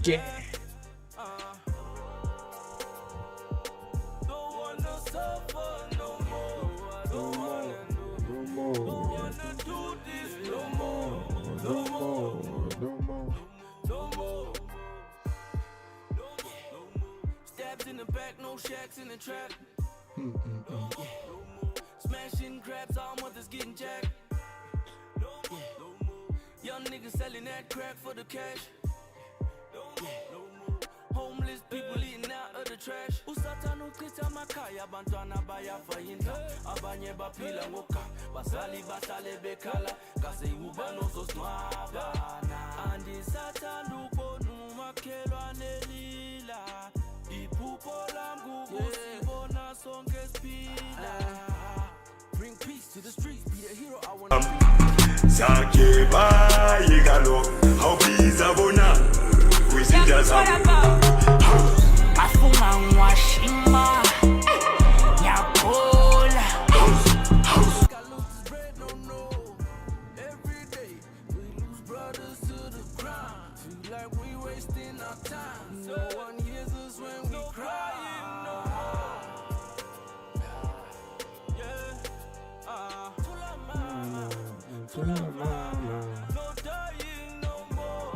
Yeah. Stabs in the back, no shacks in the trap. Smashing crabs, all mothers getting jacked. Young niggas selling that crack for the cash. Homeless people eating out of the trash. Usata no Christian makaya bantwana baya fayinta. Abanye bapila ngoka. Basali basale bekala. Kase ubano so swabana. Andi sata nuko numakelo anelila. Ipupo langu kusibona sonke spila. Bring peace to the streets, be the hero I wanna be. Sake ba yegalo, how please abona. We see just Afunga ngwashima Nyakola Every day we lose brothers to the ground. Feel like we wasting our time. No one hears us when we crying no more. No dying no more.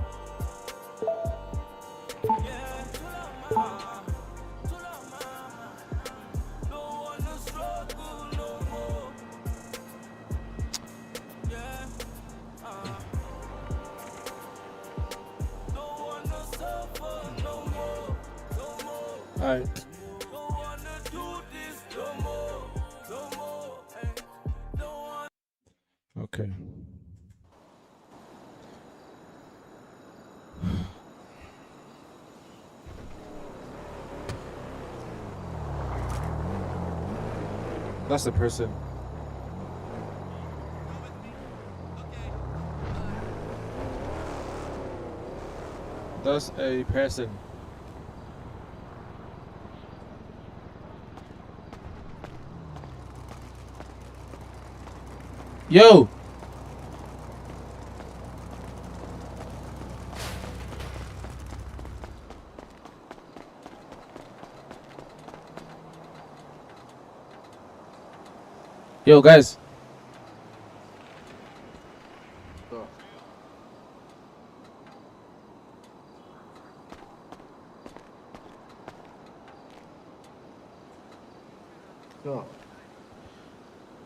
Alright. Okay. That's the person. That's a person. Yo! Yo, guys.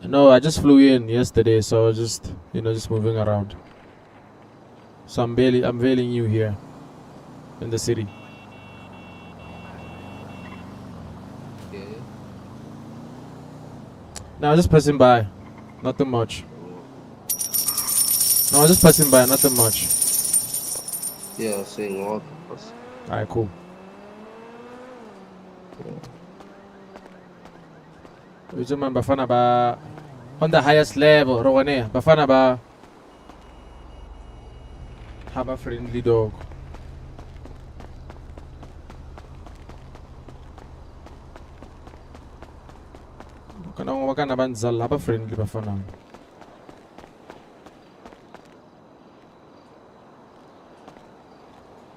No, I just flew in yesterday, so I was just, just moving around. So I'm barely new here in the city. No, I was just passing by, nothing much. No, I was just passing by, nothing much. Yeah, saying what? Alright, cool. Ito man bafana ba on the highest level, Rowane, bafana ba have a friendly dog. Kanang waka na banzal, have a friendly bafana.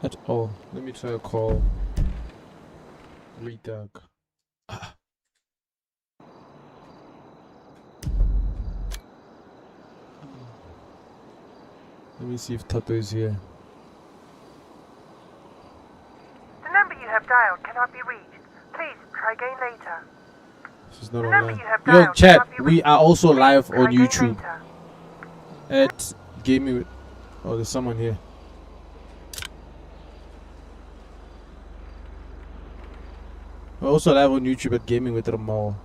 At all. Let me try to call Retag. Let me see if Tato is here. The number you have dialed cannot be reached. Please try again later. She's not The number online. you have Yo, dialed chat, cannot be we reached. are also Please live try on again YouTube later. at Gaming with... Oh, there's someone here. We're also live on YouTube at Gaming with Remmogo.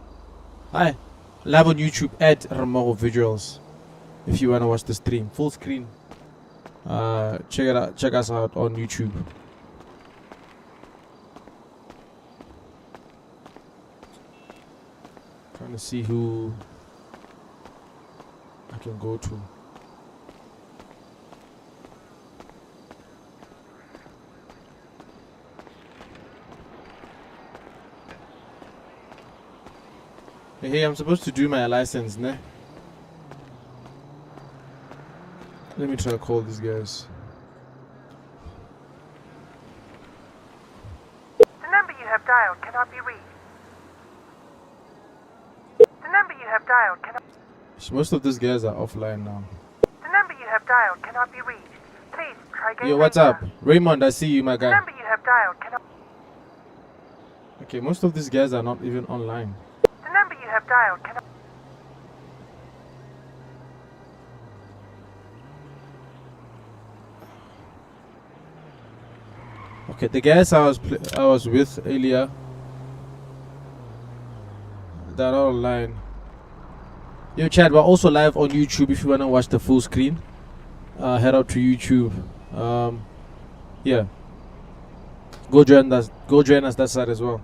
Hi. Live on YouTube at remmogovisuals. If you want to watch the stream. Full screen. Check it out. Check us out on YouTube. Trying to see who I can go to. Hey, I'm supposed to do my license, ne? Let me try to call these guys. dialed cannot be reached. The number you have dialed cannot. Most of these guys are offline now. The number you have dialed cannot be reached. Please try again. Yo, what's later. up? Raymond, I see you, my The guy. number you have dialed cannot. Okay, most of these guys are not even online. The number you have dialed cannot. Okay, the guys I was with earlier, they're not online. Yo, Chad, we're also live on YouTube. If you wanna watch the full screen, head out to YouTube. Yeah, go join us. Go join us that side as well.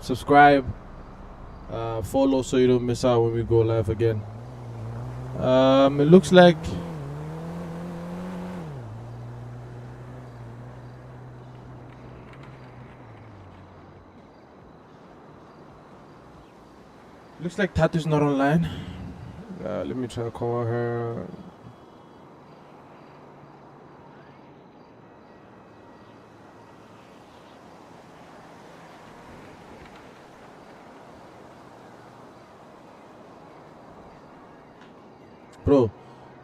Subscribe, follow, so you don't miss out when we go live again. It looks like. Looks like Tatu's not online. Let me try to call her. Bro,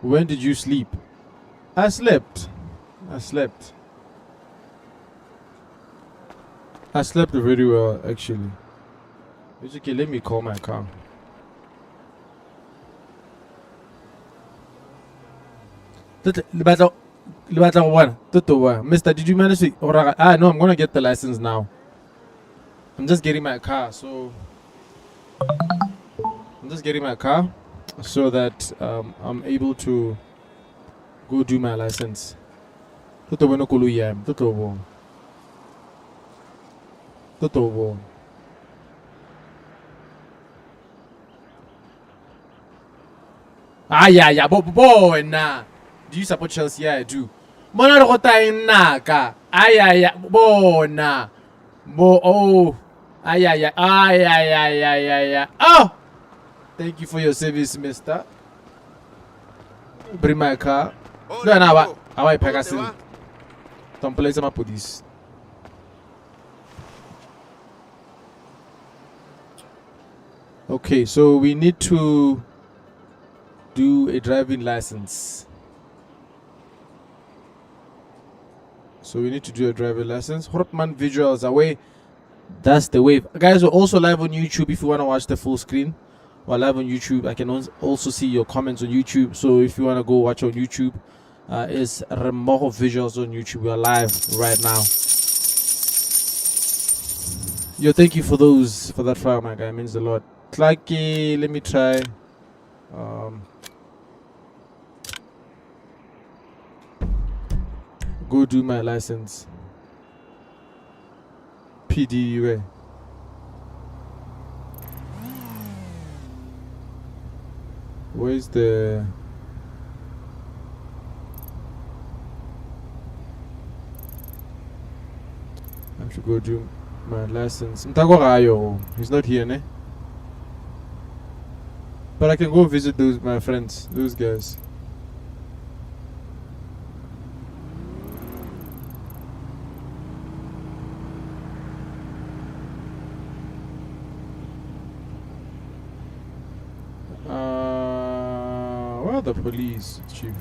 when did you sleep? I slept. I slept very well, actually. It's okay, let me call my car. Mister, did you manage to? No, I'm gonna get the license now. I'm just getting my car, so that I'm able to go do my license. Yeah, boy, nah. Do you support Chelsea? Yeah, I do. Mona rota inaka. Yeah, boy, nah. Oh. Yeah. Oh! Thank you for your service, mister. Bring my car. No, I want Pegasus. Don't play some police. Okay, so we need to do a driving license. Hortman visuals away. That's the wave. Guys, we're also live on YouTube. If you want to watch the full screen, we're live on YouTube. I can also see your comments on YouTube. So if you want to go watch on YouTube, it's remmogovisuals on YouTube. We are live right now. Yo, thank you for that fire, my guy. It means a lot. Clacky, let me try. Go do my license. PDUA. Where's the? I have to go do my license. He's not here, ne? But I can go visit my friends, those guys. Where are the police, chief?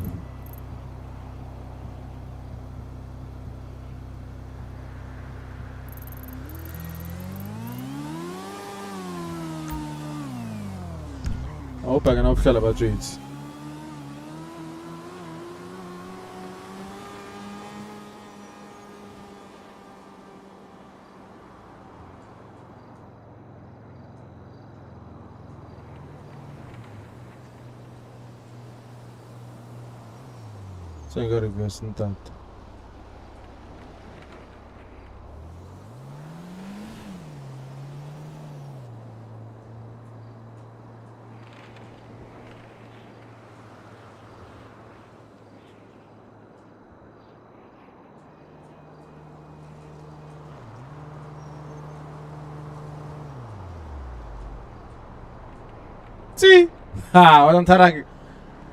I hope I can official about it. So I got reverse in that. See? What I'm telling you.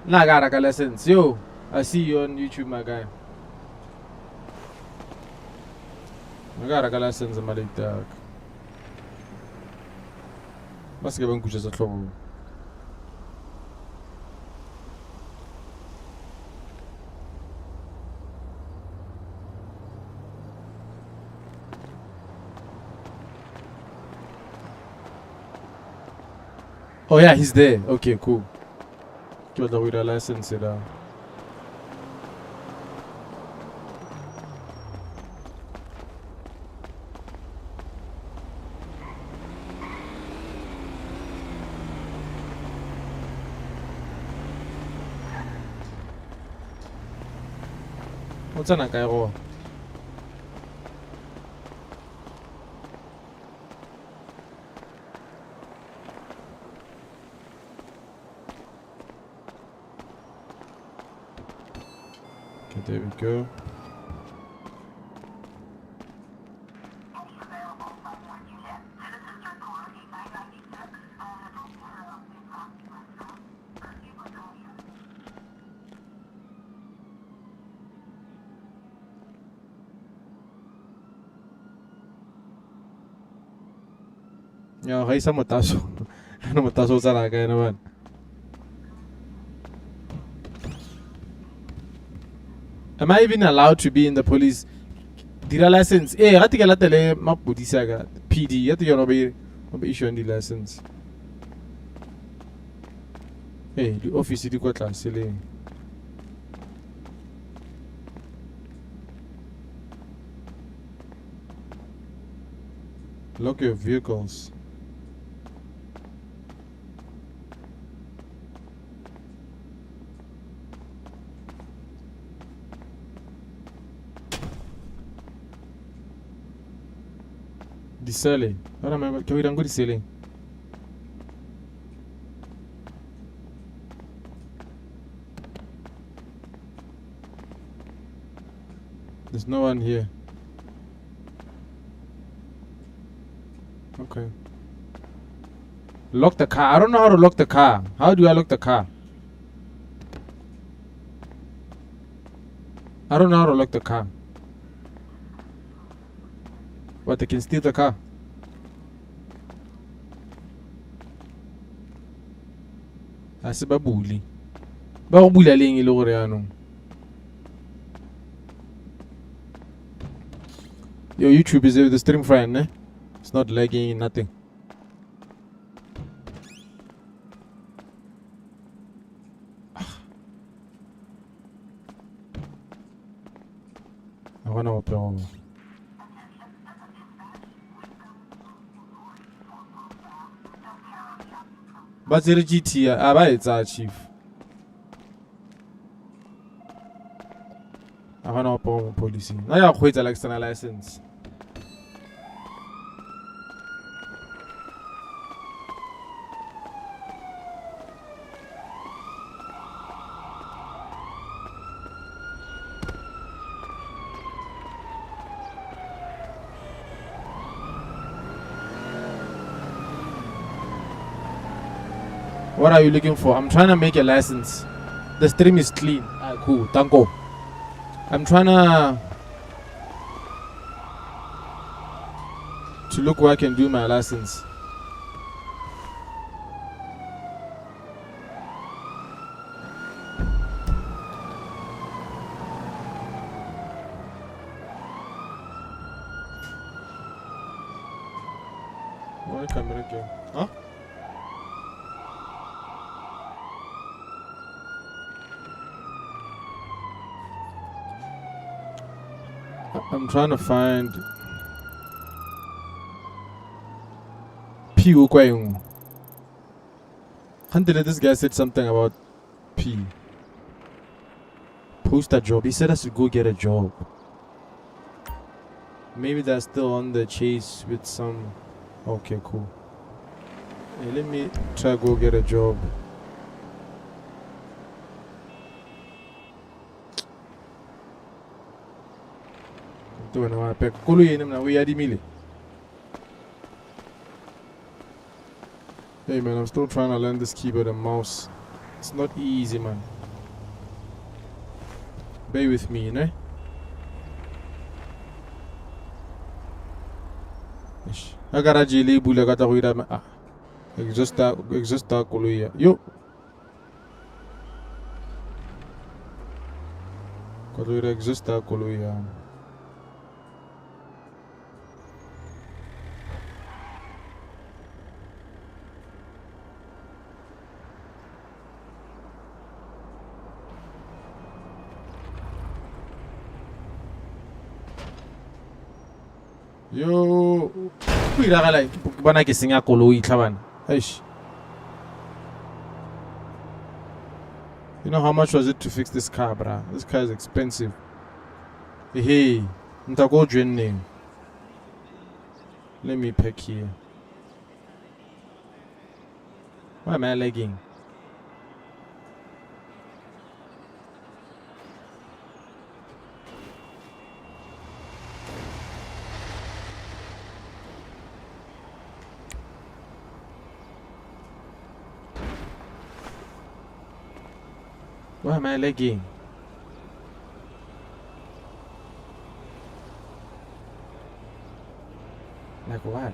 Nah, I got a license. Yo, I see you on YouTube, my guy. I got a license, my dog. What's going on? Just trouble. Oh yeah, he's there. Okay, cool. Give the with a license. What's an akairo? Okay, there we go. Yeah, hay sa mataso. Ano mataso sa lagay naman. Am I even allowed to be in the police? Dira license. Eh, gati ka latele mapodisa ka PD. Yato yun obe issue the license. Eh, the office di kwa tlase le. Lock your vehicles. Disele. Ahora me que irán con disele. There's no one here. Okay. Lock the car. I don't know how to lock the car. How do I lock the car? I don't know how to lock the car. What, they can steal the car? Ase ba buli. Ba go bula leng ile gore yanong. Yo, YouTube is the stream fine, eh? It's not lagging, nothing. I wanna open. But the GT, I buy it, chief. I wanna open policy. Now you quit an external license. What are you looking for? I'm trying to make a license. The stream is clean. Ah, cool. Thank you. I'm trying to look where I can do my license. Where camera go? Huh? I'm trying to find P. Hunted, this guy said something about P. Post a job. He said I should go get a job. Maybe they're still on the chase with some. Okay, cool. Hey, let me try go get a job. Hey man, I'm still trying to learn this keyboard and mouse. It's not easy, man. Bear with me, you know? I got a jelly bull, I got a Exhauster koloi ya. Yo. Koloi ra exhauster koloi ya. Yo. Go iragala bona ke senya koloi tlhabana. Eish. You know how much was it to fix this car, bruh? This car is expensive. Hey, ntago name. Let me pick here. Why am I lagging? Why am I lagging? Like what?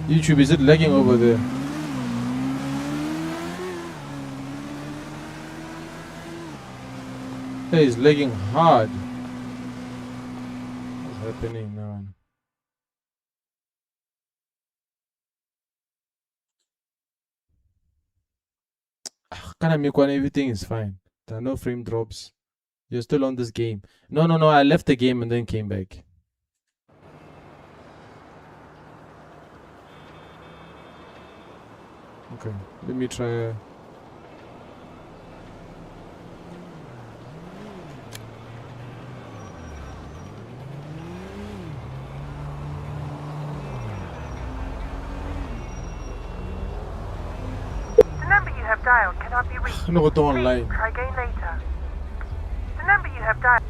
YouTube, is it lagging over there? Hey, it's lagging hard. What's happening now? Kanamikwan, everything is fine. There are no frame drops. You're still on this game. No, I left the game and then came back. Okay, let me try. The number you have dialed cannot be reached. No, go Please online. try again later. The number you have dialed.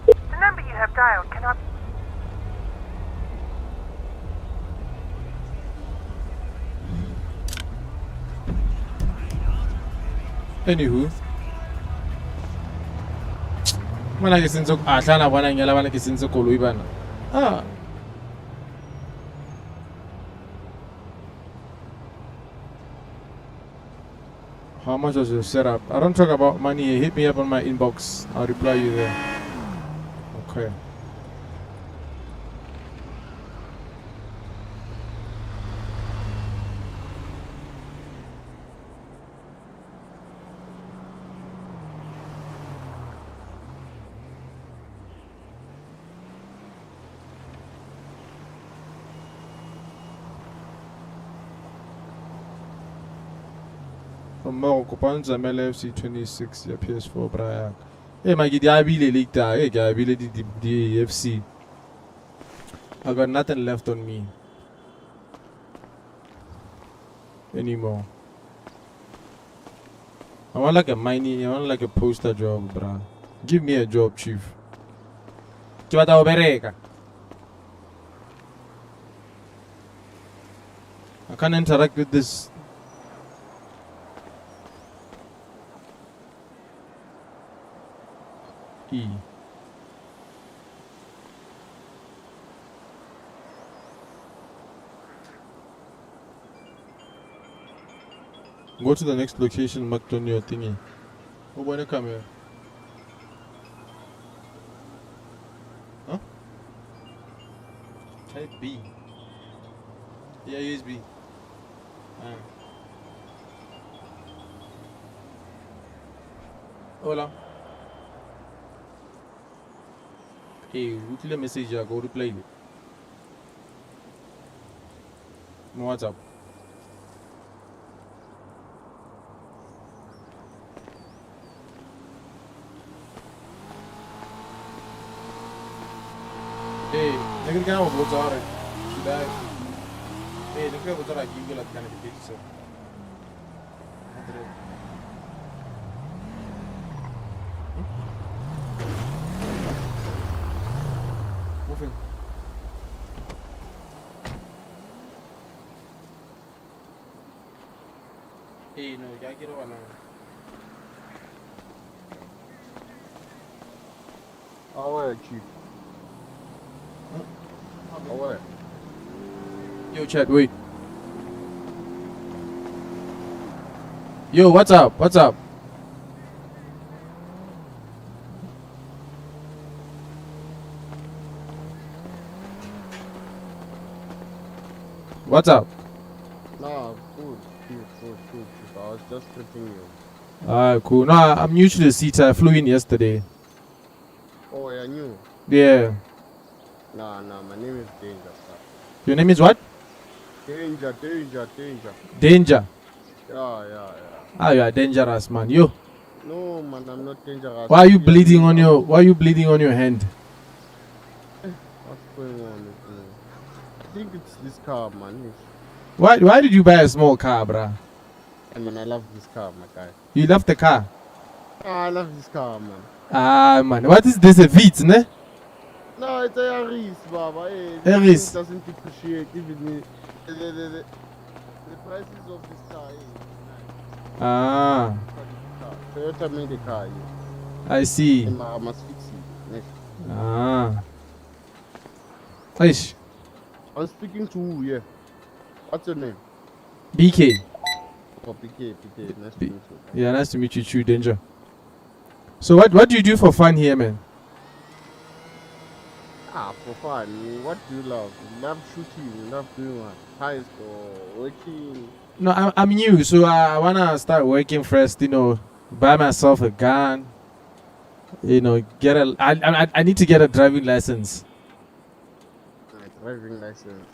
The number you have dialed cannot. Anywho, mana ke sentse a tlana bona ngela bana ke sentse koloi bana. How much was your setup? I don't talk about money. Hit me up on my inbox. I'll reply you there. Okay. From Morocco, Panzamel FC 26, your PS4, Brayak. Hey, my Gidiabile leaked that. Hey, Gabile the FC. I got nothing left on me anymore. I want like a mining, I want like a poster job, bruh. Give me a job, chief. Chivata obereka. I can't interact with this. Go to the next location, marked on your thingy. Oh, when you come here. Huh? Type B. Yeah, USB. Hola. Hey, weekly message, I go reply it. What's up? Hey, nigga, get out of what's alright. Should I? Hey, look at what's alright. You will like kind of get it, so. Moving. Hey, no, you get one. How are you, Chief? How are you? Yo, chat, wait. Yo, what's up? What's up? What's up? Nah, good, Chief. I was just greeting you. Alright, cool. No, I'm new to the seat. I flew in yesterday. Oh, you're new? Yeah. Nah, my name is Danger, sir. Your name is what? Danger. Danger. Yeah. Ah, you are dangerous, man. Yo, No, man, I'm not dangerous. why are you bleeding on your? Why are you bleeding on your hand? What's going on with me? I think it's this car, man. Why did you buy a small car, bruh? I mean, I love this car, my guy. You left the car. I love this car, man. Ah, man. What is this? A Vitz, ne? No, it's a Yaris, Baba. Hey, Yaris. this thing doesn't depreciate even the prices of this car. Ah, Toyota made the car. I see. I must fix it. Ah. Ish. I'm speaking to who, yeah. What's your name? BK. Oh, PK. Nice to meet you. Yeah, nice to meet you, True Danger. So what do you do for fun here, man? For fun. What do you love? You love shooting? You love doing what? High school, working? No, I'm new, so I wanna start working first. You know, buy myself a gun. You know, I need to get a driving license. Driving license.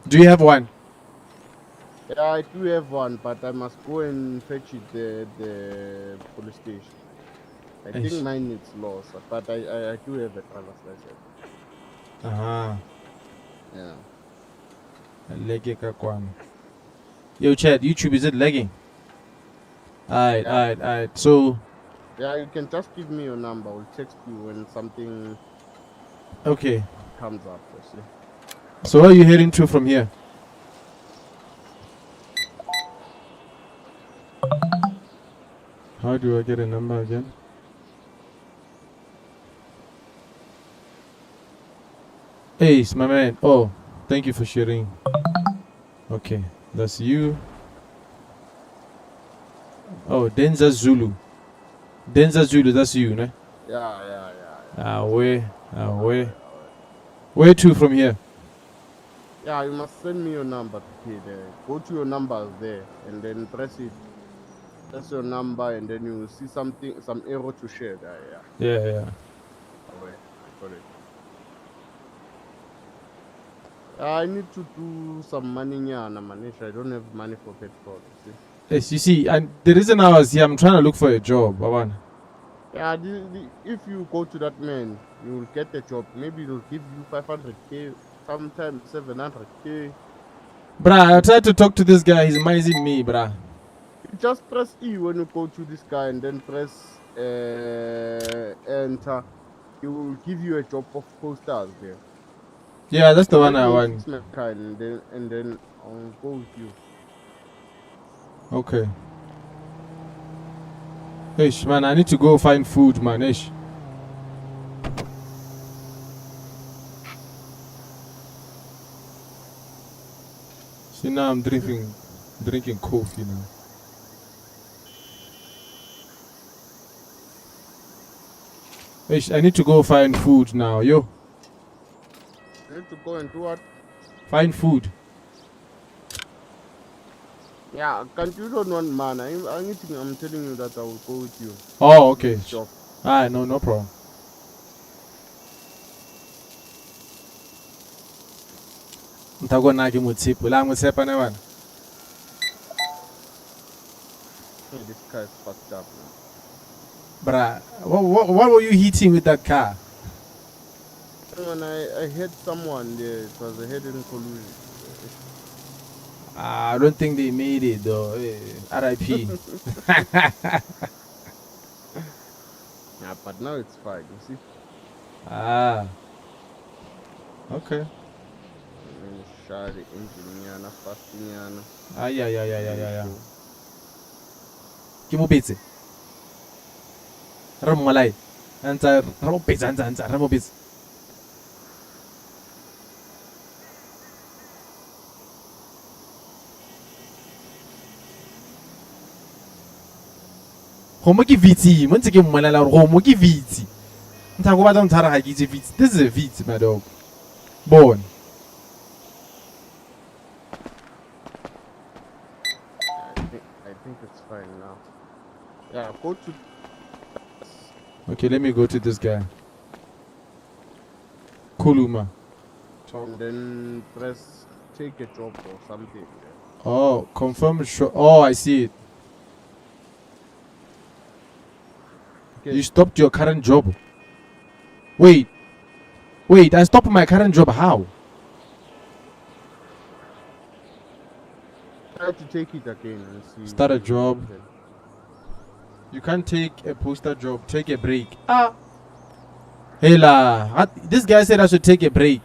Do you have one? Yeah, I do have one, but I must go and fetch it at the police station. I think mine needs lost, but I do have a driver's license. Yeah. Yo, Chad, YouTube, is it lagging? Alright. So, yeah, you can just give me your number. I'll text you when something okay. comes up. See? So, where are you heading to from here? How do I get a number again? Hey, it's my man. Oh, thank you for sharing. Okay, that's you. Oh, Denza Zulu. That's you, ne? Yeah. Where to from here? Yeah, you must send me your number to pay there. Go to your numbers there and then press it. Press your number and then you will see some arrow to share there. Yeah. Got it. I need to do some money here, Manish. I don't have money for petrol. See? Yes, you see, and the reason I was here, I'm trying to look for a job, Baban. Yeah, if you go to that man, you will get a job. Maybe he'll give you 500k, sometimes 700k. Bruh, I tried to talk to this guy, he's mising me, bruh. You just press E when you go to this guy and then press enter. He will give you a job of posters there. Yeah, that's the one I want. And then I'll go with you. Okay. Ish, man, I need to go find food, man. Ish. See, now I'm drinking coffee now. Ish, I need to go find food now, yo. You need to go and do what? Find food. Yeah, can't you don't want man? I'm telling you that I will go with you. Oh, okay. Alright, no problem. Hey, this car is fucked up, man. Bruh, what were you hitting with that car? When I hit someone there, it was a hidden collusion. I don't think they made it though. RIP. Yeah, but now it's fine, you see? Okay. Share the engine, fasting. Yeah. ke mo betse re mmolai antsa re mo betsa antsa re mo betsa go mo ke vitsi mo ntse ke mmolela gore go mo ke vitsi ntha go batla ntshara ga ke itse vitsi this is a vitsi my dog born I think it's fine now. Yeah, go to. okay let me go to this guy Kuluma And then press take a job or something. oh confirm show oh I see it Okay. you stopped your current job wait I stopped my current job how Try to take it again and see. Start a job. You can't take a poster job. Take a break. Ah. Hey la. This guy said I should take a break.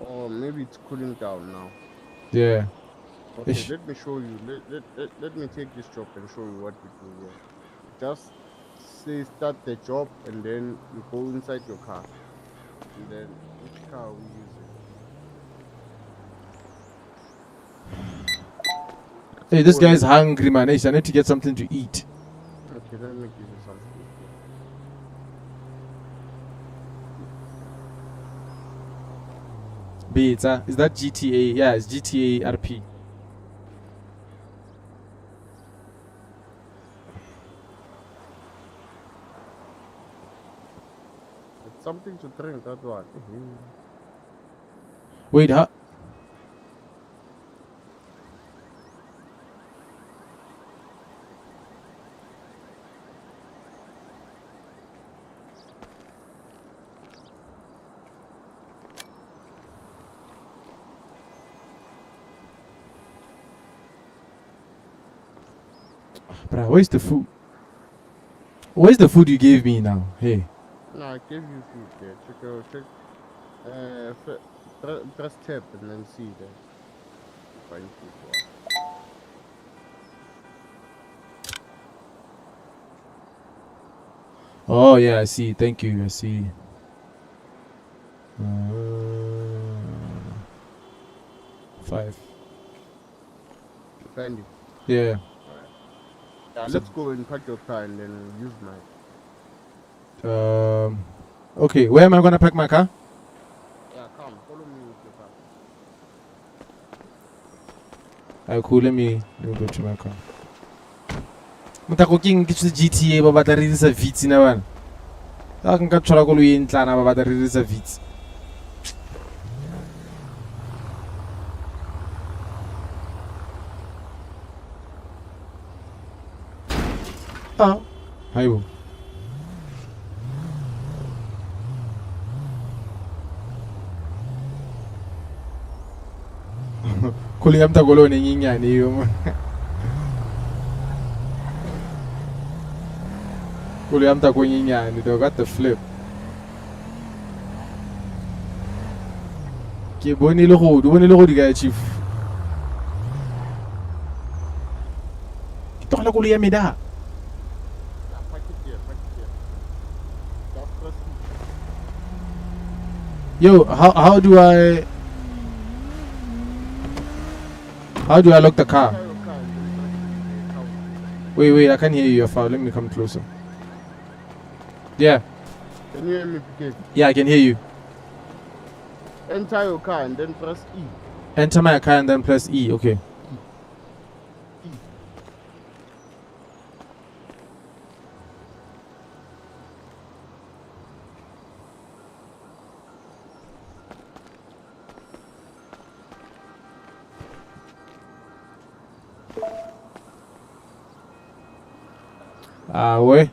Or maybe it's cooling down now. Yeah. Okay, Ish. let me show you. Let me take this job and show you what we do here. Just say start the job and then you go inside your car. And then which car are we using? Hey, this guy is hungry, man. Hey, I need to get something to eat. Okay, let me give you something. Beta. Is that GTA? Yeah, it's GTA RP. It's something to drink, that one. Wait, huh? Bruh, where's the food? Where's the food you gave me now? Hey. No, I gave you food there. Check. Press tab and then see there. Find food. Oh yeah, I see. Thank you. I see. Uh, 5. Find it. Yeah. Yeah, let's go and pack your car and then use mine. Okay, where am I gonna park my car? Yeah, come, follow me with your car. Alright, cool. Let me go to my car. Mutako king ke tse GTA ba batla re dirisa vitsi na bana. Ka nka tshola go lo yentlana ba batla re dirisa vitsi. Ah, hayo. Kuli yamta golo ne nyinyane yo. Kuli yamta ko nyinyane, they got the flip. Ke bone le go di ka chief. Ke tloga kuli ya meda. Yeah, pack it here. Just press it. Yo, how do I lock the car? Try your car and then press it. Wait, I can't hear you. You're far. Let me come closer. Yeah, Can you hear me, PK? I can hear you. Enter your car and then press E. Enter my car and then press E. Okay. Wait.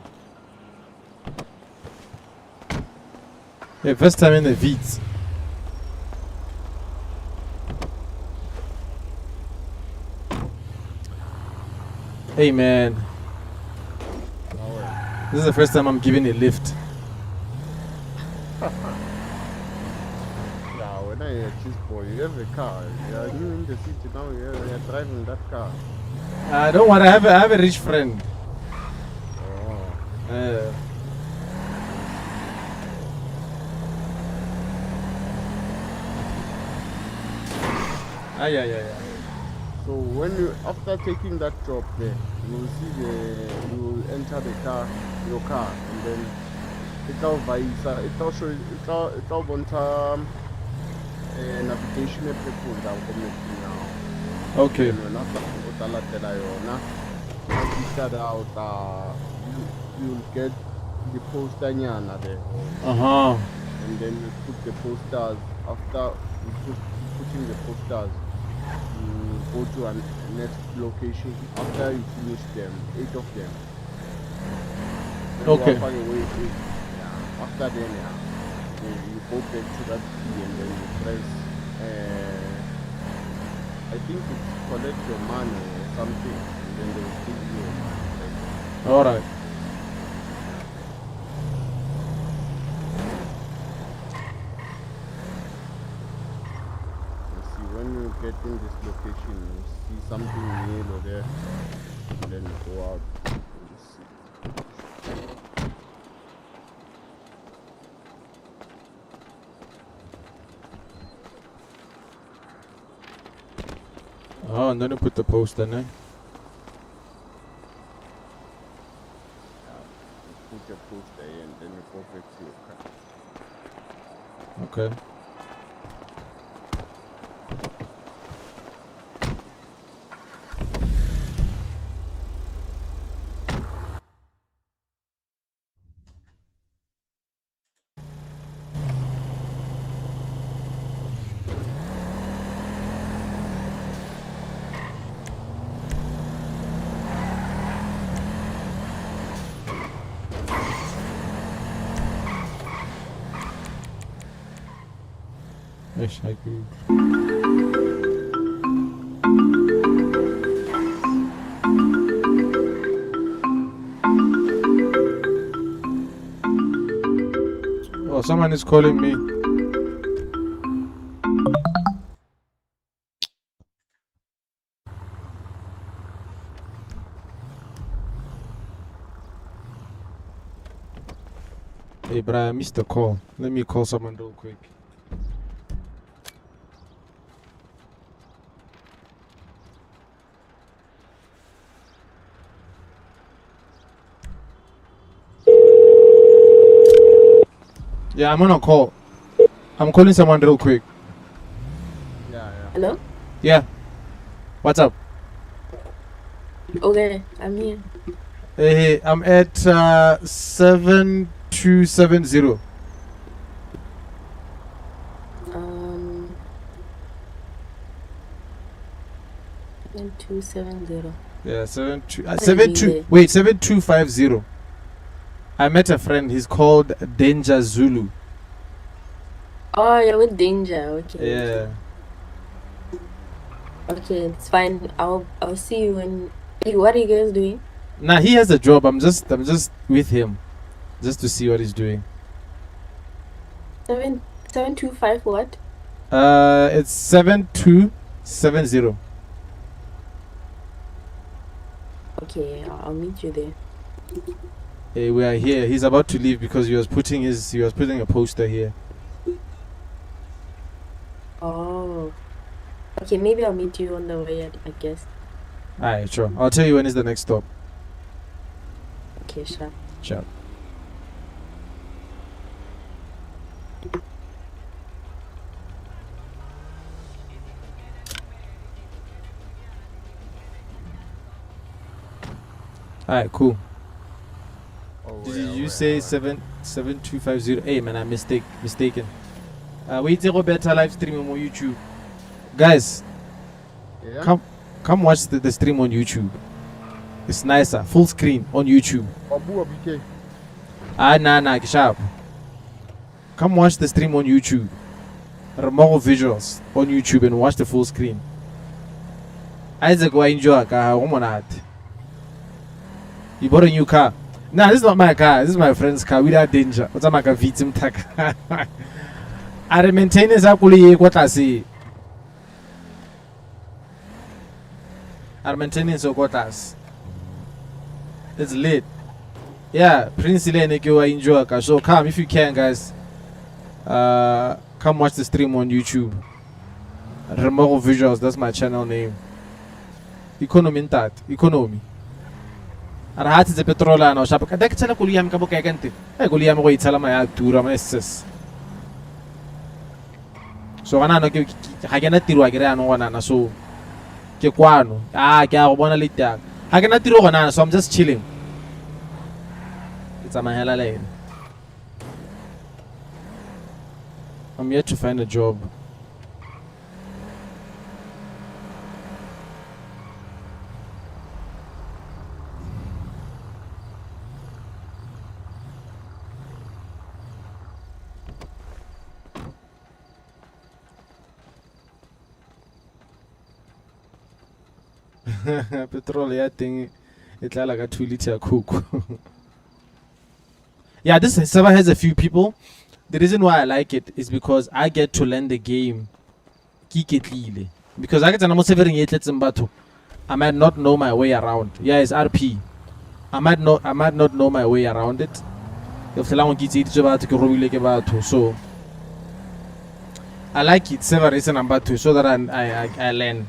Hey, first time in the Vits. Hey man, this is the first time I'm giving a lift. Yeah, when I a cheese boy. You have a car. You are new in the city now. You are driving that car. I don't want. I have a rich friend. Oh. Yeah. So when you after taking that job there, you will see you will enter your car, and then it'll show it'll want navigation people that will now. Okay. When after you start out, you'll get the poster nyana there, and then you put the posters. After putting the posters, you go to a next location. After you finish them, 8 of them. Then Okay. you walk away 8. Yeah. After then, you go back to that key and then you press. I think it's collect your money or something, and then they will give you your money. All right. When you get in this location, you see something yellow there, and then you go out and you see. Oh, and then you put the poster in. You put your poster in, and then you go back to your car. Okay. Yes, I agree. Oh, someone is calling me. Hey, bro, I missed the call. Let me call someone real quick. Yeah, I'm on a call. I'm calling someone real quick. Yeah. Hello? Yeah. What's up? Okay, I'm here. Hey, I'm at 7270. 7270. Yeah, 72 72. Wait, 7250. I met a friend. He's called Danger Zulu. Oh, you're with Danger. Okay. Yeah. Okay, it's fine. I'll see you when. Hey, what are you guys doing? Nah, he has a job. I'm just with him, just to see what he's doing. 725 what? It's 7270. Okay, I'll meet you there. Hey, we are here. He's about to leave because he was putting a poster here. Oh. Okay, maybe I'll meet you on the way, I guess. Alright, sure. I'll tell you when is the next stop. Okay, sure. Sure. Alright, cool. Did you say 7250? Hey man, I'm mistaken. Wait till better live stream on YouTube. Guys, Yeah. come watch the stream on YouTube. It's nicer, full screen on YouTube. Babu BK. Nah, sharp. Come watch the stream on YouTube. Remmogovisuals on YouTube and watch the full screen. Isaac, why enjoy a You bought a new car. Nah, this is not my car. This is my friend's car. Without danger. What's a victim tag? a re maintenance a koloi e kwa tlase. A re maintenance o kwa tlase. It's lit. Yeah, Prince Lene ke wa enjoy ka. So come if you can, guys. Come watch the stream on YouTube. remmogovisuals, that's my channel name. Economy ntat, economy. Ara hati tse petrol ana o shapa ka tsena koloi ya me ka bokae ka nte. Koloi ya me go itshala ma ya tura ma ss. So gana no ke ga ke na tiro a ke re ana gona na so ke kwano. Ke a go bona le tag. Ga ke na tiro gona na so I'm just chilling. It's a mahela lane. I'm yet to find a job. Petrol ya thing e tla la ka 2 liter coke. Yeah, this server has a few people. The reason why I like it is because I get to learn the game. Because I get to severing batho. I might not know my way around. Yeah, it's RP. I might not know my way around it. So I like it. Server is number 2 so that I learn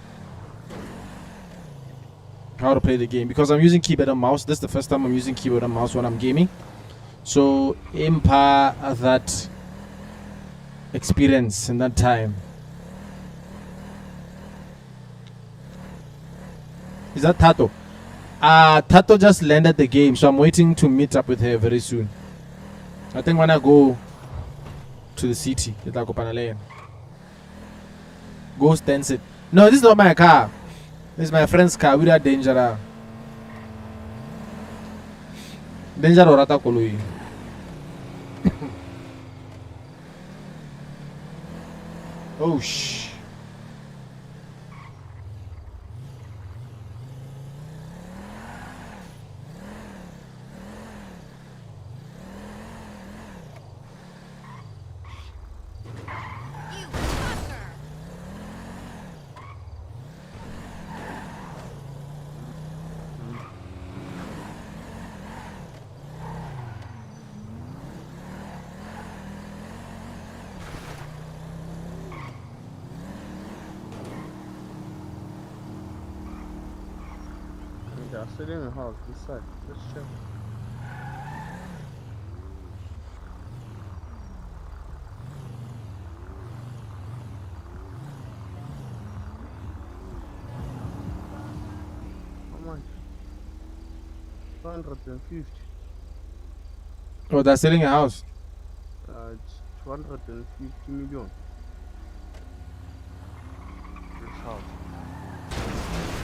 how to play the game, because I'm using keyboard and mouse. This is the first time I'm using keyboard and mouse when I'm gaming. So impact that experience in that time. Is that Tato? Tato just landed the game, so I'm waiting to meet up with her very soon. I think when I go to the city, go stand it. No, this is not my car. This is my friend's car. We are danger. Danger or rata koloi. Oh shh. Yeah, I sit in the house this side. Let's check. How much? 250. Oh, they're selling a house. It's 250 million. This house.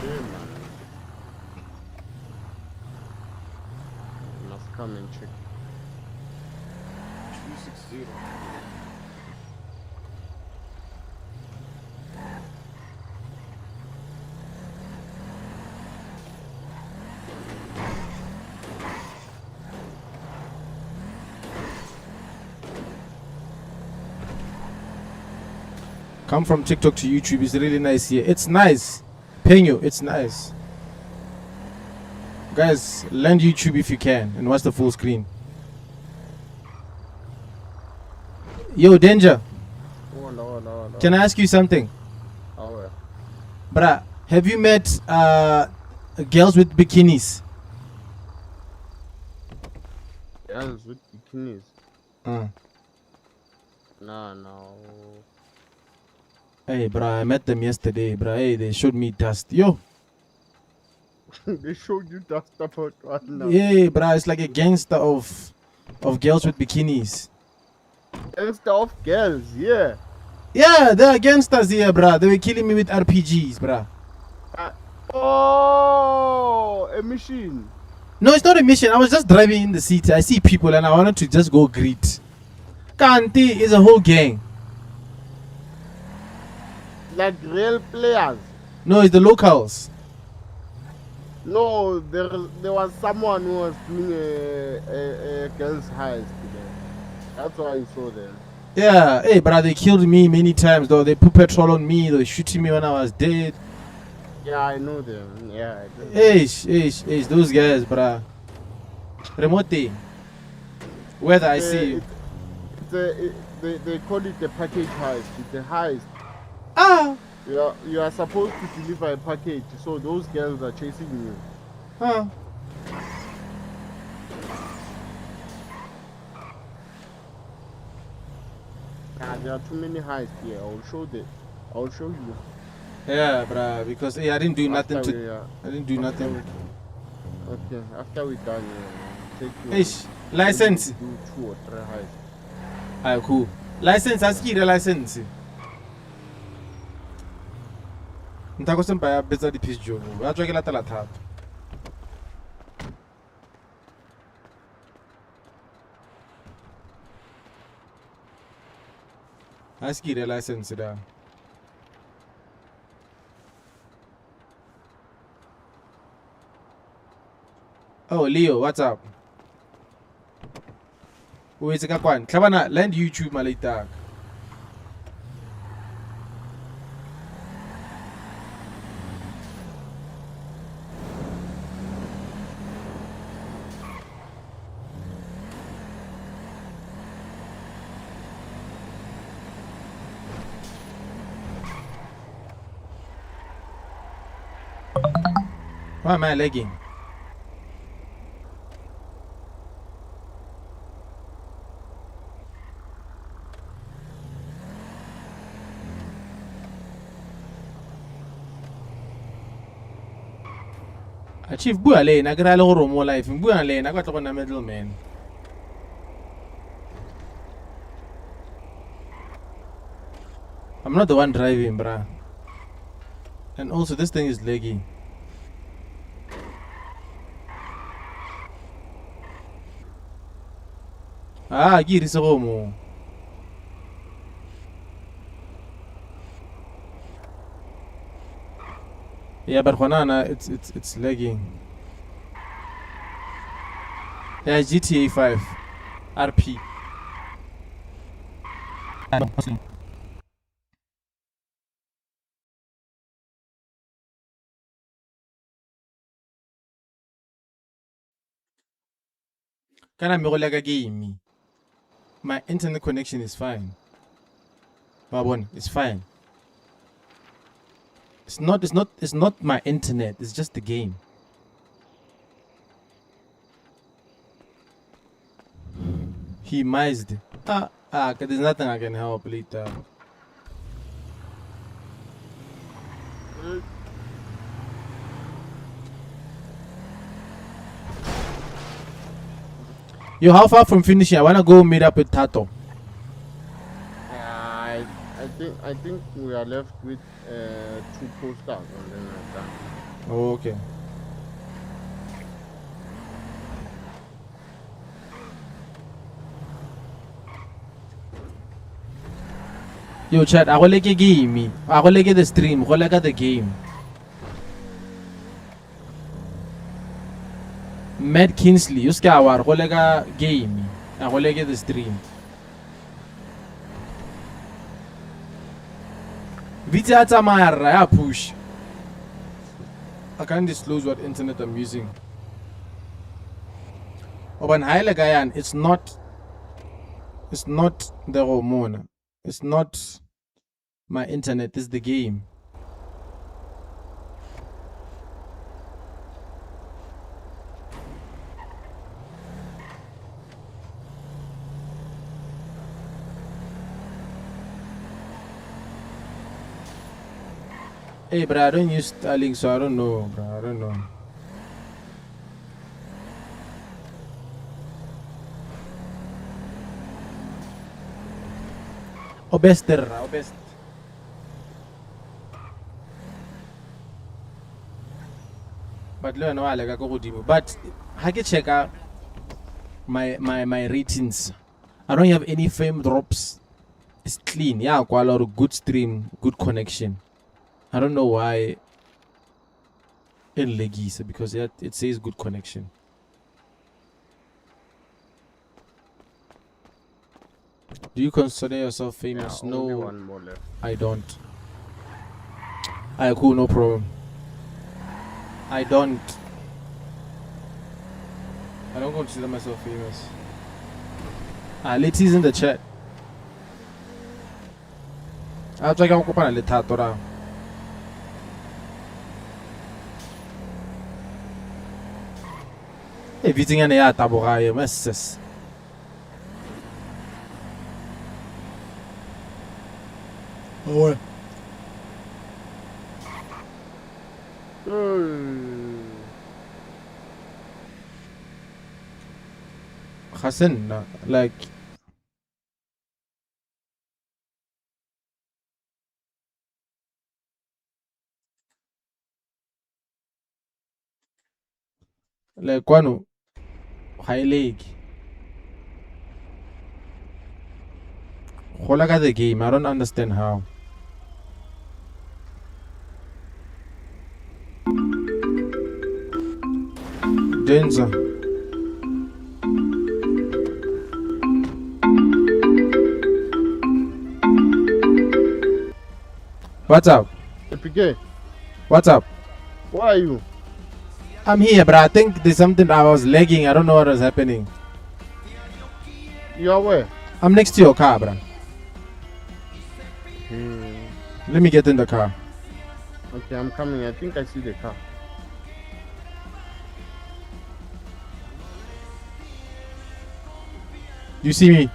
Yeah, man. Must come and check. 260. Come from TikTok to YouTube is really nice here. It's nice. Paying you, it's nice. Guys, learn YouTube if you can and watch the full screen. Yo, Danger. Can I ask you something? Bruh, have you met girls with bikinis? Girls with bikinis? No. Hey, bruh, I met them yesterday, bruh. Hey, they showed me dust. Yo. They showed you dust about what now? Yeah, bruh, it's like a gangster of girls with bikinis. Gangster of girls, yeah. Yeah, they're gangsters here, bruh. They were killing me with RPGs, bruh. Oh, a machine. No, it's not a mission. I was just driving in the city. I see people and I wanted to just go greet. Kanti is a whole gang. Like real players. No, it's the locals. No, there was someone who was doing a girls' heist there. That's why I saw them. Yeah, hey, brother, they killed me many times, though. They put petrol on me, they were shooting me when I was dead. Yeah, I know them. Yeah, I know. Those guys, bruh. Remote thing. Whether I see you. They call it the package heist. It's a heist. Ah! You are supposed to deliver a package, so those girls are chasing you. Huh? There are too many heists here. I'll show you. Yeah, bruh, because I didn't do nothing After to. I didn't do nothing. Okay, after we're done, take you. Ish, license. Do 2 or 3 heists. Alright, cool. License, ask you the license. Ntako sempa ya betsa di piece job. Ba tswa ke latela thata. Ask you the license da. Oh, Leo, what's up? O etse ka kwane. Tlhabana land YouTube malaita. Why am I lagging? Chief bua le na kra le go romo life bua le na ka tlo na middleman. I'm not the one driving, bruh. And also this thing is lagging. Ah, ke irise go mo. Yeah, but Juanana, it's lagging. Yeah, GTA 5 RP. Kana me go lega game. My internet connection is fine. Babon, it's fine. It's not my internet, it's just the game. He missed. There's nothing I can help later. Yo, how far from finishing? I wanna go meet up with Tato. I think we are left with 2 posters and then we're done. Oh, okay. Yo, chat, I will like a game. I will like the stream. I will like the game. Matt Kinsley, you scour. I will like a game. I will like the stream. Vita Tamara, push. I can't disclose what internet I'm using. Oban Haile Gayan, it's not the hormone. It's not my internet, it's the game. Hey, bro, I don't use Starlink, so I don't know, bro. I don't know. Obest. But learn why like I go to. But I can check out my ratings. I don't have any frame drops. It's clean. Yeah, quite a lot of good stream, good connection. I don't know why it laggy, because it says good connection. Do you consider yourself famous? Yeah, No, only one more left. I don't. Alright, cool, no problem. I don't consider myself famous. Let's in the chat. I'll try to open a little. Everything in the taboraye, messes. Oh. Hassan, like. Like one high leg. Holaga the game, I don't understand how. Denza. What's up? PK, What's up? where are you? I'm here, but I think there's something I was lagging. I don't know what was happening. You are where? I'm next to your car, bro. Let me get in the car. Okay, I'm coming. I think I see the car. You see me?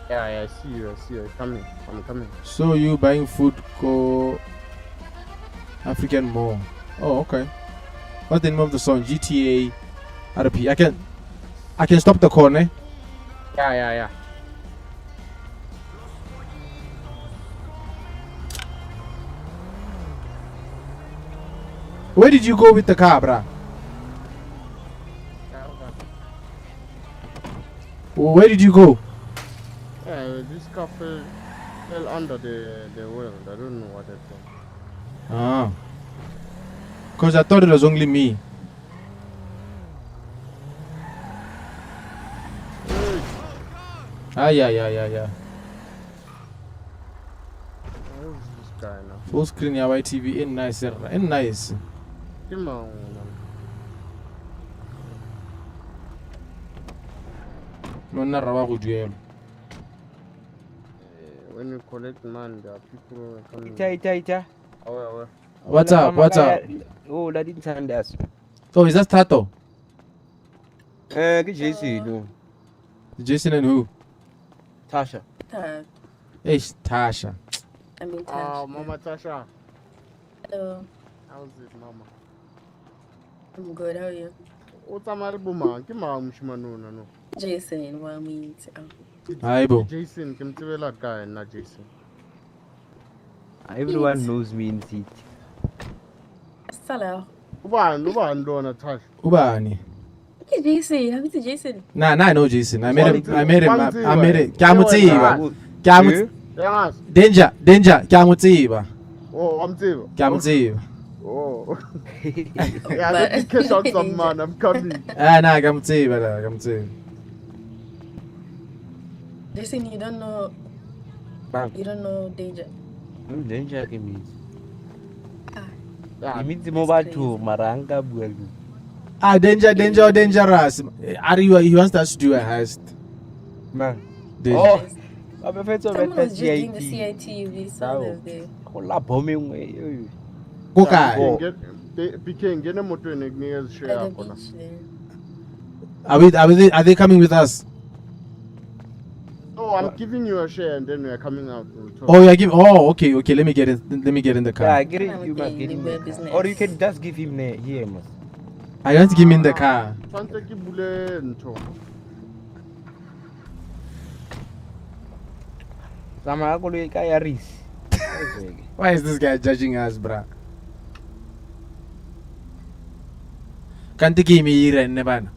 Yeah, I see you. Coming. I'm coming. So you buying food go African Mall. Oh, okay. What's the name of the song? GTA RP. I can stop the call, eh? Yeah. Where did you go with the car, bruh? Where did you go? This car fell under the wheel. I don't know what happened. Ah. Because I thought it was only me. Yeah. Who's this guy now? Full screen ya YTV in nice. In nice. Come on. Monna raba go duela. When you collect money, there are people coming. Ita. Oh. What's up? Oh, la dinsandas. Oh, is that Tato? Ke Jason. Jason and who? Tasha. Hey, Tasha. I mean, Tash. Mama Tasha. Hello. How's it, Mama? I'm good. How are you? What's a maribuma? No. Jason, what means? Hi, bo. Jason, come to the guy, not Jason. Everyone knows me in City. Salah. One, Tasha. Ubani. Okay, Jason. How is it, Jason? Nah, I know Jason. I made it. Yes. Kyamutsiba. Danger. Kyamutsiba. Oh, I'm Tiba. Kyamutsiba. Oh. Yeah, let me cash out some man. I'm coming. Nah, Kyamutsiba. Jason, you don't know. You don't know danger. Danger ke means. Yeah. It means mo batho maranga bua. Danger or dangerous. He wants us to do a heist. Man. Danger. I'm friends of Someone was just doing the CIT. CIT. We saw them there. Kola bombing way. Go guy. PK, get a motor and ignore By share. the beach there. Are they coming with us? Oh, I'm giving you a share and then we are coming out. Oh, yeah, okay. Let me get in the car. Yeah, get it. Okay, You must get they in were the car. business. Or you can just give him here, man. I want to give him in the car. Sama ako lo kaya Yaris. Why is this guy judging us, bruh? Can't you give me here and never?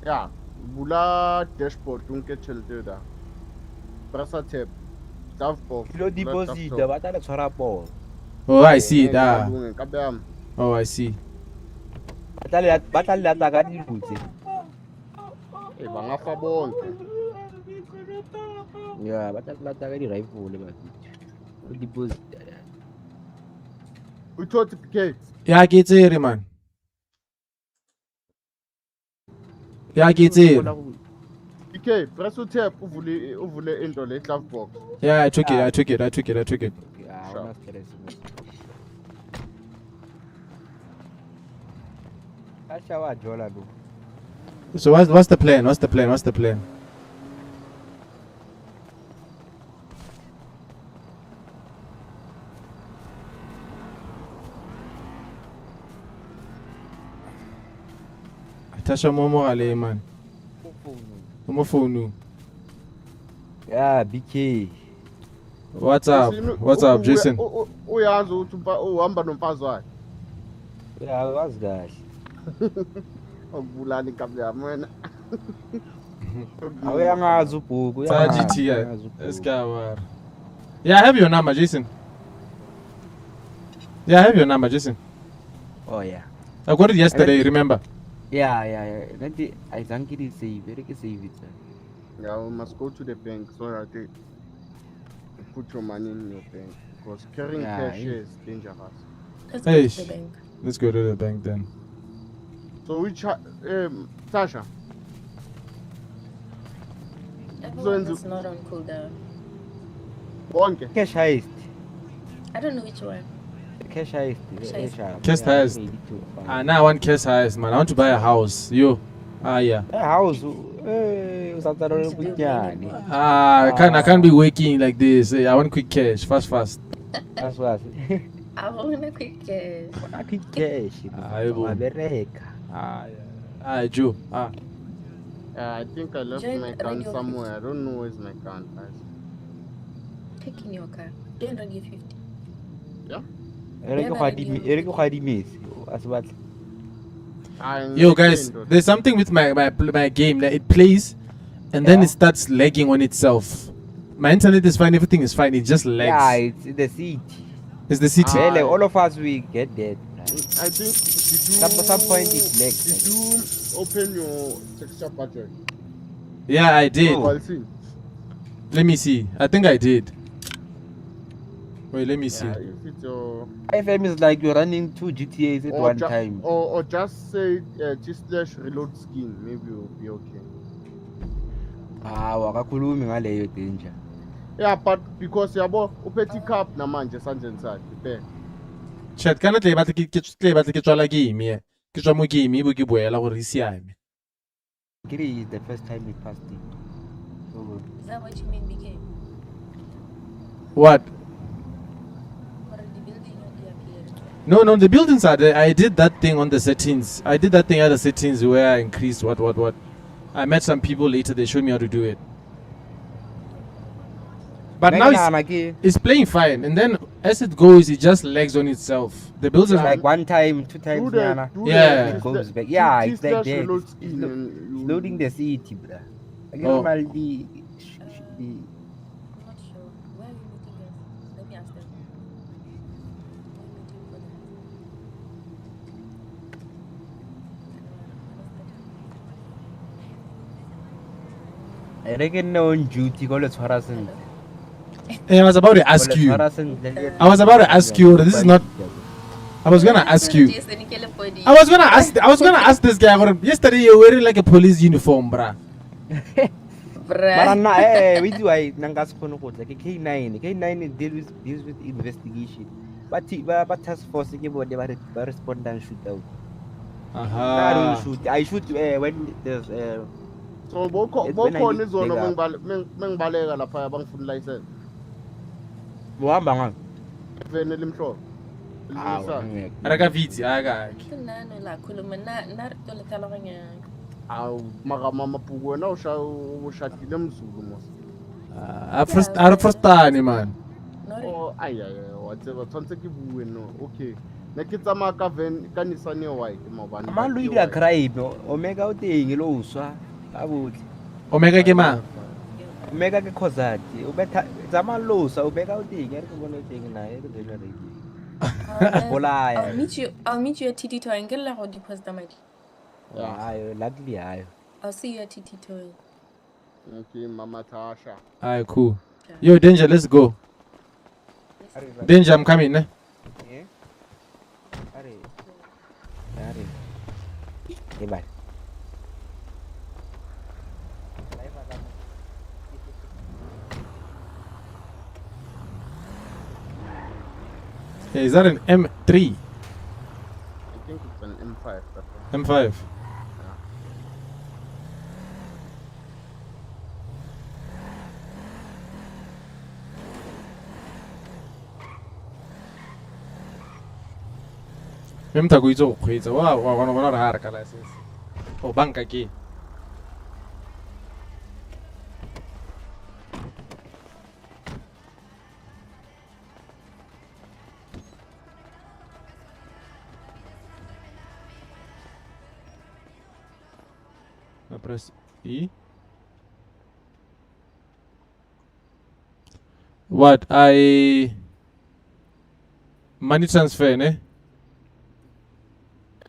Yeah, Bula dashboard, don't get chilled. Press a tape. Kilo deposit, batala tshwara po. Oh, I see it. Oh, I see. Batala lata ka di butse. Bangafa bonke. Yeah, ba tla lata ka di-rifle ba o deposit. We thought PK. Yeah, ke tsere man. Yeah, ke tsere. PK, press tap uvule into le glove box. Yeah, I took it. Yeah, Sure. una stress. Asha wa jola lo. So what's the plan? What's the plan? Tasha momo ale man. Mo phone. Yeah, BK. What's up, Jason? Uyazi ukuthi uhamba nomfazi wakhe. Yeah, was guys. Ukubulala inkabi yami wena. Awayangazi ubhuku. It's GT. Let's go. Yeah, I have your number, Jason. Oh yeah. I got it yesterday, remember? Yeah. Nanti I think it is save. Very save it. Yeah, we must go to the bank so that they put your money in your bank because carrying cash is dangerous. Let's go to the bank. Let's go to the bank then. So which Tasha? Everyone is not on cooldown. Bonke. Cash heist. I don't know which one. Cash heist. Cash heist. Now I want cash heist, man. I want to buy a house. You. Yeah. A house. Usataro kunyani. I can't be waking like this. I want quick cash, fast. That's what. I want a quick cash. A quick cash. Joe. I think I left Join my gun radio somewhere. I don't know where's my gun, guys. Take in your car. Don't radio 50. Yeah? Eric Khadimesi. As what? Yo guys, there's something with my game that it plays and then it starts lagging on itself. My internet is fine, everything is fine, it just lags. Yeah, it's the city. It's the city. Well, all of us we get that. I think Some point it lags. Did you open your texture pattern? Yeah, I did. Oh, I'll see. Let me see. I think I did. Wait, let me see. Yeah, if it's your FM is like you're running 2 GTAs at one time. Or just say G/reload skin, maybe you'll be okay. Wakakhulumi ngaleyo danger. Yeah, but because yabo upeti cap namanje sanjeni sakhe ipe. Chat kana tle batla ke tswala game. Ke tswa mo game ibo ke boela gore isiame. Kiri is the first time we passed it. So Is that what you mean, BK? What? Or the building appeared? No, the buildings are there. I did that thing on the settings. I did that thing at the settings where I increased what. I met some people later, they showed me how to do it. But now it's playing fine, and then as it goes, it just lags on itself. The builds are like 1 time, 2 times. Yeah. It goes back. Yeah, it's like that. Reload It's skin and loading the city, bro. Oh. I'm not sure. Where are you meeting guys? Let me ask them. Where are you meeting for them? I reckon no on duty, call it Horasan. I was about to ask you. This is not. I was gonna ask you. I was gonna ask this guy. Yesterday you were wearing like a police uniform, bruh. But we do I Nangas Kono like a K9 deals with investigation. But task force about the respondent shootout. I don't shoot. I shoot when there's so bokhona izolo mengibaleka lapha abangifuna license. Buhamba ngani? Vene limhlobo. Raka viti aga. Nano la khuluma na to le tlhaloganya. Aw mama puku wena o shatile mzulu mos. I first time man. Oh ay wa tseba tshwantse ke bue no. Okay. Ne ke tsama ka van ka Nissan white mobane. Mama lo ile crime Omega o teng lo uswa. Abuti. Omega ke ma? Omega ke khosati. O betha tsama losa o beka o teng re ke bona teng na e re le re. I'll meet you at TT Toy and get la go deposit money. Ayo luckily ayo. I'll see you at TT Toy. Okay, Mama Tasha. Alright, cool. Yo, Danger, let's go. Danger, I'm coming, eh? Yeah. Are. Hey, bye. Hey, is that an M3? I think it's an M5. M5. Memta go itse go kgweetsa wa bona re ga re ka license o banka ke I press E. What? Money transfer, ne?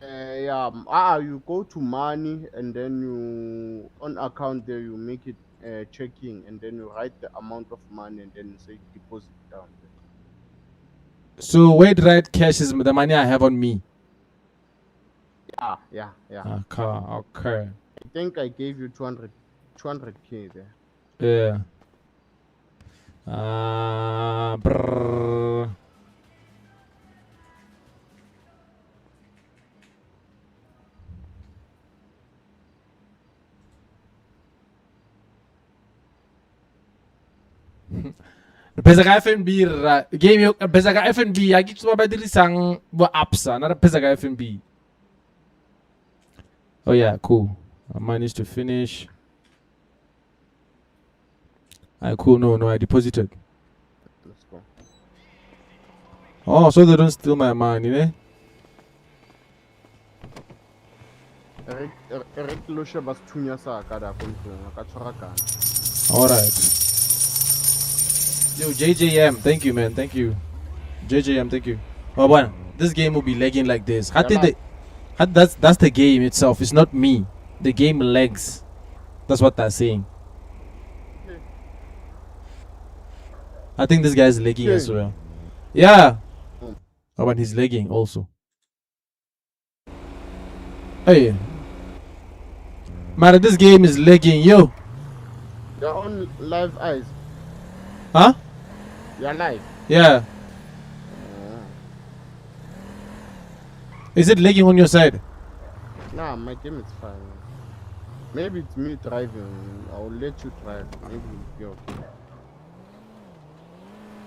Yeah. You go to money and then you on account there you make it checking and then you write the amount of money and then you say deposit down there. So wait, right? Cash is the money I have on me. Yeah. Okay. I think I gave you 200k there. Yeah. Brrr. Pesa ka FNB game yo pesa ka FNB ya ke tsoba ba dirisang bo apps na pesa ka FNB. Oh yeah, cool. I managed to finish. Cool. No, I deposited. Let's go. Oh, so they don't steal my money, ne? Eric Losha bas tunya sa ka da kontlong ka tshwara kana. All right. Yo, JJM, thank you, man. Thank you. JJM, thank you. Oh, boy, this game will be lagging like this. That's the game itself. It's not me. The game lags. That's what they're saying. I think this guy's lagging as well. Yeah. Oh, but he's lagging also. Hey. Man, this game is lagging, yo. You're on live eyes. Huh? You're live. Yeah. Is it lagging on your side? Nah, my game is fine. Maybe it's me driving. I'll let you drive. Maybe you're okay.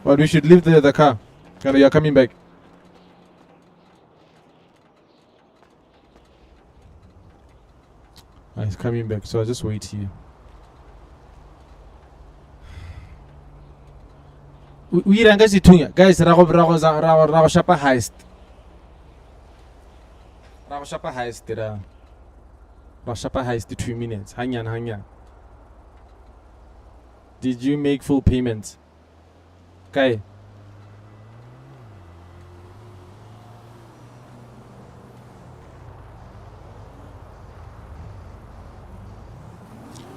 But we should leave the car. You're coming back. He's coming back, so I'll just wait here. We ranga situnya guys rago shapa heist rago shapa heist 2 minutes hanya did you make full payment okay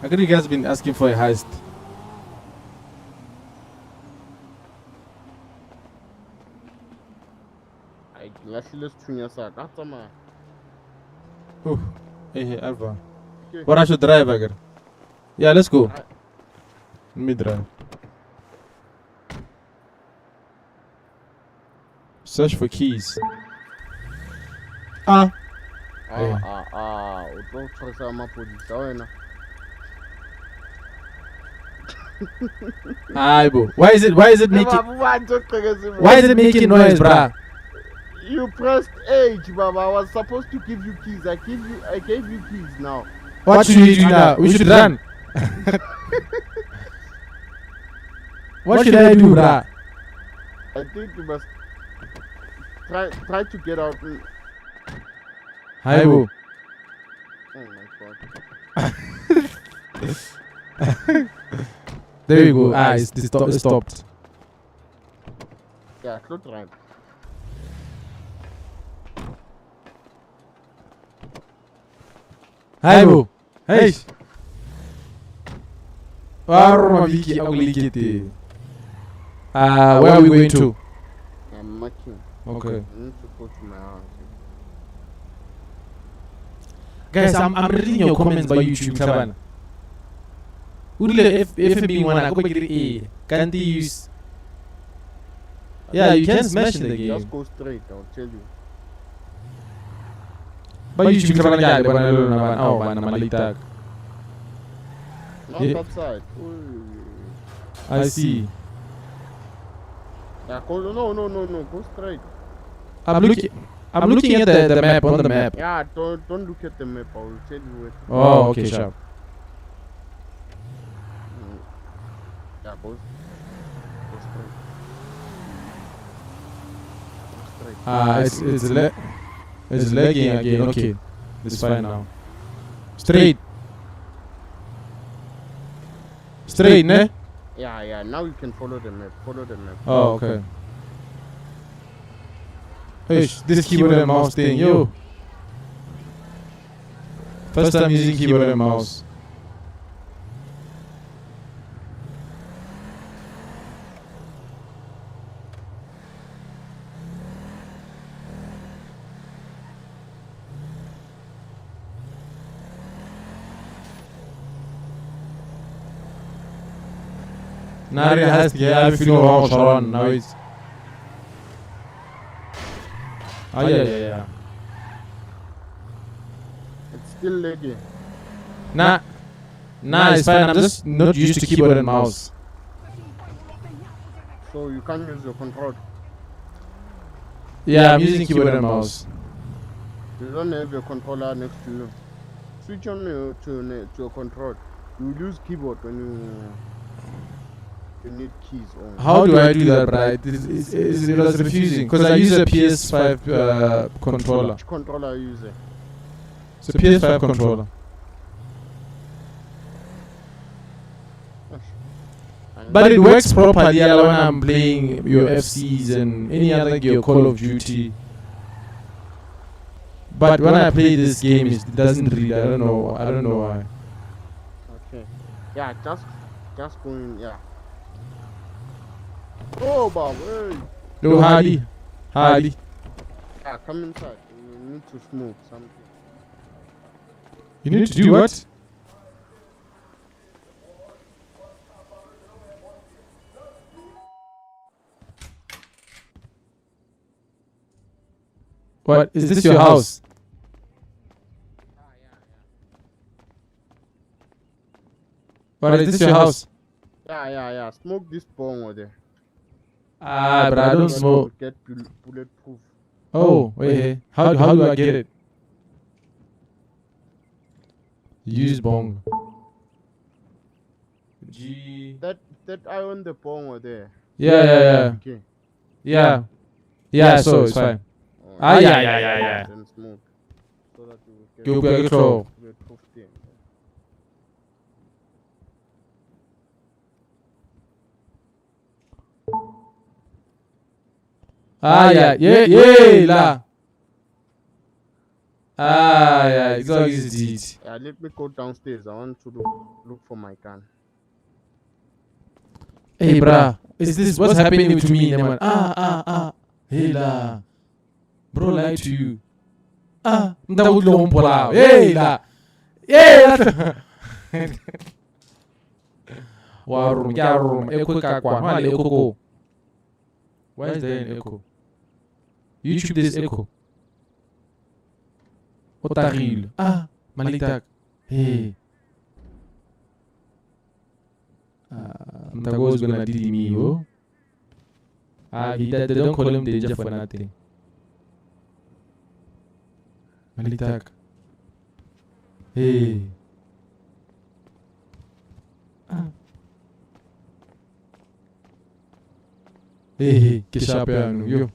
I think you guys been asking for a heist. Oh, hey, Alpha. Okay. What I should drive again? Yeah, let's go. Let me drive. Search for keys. Don't trust my police. Why is it making noise, bruh? You pressed H, Baba. I was supposed to give you keys. I gave you keys now. What should we do now? We should run. What should I do, bruh? I think you must try to get out. Hi, bro. Oh my god. There you go. It stopped. Yeah, close right. Hi, bro. Hey. Maviki Agulikiti. Where are we going to? I'm marking. Okay. I need to go to my house. Guys, I'm reading your comments by YouTube, Taban. FB one, I go back A. Can't use. Yeah, you can smash in the game. Just go straight, I'll tell you. By YouTube, Taban, yeah, but I don't know. Oh, man, I'm a little. Not Yeah. that side. I see. Yeah, no. Go straight. I'm looking at the map on the map. Yeah, don't look at the map. I will tell you where to go. Oh, okay, sharp. Yeah, go straight. Go straight. It's lagging again. Okay, it's fine now. Straight, ne? Yeah. Now you can follow the map. Oh, okay. This keyboard and mouse thing, yo. First time using keyboard and mouse. Nari has I feel wrong, Sharon. Now it's. Oh, yeah. It's still lagging. Nah, it's fine. I'm just not used to keyboard and mouse. So you can't use your control. Yeah, I'm using keyboard and mouse. You don't have your controller next to you. Switch on to your control. You will use keyboard when you need keys on. How do I do that, right? It was refusing because I use a PS5 controller. Which controller are you using? It's a PS5 controller. But it works properly when I'm playing your FCs and any other your Call of Duty. But when I play this game, it doesn't read. I don't know why. Okay. Yeah, just going. Yeah. Oh, Bob. Hey. No, Hardy. Yeah, come inside. You need to smoke something. You need to do what? What? Is this your house? What, is this your house? Yeah. Smoke this bong over there. But I don't smoke. Get bulletproof. Oh, wait. How do I get it? Use bong. G. That I own the bong over there. Yeah. Okay. Yeah, so it's fine. Yeah. Then smoke. So that you will get You'll be control. bulletproof thing. Yeah, la. Yeah, it's all easy. Yeah, let me go downstairs. I want to look for my gun. Hey, bruh, is this what's happening to me, man? Hey, la. Bro, lied to you. Hey, la. Echo. Why is there an echo? YouTube, there's echo. Otaril. Malitak. Hey. Mtago is gonna DD me, yo. They don't call him danger for nothing. Malitak. Hey. Hey, que chapéu, yo.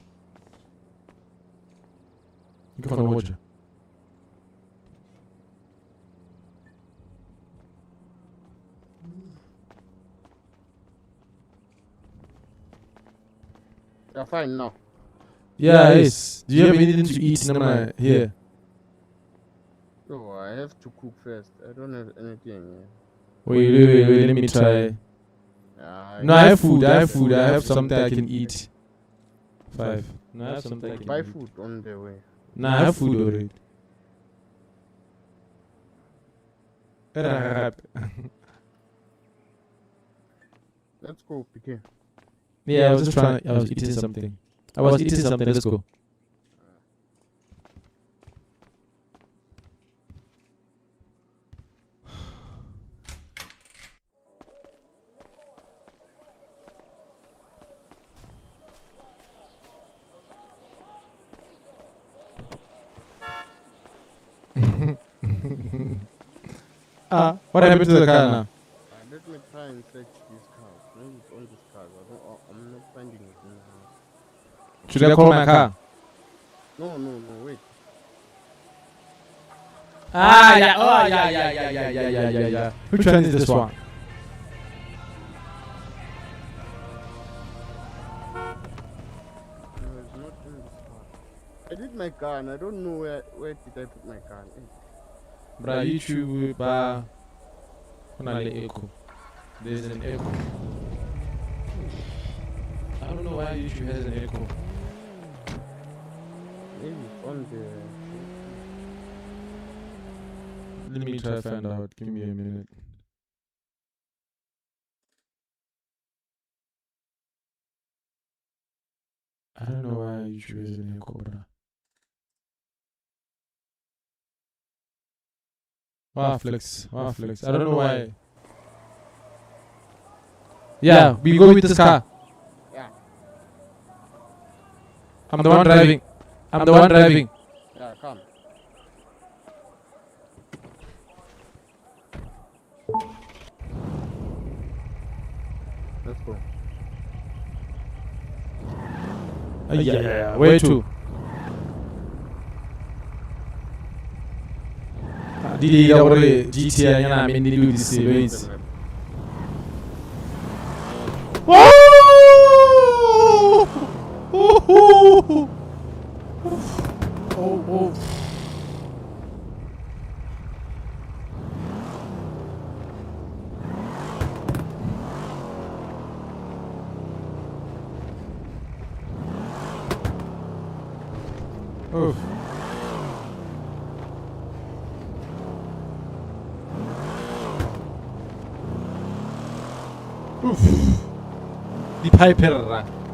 O que falou hoje? You're fine now. Yeah, yes. Do you have anything to eat here? Oh, I have to cook first. I don't have anything. Wait, let me try. No, I have food. I have something I can eat. 5. No, I have something I can Buy eat. food on the way. No, I have food already. Let's go, PK. Yeah, I was just trying. I was eating something. Let's go. What happened to the car now? Let me try and search these cars. Maybe it's on these cars. I'm not finding it in the house. Should I call my car? No, wait. Yeah. Which one is this one? No, it's not in this car. I did my car and I don't know where did I put my car. Bra, YouTube, echo. There's an echo. I don't know why YouTube has an echo. Maybe it's on the... Let me try to find out. Give me a minute. I don't know why YouTube has an echo, bro. Wow, flex. I don't know why. Yeah, we go with this car. Yeah. I'm the one driving. Yeah, come. Let's go. Yeah. Where to? Did already GTA and I mean did do this events. Oh.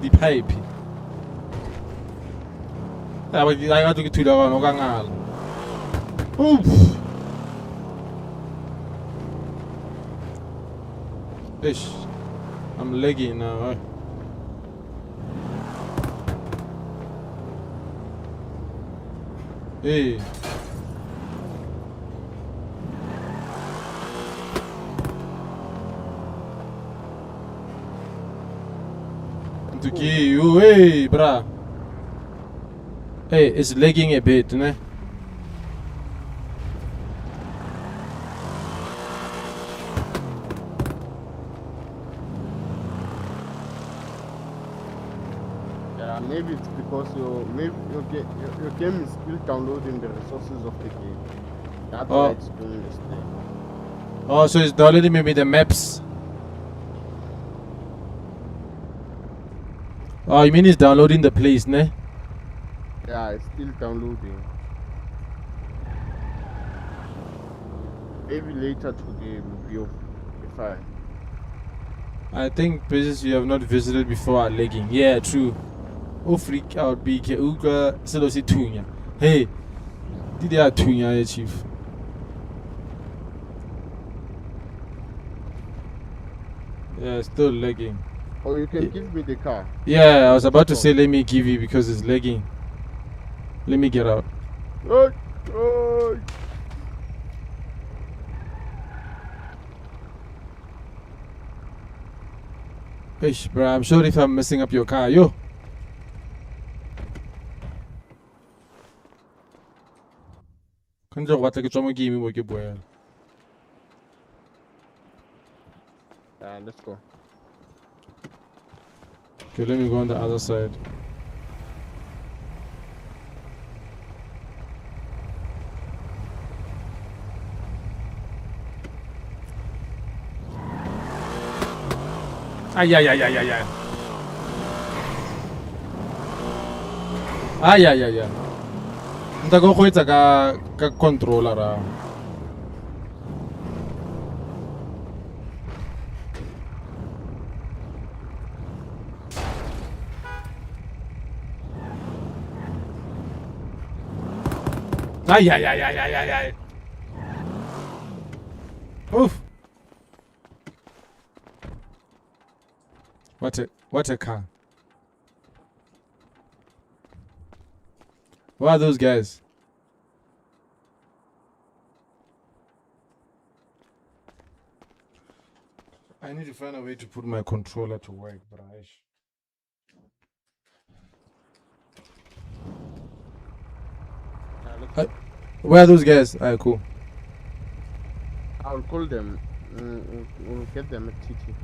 The pipe. I got to get to the one. Oof. Ish. I'm lagging now. Hey. Hey, bruh. Hey, it's lagging a bit, ne? Yeah, maybe it's because your game is still downloading the resources of the game. That's why it's doing this thing. Oh, so it's downloading maybe the maps. Oh, you mean it's downloading the place, ne? Yeah, it's still downloading. Maybe later today will be fine. I think places you have not visited before are lagging. Yeah, true. Oh, freak out, big Uga, Selosi Tunya. Hey, did they have Tunya, chief? Yeah, still lagging. Or you can give me the car. Yeah, I was about to say let me give you because it's lagging. Let me get out. Oh. Ish, bro, I'm sorry if I'm messing up your car. Yo. Kanjo what like a game with your boy. Let's go. Okay, let me go on the other side. Ay, ay, ay, ay, ay, ay. Ay, ay, ay, ay. Nta go go etsa ka controller ra. Ay, ay, ay, ay, ay, ay, ay. Oof. What a car. What are those guys? I need to find a way to put my controller to work, Braish. Where are those guys? Alright, cool. I'll call them. We'll get them at TT.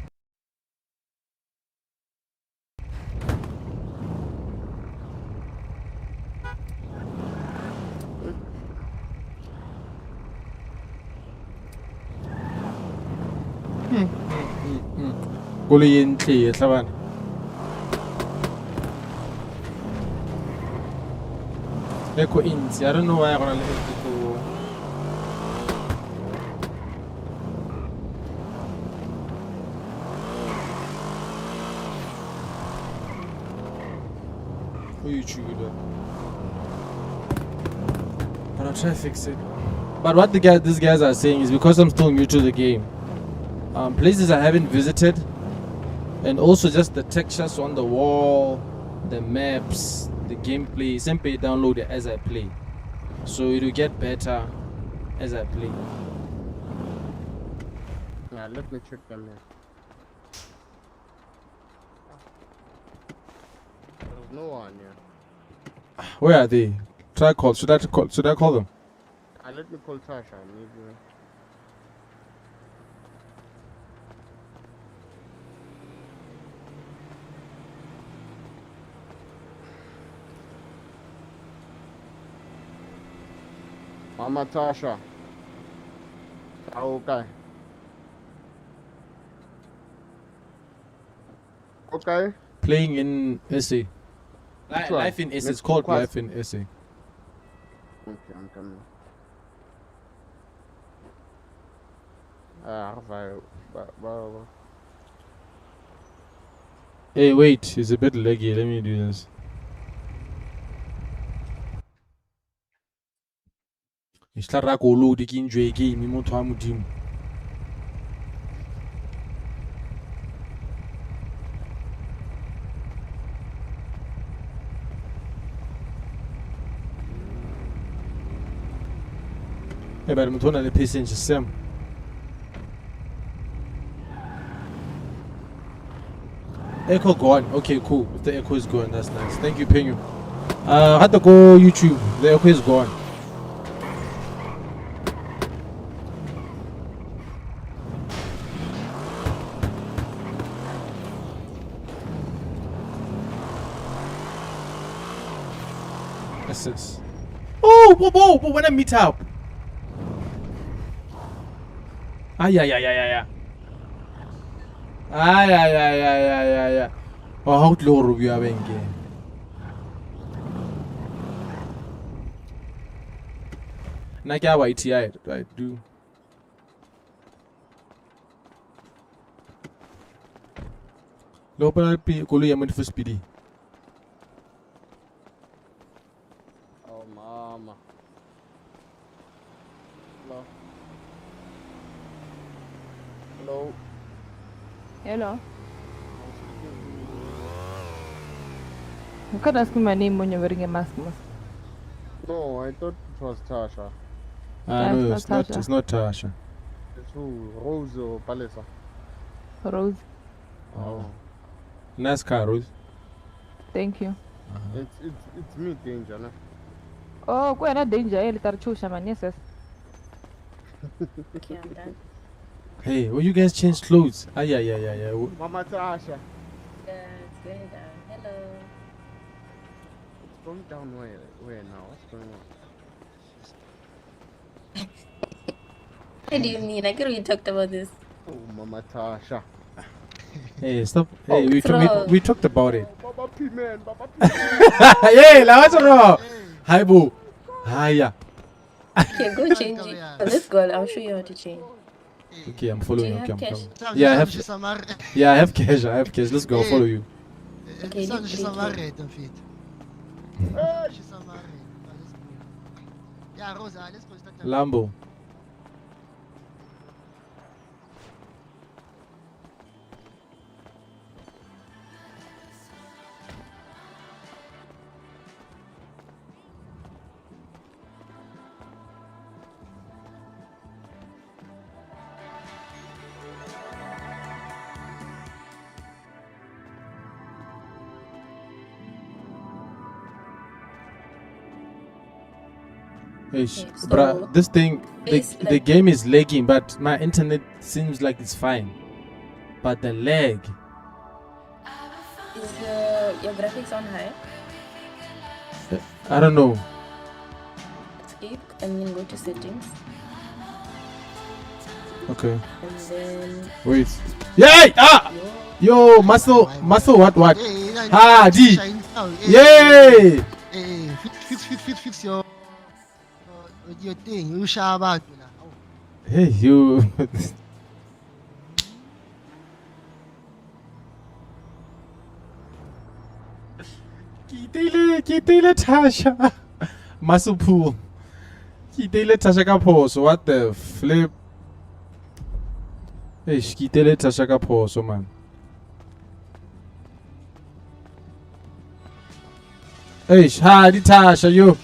Koloi e ntle e tla bana. Echo ins. I don't know why I'm gonna let it go. Who you chewed up? But I'll try to fix it. But what these guys are saying is because I'm still new to the game, places I haven't visited, and also just the textures on the wall, the maps, the gameplay, simply download it as I play. So it will get better as I play. Yeah, let me check them here. There's no one here. Where are they? Try call. Should I call them? Let me call Tasha. Maybe. Mama Tasha. Okay. Okay. Playing in SA. Life in SA. It's called Life in SA. Okay, I'm coming. Hey, wait. It's a bit laggy. Let me do this. E tla ra go load ke enjoy game motho wa modimo. E ba re motho o na le patience Sam. Echo gone. Okay, cool. If the echo is gone, that's nice. Thank you, Pengu. Had to go YouTube. The echo is gone. Assist. Oh, whoa, when I meet up. Ay, ay, ay, ay, ay, ay. Ay, ay, ay, ay, ay, ay, ay. Oh, how low review are you? Nakia YTI, I do. Local P. Kulu Yaman for speedy. Oh, mama. Hello. Hello. Hello. You can't ask me my name when you're wearing a mask. No, I thought it was Tasha. No, it's not. It's not Tasha. It's who? Rose or Palesa? Rose. Oh. Nice car, Rose. Thank you. It's me, Danger. No? Oh, quite a danger. I'll start choosing my nieces. Okay, I'm done. Hey, will you guys change clothes? Ay, ay, ay, ay, ay. Mama Tasha. Yeah, it's going down. Hello. It's going down where now? What's going on? What do you mean? I could we talked about this. Oh, Mama Tasha. Hey, stop. Oh, Hey, we talked about it. Baba P man. Hey, la what's wrong? Hi, boo. Hiya. Okay, go change it. Let's go. I'll show you how to change. Okay, I'm Do following. you Okay, have I'm cash? coming. Yeah, I have. Yeah, I have cash. I have cash. Let's go. I'll follow you. Okay, leave 3K. Yeah, Rosa, let's go start. Lambo. Hey, so bruh, this thing, it's the like- game is lagging, but my internet seems like it's fine. But the lag, Is your graphics on high? I don't know. Escape and then go to settings Okay, and then wait. Yay! Ah! Yo, muscle, what? Ah, D. Yay! Hey, fix your thing. You shaba. Hey, you. Kitile Tasha. Muscle pool. Kitile Tasha Kaposo. What the flip? Hey, Kitile Tasha Kaposo, man. Hey, hi, Tasha, you.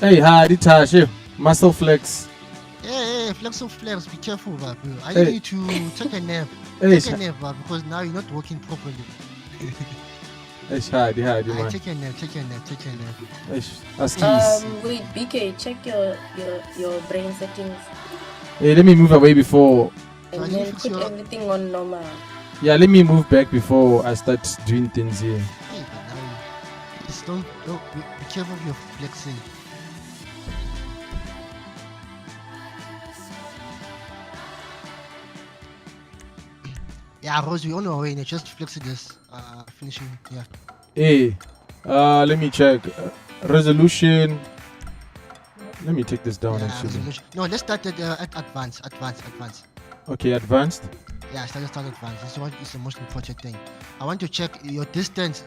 Hey, hi, Tasha, you. Muscle flex. Hey, flex, be careful, bro. I Hey. need to take a nap. Hey, Take a nap, bro, because now you're not working properly. hey, hi, man. Take a nap. Hey, Askis. wait, BK, check your brain settings Hey, let me move away before. and I then need to put fix your- everything on normal. Yeah, let me move back before I start doing things here. Hey, but now, just don't be careful of your flexing. Yeah, Rose, we're on our way. Just flexing this. Finishing. Yeah. Hey, let me check. Resolution. Let me take this down Yeah, actually. resolution. No, let's start at advanced. Okay, advanced. Yeah, start advanced. This one is the most important thing. I want to check your distance.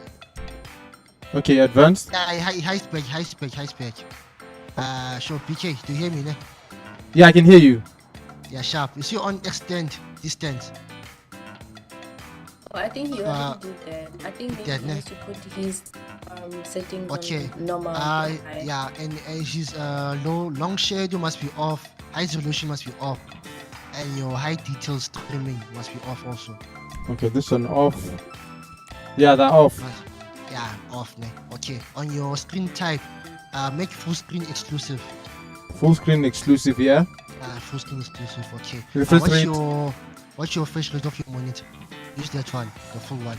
Okay, advanced. Yeah, high spec. Sure, PK, do you hear me? Ne? Yeah, I can hear you. Yeah, sharp. You see on extend distance. Oh, I think he already did that. I think maybe did, he ne? needs to put his settings Okay. on normal. high. Yeah, and his long shadow must be off. High resolution must be off, and your high details trimming must be off also. Okay, this one off. Yeah, that off. Yeah, off. Ne? Okay. On your screen type, make full screen exclusive. Full screen exclusive, yeah. Full screen exclusive. Okay. Refresh rate. What's your refresh rate of your monitor? Use that one, the full one.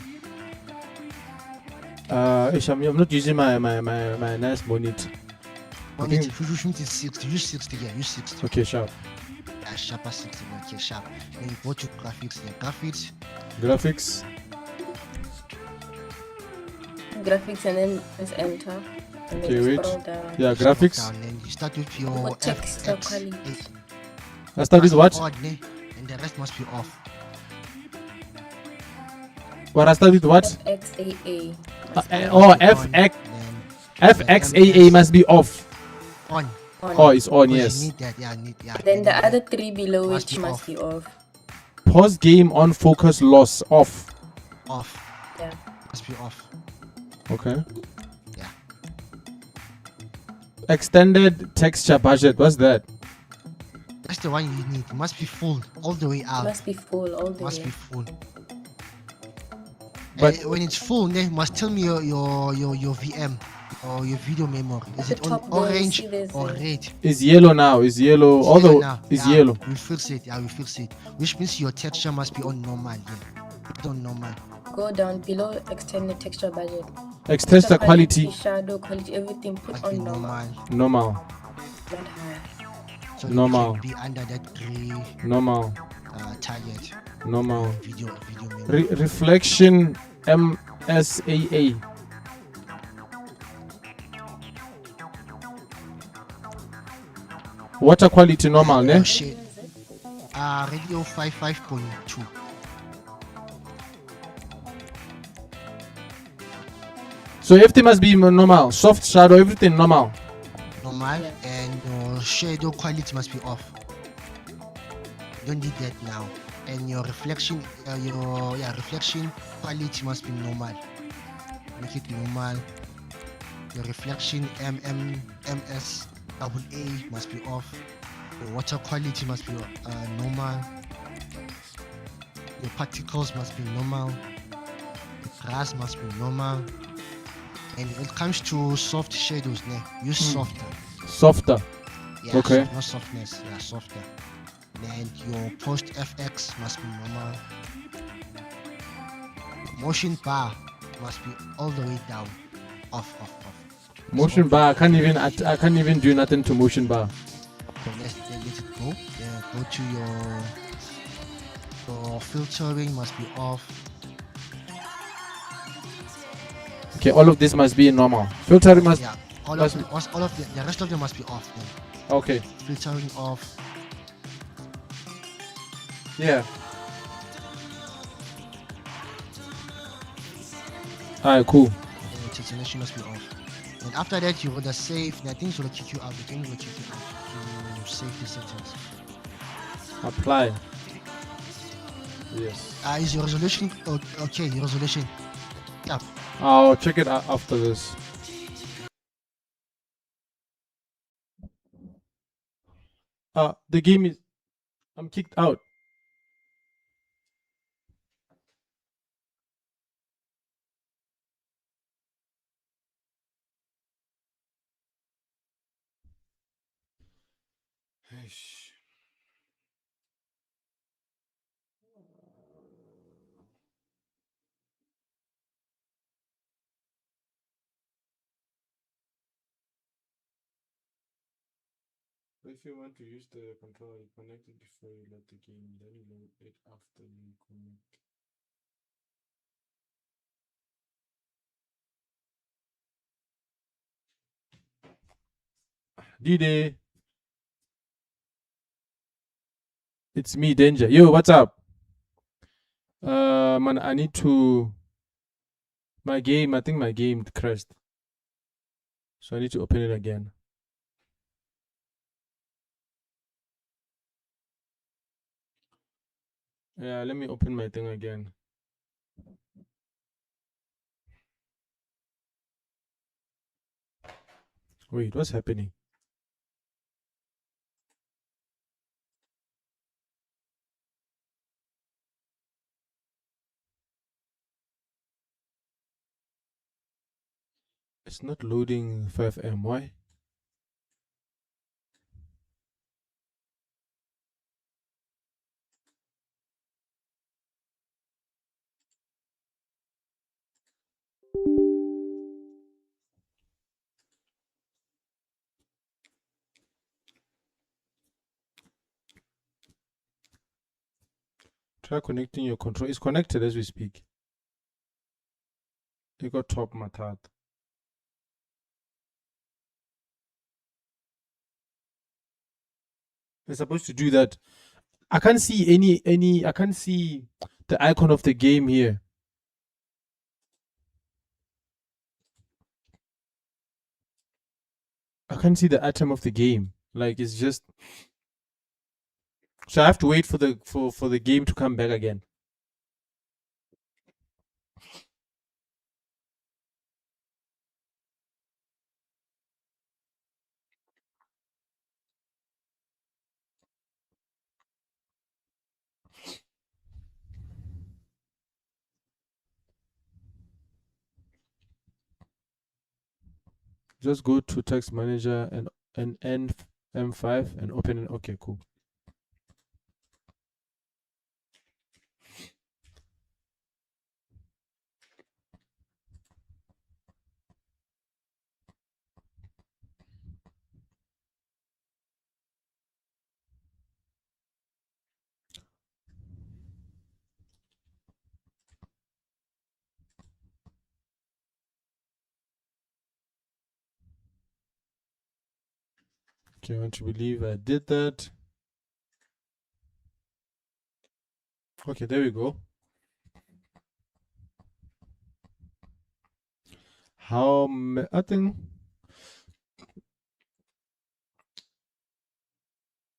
I'm not using my nice monitor. Monitor, use 60. Use 60. Yeah, use 60. Okay, sharp. Yeah, sharper 60. Okay, sharp. Then you go to graphics. Yeah, graphics. Graphics. Graphics and then press enter. And Okay, then wait. scroll down. Yeah, graphics. Down, then you start with your What text FX. quality? I start with what? On, ne? And the rest must be off. What I start with what? XAA. Oh, FXAA must be off. On. Oh, it's on, Because yes. you need that. Yeah, yeah. Then the other three below Must it be must off. be off. Pause game on focus loss off. Off. Yeah. Must be off. Okay. Yeah. Extended texture budget. What's that? That's the one you need. It must be full all the way out. Must be full all the Must way. be full. But- When it's full, then must tell me your VM or your video memory. Is At it the on top there, you orange see there's or a- red? It's yellow now. It's yellow. Although now. it's Yeah, yellow. We fix it. Yeah, we fix it. Which means your texture must be on normal. Yeah. Put on normal. Go down below extended texture budget. Texture quality Shadow quality, everything put Must be on normal. normal. Not high. So Normal. you can be under that gray. Normal. target. Normal. Video memory. Reflection MSAA. Water quality normal, ne? Radio 55.2. So everything must be normal. Soft shadow, everything normal. Normal, and your shadow quality must be off. Don't need that now. And your reflection, reflection quality must be normal. Make it normal. Your reflection MS double A must be off. Your water quality must be normal. Your particles must be normal. The grass must be normal. And when it comes to soft shadows, use softer. Softer. Yeah, okay. Not softness. Yeah, softer. And your post FX must be normal. Motion bar must be all the way down. Off. Motion bar. I can't even do nothing to motion bar. So let it go. Then go to your filtering must be off. Okay, all of this must be normal. Filtering must. Yeah, all of the rest of them must be off. Then. Okay. Filtering off. Yeah. Alright, cool. And saturation must be off. And after that, you will just save. I think it will kick you out. The game will kick you out to save the settings. Apply. Yes. Is your resolution okay? Your resolution. Yeah. I'll check it out after this. The game is. I'm kicked out. If you want to use the controller, you connect it before you load the game, then you load it after you connect. D-Day. It's me, Danger. Yo, what's up? Man, I need to. I think my game crashed. So I need to open it again. Yeah, let me open my thing again. Wait, what's happening? It's not loading 5M. Why? Try connecting your control. It's connected as we speak. You got top matat. It's supposed to do that. I can't see any. I can't see the icon of the game here. I can't see the item of the game. Like it's just. So I have to wait for the game to come back again. Just go to text manager and end M5 and open it. Okay, cool. Okay, I want to believe I did that. Okay, there we go. I think.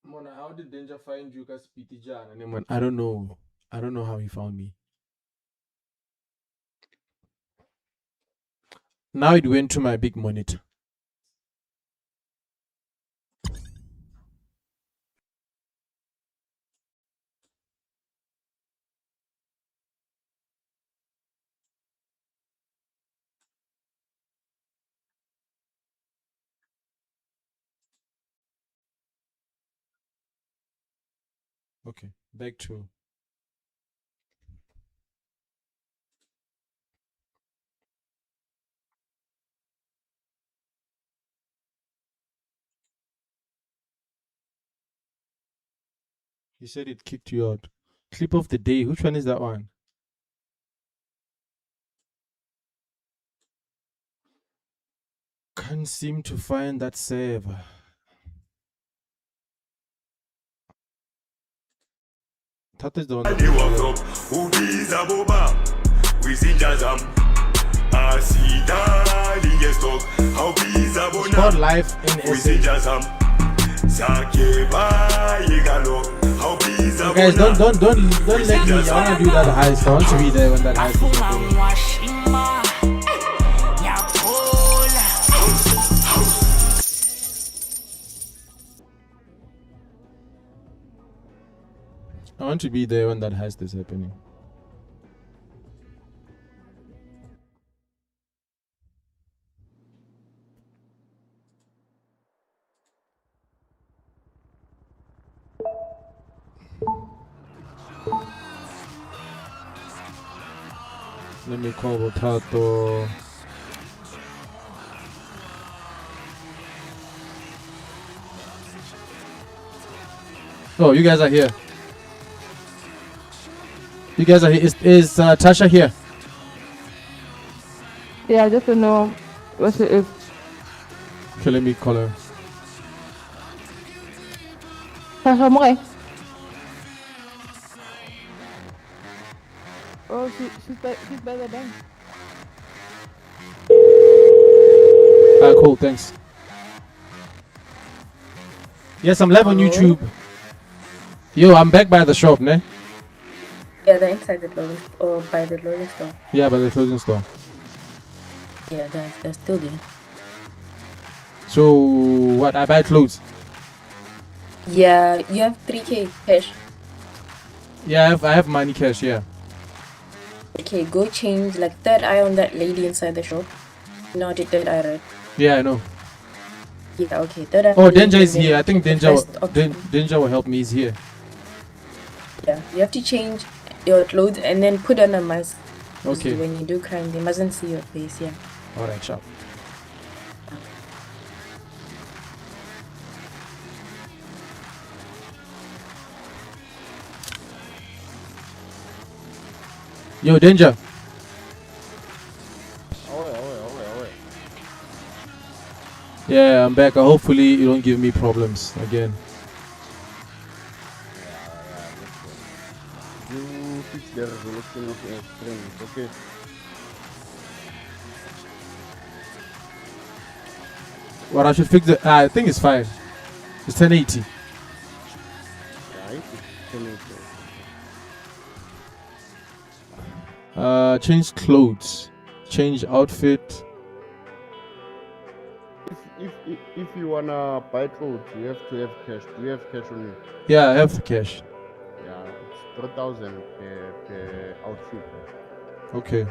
Mona, how did Danger find you guys, Pitijan? I don't know. I don't know how he found me. Now it went to my big monitor. Okay, back to. He said it kicked you out. Clip of the day. Which one is that one? Can't seem to find that save. That is the one. It's called Life in SA. Guys, don't let me. I wanna do that heist. I want to be there when that heist is happening. I want to be there when that heist is happening. Let me call Botato. Oh, you guys are here. You guys are here. Is Tasha here? Yeah, I just don't know what it is. Okay, let me call her. Tasha mo kay? Oh, she's by the bank. Cool, thanks. Yes, I'm live on YouTube. Yo, I'm back by the shop, ne? Yeah, they're inside the clothing or by the clothing store. Yeah, by the clothing store. Yeah, they're still there. So, what? I buy clothes? Yeah, you have 3K cash. Yeah, I have money cash, yeah. Okay, go change like third eye on that lady inside the shop. No, the third eye, right? Yeah, I know. Yeah, okay. Third eye. Oh, Danger is here. I think Danger Danger will help me. He's here. Yeah, you have to change your clothes and then put on a mask. Okay. When you do crime, they mustn't see your face, yeah. Alright, sharp. Yo, Danger. Yeah, I'm back. Hopefully you don't give me problems again. You fix the resolution of your screen, okay? What I should fix it? I think it's fine. It's 1080. Right? It's Change clothes. Change outfit. If you wanna buy clothes, you have to have cash. Do you have cash on you? Yeah, I have cash. Yeah, it's 3,000 per outfit. Okay. And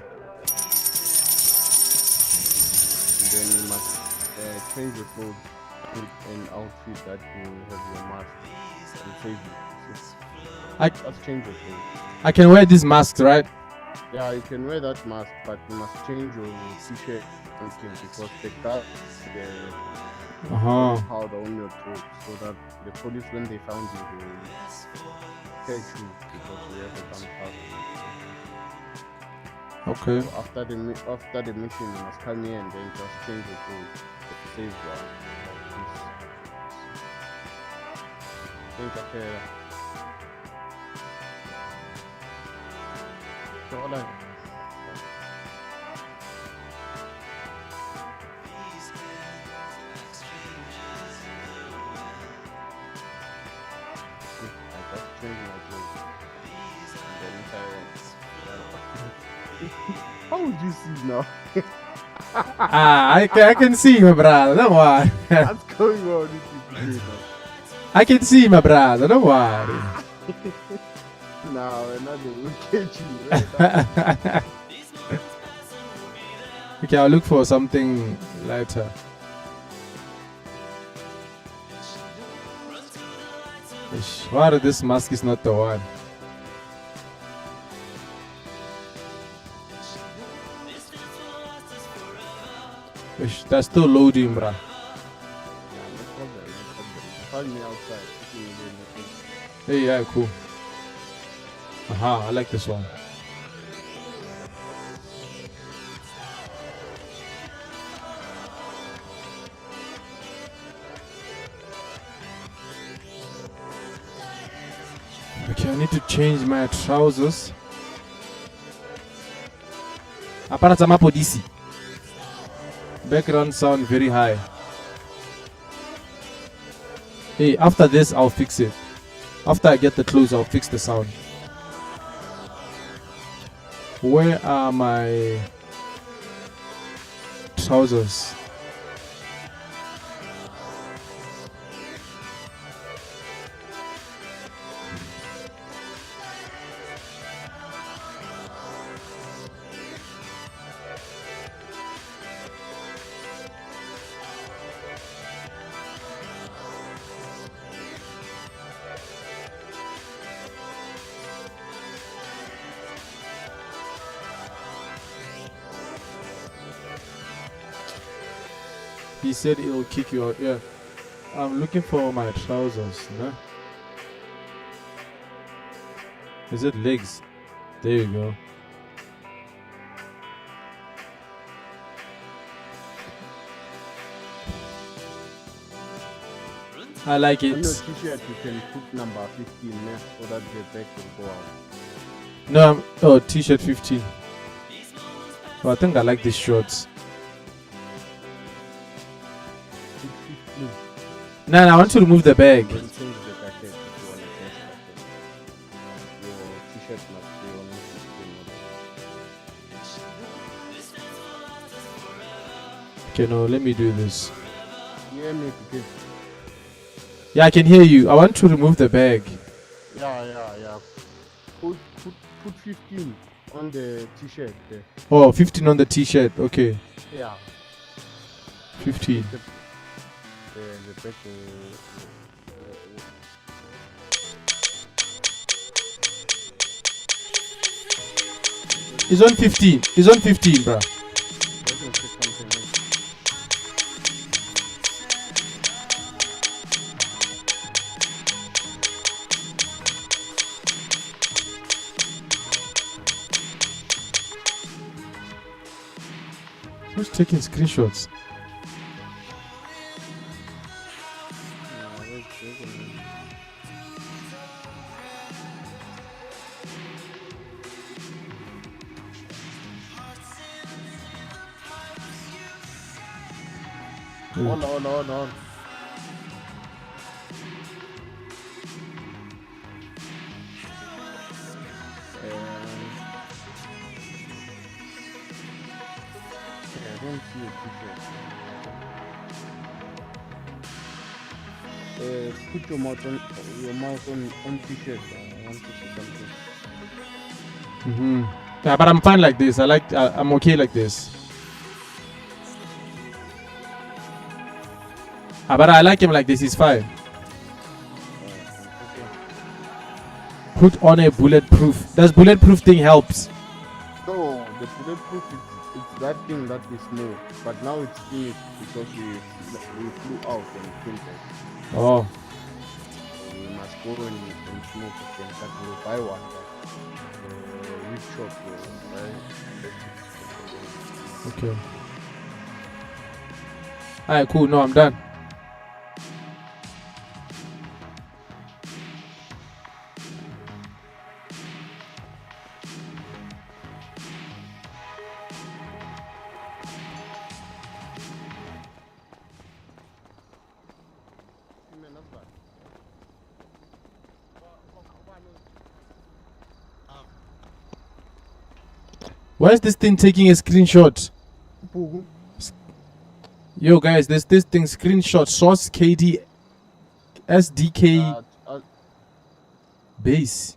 then you must change your clothes with an outfit that will have your mask and save you. Let's change your clothes. I can wear these masks, right? Yeah, you can wear that mask, but you must change your t-shirt because the guard powder on your throat, so that the police, when they found you, they will catch you because you have a gunpowder. Okay. So after the mission, you must come here and then just change your clothes to save your Encapeira. Olha. How would you see now? I can see, my brother. Don't worry. What's going on with you? I can see, my brother. Don't worry. No, another will catch you. Okay, I'll look for something lighter. Why this mask is not the one? That's still loading, bruh. Find me outside. Hey, yeah, cool. Aha, I like this one. Okay, I need to change my trousers. Apparently, I'm DC. Background sound very high. Hey, after this, I'll fix it. After I get the clothes, I'll fix the sound. Where are my trousers? He said it'll kick you out. Yeah. I'm looking for my trousers. No? Is it legs? There you go. I like it. On your t-shirt, you can put number 15 there so that the back will go out. No, oh, t-shirt 15. Oh, I think I like these shorts. No, I want to remove the bag. Then change the jacket if you want to change the jacket. Your t-shirt must be on 15. Okay, no, let me do this. Yeah, make it. Yeah, I can hear you. I want to remove the bag. Yeah. Put 15 on the t-shirt there. Oh, 15 on the t-shirt. Okay. Yeah. 15. The back It's on 15. It's on 15, bro. Who's taking screenshots? on. I don't see a t-shirt. Put your mouth on t-shirt. I want to see something. Yeah, but I'm fine like this. I'm okay like this. But I like him like this. He's fine. Put on a bulletproof. Does bulletproof thing helps? No, the bulletproof it's that thing that we small, but now it's finished because we flew out and killed it. Oh. So we must go and smoke again. But we'll buy one. Which shop will buy? Okay. Alright, cool. No, I'm done. Why is this thing taking a screenshot? Yo guys, there's this thing screenshot source KD SDK base.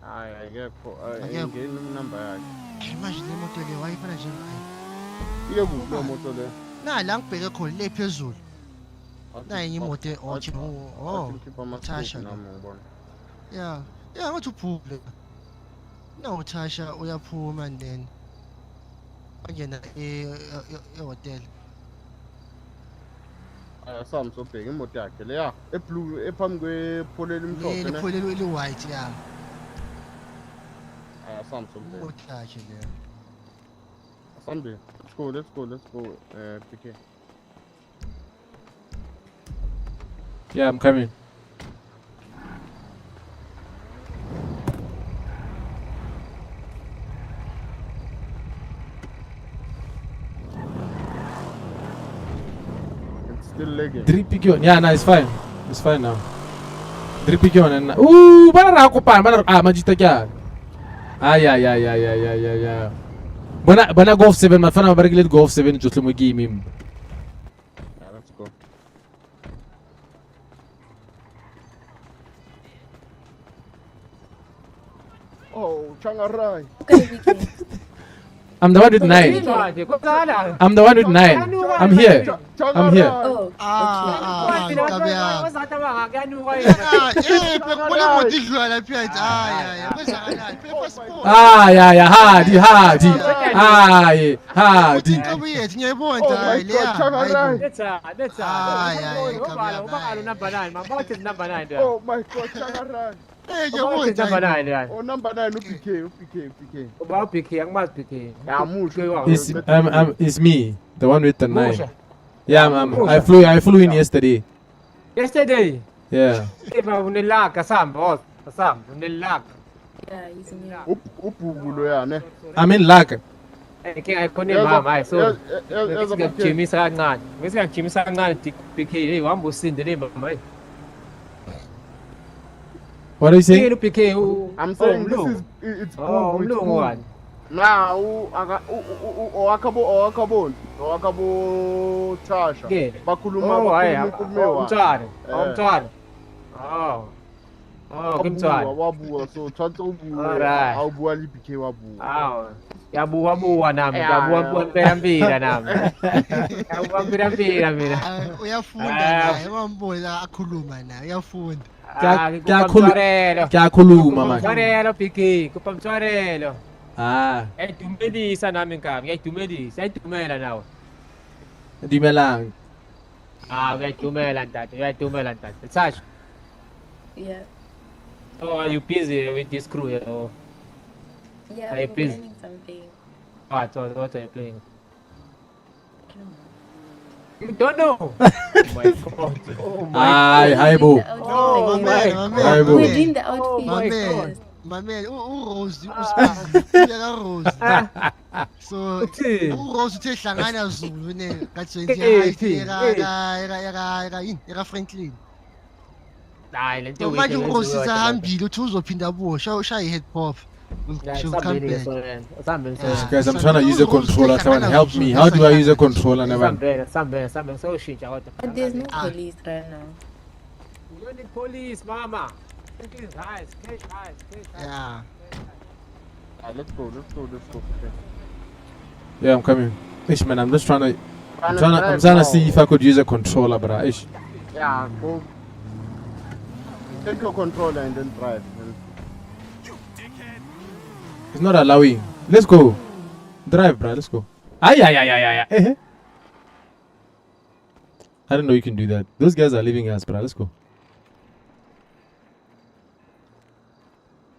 Akekho ingeni number yakhe. Imagine le moto le wayifana nje. Iyo kuphi le moto le? Na la ngibheke khona le phezulu. Na enye imoto Tasha. Yeah, ngathi uphule. No Tasha uyaphuma and then angena hotel. Ayasami sobheka imoto yakhe leya eblue ephambi kwepole elimhlophe ne. Le pole le white yeah. Ayasami sobheka. Imoto yakhe le. Sunday. Let's go. PK. Yeah, I'm coming. It's still lagging. 3 pick on. Yeah, no, it's fine. It's fine now. 3 pick on and ooh, bana ko pa, bana majita kya. Yeah. Bana golf 7, my friend, I'm regulate golf 7 just mo game him. Yeah, let's go. Oh, Changarai. I'm the one with 9. I'm the one with 9. I'm here. I'm here. Oh, Hardy. Oh my God, Changarai. Number 9, PK. About PK, yang mas PK. It's me, the one with the 9. Yeah, I flew in yesterday. Yesterday? Yeah. yeah, he's in here. Upugulo ya ne. I'm in lag. I couldn't mama, so Jimmy Sangan. Mr. Jimmy Sangan, PK, one was in the name of my. What are you saying? PK, I'm saying it's one. Now, Akabo Tasha. Bakuluma. Kim Chuan. Wabu, so Chanto, Abuali PK Wabu. Yabu nam, Yabu Perambira nam. Yabu Perambira. Uyafunda wambola akhuluma na uyafunda. Kya khuluma manje. Chwarelo PK, kupam chwarelo. Ay tumedisa namin kami. Ay tumedisa, ay tumela now. Dumelang. Ay tumelan tat. Sash. Yeah. Oh, are you busy with this crew? Or? Yeah, Are you we're busy? planning something. What are you playing? You don't know. Oh my God. Oh my God. Hi, boo. Oh my God. Hi, boo. We're doing the outfit. Oh my first. My man, Rose, Rose. So, Rose uthe hlangana Zulu ne kaJenji era Franklin. Hayi lento Manje uRose isahambile uthi uzophinda buwo shaya head pop. She'll come back. Guys, I'm trying to use a controller. Someone help me. How do I use a controller? Never. Something so shit. But there's no police right now. You don't need police, mama. Yeah. Let's go. Yeah, I'm coming. Ish, man, I'm just trying to. I'm trying to see if I could use a controller, but ish. Yeah, go. Take your controller and then drive. It's not allowing. Let's go. Drive, bro. Let's go. Ay. I didn't know you can do that. Those guys are leaving us, bro. Let's go.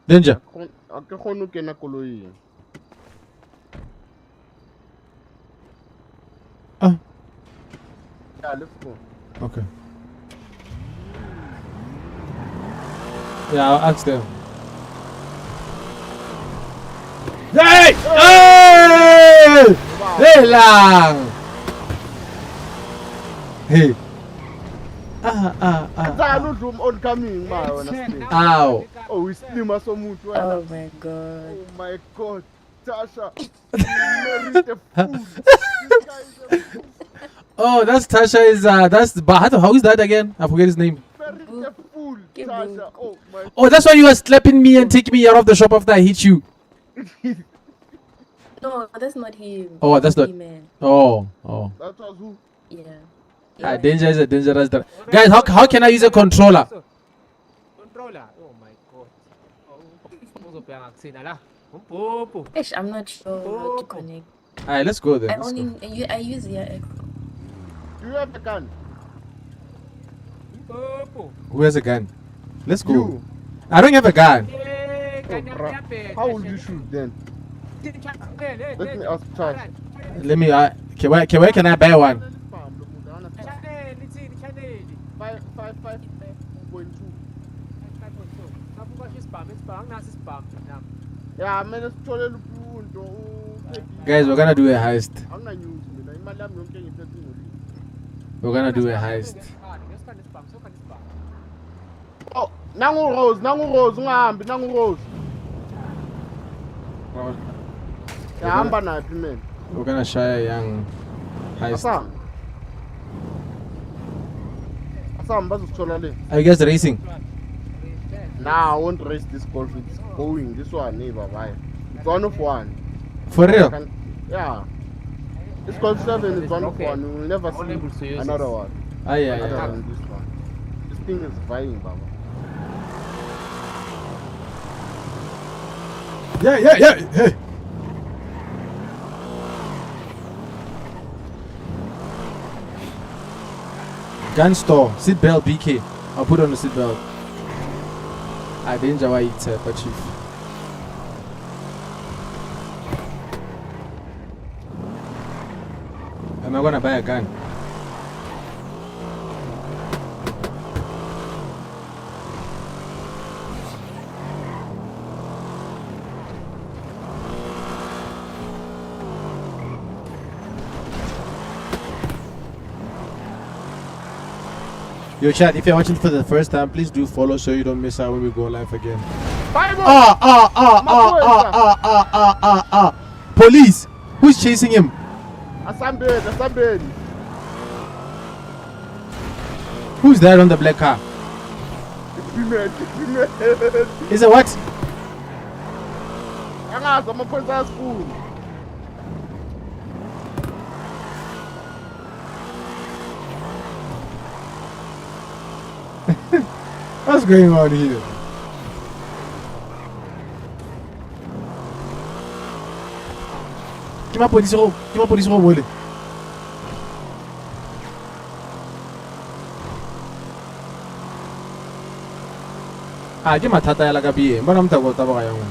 Danger. Yeah, let's go. Okay. Yeah, I'll ask them. Hey! Hey lang! Hey. Oncoming, my honestly. Ow. Oh, we slim as a mood. Oh my god. Oh my god, Tasha. You married a fool. Oh, that's Tasha is that's how is that again? I forget his name. Married a fool, Tasha. Oh my. Oh, that's why you were slapping me and taking me out of the shop after I hit you. No, that's not him. Oh, that's not. Man. Oh. That was who? Yeah. Danger is a dangerous. Guys, how can I use a controller? Controller. Oh my god. Ish, I'm not sure how to connect. Alright, let's go then. I use the X. Do you have the gun? Who has a gun? Let's go. You. I don't have a gun. How will you shoot then? Let me ask Charles. Let me. Okay, where can I buy one? 5.2. Yeah, man, it's totally Guys, we're gonna do a heist. We're gonna do a heist. Oh, Nangu Rose, ungahambi, Nangu Rose. Yeah, hamba naphi man. We're gonna shy a young heist. Asam bazosithola le. Are you guys racing? Nah, I won't race this golf. It's going. This one, never buy. It's 1 of 1. For real? Yeah. This golf 7 is 1 of 1. You will never see another one. Yeah. Other than this one. This thing is vying, Baba. Yeah. Hey. Gun store, seatbelt BK. I'll put on the seatbelt. I didn't know why it's but chief. Am I gonna buy a gun? Yo chat, if you're watching for the first time, please do follow so you don't miss out when we go live again. Police! Who's chasing him? Asambeni. Who's there on the black car? Is it what? Angazi amaphoyisa asifuni. What's going on here? Ke mapodisi go bole. Ke mathata ya la ka bie. Mbona motho go taba ga yang.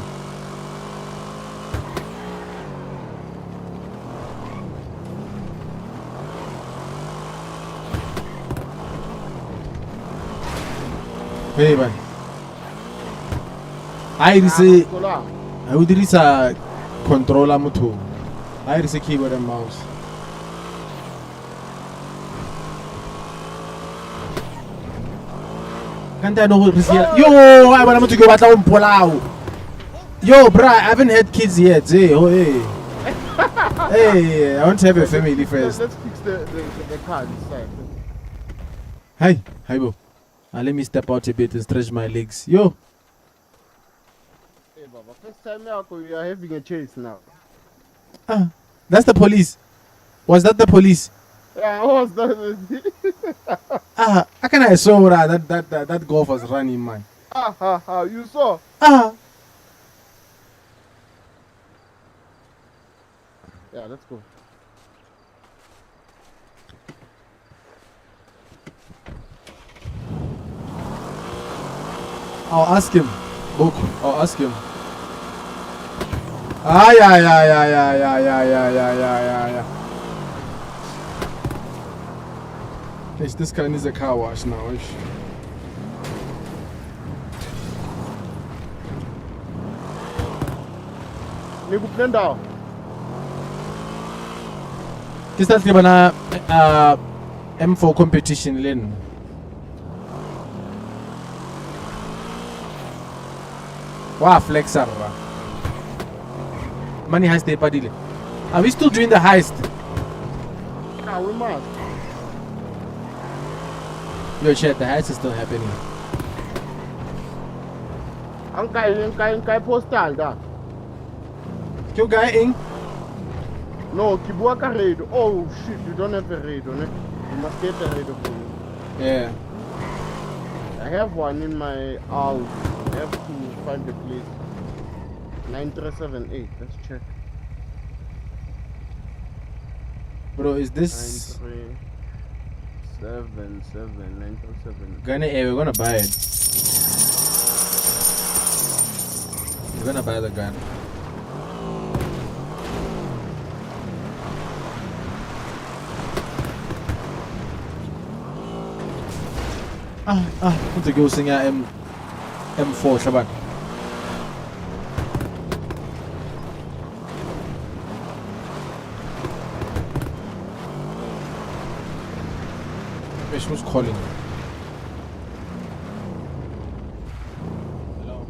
Hey man. I would dirisa controller motho. I dirisa keyboard and mouse. Kanta no yo, I want to go batla mpolao. Yo, bro, I haven't had kids yet. Hey, hey, I want to have a family first. Let's fix the car inside. Hi, bro. Let me step out a bit and stretch my legs. Yo. Hey, Baba. First time we are having a chase now. That's the police. Was that the police? Yeah, what was that? How can I saw that golf was running, man? You saw? Yeah, let's go. I'll ask him. Look, I'll ask him. Yeah. This guy needs a car wash now. Nikupenda. Kisa tlibana M4 competition lane. Wow, flexer. Money heist day, Padile. Are we still doing the heist? Yeah, we must. Yo, chat, the heist is still happening. Ang kay postal da. Yo, guy, ing. No, kibua ka radio. Oh shit, you don't have a radio, ne? You must get a radio for me. Yeah. I have one in my house. I have to find the place. 9378. Let's check. Bro, is this 9377 gonna? We're gonna buy it. We're gonna buy the gun. What's the go singer M4 Shaban? Who's calling? Hello.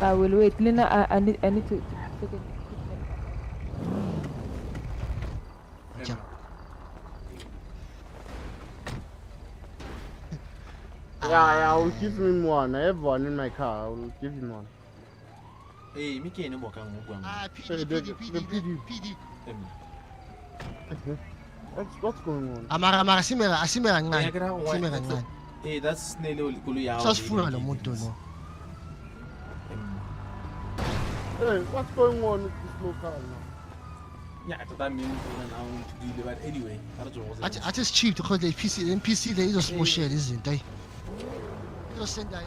I will wait. Lena, I need to take it. Yeah, I will give him one. I have one in my car. I will give him one. Hey, Mickey, no more. PD. What's going on? Amara simera ngani. Hey, that's Snelo Kuluya. Sasifuna lo muntu lo. Hey, what's going on with this local now? Yeah, I thought that means to do but anyway. I just cheap to call the NPC there is a small share, isn't it? Just send that.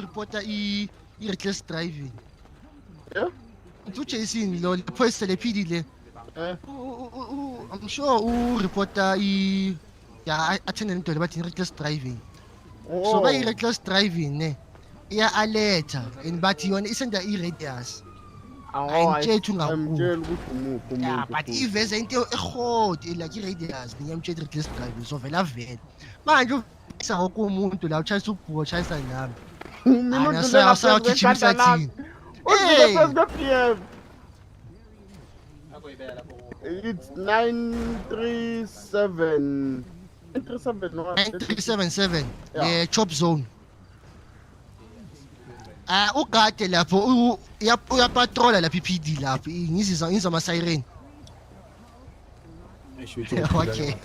Reporter reckless driving. Yeah? Chasing lo post the PD le. I'm sure reporter attendant to about reckless driving. So by reckless driving ne iya alert and but you isn't the irradius. Yeah, but if there's into a hot like irradius, I'm reckless driving so vela vet. Manje sa ko umuntu la uchayisa ubhuko chayisa nami. Mina it's 937. 9377. The chop zone. Ugade lapho uyapatrola la PPD lapho ngizizwa ama siren. Okay.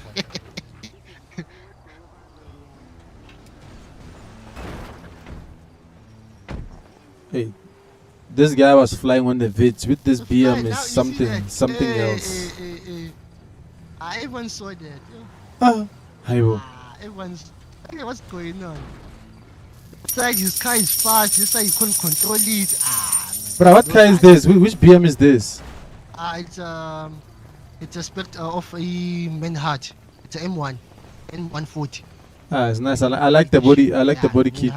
Hey, this guy was flying on the vids with this BM is something else. I even saw that. Everyone's what's going on? It's like his car is fast. It's like you couldn't control it. Bro, what car is this? Which BM is this? It's a spec of a Manhattan. It's a M1, N140. It's nice. I like the body. I like the body kit.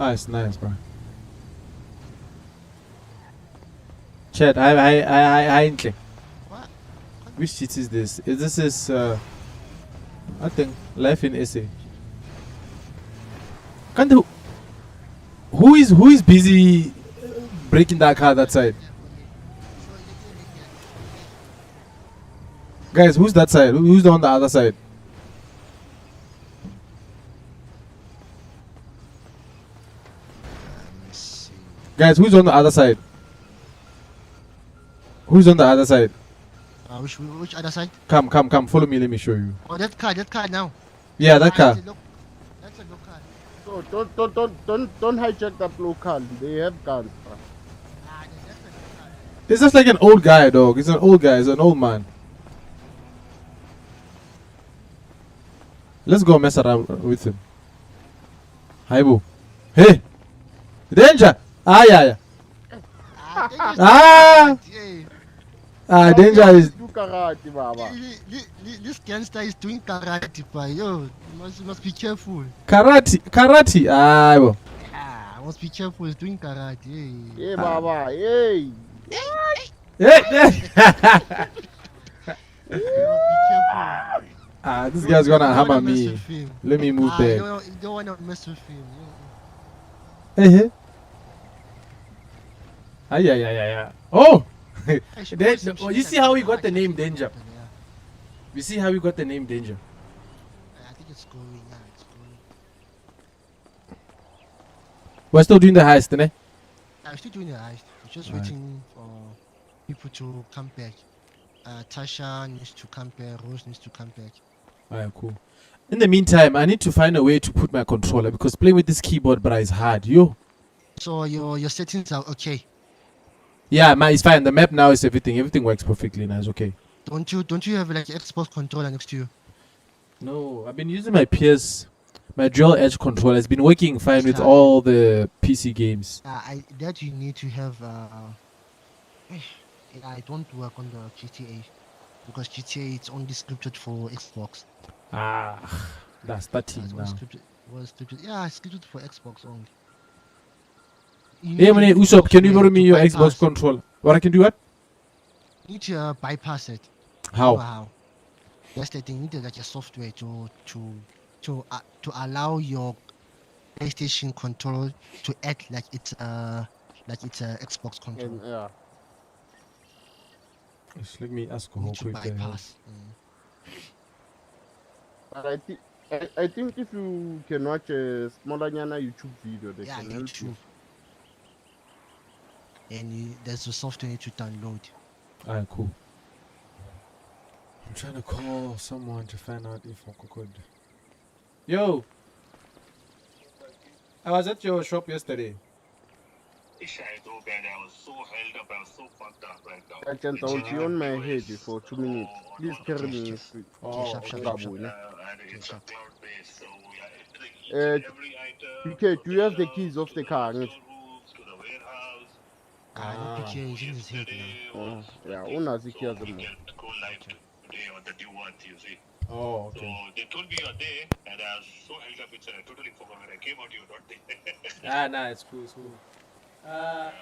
It's nice, bro. Chat, I which shit is this? This is I think life in SA. Who is busy breaking that car that side? Guys, who's that side? Who's on the other side? Guys, who's on the other side? Who's on the other side? Which other side? Come, follow me, let me show you. Oh, that car now. Yeah, that car. That's a local. So don't hijack that local. They have guns. It's just like an old guy, dog. He's an old guy. He's an old man. Let's go mess around with him. Haibo. Hey! Danger! Ah, yeah, yeah. Ah! Danger is. Do karate, Baba. This gangster is doing karate, boy. Yo, you must be careful. Karate. Haibo. Must be careful. He's doing karate. Hey, Baba. Hey. This guy's gonna hammer me. Let me move there. You don't want to mess with him. Hey. Yeah. Oh! You see how we got the name Danger? You see how we got the name Danger? I think it's going. Yeah, it's going. We're still doing the heist, eh? I'm still doing the heist. We're just waiting for people to come back. Tasha needs to come back. Rose needs to come back. Alright, cool. In the meantime, I need to find a way to put my controller because playing with this keyboard, bruh, is hard. Yo. So your settings are okay. Yeah, it's fine. The map now is everything. Everything works perfectly now. It's okay. Don't you have like Xbox controller next to you? No, I've been using my my dual edge controller. It's been working fine with all the PC games. That you need to have. I don't work on the GTA because GTA it's only scripted for Xbox. That's 13 now. Yeah, it's scripted for Xbox only. Hey, man, Usopp, can you borrow me your Xbox controller? What I can do? What? You need to bypass it. How? That's the thing. You need like a software to allow your PlayStation controller to act like it's a Xbox controller. Yeah. Let me ask a whole quick bypass. But I think if you can watch a smaller YouTube video, they can help YouTube. you. And there's a software to download. Alright, cool. I'm trying to call someone to find out if I could. Yo! I was at your shop yesterday. I was so held up, I was so fucked up right now. I can talk to you on my head for 2 minutes. Please carry me. PK, do you have the keys of the car? PK is in his head now. Yeah, owners the keys. Oh, okay. So they told me you're there, and I was so held up inside, I totally forgot when I came out, you're not there. Nah, it's cool.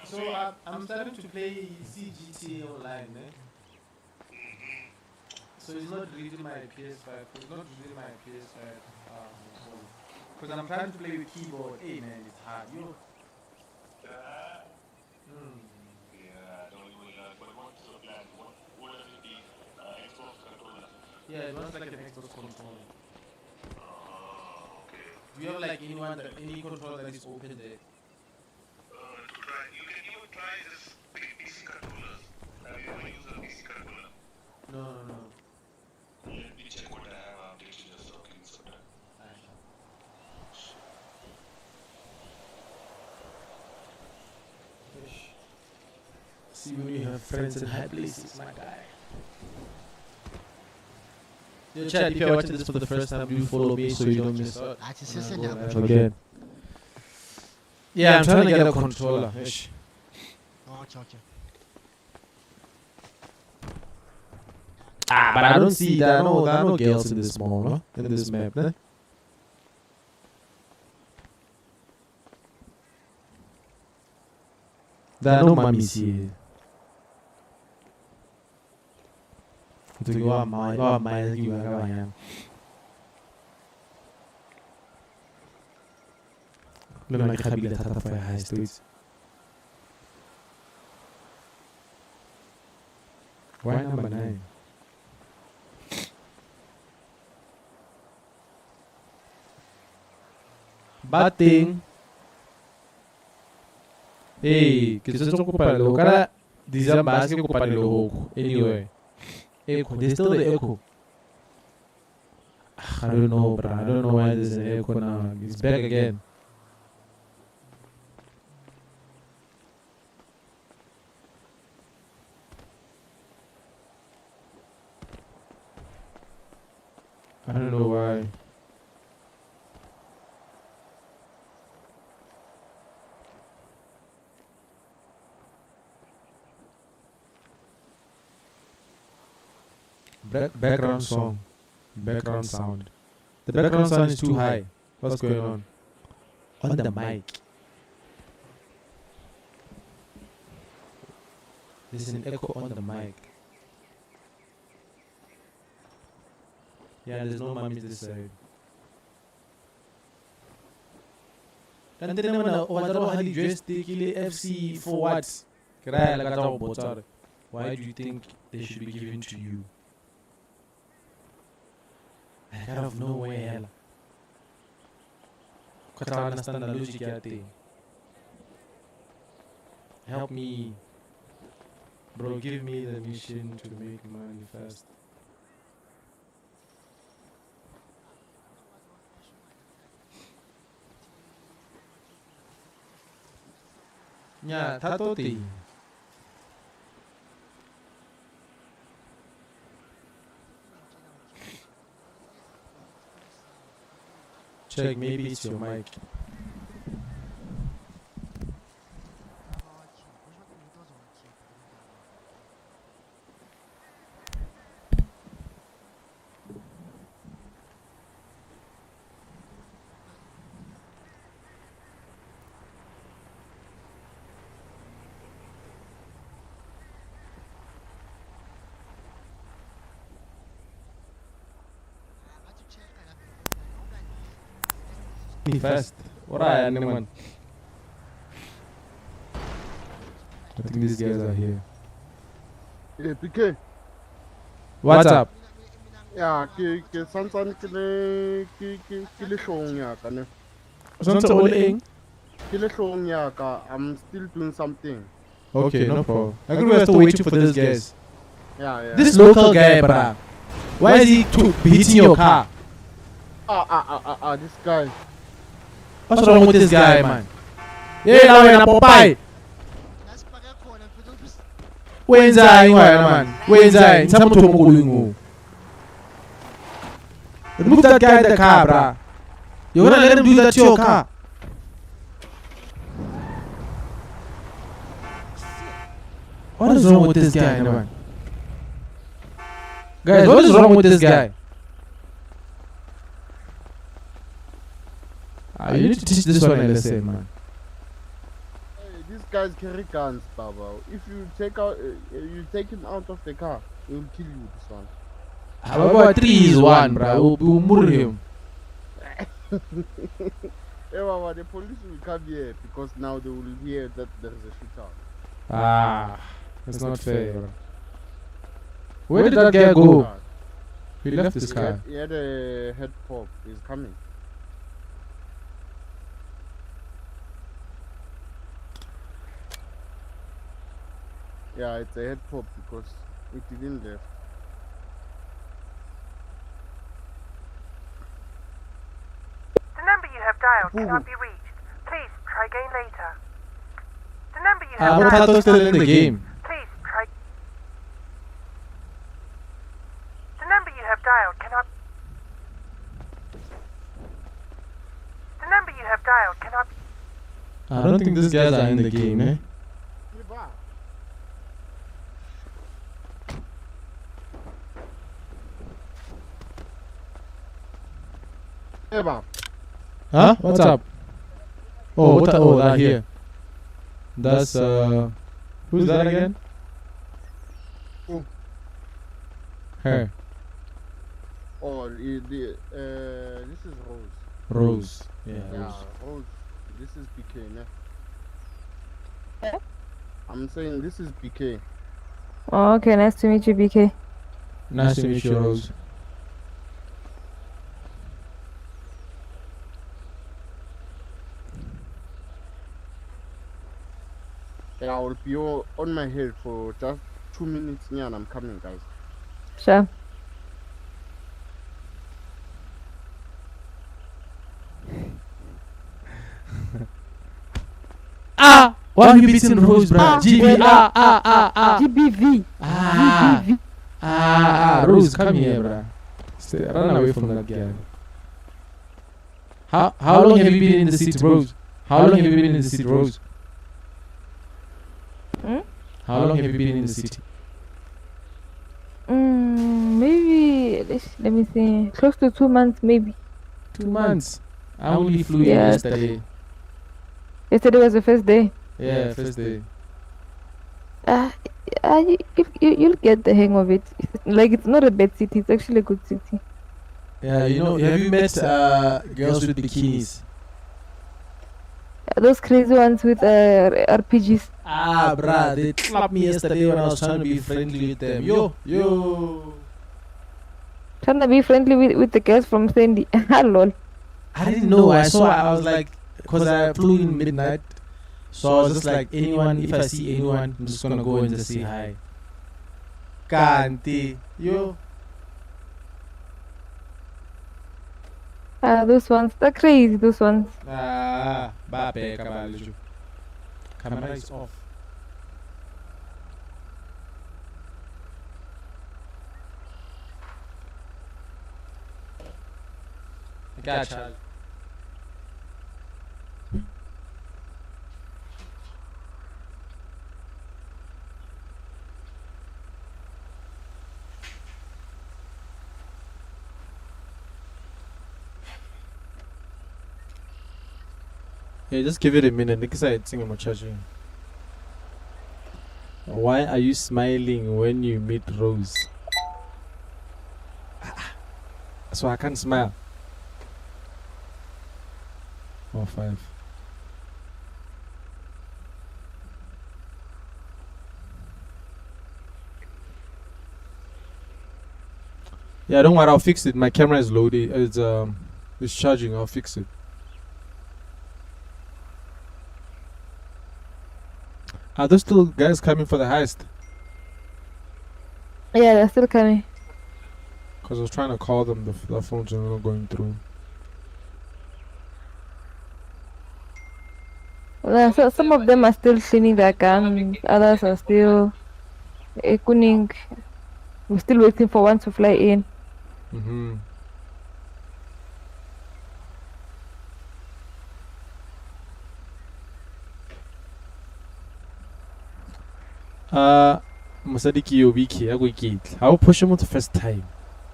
So I'm starting to play CGT online, man. So it's not reading my PS5. It's not reading my PS5. Because I'm trying to play with keyboard. Hey, man, it's hard. Yo. Yeah, it wants like an Xbox controller. Okay. Do you have like any controller that is open there? You can even try this PC controllers. Have you ever used a PC controller? No. Let me check what I have updated just talking so that. See when you have friends in high places, my guy. Yo, Chad, if you're watching this for the first time, do follow me so you don't miss out. Again. Yeah, I'm trying to get a controller. Okay. But I don't see there are no girls in this mall, no? In this map, ne? There are no mummies here. Ito gawa mai juga kawan. Luma kabila tata for high streets. Why number 9? Batting. Hey, que se ocupa lo cara dizia mais que ocupa lo rouco. Anyway. Echo, there's still the echo. I don't know, bro. I don't know why there's an echo now. It's back again. I don't know why. Background song. Background sound. The background sound is too high. What's going on? On the mic. There's an echo on the mic. Yeah, there's no mummies this side. And then when I dressed the FC for what? Why do you think they should be given to you? Like out of nowhere. I can't understand the logic of thing. Help me. Bro, give me the mission to make money fast. Yeah, tatoti. Check, maybe it's your mic. Fast. Alright, anyone. I think these guys are here. Yeah, PK. What's up? Yeah, ke santsane ke le hlong ya ka ne. Sontse o le eng? Ke le hlong ya ka, I'm still doing something. Okay, no problem. I think we're still waiting for these guys. Yeah. This local guy, bruh. Why is he beating your car? This guy. What's wrong with this guy, man? Yeah, now we're Popeye. When's I, man? When's I? Some to remove that guy in the car, bruh. You wanna let him do that to your car? What is wrong with this guy, man? Guys, what is wrong with this guy? You need to teach this one a lesson, man. Hey, these guys carry guns, Baba. If you take him out of the car, he will kill you. This one. About 3 is 1, bro. We'll murder him. Hey, Baba, the police will come here because now they will hear that there is a shootout. That's not fair, bro. Where did that guy go? He left his car. He had a head pop. He's coming. Yeah, it's a head pop because it didn't left. The number you have dialed cannot be reached. Please try again later. The number you have dialed Potato's still in the game. Please try. The number you have dialed cannot. The number you have dialed cannot. I don't think these guys are in the game, eh? Eva. Huh? What's up? Oh, they're here. That's who's that again? Who? Her. Oh, this is Rose. Rose. Yeah. Rose. This is PK, ne? I'm saying this is PK. Oh, okay, nice to meet you, BK. Nice to meet you, Rose. Yeah, I will be on my head for just 2 minutes and I'm coming, guys. Sure. Why are you beating Rose, bruh? GBV. Rose, come here, bruh. Run away from that guy. How long have you been in the city, Rose? How long have you been in the city, Rose? Hmm? How long have you been in the city? Maybe let me see. Close to 2 months, maybe. 2 months. I only flew in Yeah. yesterday. Yesterday was the first day. Yeah, first day. You'll get the hang of it. Like, it's not a bad city. It's actually a good city. Yeah, you know, have you met girls with bikinis? Those crazy ones with RPGs. Ah, bruh, they clapped me yesterday when I was trying to be friendly with them. Yo. Trying to be friendly with the girls from Sandy. Lol. I didn't know. I was like, because I flew in midnight. So I was just like, anyone, if I see anyone, I'm just gonna go and just say hi. Kanti. Yo. Those ones, they're crazy, those ones. Babe, camera is off. Gotcha. Yeah, just give it a minute. Next I think I'm charging. Why are you smiling when you meet Rose? So I can't smile. Oh, 5. Yeah, don't worry, I'll fix it. My camera is loaded. It's charging. I'll fix it. Are there still guys coming for the heist? Yeah, they're still coming. Because I was trying to call them, the phones are not going through. So some of them are still cleaning their guns, others are still cooning. We're still waiting for one to fly in. Mosadiki Yobiki, I go get. I'll push him out the first time.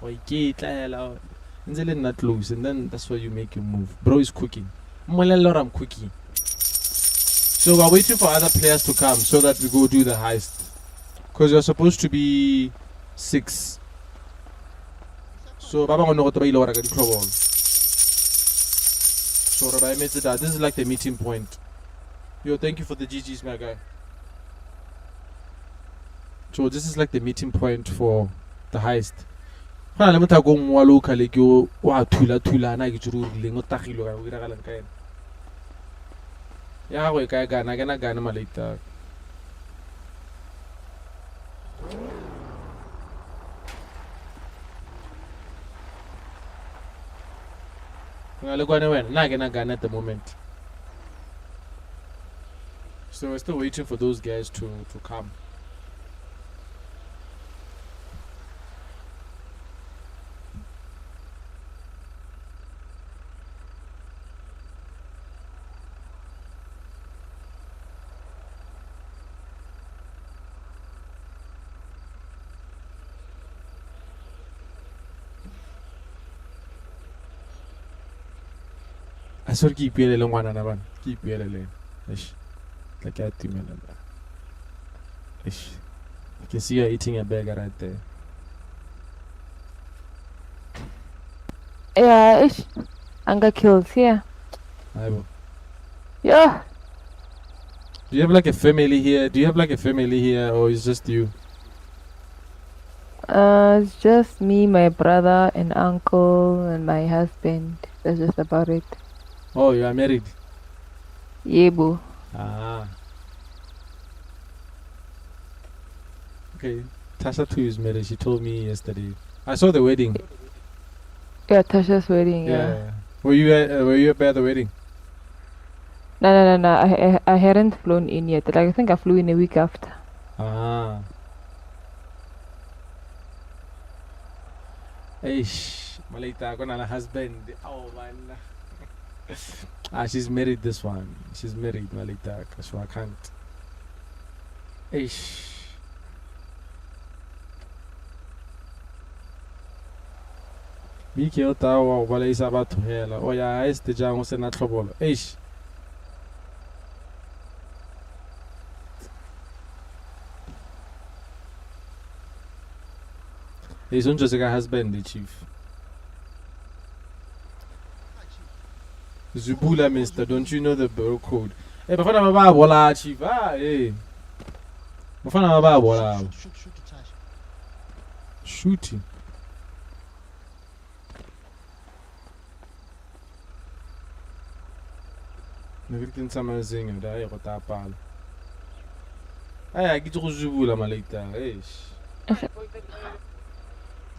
Or get and then not loose, and then that's why you make your move. Bro is cooking. I'm cooking. So we're waiting for other players to come so that we go do the heist. Because you're supposed to be 6. So Baba gonna go to the trouble. So Rabbi made it. This is like the meeting point. Yo, thank you for the GGs, my guy. So this is like the meeting point for the heist. Let me go more local like you tula na gituru lingo takilo ka ira galang kaen. Ya go ka gana malita. Ngale kwane wena na gana at the moment. So we're still waiting for those guys to come. I saw keep yelling long one and keep yelling. Like I think I can see you eating a burger right there. Yeah, anger kills, yeah. Yeah. Do you have like a family here? Or is just you? It's just me, my brother, and uncle, and my husband. That's just about it. Oh, you are married? Yeah, boo. Okay. Tasha too is married. She told me yesterday. I saw the wedding. Yeah, Tasha's wedding. Yeah. Were you at the wedding? No. I hadn't flown in yet. Like, I think I flew in a week after. Eish, Malita, gonna husband. Oh man. She's married. This one. She's married, Malita. So I can't. Eish. Biki o tawa ba le isa batho hela. O ya este jang o sena tlhobolo. Eish. He's not just a husband, the chief. Zubula, mister, don't you know the bureau code? Eh, bafana baba bola chief. Ah, eh. Bafana baba bola. Shoot the trash. Shooting. Nagritin sama zinga da ya kota pala. Ay, agitso go zubula malaita. Eish.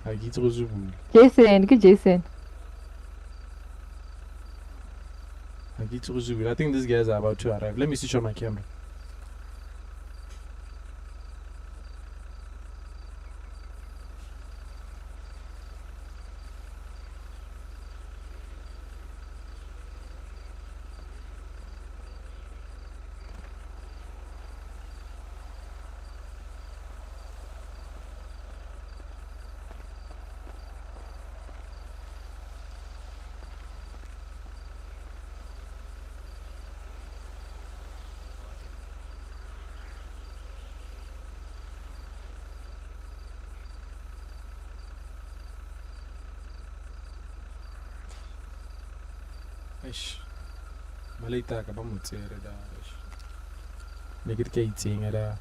Agitso go zubula. Jason, ke Jason. Agitso go zubula. I think these guys are about to arrive. Let me switch on my camera. Eish. Malaita ka ba mo tsere da. Ne ke itsenga da.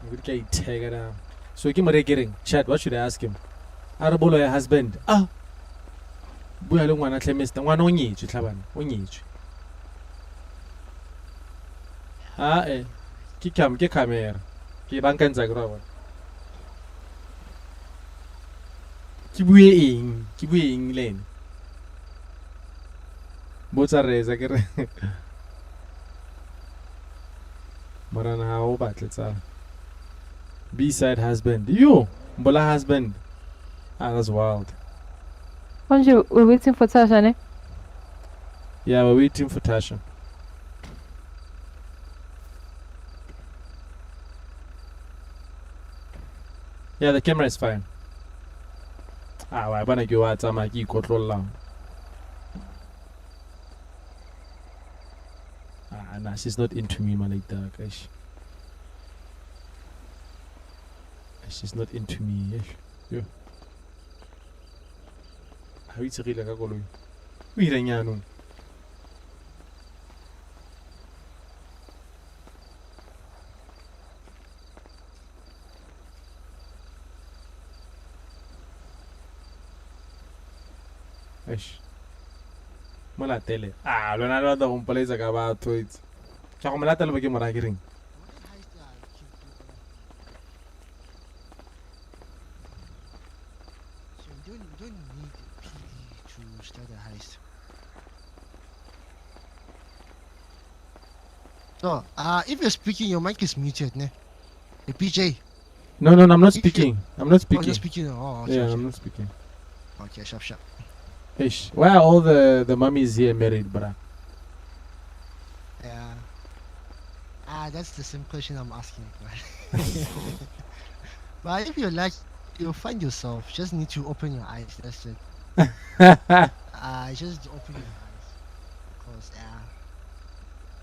Ne ke itega da. So ke mo rekereng. Chat, what should I ask him? Arabolo ya husband. Ah. Bua le ngwana tlemester. Ngwana o nyetswe tlhabana. O nyetswe. Ah eh. Ke camera. Ke bankantsha ke ra bona. Ke bue eng lena. Botsa reza ke re. Marana ha o batle tsa. B-side husband. Yo, Mbola husband. Ah, that's wild. Bonjour, we're waiting for Tasha, ne? Yeah, we're waiting for Tasha. Yeah, the camera is fine. Ah, why bana ke wa tsama ke ikotlolla. Ah, nah, she's not into me, man, like that, guys. She's not into me, yes. Yo. Ha itse rile ka koloi. O ireng yanong. Eish. Mola tele. Ah, lona lo da go mpolaetsa ka batho itse. Tsa go molata le ba ke mora ke reng. So you don't need a PD to start a heist. So, if you're speaking, your mic is muted, ne? Hey, PJ. No, I'm not speaking. I'm not Oh, speaking. you're speaking. Oh, okay, Yeah, okay. I'm not speaking. Okay, sharp. Eish. Why are all the mummies here married, bruh? Yeah. That's the same question I'm asking. But if you like, you'll find yourself. Just need to open your eyes. That's it. Just open your eyes. Because,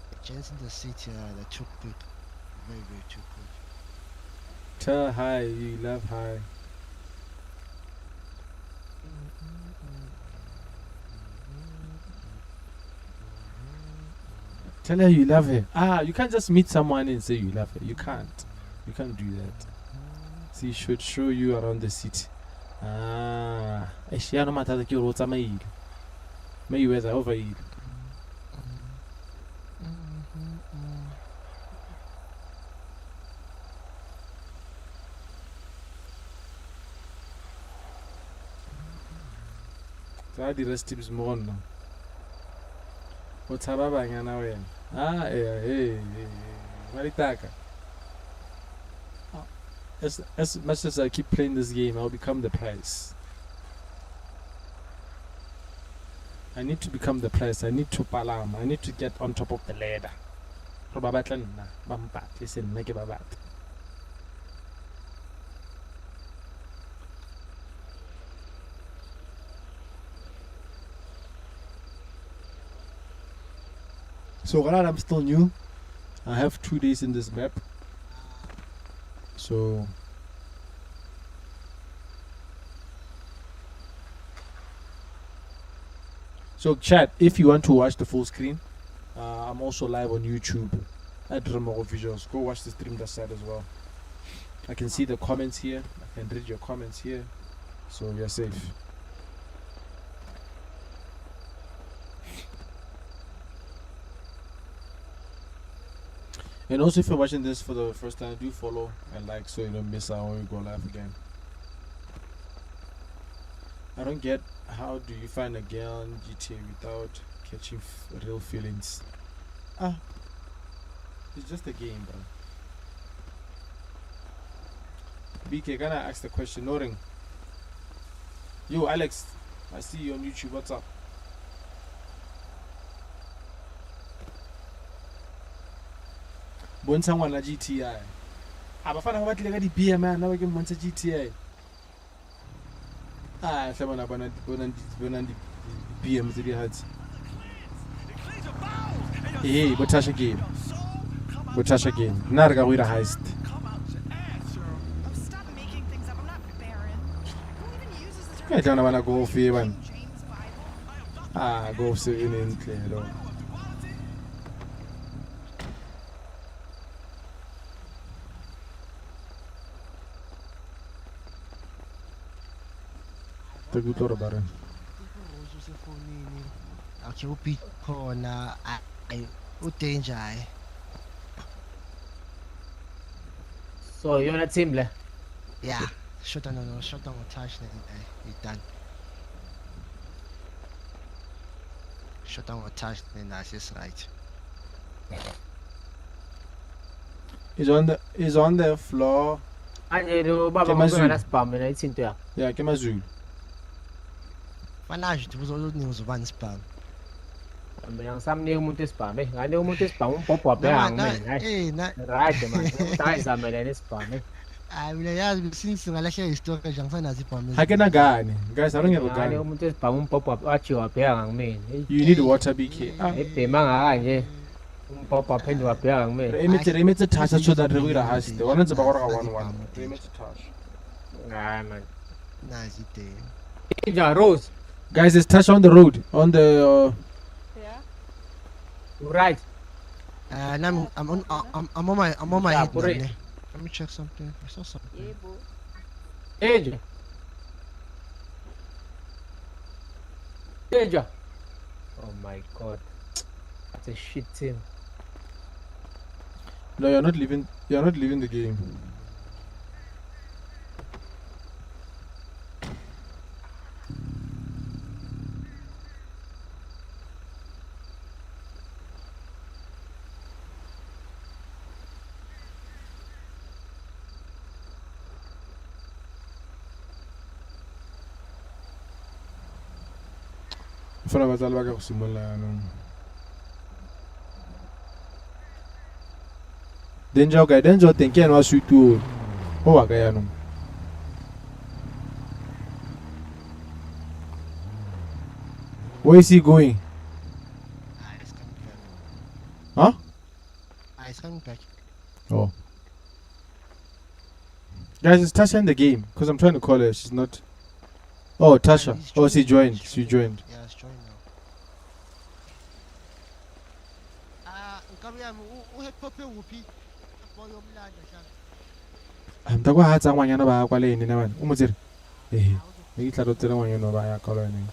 the chance in the city, they're too quick. Very, very too quick. Tell hi, you love hi. Tell her you love her. Ah, you can't just meet someone and say you love her. You can't. You can't do that. She should show you around the city. Ah, she no matter the kilo tamail. May you weather over it. So the rest is more now. What's happening now? Ah, hey. Maritaka. As much as I keep playing this game, I'll become the prize. I need to become the prize. I need to palam. I need to get on top of the ladder. Listen, make it So while I'm still new, I have 2 days in this map. So chat, if you want to watch the full screen, I'm also live on YouTube at remmogovisuals. Go watch the stream that side as well. I can see the comments here. I can read your comments here. So you're safe. And also, if you're watching this for the first time, do follow and like so you don't miss out when we go live again. I don't get, how do you find a girl in GTA without catching real feelings? It's just a game, bro. BK, can I ask the question? No ring. Yo, Alex, I see you on YouTube. What's up? Bontsha ngwana GTA. Abafana ba batlile ka di beer man, na ba ke montsha GTA. Hle bona di BM tse di hats. Hey, botasha game. Botasha game. Nna re ka go ira heist. Ke tla bana go fe bana. Go 7 in clear. Tekutlo re bare. Okay, upi khona udanger hayi. So you're not team le? Yeah, shot on touch then it's done. Shot on touch then that's just right. Is on the floor. Anje do baba ngona spam na ithinto ya. Yeah, ke mazulu. Manje uzoludinga uzobani spam. Mina ngisamnika umuntu spam ngane umuntu spam umbhobho wabheka ngimina. Right man. Utayizamela spam. Mina yazi since ngalahla istock nje angisanazi spam. Hakena gani? Guys, I don't have a gun. Ngane umuntu spam umbhobho wathi wabheka ngimina. You need water BK. Ebhema ngakanje. Umbhobho waphendwa wabheka ngimina. Remetse touch so that re ira heist. One ntse ba go ra 1-1. Remetse touch. Nah man. Nazi day. Ninja Rose. Guys, there's touch on the road. On the Yeah. Right. I'm on my head now. Let me check something. I saw something. Yeah, bro. Ninja. Ninja. Oh my god. That's a shit team. No, you're not leaving the game. Fana bazali ba ka go simolla yanong. Danger teng ke ena wa shoot o. O wa ka yanong. Where is he going? It's coming back. Huh? It's coming back. Oh. Guys, it's Tasha in the game because I'm trying to call her. She's not. Oh, Tasha. Oh, she joined. She joined. Yeah, it's joined now. Mtakwa hatsa ngwanyana ba kwa le ene na bana. O mo tsere. Ke tla tsere ngwanyana ba ya ka le ene.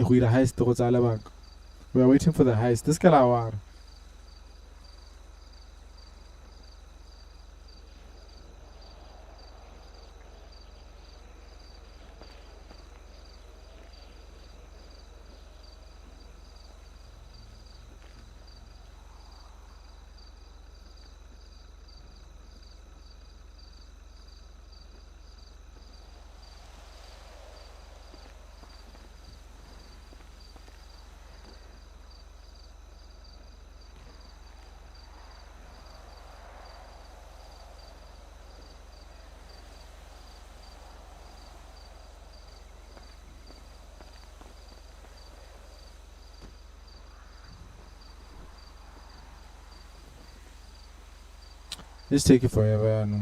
Go ira heist go tsala baka. We are waiting for the heist. This guy la It's taking forever, I know.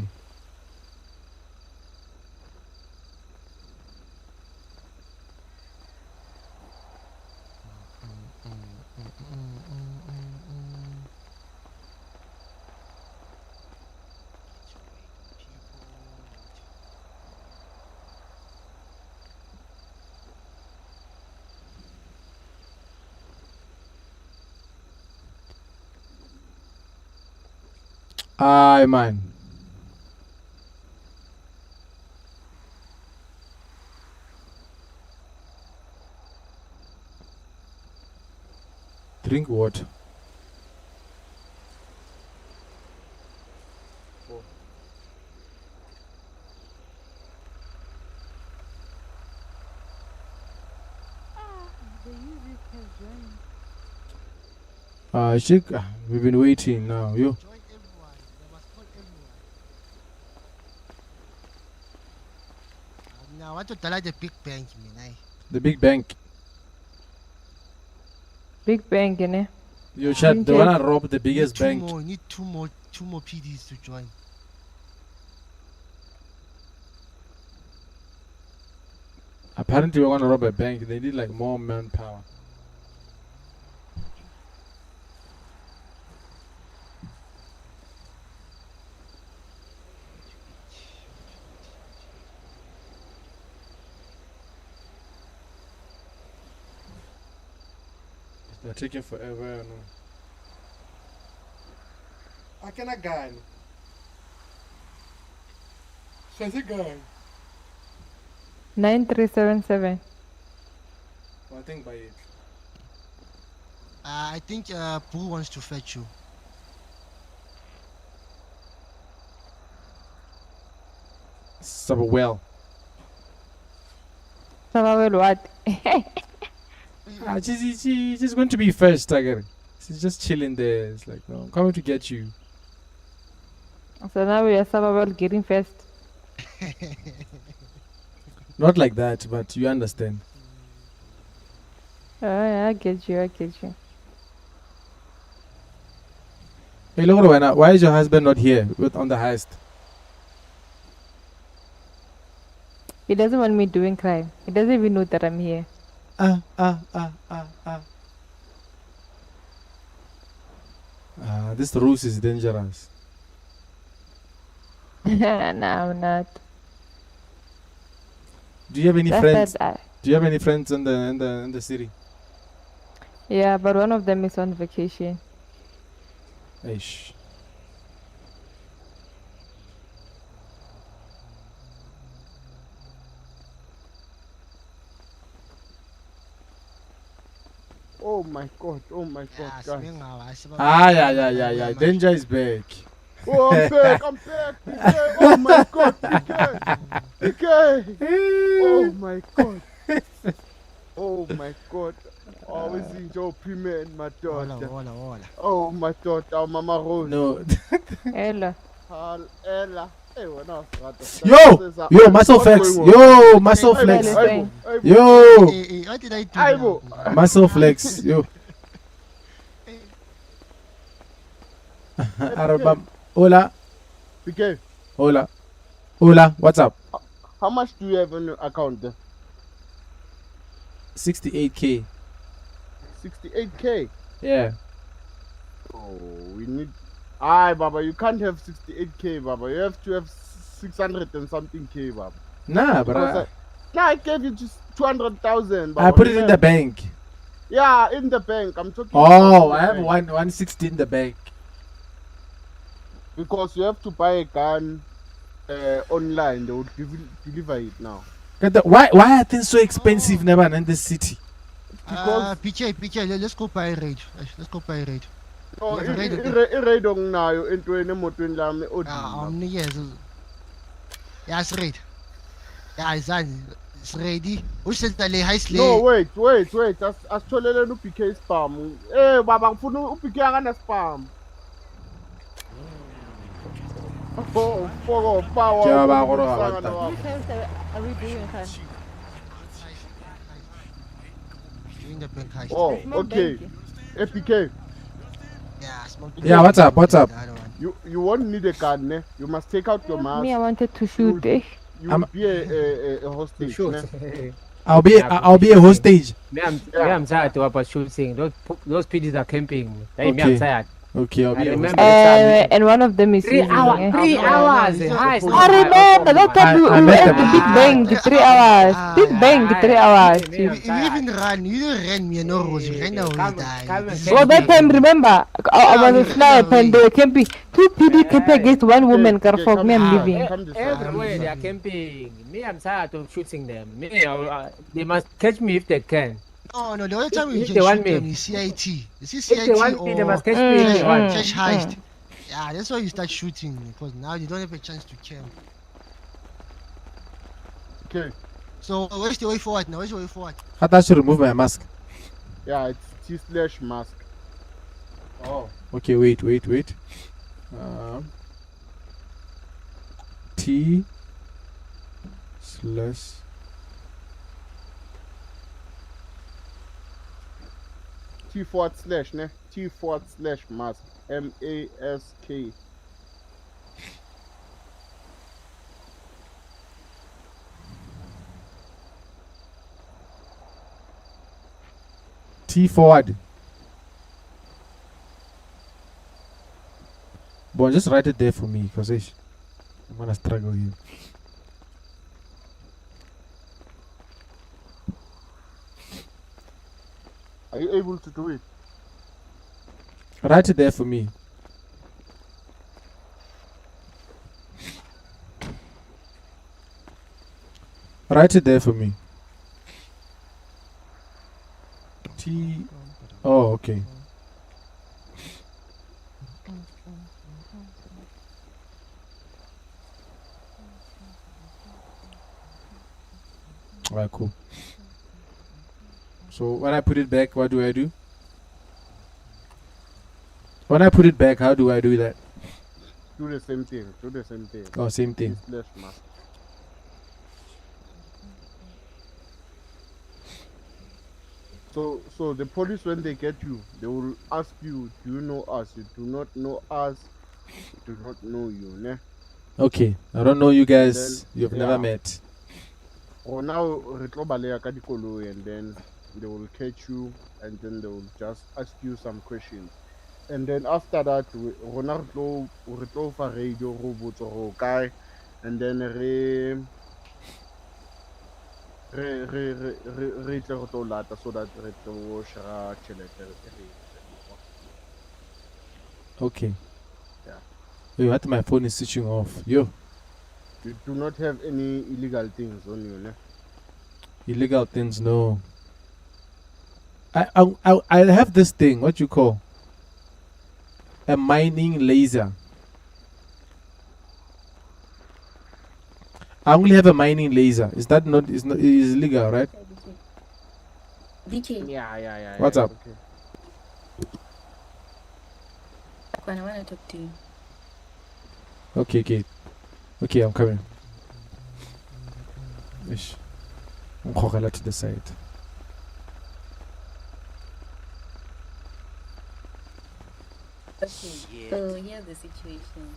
Aye, man. Drink water. We've been waiting now. You. Now, I want to tell the big bank, man. The big bank. Big bank, you know. You chat. They wanna rob the biggest need bank. Need two more PDs to join. Apparently, we want to rob a bank. They need like more manpower. They're taking forever. No. I can a gun. Says a gun. 9377. I think by it. I think Pooh wants to fetch you. Well. What? She's going to be first, Tiger. She's just chilling there. It's like, no, I'm coming to get you. So now we are Sabawell getting first. Not like that, but you understand. I get you. Hey, look, why is your husband not here on the heist? He doesn't want me doing crime. He doesn't even know that I'm here. This ruse is dangerous. No, I'm not. Do you have any friends? Do you have any friends in the city? Yeah, but one of them is on vacation. Aish. Oh my god, guys. Yeah. Danger is back. Oh, I'm back. PK. Oh my god, PK. Oh my god. Oh my god. Always enjoy premier and my daughter. Hola. Oh my daughter, Mama Rose. No. Ella. Ella. Yo, muscle flex. Yo, muscle flex. Yo. What did I do? Muscle flex. Yo. Hola. PK. Hola. What's up? How much do you have on your account? 68K. 68K? Yeah. Oh, we need... Aye, Baba, you can't have 68K, Baba. You have to have 600 and something K, Baba. Nah, but I gave you just 200,000, Baba. I put it in the bank. Yeah, in the bank. I'm talking Oh, I have 160 in the bank. Because you have to buy a gun online. They will deliver it now. Why are things so expensive now in this city? Because PK, let's go buy a raid. Let's go buy a raid. No, i-raid nayo entweni emotweni lami omnikeze. Yeah, it's raid. Yeah, it's ready. Usenta le high slay. No, wait. Asitholeleni uBK spam. Baba ngifuna uBK akana spam. Oh, power. Are we doing her? Doing the bank heist. Oh, okay. APK. Yeah, Yeah, what's up? You won't need a gun, ne? You must take out your mask. Me, I wanted to shoot. You'll be a hostage, ne? I'll be a hostage. Me, I'm tired about shooting. Those PDs are camping. Me, I'm Okay. tired. Okay, I'll be a remember hostage. And one of them is 3 using, hours. 3 hours. I remember that time we were at the Big Bang, 3 hours. Big Bang, 3 hours. You even run. You didn't run me, no Rose. You ran away. Oh, that time, remember, I was a sniper and they were camping. 2 PD camping against 1 woman. Carfog, me, I'm leaving. Everywhere they are camping. Me, I'm tired of shooting them. Me, they must catch me if they can. No, the only time you If can they want shoot me. them is CIT. You see If they CIT want me, they must catch me if they or want. cash heist. Yeah, that's why you start shooting, because now you don't have a chance to camp. Okay. So where's the way forward now? Where's the way forward? I thought I should remove my mask. Yeah, it's T/mask. Oh. Okay, wait. T/. T/, ne? T/mask. MASK. T forward. Bon, just write it there for me, because I'm gonna struggle here. Are you able to do it? Write it there for me. Write it there for me. T. Oh, okay. Alright, cool. So when I put it back, what do I do? When I put it back, how do I do that? Do the same thing. Oh, same thing. T/mask. So the police, when they get you, they will ask you, do you know us? You do not know us. You do not know you, ne? Okay, I don't know you guys. You've never met. Or now, and then they will catch you, and then they will just ask you some questions. And then after that, we go for radio robots or guy, and then re tle go tlo lata so that re tlo share tšhelete. Okay. Yeah. Wait, what? My phone is switching off. Yo. You do not have any illegal things on you, ne? Illegal things, no. I have this thing. What you call? A mining laser. I only have a mining laser. Is that not? Is illegal, right? DK. Yeah. What's up? When I want to talk to you. Okay, I'm coming. Ish. I'm going to the side. Okay, so here's the situation.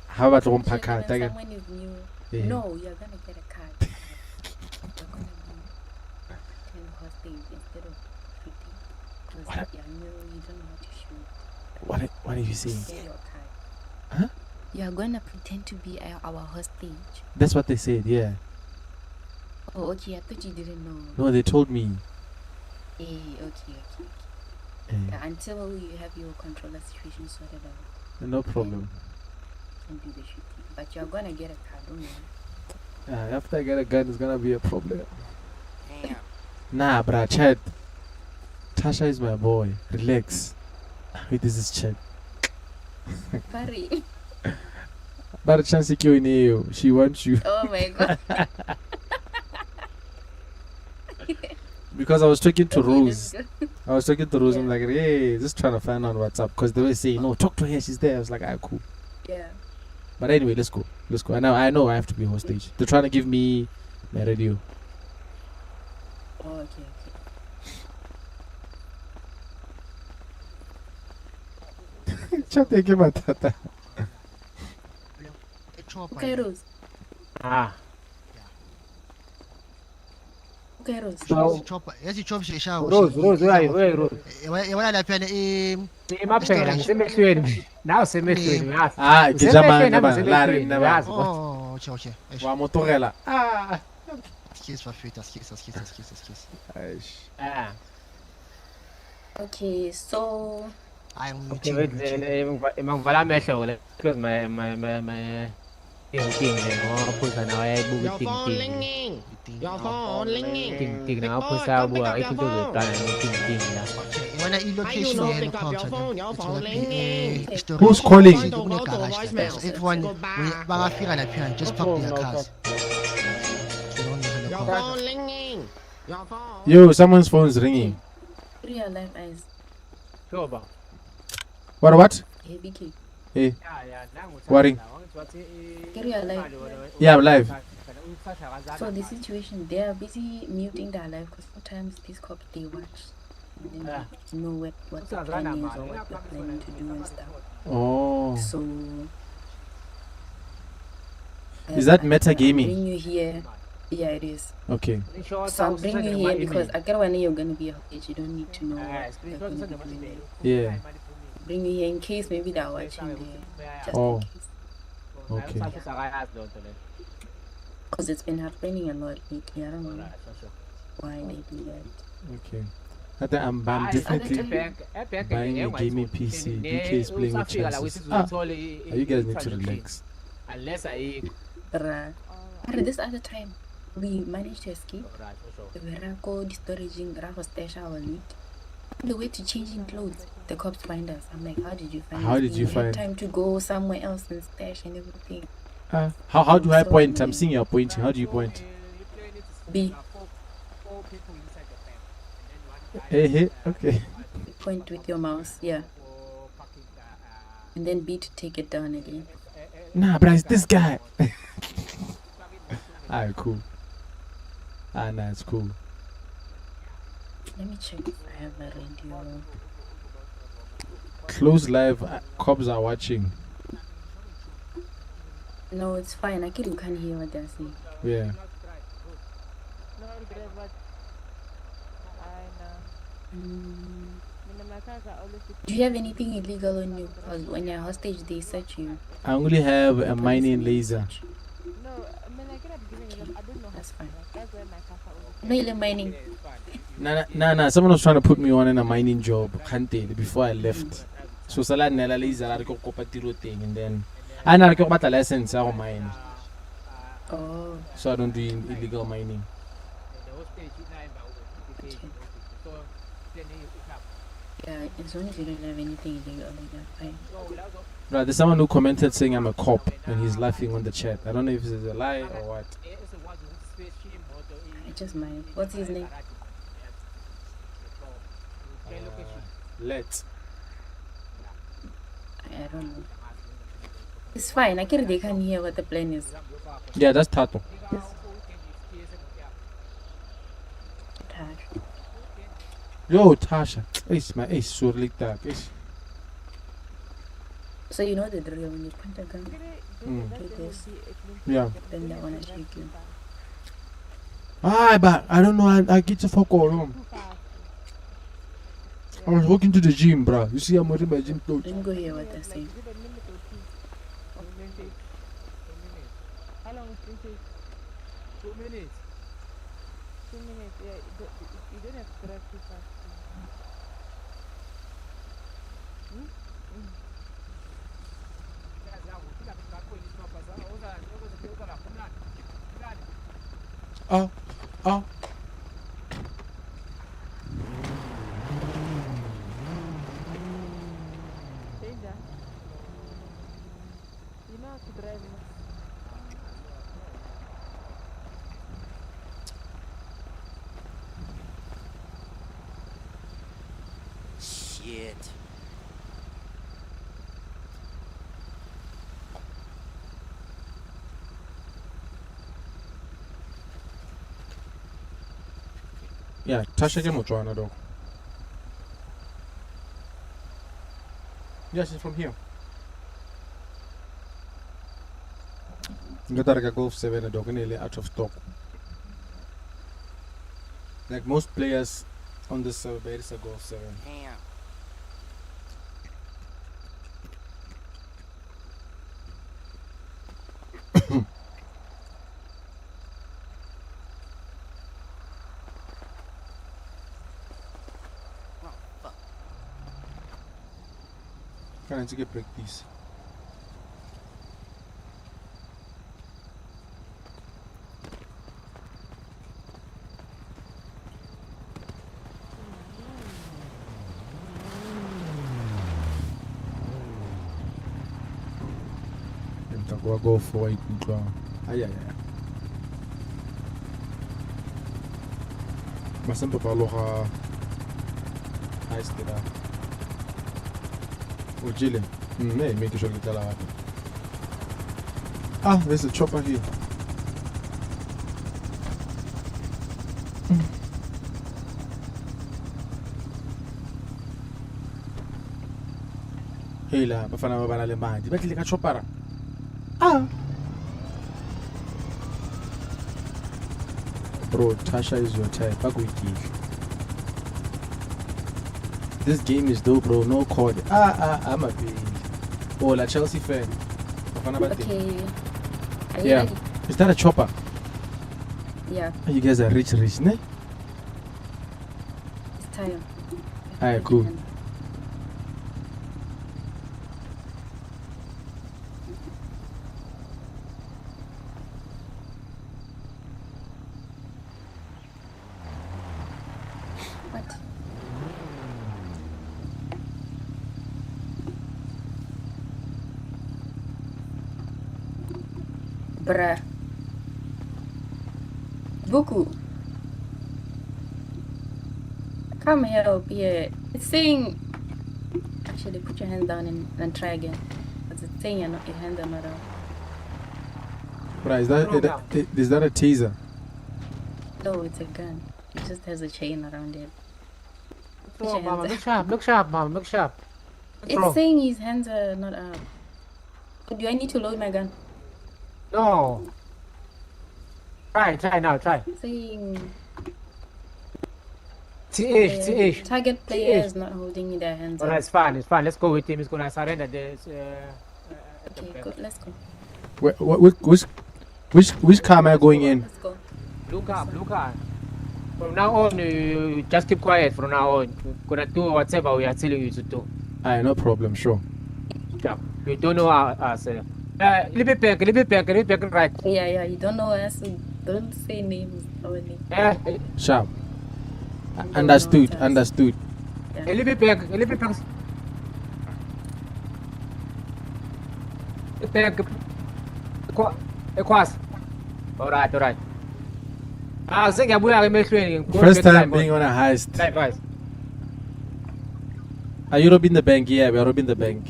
How about one When pack? someone is new, Yeah. no, you're gonna get a card. You're gonna be 10 hostage instead of shooting. Because you're new, you don't know how to shoot. What are you saying? Get your card. Huh? You're gonna pretend to be our hostage. That's what they said. Yeah. Oh, okay. I thought you didn't know. No, they told me. Okay. Until you have your controller situation sorted out. No problem. And do the shooting. But you're gonna get a card, don't worry. After I get a gun, it's gonna be a problem. Nah, bruh, Chad. Tasha is my boy. Relax. Wait, this is Chad. Barry. But chance you, she wants you. Oh my god. Because I was talking to Okay, Rose. let's I was talking to Rose. I'm like, hey, just trying to find out what's up. Because they were saying, no, talk to her. She's there. I was like, ah, cool. Yeah. But anyway, let's go. And now I know I have to be hostage. They're trying to give me my radio. Oh, okay. Chate ke matata. Okay, Rose. Ah. Okay, Rose. Chopper. Yes, you chop shisha. Rose, where are you? Where Rose? Wala la pena Maphela ngisemehlweni. Nawe usemehlweni uyazi. Ah, ke Usemehlweni jamanga nami ba la ngisemehlweni, rena uyazi ba. kodwa. Oh, okay. Wa motogela. Ah. Skis skis. Aish. Ah. Okay, so I'm Okay, wait, mangivala amehlo le. Close my ting ngaphuza nawe ayibuka ting. Ting ngaphuza buka izinto zokuqala ting la. Wala i-location and contact. Who's calling? Everyone, bangafika lapha, just park their cars. Yo, someone's phone's ringing. real life eyes. Coba. What? Hey, BK. Hey. Worrying. Real life. Yeah, I'm live. So the situation, they are busy muting their life because sometimes these cops they watch and then they know what the plan is or what they're planning to do and stuff. Oh. So Is that metagaming? Bring you here. Yeah, it is. Okay. So I'll bring you here because I get when you're gonna be a page. You don't need to know what they're gonna be doing there. Yeah. Bring you here in case maybe they're watching there. Just Oh. in case. Okay. Because it's been happening a lot lately. I don't know why they do that. Okay. I think I'm definitely buying a gaming PC. BK is playing with chances. You guys need to relax. Unless I this other time we managed to escape. We were go storaging Rafa stash our loot. On the way to changing clothes, the cops find us. I'm like, how did you find us? How did you find? Had time to go somewhere else and stash and everything. How do I point? I'm seeing you're pointing. How do you point? B. Hey, okay. Point with your mouse, yeah. And then B to take it down again. Nah, but it's this guy. Alright, cool. Nah, it's cool. Let me check if I have a radio. Close live. Cops are watching. No, it's fine. I you can't hear what they're saying. Yeah. Do you have anything illegal on you? Because when you're hostage, they search you. I only have a mining laser. That's fine. No, you're mining. Nah. Someone was trying to put me on in a mining job before I left. So sala nela laser I go kopa tiro thing and then I na go bata license I mine. Oh. So I don't do illegal mining. Yeah, as long as you don't have anything illegal, that's fine. Right, there's someone who commented saying I'm a cop and he's laughing on the chat. I don't know if this is a lie or what. I just mind. What's his name? Let. I don't know. It's fine. I can they can hear what the plan is. Yeah, that's Tato. Yo, Tasha. It's my ace so like that. So you know the drill when you point a gun. Like this. Yeah. Then they wanna shoot you. But I don't know. I get to fuck all home. I was walking to the gym, bro. You see, I'm wearing my gym clothes. Let me go hear what they're saying. How long will it take? 2 minutes. 2 minutes, yeah. You don't have to drive too fast. Oh. Danger. You know how to drive now. Shit. Yeah, Tasha ke Motswana though. Yes, it's from here. Ngatarga Golf 7 are nearly out of stock. Like most players on this server, it's a Golf 7. Damn. Can I get break these? Go for it. Yeah. Masempe paloga high step. Oh, Jillian. Hey, make sure you tell her. Ah, there's a chopper here. Hey la, bafana ba bana le madi. Ba tlile ka chopper. Ah. Bro, Tasha is your type. This game is dope, bro. No code. I'm a big. Oh, la Chelsea fan. Okay. Are you Yeah. ready? Is that a chopper? Yeah. You guys are rich, ne? It's time. Alright, cool. What? Bruh. Buku. Come help here. It's saying. Actually, put your hands down and try again. Because it's saying your hands are not out. Right, is that a teaser? No, it's a gun. It just has a chain around it. Put Oh, your mama, hands look sharp, look sharp, mama, look sharp. What's It's wrong? saying his hands are not up. Do I need to load my gun? No. Try now, try. Saying TH. target player is not holding their hands Oh, up. it's fine, it's fine. Let's go with him. He's gonna surrender this. Okay, good. Let's go. Which car am I going in? Let's go. Look up. From now on, you just keep quiet. From now on, we're gonna do whatever we are telling you to do. Alright, no problem, sure. Yeah. You don't know us. Leave it back, right. Yeah. You don't know us. So don't say names already. Sharp. Understood. Yeah. Leave it back. Equas. Alright. I think I'm First time being on a heist. Likewise. Are you robbing the bank? Yeah, we are robbing the bank.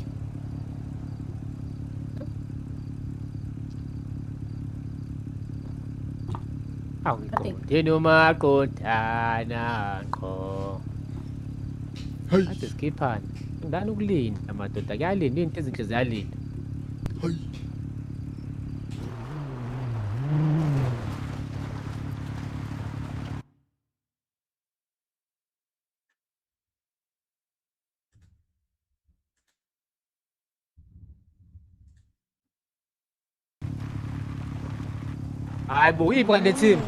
Continue makontanako. Athi skiphani. Ngani ukulinda madoda kuyalinda into ezinhle ziyalinda. Hayi bo uyibona le team.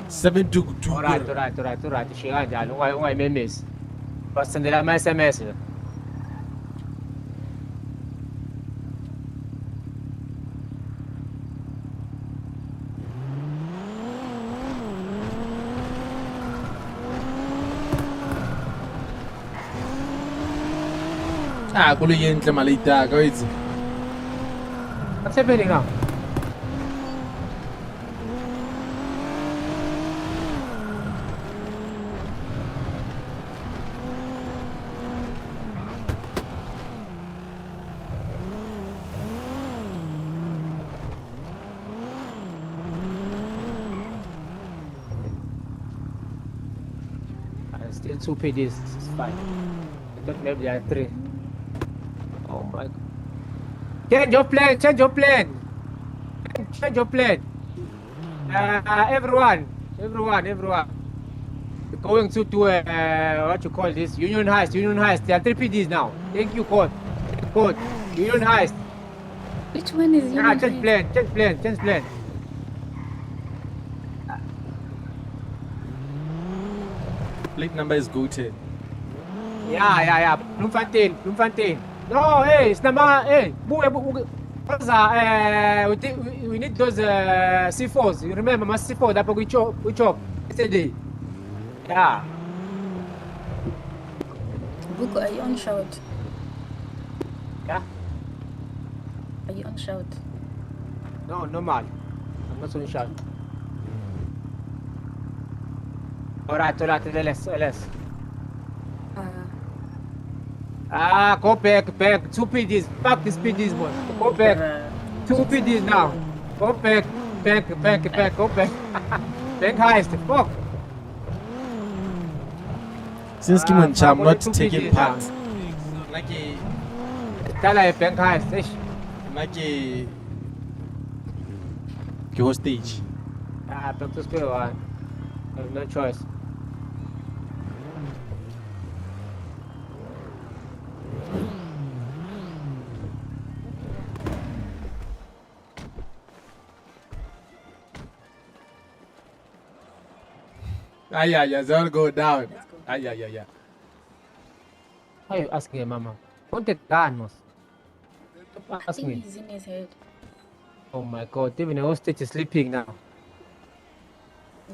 722. Alright. Shika kanjalo ungayimemezi. Basendela ama SMS. Kulo yenhle malitaka wethu. What's happening now? Still 2 PDs, it's fine. thought maybe there are 3. Oh my god. Change your plane, change your plane. Change your plane. Everyone. We're going to what you call this? Union Heist. There are 3 PDs now. Thank you, code. Union Heist. Which one is Union Change plane. Plate number is goated. Yeah. Bloemfontein. No, hey, it's number, hey, those are, we need those C4s. You remember my C4 that we chop yesterday. Yeah. Buko, are you on shout? Yeah? Are you on shout? No, normal. I'm not on shout. Alright, LS. Go back. 2 PDs. Fuck these PDs, boy. Go back. 2 PDs now. Go back. Go back. Bank heist. Fuck. Since I'm not taking part. Tell her bank heist. Like hostage. Back to square one. I have no choice. Yeah, don't go down. Yeah. Why are you asking, Mama? Don't take gun, Mos. Stop I asking think me. he's in his head. Oh my god, even the hostage is sleeping now.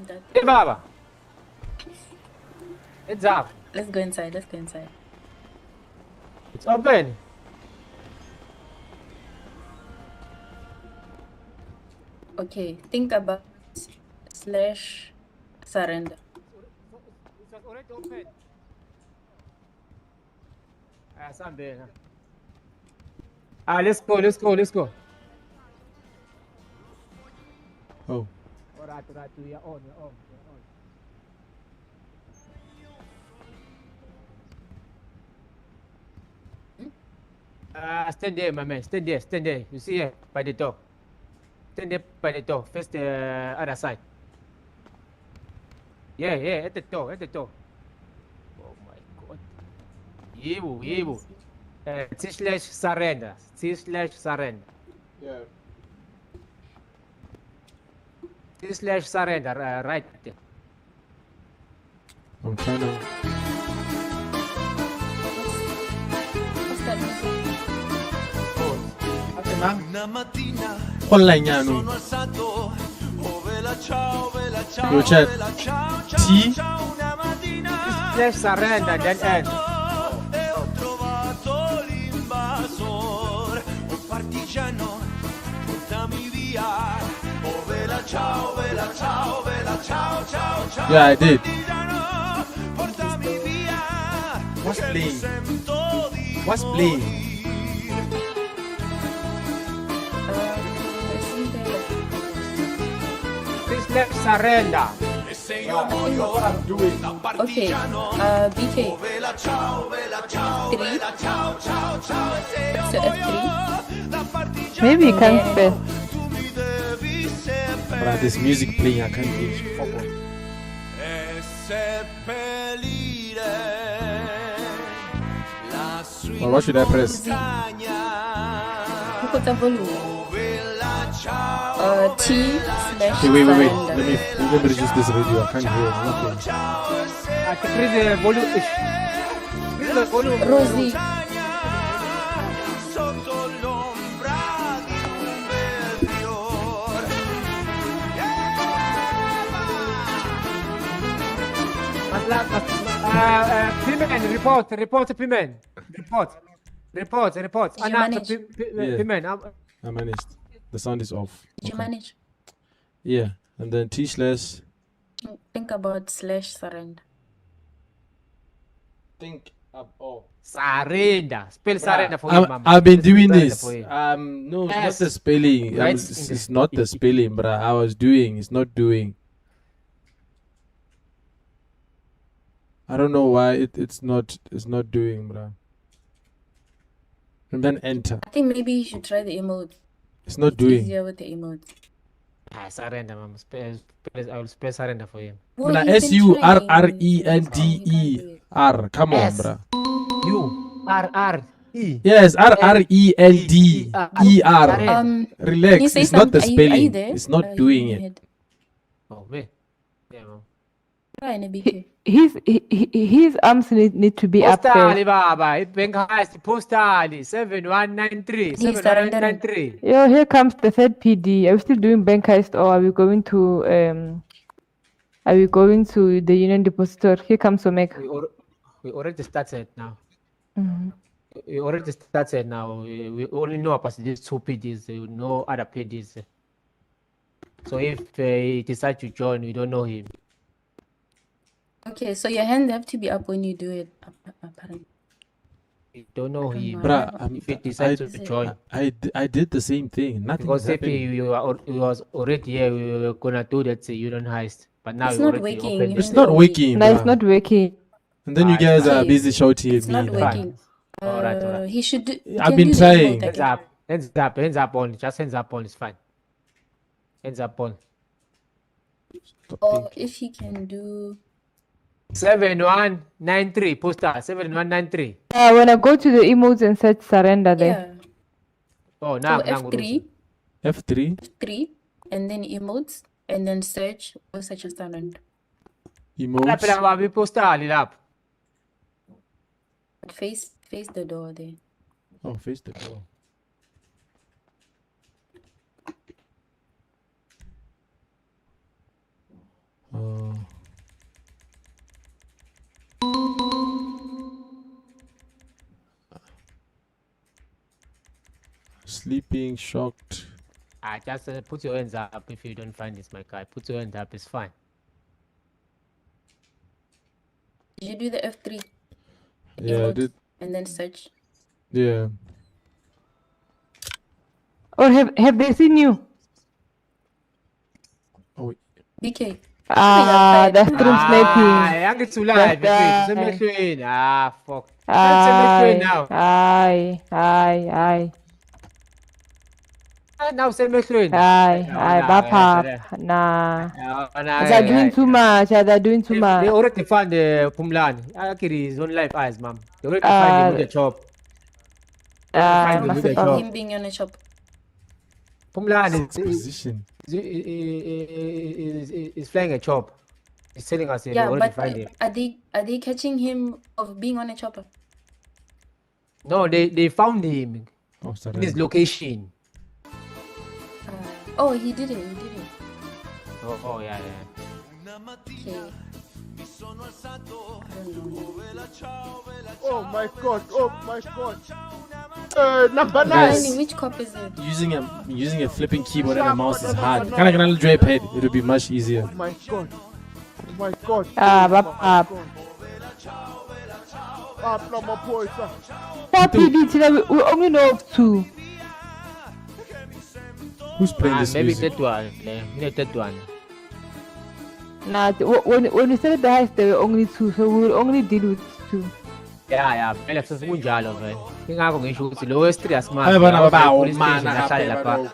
That- Hey, Baba! It's up. Let's go inside. It's open. Okay, think about / surrender. It was already open. Something. Let's go. Oh. Alright, you're on. Stand there, my man. Stand there. You see here, by the door. Stand there by the door. Face the other side. Yeah, at the door. Oh my god. Yebu. /surrender. Yeah. /surrender, right there. I'm trying to. What's that music? Online yano. Yo chat. T. /surrender, then end. Yeah, I did. What's playing? /surrender. Okay, BK. 3. So F3. Maybe you can't spell. Bruh, there's music playing. I can't hear. Fuck off. Well, what should I press? Put the volume. T / Okay, wait. surrender. Let me reduce this radio. I can't hear nothing. Increase the volume. Rosie. Pimen, report, Pimen. Report. Did you manage? Yeah. Pimen. I managed. The sound is off. Did you manage? Yeah, and then T/. Think about /surrender. Think up. Oh. Surrender. Spell surrender for you, Mama. I've been doing Surrender this. for you. No, Yes. not the spelling. Right? It's not the spelling, but I was doing. It's not doing. I don't know why it's not doing, bruh. And then enter. I think maybe you should try the emote. It's not It's doing. easier with the emote. Surrender, mom. I will spell surrender for him. Well, Bruh, he's been trying. SURRENDER. Come on, S. bruh. U-R-R-E. Yes, RRENDER. Relax. Can you say It's not the something? Are you spelling. there? It's not doing it. Oh, me. Yeah, mom. Try in a BK. His arms need to be up Postali, there. baba. Bank heist. Postali. 7193. He's 7193. Yo, here comes the third PD. Are we still doing bank heist, or are we going to the Union Depository? Here comes Omega. We already started now. Mhm. We already started now. We only know about these two PDs. No other PDs. So if he decides to join, we don't know him. Okay, so your hands have to be up when you do it, apparently. We don't know him. Bruh, if he decides to join. I did the same thing. Nothing Because if happened. he was already here, we were gonna do that Union heist. But now It's we not already working. opened It's not working, No, it's bruh. not working. And then you guys are Okay. busy shouting at It's me. not now. working. Alright. He should do. you I've can been do the trying. emote Hands again. up, hands up on. Just hands up on. It's fine. Hands up on. Or if he can do. 7193. Poster 7193. When I go to the emotes and search surrender there. Yeah. Oh, So now F3, F3. F3, and then emotes, and then search or search a student. Emotes. Lapha postali lapha. Face the door there. Oh, face the door. Sleeping, shocked. Just put your hands up if you don't find this, my guy. Put your hands up, it's fine. Did you do the F3? Yeah, I emote, did. And then search. Yeah. Or have they seen you? Oh, BK. That's stream sniping. Angithulaphi That's mfethu right. semehlweni. Fuck. Semehlweni now. Aye. Now semehlweni. Aye, bapap. Nah. They're doing too much. They're doing too They much. already found Pumlani. Akiri his own life eyes, ma'am. They already find him with the chop. Find him with the Of chop. him being on a shop. Pumlani position. is flying a chop. He's telling us they Yeah, already but find him. are they catching him of being on a chopper? No, they found him Oh, in sorry. his location. Oh, he did it. Oh yeah. Okay. Oh my god. Number 9. Guys. Finally, which cop is it? Using a flipping keyboard and a mouse is hard. Can I get a little drip head? It would be much easier. Oh my god. Bapap. Papa maphoyisa. Four PD today. We only know of two. Who's playing this Maybe music? that one. Maybe that one. Nah, when we started the heist, there were only two, so we will only deal with two. Yeah. Phela sekunjalo vele. Ingakho ngisho ukuthi lo westri asimanje. Hayi bana babawo, Police station mana, ahlale hayi lapha.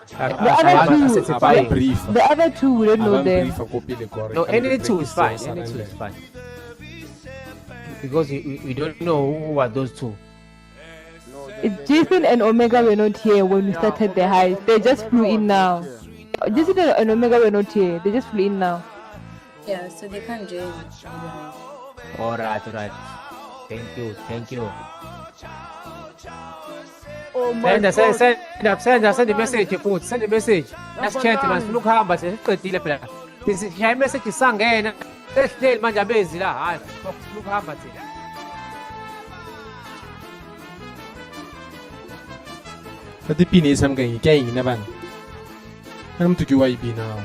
The other two, the other two, we don't know them. No, any two is fine. Any two is fine. Because we don't know who are those two. Jason and Omega were not here when we started the heist. They just flew in now. Jason and Omega were not here. They just flew in now. Yeah, so they can't join. Alright. Thank you. Oh my god. Send the message futhi. Send the message. Yasichat manje sifuna ukuhamba sesiqedile phela. Sishaya message sangena. Sesihleli manje abezi la. Hayi, sifuna ukuhamba thina. Kati pini isam kay naban. Anong tuki YB now?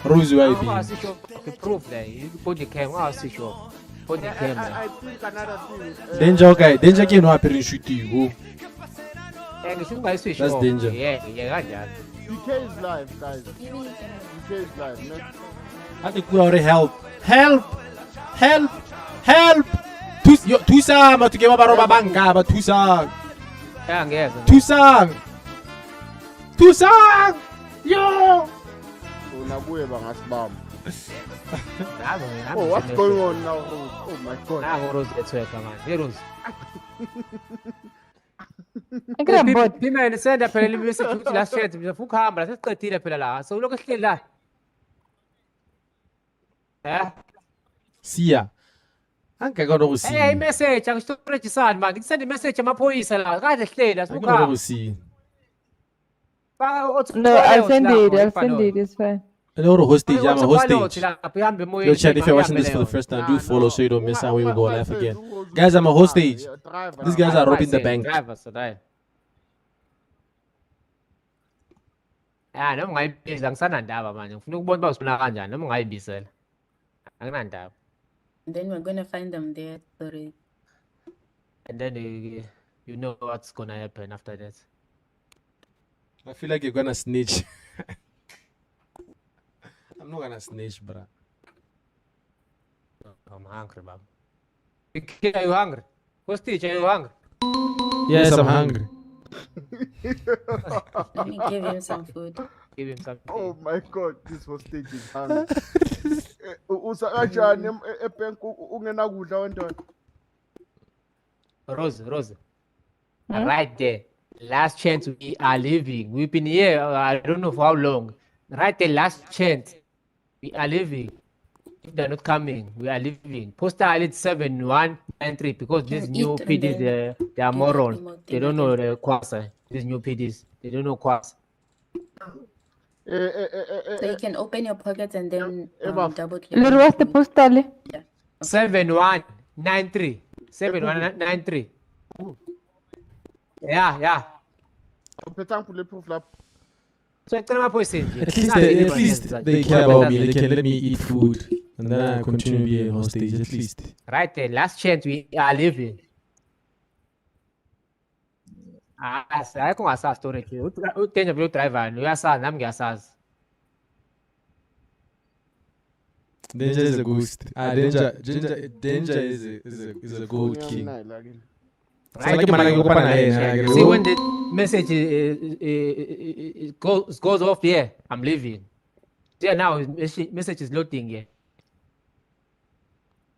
Rose YB. Asisho proof there. Body cam asisho. Body cam. I think another thing. Danger ke no appearing shoot you. Ngisho ungayisisho. That's danger. Yeah, kanjalo. DK is live, guys. DK is live. Next. I think we already help. Yo, thusang batho ke ba ba roba banka ba thusang. Angeke. Thusang. Yo. Unabuye bangasibamba. Nazo, Oh, what's going on now, Rose? Oh my God. Nago Rose ethweka man. Hey Rose. Phima nisenda phela limese ukuthi la shit mfuna ukuhamba la sesiqedile phela la. So lokho sihleli la. Siya. Angeke no kusi. Hey, message akustorage sani man. Ngisenda message amaphoyisa la. Kade sihleli Angeke no asibukhamba. kusi. No, I'll send it, it's fine. Hello, hostage. I'm a hostage. Yo, Chad, if you're watching this for the first time, do follow so you don't miss out when we go live again. Guys, I'm a hostage. These guys are robbing the bank. Noma ungayibhiza ngisanandaba manje. Ngifuna ukubona uba usifuna kanjani noma ungayibisela. Anginandaba. Then we're gonna find them there. Sorry. And then you know what's gonna happen after that. I feel like you're gonna snitch. I'm not gonna snitch, bruh. I'm hungry, Bob. Are you hungry? Hostage, are you hungry? Yes, I'm hungry. Let me give him some food. Give him some. Oh my God, this hostage is hungry. Usakajani ebank ungena kudla wentwana. Rose. Right there. Last chance we are leaving. We've been here, I don't know for how long. Right there, last chance. We are leaving. If they're not coming, we are leaving. Postal ID 7193 because these new PDs, they are moron. They don't know the quasa. These new PDs, they don't know quasa. So you can open your pockets and then double click. Little what's the postal? Yeah. 7193. 7193. Yeah. So At least they care about me. They can let me eat food, and then I continue being a hostage. At least. Right there, last chance we are leaving. Saya kung asa storage. Utenya vile driver, no asa nam ngiyasazi. Danger is a ghost. Danger is a gold king. Right. See when the message goes off here, I'm leaving. See now message is loading here.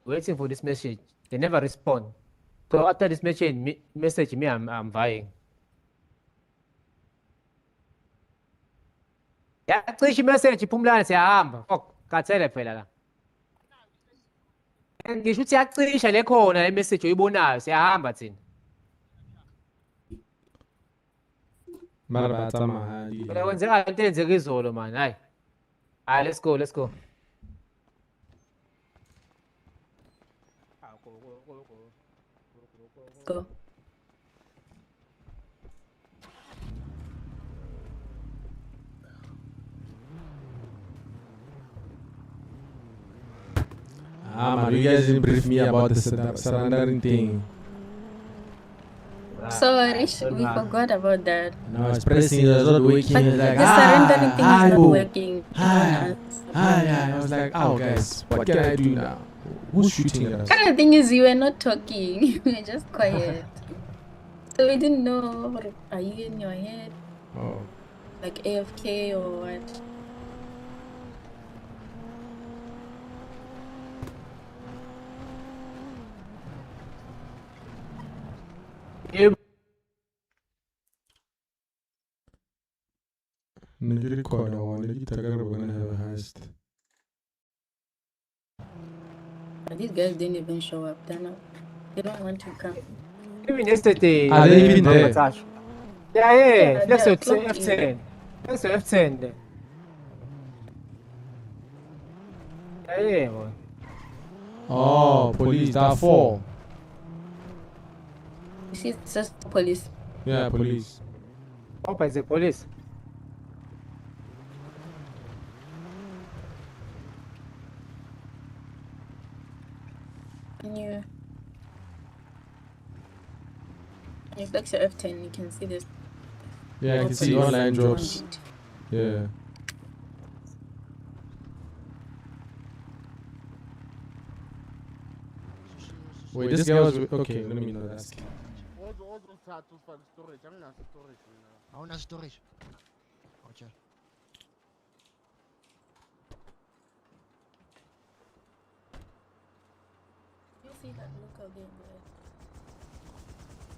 Waiting for this message. They never respond. So after this message me I'm buying. Yeah, cishe message iphumlana siyahamba. Katsele phela la. Ngisho ukuthi yacisha le khona le message oyibonayo siyahamba thina. Mara batama. Kwenzeka into enzeka izolo man. Hayi. Let's go. Go. Man, you guys didn't brief me about the surrendering thing. Sorry, we forgot about that. No, it's pressing, it was not working. But Like, the surrendering thing is not working. I was like, oh guys, what can I do now? Who's shooting at us? Kind of thing is, you were not talking. You were just quiet. So we didn't know. Are you in your head? Oh. Like AFK or what? Nigga record I want to we're gonna have a heist. But these guys didn't even show up. They don't want to come. Even yesterday. Are they even there? Yeah. Let's go F10. Let's go F10 then. Yeah, boy. Oh, police, there are 4. You see, it's just police. Yeah, police. Oh, by the police. Can you flex your F10, you can see this. Yeah, I can see online jobs. Yeah. Wait, this guy was okay. Let me not ask. Storage. I'm not storage. I want storage. Okay. You see that local game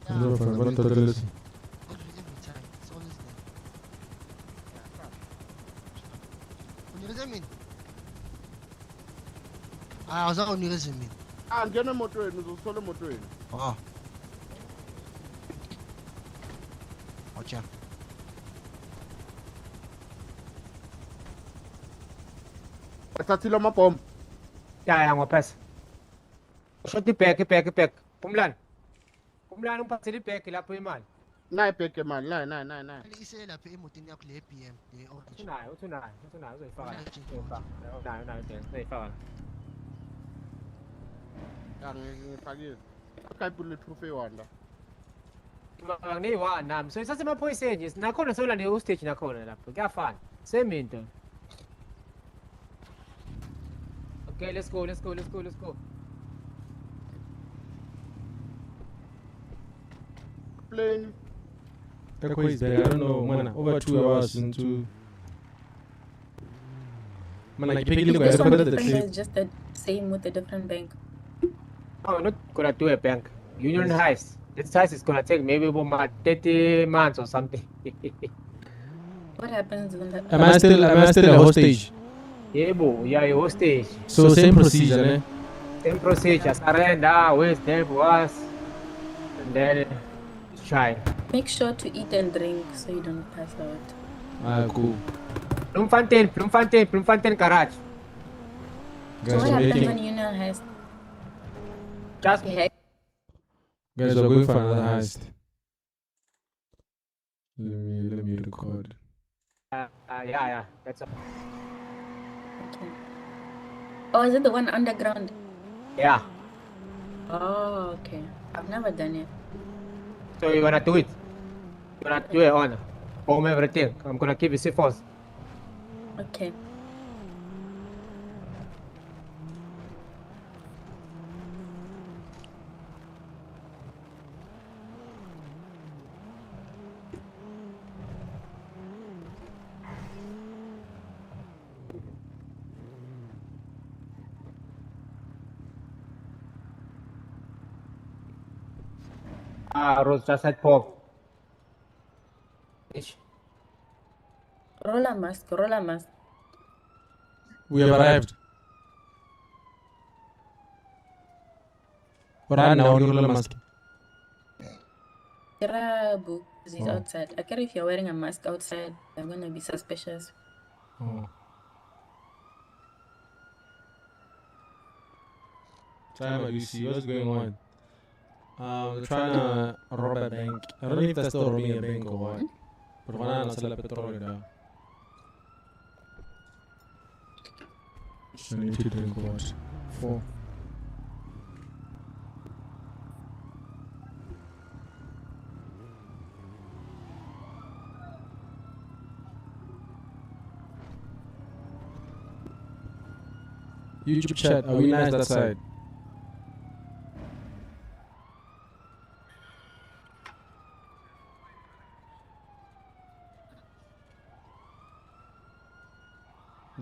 there? No, for one total. Every time. It's always there. Unirezemin. Ah, I was on Unirezemin. I'm getting a motor in the solo motor. Oh. Okay. Tatilo mapom. Ya, ngopas. Shot ipek. Pumlan umphathele ipeki lapho imali. Nayi ipeki man, nayi. Ise lapha emotini yakho le PM le orange. Unayo uzoyifaka. Unayo uzoyifaka. Ngifakile. Akayipule trophy wanda. Ngiyi-1 nami. So isasemaphoyiseni nje. Nakhona sewulande ustage nakhona lapho. Kuyafana. Same into. Okay, let's go. Plane. That quiz there, I don't know, man. Over 2 hours into. Man, like picking the This guy, one but with the is just the same with a different bank. Oh, not gonna do a bank. Union Heist. This heist is gonna take maybe about 30 months or something. What happens when that? Am I still a hostage? Yeah, bro. Yeah, a hostage. So same procedure, eh? Same procedure. Surrender, wait there for us, and then try. Make sure to eat and drink so you don't pass out. Ah, cool. Bloemfontein garage. So what happens when Union has? Just heck. Guys, we're going for another heist. Let me record. Yeah, that's all. Okay. Oh, is it the one underground? Yeah. Oh, okay. I've never done it. So you wanna do it? You wanna do it on? Bomb everything. I'm gonna keep it C4. Okay. Rose just had pop. Roller mask. We have arrived. Right now, roller mask. Kirabu, because he's outside. I care if you're wearing a mask outside, they're gonna be suspicious. Time, you see what's going on? They're trying to rob a bank. I don't know if they're still robbing a bank or what. But one of them petrol there. So I need to drink what? 4. YouTube chat, are we nice that side?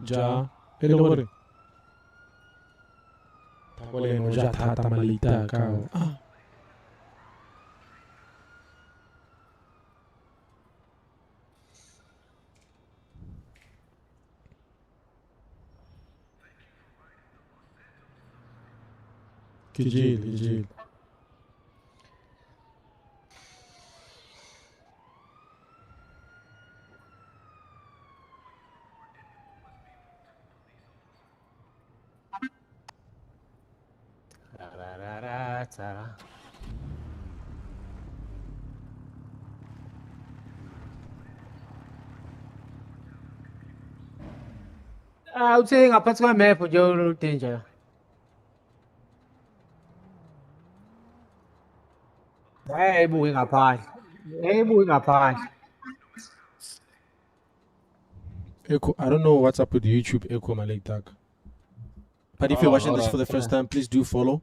Ja, don't worry. Takole no ja tata malita kao. Kijil. I would say ngaphansi kwemap nje danger. Ebuke ngaphandle. Echo, I don't know what's up with YouTube Echo Malik Tag. But if you're watching this for the first time, please do follow.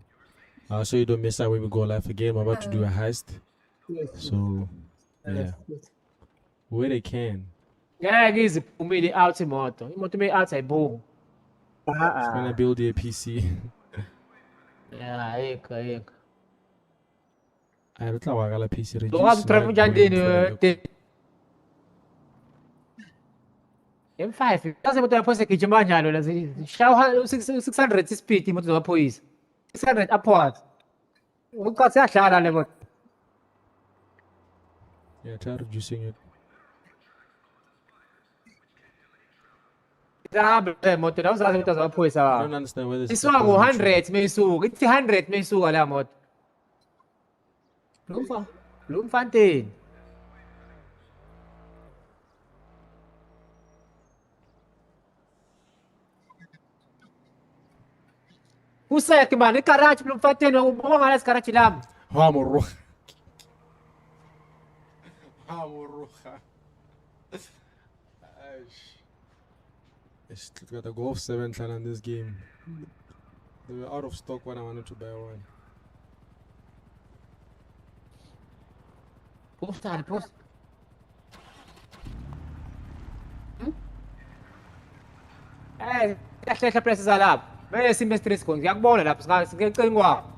So you don't miss out when we go live again. We're about to do a heist. So, yeah. Where they can. ngeke iziphumile out imoto uma out ayiboom. Just gonna build a PC. Yeah, ayikho ayikho. I don't know why PC Lokwazi reduce drive lag unjani volume for M5 yazi imoto yapho segijima kanjani wena zishaya 600 speed imoto zamaphoyisa 600 upwards uqathi yadlala le moto. Yeah, try reducing it. Ihambe le moto la uzazi imoto zamaphoyisa. I don't understand whether this isuka ngo-100 meyisuka ithi 100 meyisuka la moto. Bloemfontein. Useke man igaraji Bloemfontein ubona ngala sigaraji lami. Hamurro. Hamurro. It's got a Golf 7 plan on this game. They were out of stock when I wanted to buy one. Post. Hlehla prices lapha. Bese semester isikho ngiyakubona lapha singecingwa kwakho.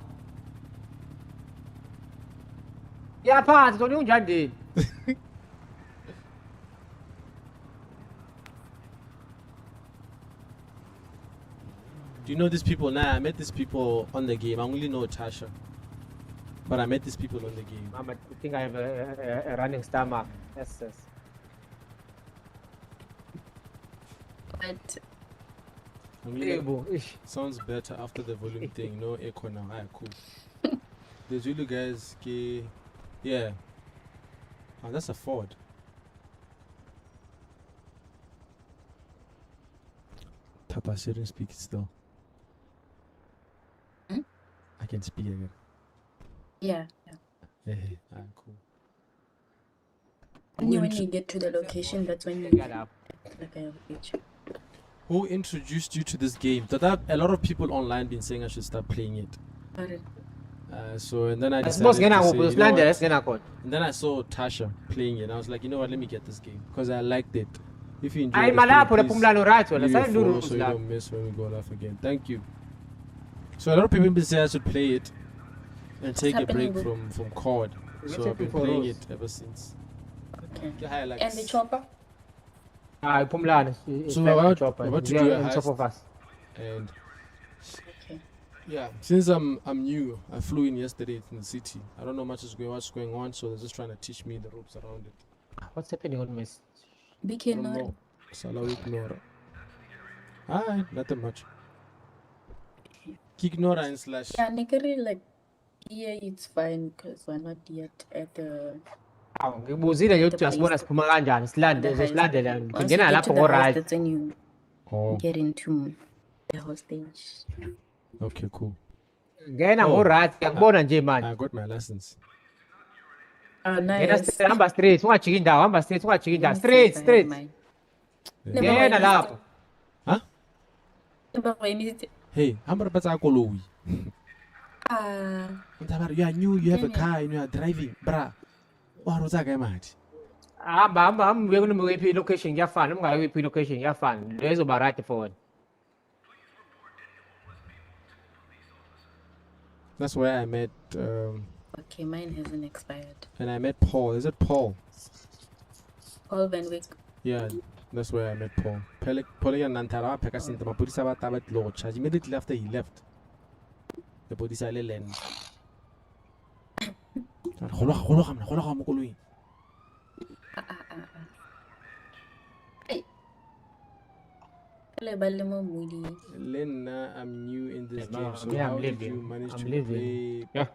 Yaphansi zona unjani ndini? Do you know these people? Nah, I met these people on the game. I only know Tasha. But I met these people on the game. I think I have a running stomach. Yes. But sounds better after the volume thing. No echo now. Alright, cool. There's really guys. Yeah. Oh, that's a Ford. Papa, I shouldn't speak it still. I can speak again. Yeah. Hey, alright, cool. Only when you get to the location, that's when you get up. Like a picture. Who introduced you to this game? A lot of people online been saying I should start playing it. And then I decided to say, and then I saw Tasha playing it. And I was like, you know what? Let me get this game because I liked it. If you enjoy it, leave a follow so you don't miss when we go live again. Thank you. So a lot of people been saying I should play it and take a break from COD. So I've been playing it ever since. Okay. And the chopper? Pumlane. So we're about to do a heist. And yeah, since I'm new, I flew in yesterday in the city. I don't know what's going on, so they're just trying to teach me the ropes around it. What's happening on Miss? Big Nora. Salawik Nora. Nothing much. Kick Nora and slash. Yeah, Nikari, like, yeah, it's fine because we're not yet at the. Ngibuzile nje ukuthi asibona siphuma kanjani silandele ngingena lapho ngo right. That's when you get into the hostage. Okay, cool. Ngena ngo right ngiyakubona nje manje. I got my license. Nice. Hamba straight ungajiki indawo hamba straight ungajiki indawo straight. Ngena lapho. Huh? Hey, hamba batsa koloi. You are new, you have a car and you are driving, bruh. Hamba uye kunomuphi location ngiyafana ungayi kuphi location ngiyafana lezo ba right for. That's where I met Okay, mine hasn't expired. And I met Paul. Is it Paul? Paul Van Wyck. Yeah, that's where I met Paul. Paul Nantara Pekasin Mapurisa Tabat Lodge. Immediately after he left. The Bodisa Land. Lena, I'm new in this game, so yeah, how did you manage to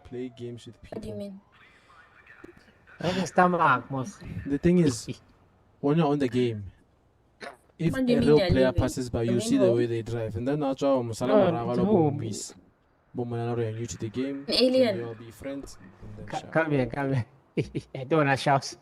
play games with people? What do you mean? The thing is, when you're on the game, if a real player passes by, you see the way they drive, and then you're new to the game, alien. you'll be friends. Come here. I don't want to shout.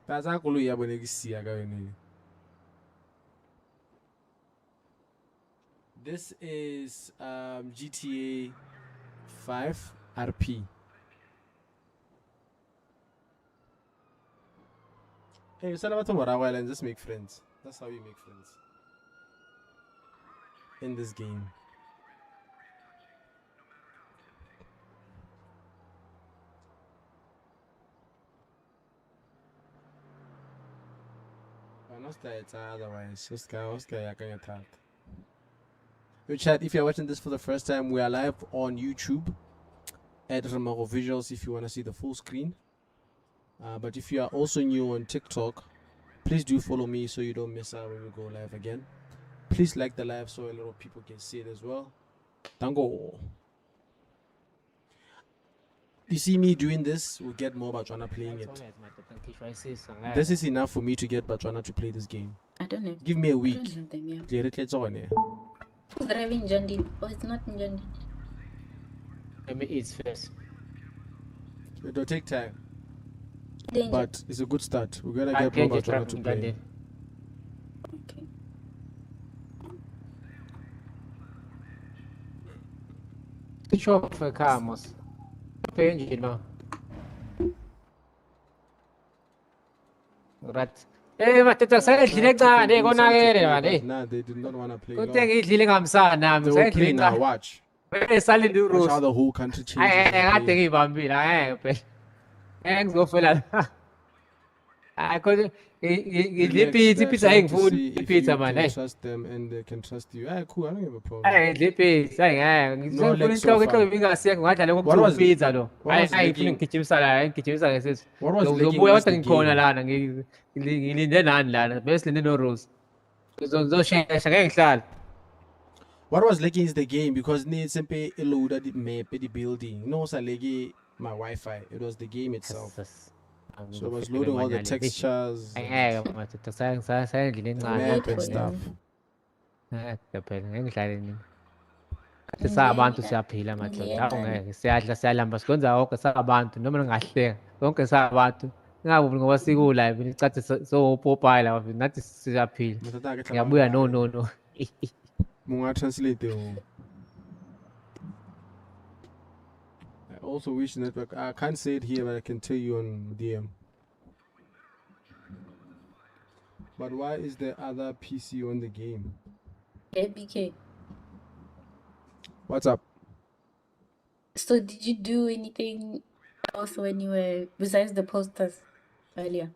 Baza kolo ya bone ke sia ka yone. This is GTA 5 RP. Hey, you said about tomorrow and just make friends. That's how you make friends in this game. Otherwise, this guy, I can't attack. Yo, chat, if you're watching this for the first time, we are live on YouTube at remmogovisuals if you want to see the full screen. But if you are also new on TikTok, please do follow me so you don't miss out when we go live again. Please like the live so a lot of people can see it as well. Tango. You see me doing this, we'll get more Botswana playing it. This is enough for me to get Botswana to play this game. I don't know. Give me a week. I don't have them, yeah. Clear it, let's on here. Who's driving Jondi? Oh, it's not in Jondi. Let me eat first. It'll take time. Danger. But it's a good start. We're gonna get more Botswana to play. Okay. Switch off the car, Amos. Pay engine now. Right. Eh, matata sa dilega de gona gere mane. Nah, they did not want to play. Ko teng idlilega msana, They will play now, watch. Sale du Watch how the whole country changes. I think ibambila ngizofela. I could pizza food pizza man. Trust them and they can trust you. Cool, I don't have a problem. What was pizza though? I think kitchen salad, what was the corner lana ngilinde nani lana bese linde no rules. What was leaking is the game because needs simply loaded the map the building. No salegi my Wi-Fi. It was the game itself. So it was loading all the textures, the map and stuff. Abantu siyaphila madoda awungeke siyadla siyalamba sikwenza konke sabantu noma ngahlenga konke sabantu ngabe ngoba sikula nicathi so Popeye la nathi siyaphila ngiyabuya no Munga translate I also wish network. I can't say it here, but I can tell you on DM. But why is there other PC on the game? ABK. What's up? So did you do anything else when you were besides the posters earlier?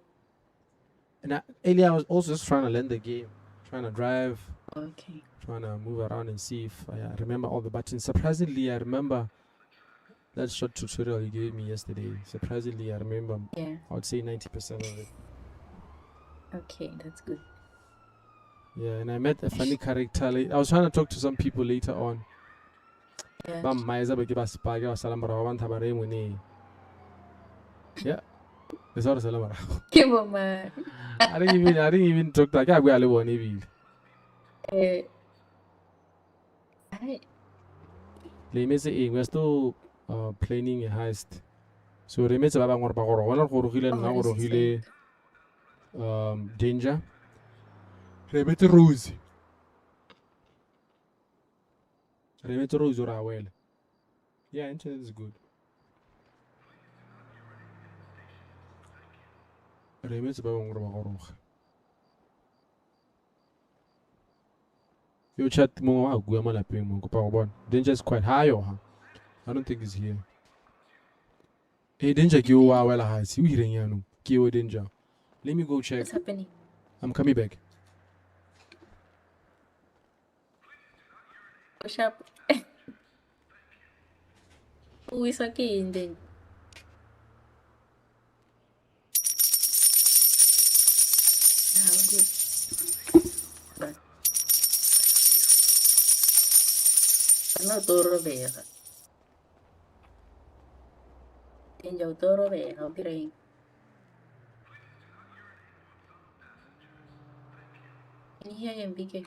And earlier I was also just trying to learn the game, trying to drive. Okay. Trying to move around and see if I remember all the buttons. Surprisingly, I remember that short tutorial you gave me yesterday. Surprisingly, I remember. Yeah. I would say 90% of it. Okay, that's good. Yeah, and I met a funny character. I was trying to talk to some people later on. Yeah. Yeah. It's all the Come on, man. I didn't even talk to that guy. We're still planning a heist. So remetse ba bangwe ba gore wona go rogile nna go rogile danger. Remetse Rose. Remetse Rose ora well. Yeah, internet is good. Remetse ba bangwe ba go roga. Yo chat mo wa gua malapeng mo kopa go bona. Danger is quite high or I don't think he's here. Hey Danger ke wa wela ha si o hireng yano. Ke o Danger. Let me go check. What's happening? I'm coming back. Push up. Who is okay in then? Good. But no toro vega. Tengo toro vega, okay. Can you hear him, BK?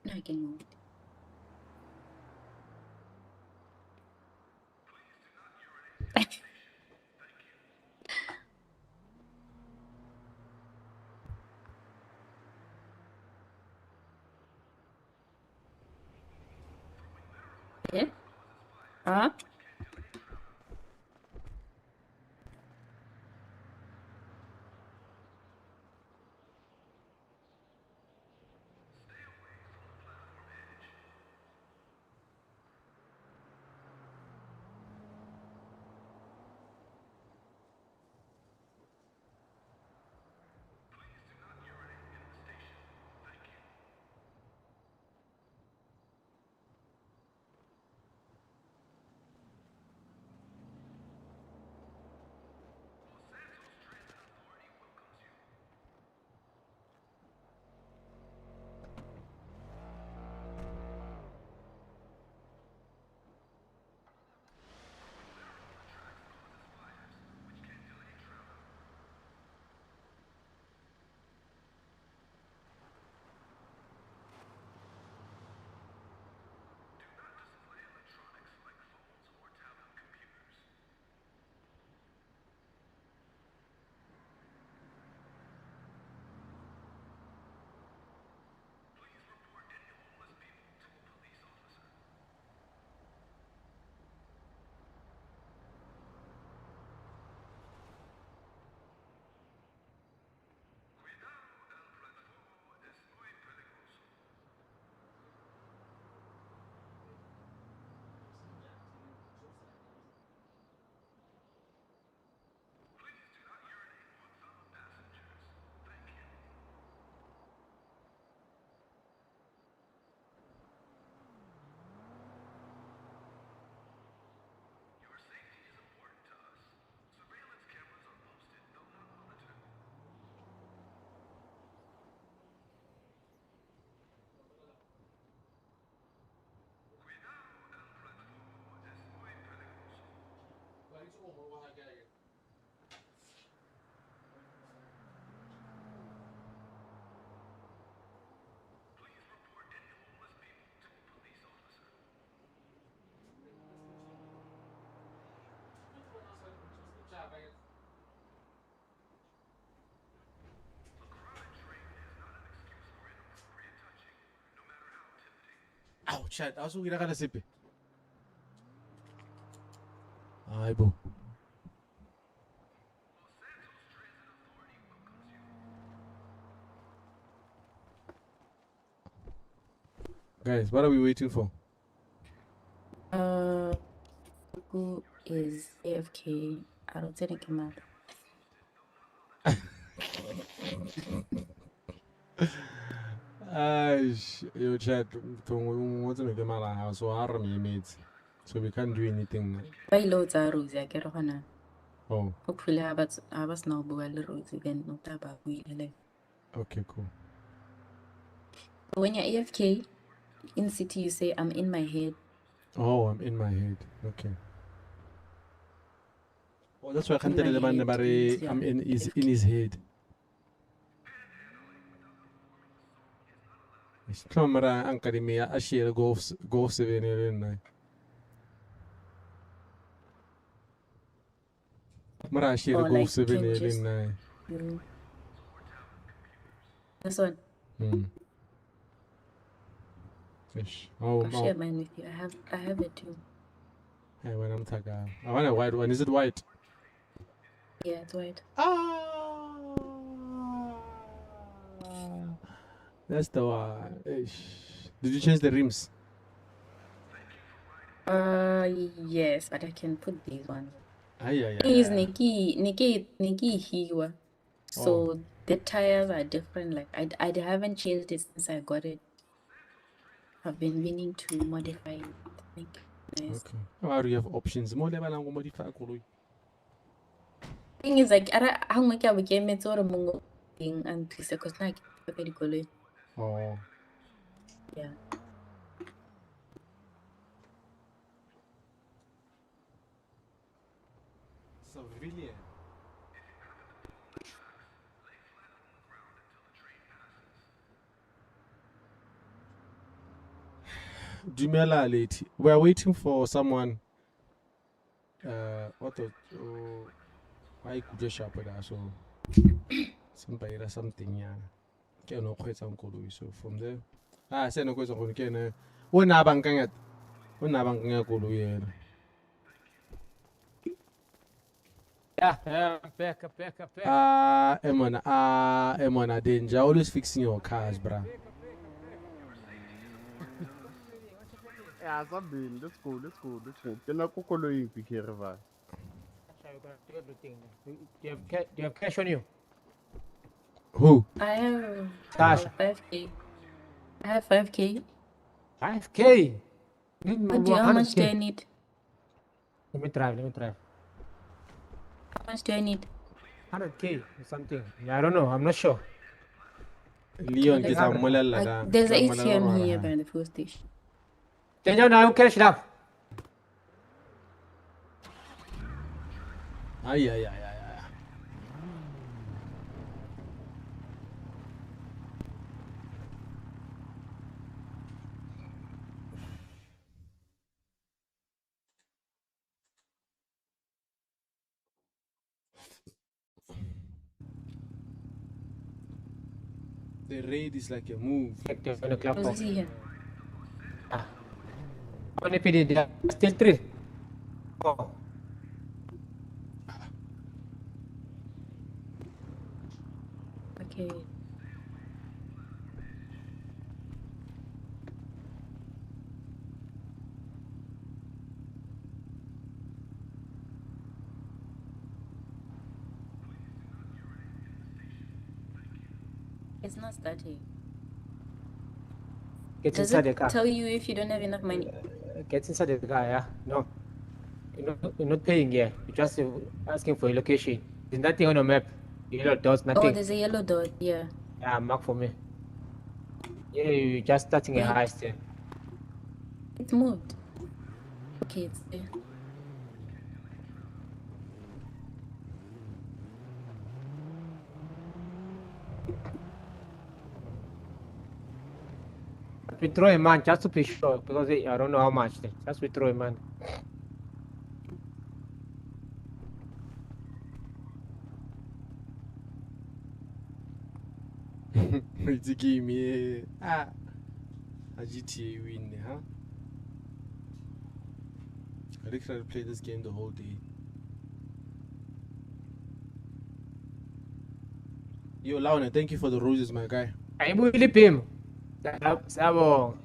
No, I can move. Yeah? Huh? Ow, chat. I was looking at the sippy. Ay, bo. Guys, what are we waiting for? Who is AFK? I don't think it came out. Yo, chat. What's in the house? So, our mates. So, we can't do anything. By loads are rose, I get on. Oh, Hopefully, I was now boil rose again, not about wheel. okay, cool. When you're AFK in city, you say, I'm in my head. Oh, I'm in my head. Okay. Oh, that's why I can't In tell the my man head about means, I'm yeah, in his head. Camera Academia, I share golf 7 Mara share or golf like 7 can just you this one. Fish. I'll share mine with you. I have it too. Hey, when I'm taga. I want a white one. Is it white? Yeah, it's white. That's the one. Did you change the rims? Yes, but I can put these ones. Thing is Nikki Hiwa. So Oh. the tires are different. Like I haven't changed it since I got it. I've been meaning to modify it. Make it nice. Okay. How do you have options? More level and modify color. Thing is like how much I became it sort of mongo thing and please because like the color. Oh. Yeah. Civilian. Dumela late. We are waiting for someone. What the why could you shop with that? So somebody or something, yeah. Can no quite some color. So from there, I said no question on can when I bang it. Unabang ngekolo yena. Yeah, back. Emona, danger. Always fixing your cars, bruh. Yeah, something. Let's go. Can I follow you, Picky River? Do everything. Do you have cash on you? Who? I have Sasha. 5k. I have 5k. 5K. How much do I need? Let me try. How much do I need? 100K or something. Yeah, I don't know. I'm not sure. Leon Like, gets a mulala. there's an ATM here by the fuel station. Then you now cash it up. Ay. The raid is like a move. Was is he here? How many PD did I? Still 3. Oh. Okay. It's not starting. Get Does inside it the car. tell you if you don't have enough money? Get inside the car, yeah? No. You're not paying here. You're just asking for a location. There's nothing on the map. Yellow dots, Oh, nothing. there's a yellow dot. Yeah. Yeah, mark for me. Yeah, you're just starting a Wait. heist there. It's moved. Okay, it's there. Withdraw a man just to be sure because I don't know how much. Just withdraw a man. It's a game, yeah. A GTA win, huh? I think I'll play this game the whole day. Yo, Launa, thank you for the roses, my guy. I believe him. Sabo.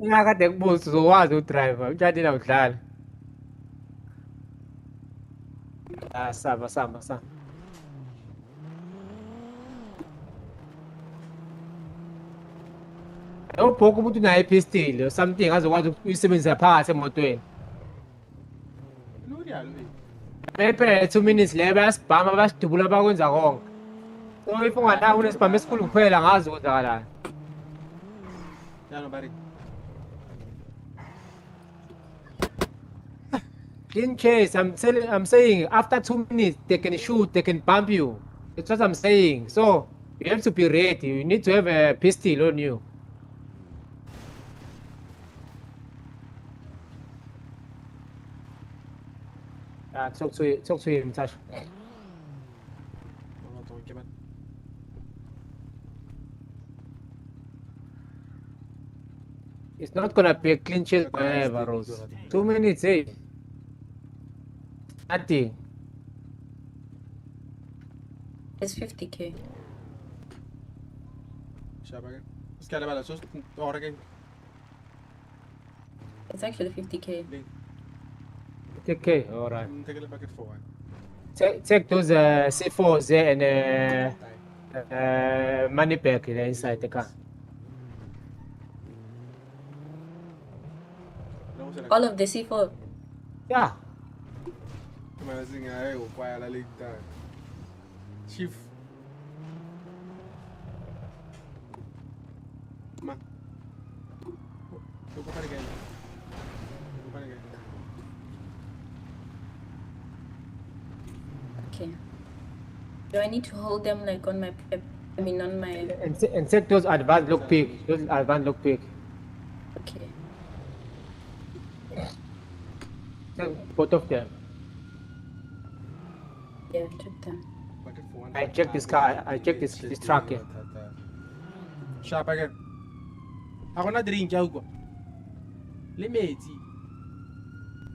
Ngakatekbuza uzowazi udriver utshadile awudlali. Samba. Awubhoko umuntu unayo ipistile or something azokwazi ukuyisebenzisa phakathi emotweni. Phela 2 minutes le bayasibhama bayasidubula bakwenza konke. So if unganawo unesibhamu esikhulu kuphela ngazi ukwenzakalani. Clean chase, I'm saying after 2 minutes they can shoot, they can bump you. That's what I'm saying. So you have to be ready. You need to have a pistol on you. Talk to him, Tash. It's not gonna be a clean chase forever, Rose. 2 minutes, eh? Nothing. It's 50k. It's actually 50k. Okay, alright. Take those C4s there and money back inside the car. All of the C4. Yeah. Chief. Ma. Go again. Okay. Do I need to hold them like on my on my And take those advanced lockpick. Okay. Take both of them. Yeah, took them. I check this car. I check this truck here. Sharp again. I want to drink, Yaugo. Limit.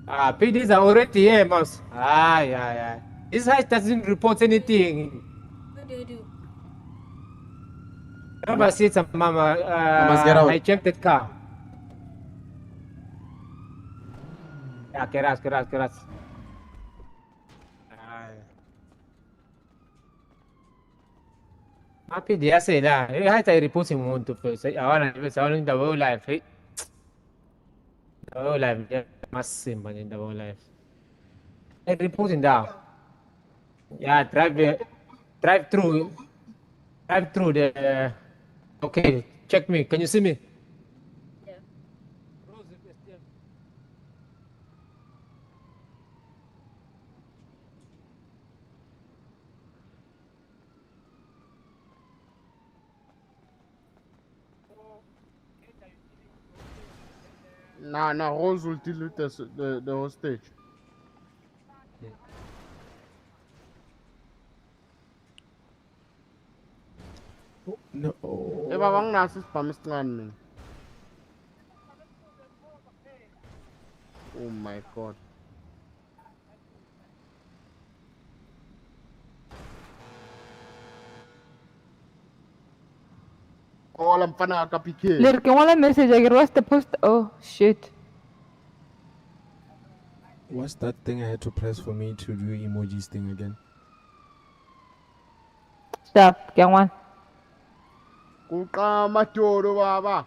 PDs are already here, mouse. Yeah. This house doesn't report anything. What do you do? Remember, see some mama. Must get out. I checked that car. Yeah, keras. Happy dia say lah. I try reporting one to first. I want the whole life. The whole life, yeah, massive man in the whole life. I reporting down. Yeah, drive through the. Okay, check me. Can you see me? Yeah. Nah, Rose will deal with the hostage. No. Bang nasi pamisngan. Oh my god. Oh, alam pa nakakapikit. Later, can one message? I what's the post? Oh shit. What's that thing I had to press for me to do emojis thing again? Stop. Can one? Kukama toro baba.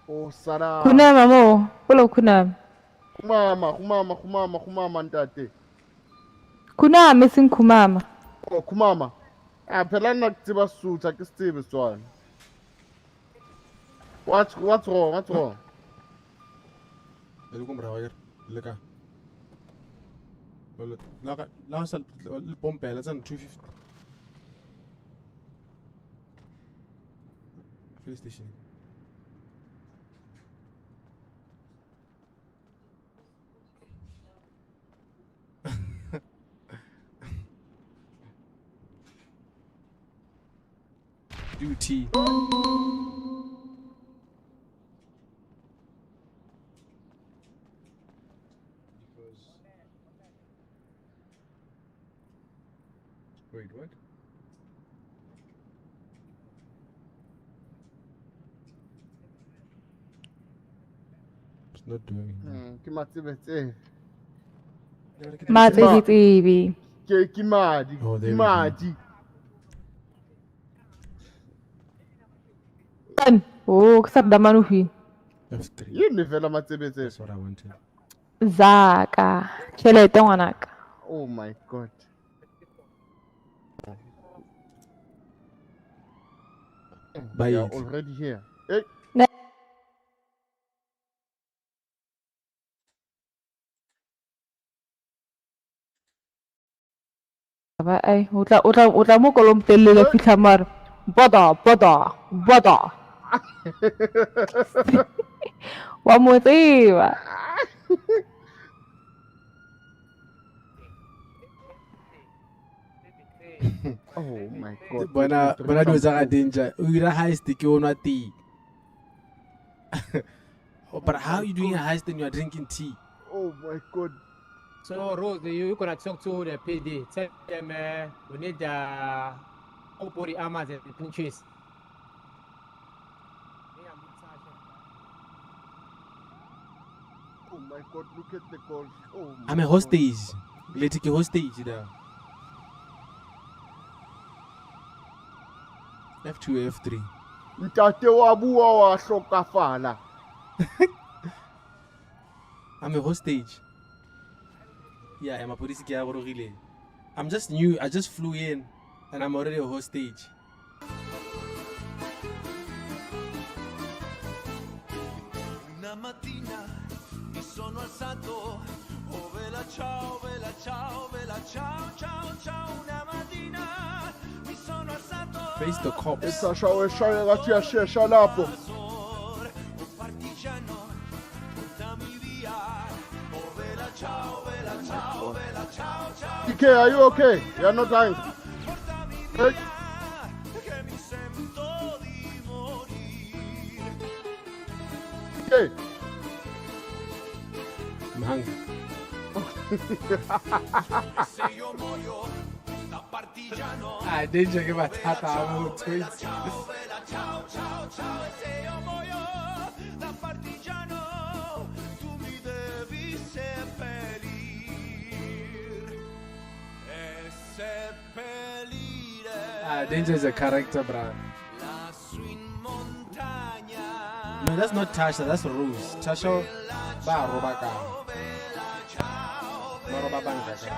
Oh sara. Kunama mo. Pulo kunam. Kumama ntate. Kunama missing kumama. Oh kumama. Phela nakutsiba sutha ke Steve Setswana. What's wrong? Look. Last pompe, let's 250. Police station. Duty. Wait, what? It's not doing it. Kimatsibetse. Matsi. Kimadi. Oh, there we go. Kimadi. Oh, kusabda manuhi. F3. Yini vela matsibetse. That's what I wanted. Zaka. Chelete ngwanaka. Oh my god. Bye. They are already here. Hey. Ay, utla mo kolom telele fitla mar. Bada. Wa mo tseba. Oh my god. Bana do za danger. Uira heist ke onwa tea. But how are you doing a heist and you are drinking tea? Oh my god. So Rose, you gonna talk to the PD. Tell them we need the body armors and pinches. Oh my god, look at the calls. Oh my I'm a hostage. Let's take a hostage there. F2, F3. Ntate wa bua wa hlokafala. I'm a hostage. Yeah, I'm a police guy. I'm just new. I just flew in and I'm already a hostage. Una mattina mi sono alzato. Oh vela ciao, vela ciao, vela ciao, ciao, ciao. Una mattina mi sono alzato. Face the cops. Esa shawe shawe gathi yashesha lapho. Un partigiano, portami via. Oh vela ciao, vela ciao, vela ciao, ciao. DK, are you okay? You're not dying. Portami Hey. via, che mi sento Hey. I'm hungry. Ah, danger che matata amo tweets. Ciao, ciao, ciao, e se io muoio da partigiano, tu mi devi seppellir e seppellire. Ah, danger is a character, bro. No, that's not Tasha, that's Rose. Tasha, ba roba ka. Ba roba banka ka.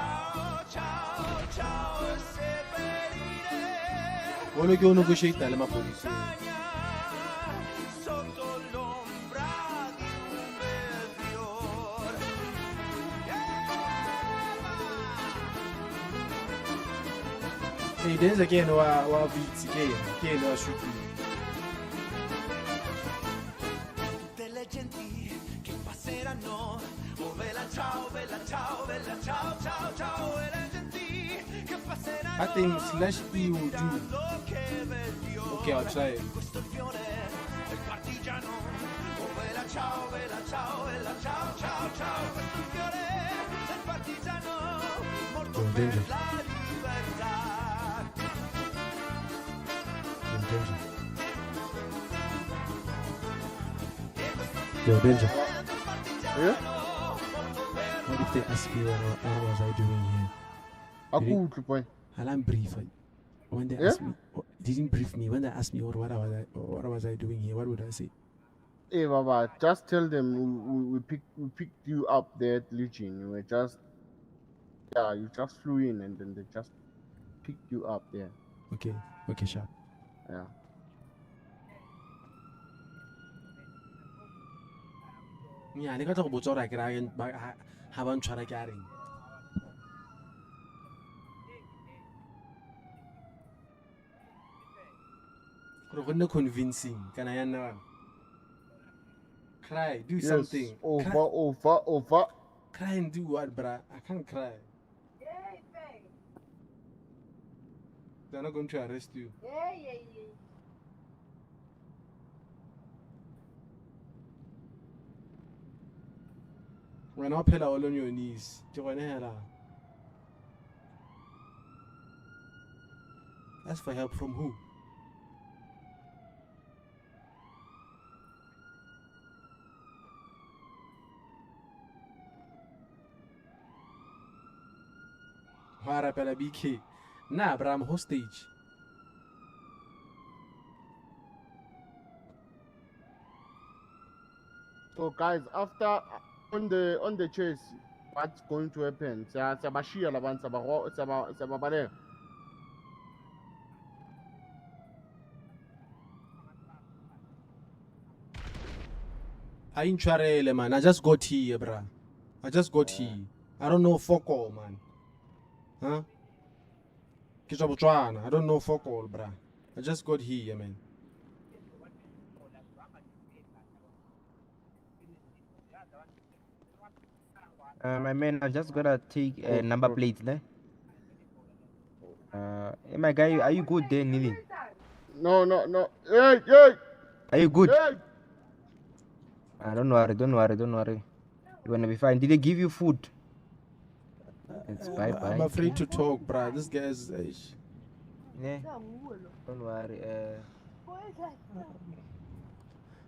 Volo che uno negotiate dalle ma police. Hey, there's again wa beats again wa shooting. Delle genti che passeranno, oh bella ciao, bella ciao, bella ciao, ciao, ciao, e le genti che passeranno. I think slash E will do. Okay, I'll try it. Questo fiore del partigiano, oh bella ciao, bella ciao, bella ciao, ciao, ciao, questo fiore del partigiano, morto per la libertà. Yo, Benja. Yeah? What if they ask me what was I doing here? Akuhle boy. Alarm brief. When they ask me, didn't brief me. When they ask me what was I doing here, what would I say? Hey, Baba, just tell them we picked you up there at Legion. You were just, you just flew in and then they just picked you up there. Okay, sharp. Yeah. Yeah, they got to go to like Ryan, but haven't tried carrying. Convincing. Can I know? Cry, do something. Over. Cry and do what, bruh? I can't cry. They're not going to arrest you. When I peel all on your knees, ask for help from who? Harapela BK. Nah, but I'm hostage. So guys, after on the chase, what's going to happen? Sabashia laban sababale. I ain't trying, man. I just got here, bruh. I just got here. I don't know fuck all, man. Huh? I don't know fuck all, bruh. I just got here, man. My man, I just gotta take number plates there. Hey, my guy, are you good there, Nili? No. Hey! Are you good? Hey! Don't worry. You're gonna be fine. Did they give you food? It's bye. I'm afraid to talk, bruh. This guy's. Yeah. Don't worry.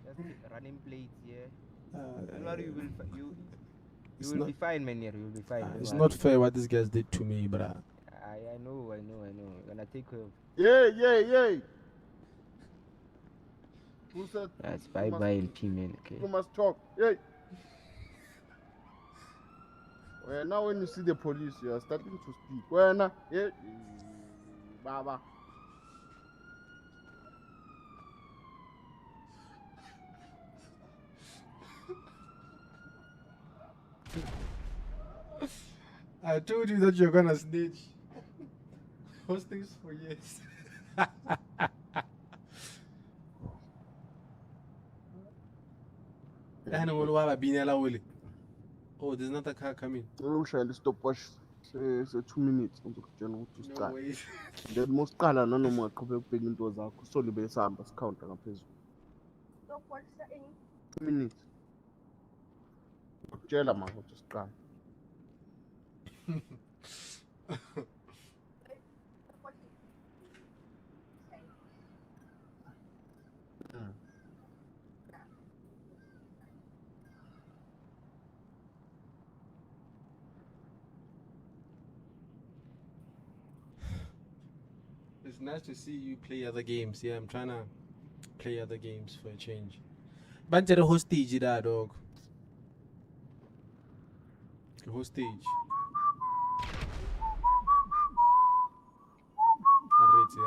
Just running plates, yeah. Don't worry, you will be fine, man. You will be fine. It's not fair what these guys did to me, bruh. I know. You're gonna take care of. Yeah. Who said? That's bye, LP, man. Okay. You must talk. Hey. Well, now when you see the police, you are starting to speak. Well, now, yeah, Baba. I told you that you're gonna snitch. Hostings for years. Oh, there's not a car coming. I'm trying to stopwatch. Say 2 minutes. I'm going to start. Then most color no more cover paying those are solely based on count and 2 minutes. ngiyakutshela manje ukuthi siqale. It's nice to see you play other games. Yeah, I'm trying to play other games for a change. Banjere hostage da dog. Hostage. Arrete.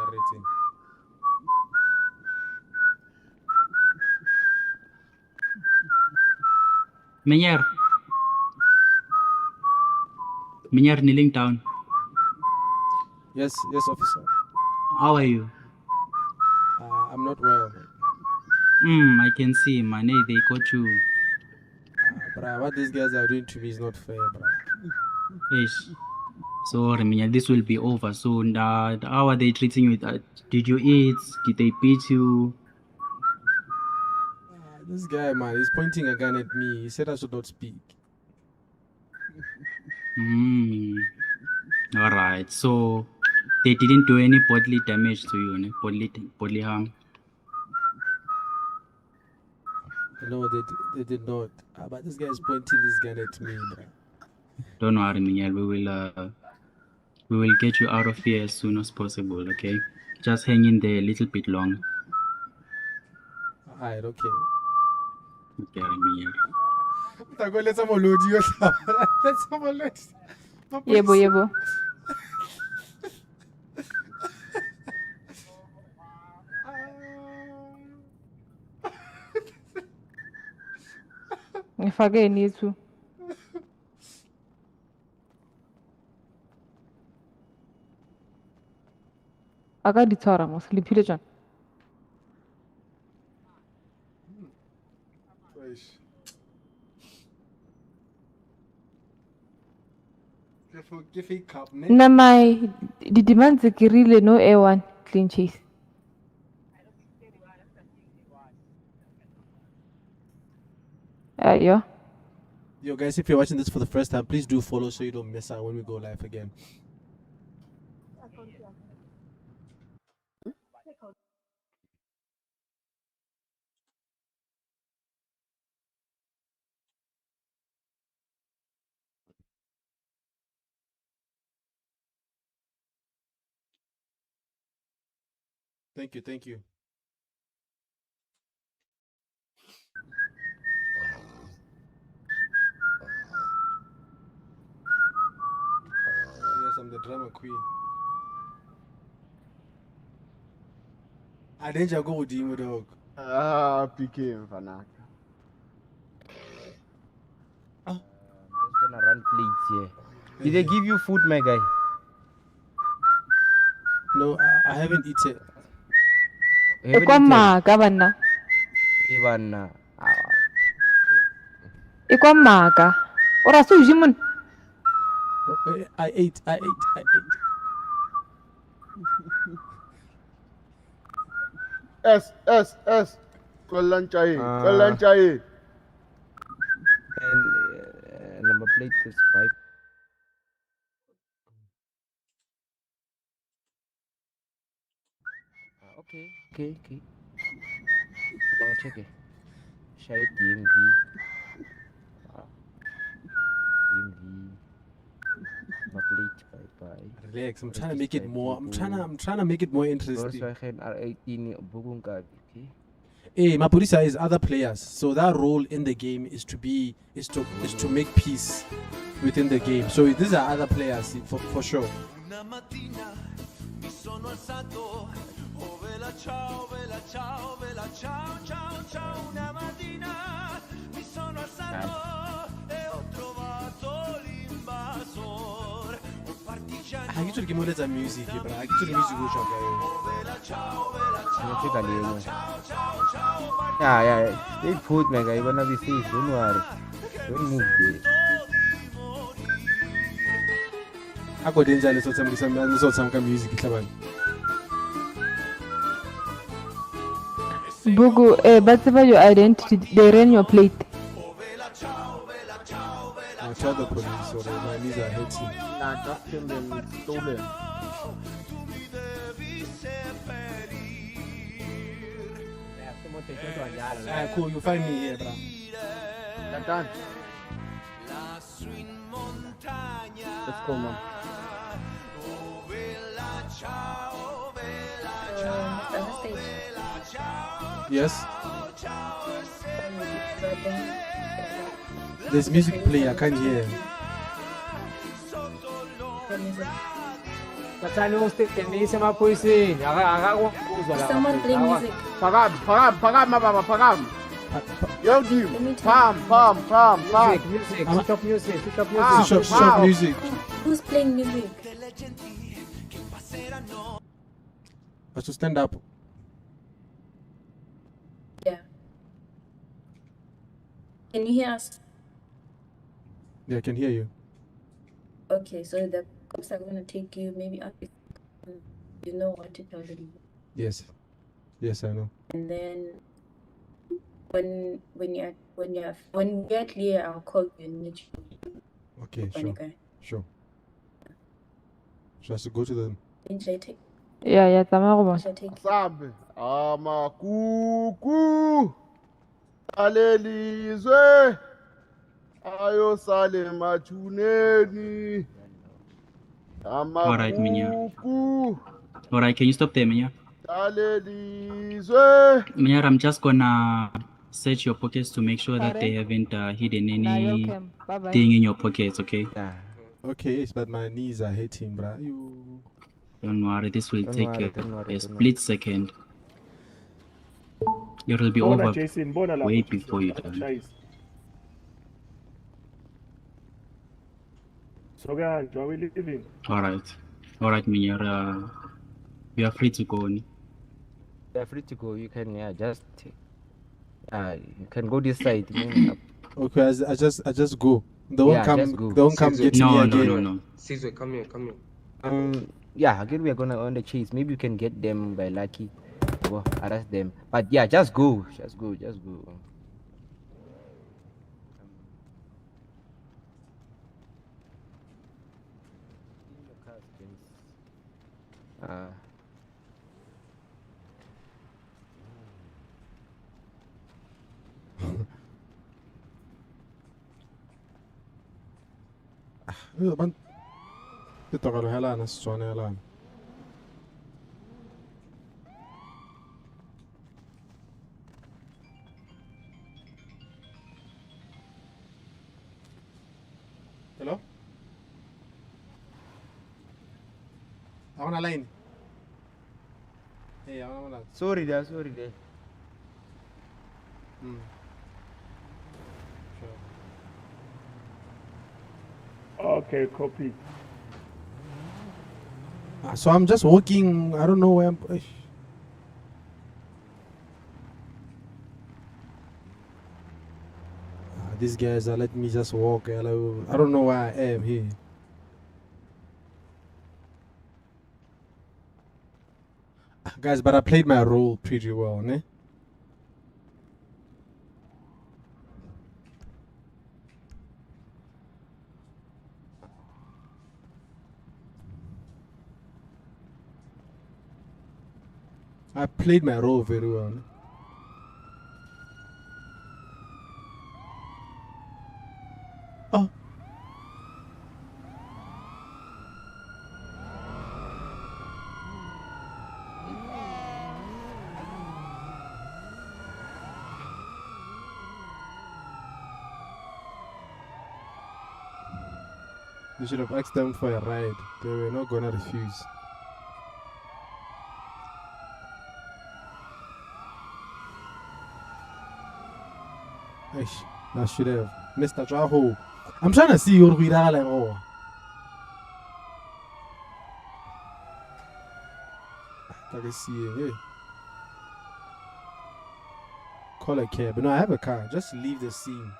Menyar kneeling down. Yes, officer. How are you? I'm not well. I can see, man. They got you. Bruh, what these guys are doing to me is not fair, bruh. Ish. Sorry, Menyar, this will be over soon. How are they treating you? Did you eat? Did they beat you? This guy, man, he's pointing a gun at me. He said I should not speak. All right. So they didn't do any bodily damage to you, no? Bodily harm. No, they did not. But this guy is pointing this gun at me, bruh. Don't worry, Menyar. We will get you out of here as soon as possible. Okay? Just hang in there a little bit long. Alright, okay. Okay, Menyar. Let's have a load. Let's have a load. Yebo. Ngifake nithu. Akadithora mos liphile jana. Namai the demands kirile no A1 clean chase. Yeah. Yo, guys, if you're watching this for the first time, please do follow so you don't miss out when we go live again. Thank you. Yes, I'm the drama queen. I didn't go with you, dog. PK mfanaka. Just gonna run plates here. Did they give you food, my guy? No, I haven't eaten. Ikwamaka bana. Ivana. Ikwamaka. Ora so jimun. I ate. S. Kolanchai. And number plate is 5. Okay. Check it. Shade DMV. My plate bye. Relax. I'm trying to make it more. I'm trying to make it more interesting. R18 okay. Hey, Mapurisa is other players, so that role in the game is to make peace within the game. So these are other players for sure. I get to the music, but I get to the music Yeah. They put me, guy. Wanna be safe? Don't worry. Don't move there. I got danger. Some music. Bugu, but your identity, they ran your plate. I'll tell the police or my knees are hurting. Nah, just tell them it's stolen. Alright, cool. You find me here, bro. Done. Let's go, man. Yes. There's music playing. I can't hear. Someone playing music. Pagam, baba, pagam. Yo, Jim. Pam. Music. Switch off music. Switch off music. Who's playing music? I have to stand up. Yeah. Can you hear us? Yeah, I can hear you. Okay, so the cops are gonna take you maybe up. You know what to tell them. Yes, I know. And then when we get clear, I'll call you and let you. Okay, Funny guy. sure. So I have to go to them. Then should I take? Yeah, tama Should I take? Sabe. Amakuku. Alelizwe. Ayosale machuneni. Alright, Minya. Amakuku. Alright, can you stop there, Minya? Alelizwe. Minya, I'm just gonna search your pockets to make sure that they haven't hidden any thing in your pockets, okay? Yeah. Okay, but my knees are hurting, bro. You. Don't worry, this will Don't take worry, a don't worry. split second. It will be over way before you done. So guys, are we leaving? Alright, Minya. You are free to go. You're free to go. You can just you can go this side. Okay, I just go. Don't come get me again. No. Caesar, come here. Yeah, again we are gonna on the chase. Maybe you can get them by lucky. Go arrest them. But yeah, just go. Man, ito ka halaan, Setswana halaan. Hello? Ako na line. Hey, ako na line. Sorry there. Okay, copy. So I'm just walking. I don't know where I'm. These guys are letting me just walk. Hello. I don't know where I am here. Guys, but I played my role pretty well, ne? I played my role very well. Ne? Oh. You should have asked them for a ride. They were not gonna refuse. I should have. Mr. Jaho. I'm trying to see your Vidal and all. I can see it. Hey. Call a cab. No, I have a car. Just leave the scene.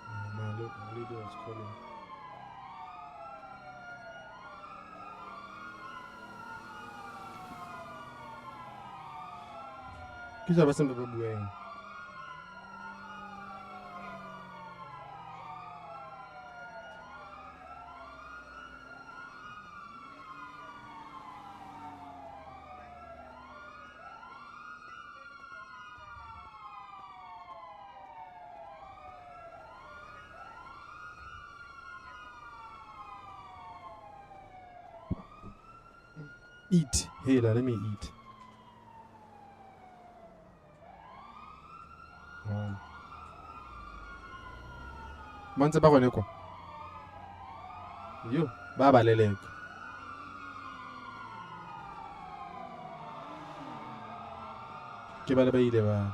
Oh, man, look, my lady was calling. Kisa ba sembe ba bueng. Eat. Hey, let me eat. Mantse ba gone kwa. Yo, ba ba leleka. Ke ba le ba ile ba.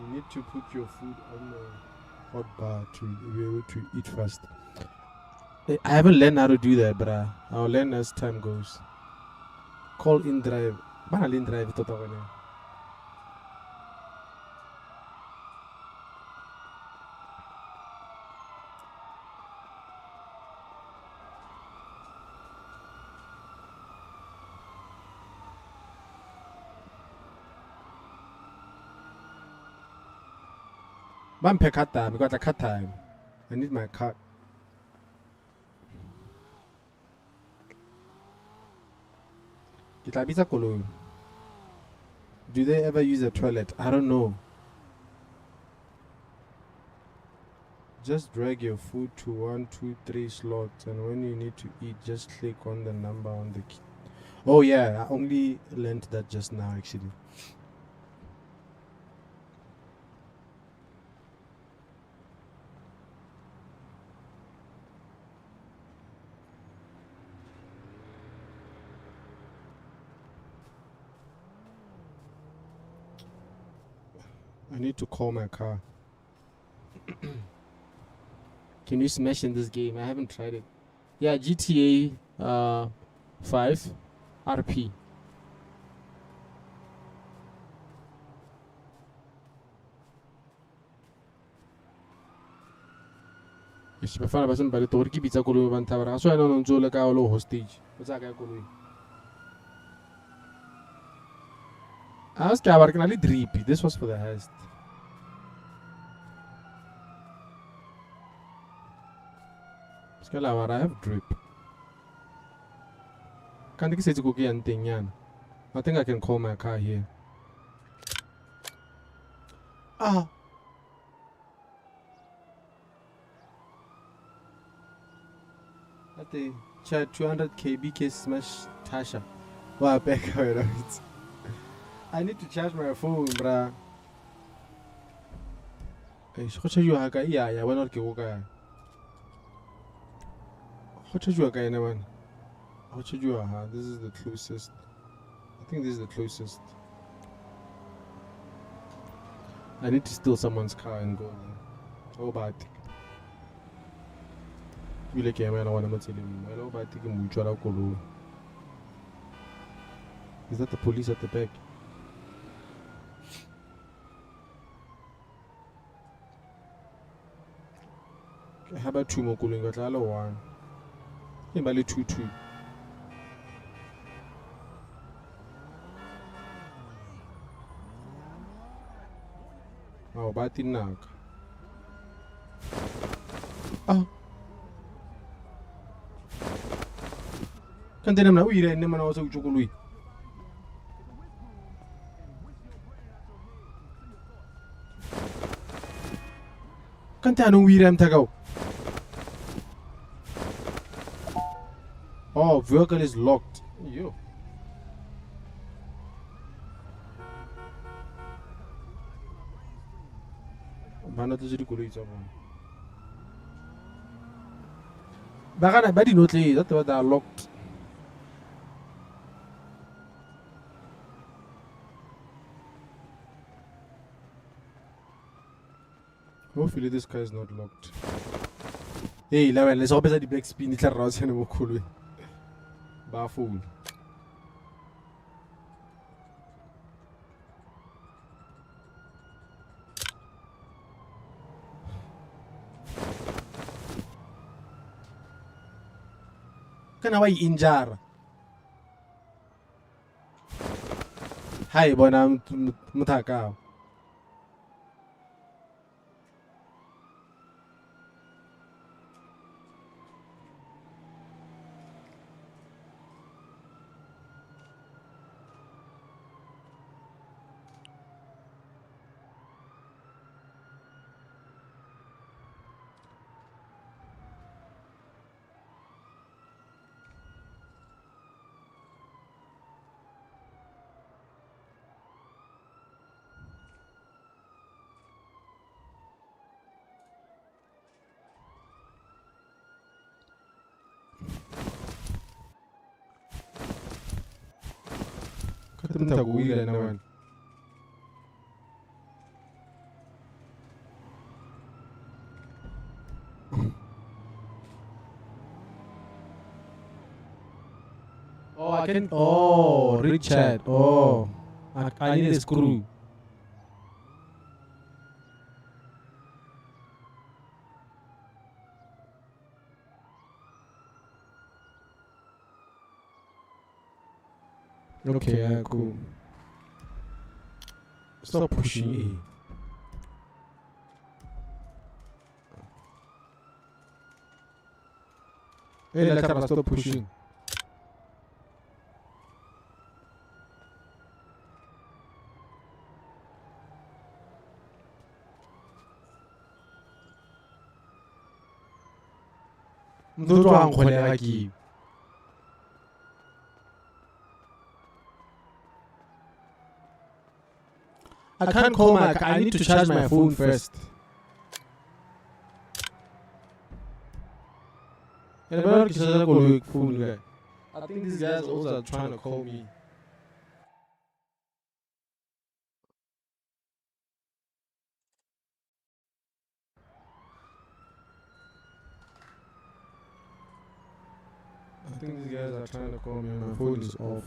You need to put your food on the hot bar to be able to eat fast. I haven't learned how to do that, but I'll learn as time goes. Call in drive. Bana in drive tota gone. Bampe cut time because I cut time. I need my cut. Do they ever use a toilet? I don't know. Just drag your food to 1, 2, 3 slots, and when you need to eat, just click on the number on the key. Oh yeah, I only learned that just now actually. I need to call my car. Can you smash in this game? I haven't tried it. Yeah, GTA 5 RP. Yes, bafana ba sembale tori ke bitsa koloi ba nthabara ga so ena no ntse le ka lo hostage o tsa ka koloi a se ka ba ke na le drip. This was for the heist. Ska la I have drip. Can't you say to go get anything? I think I can call my car here. Ah. At the chat 200 kbk smash Tasha. Wow, back it. I need to charge my phone, bruh. Hey, so you haka yeah, why not go guy? How should you guy man? How should you this is the closest. I think this is the closest. I need to steal someone's car and go there. Oh bad. You like man, I want to tell him. Hello, bad thing. Is that the police at the back? How about 2 more cooling? Got a one. Yeah, but 2-2. Oh, bad thing now. Oh. Can't tell him now. We are in the man also chocolate. Can't tell him we are in. Oh, vehicle is locked. Yo. Bana to zuri koloi tsa bona. Ba kana ba di notle that they are locked. Hopefully this car is not locked. Hey, let's hope that the black spin is around and we'll cool. Baffled. Kana wa injara. Hi bona muthaka. Kata mtakuila na wana. Oh, I can. Oh, Richard. Oh, I need a screw. Okay, cool. Stop pushing E. Hey, let's stop pushing. Mtoto wangu khole I can't call my. I need to charge my phone first. I think these guys also are trying to call me. I think these guys are trying to call me. My phone is off.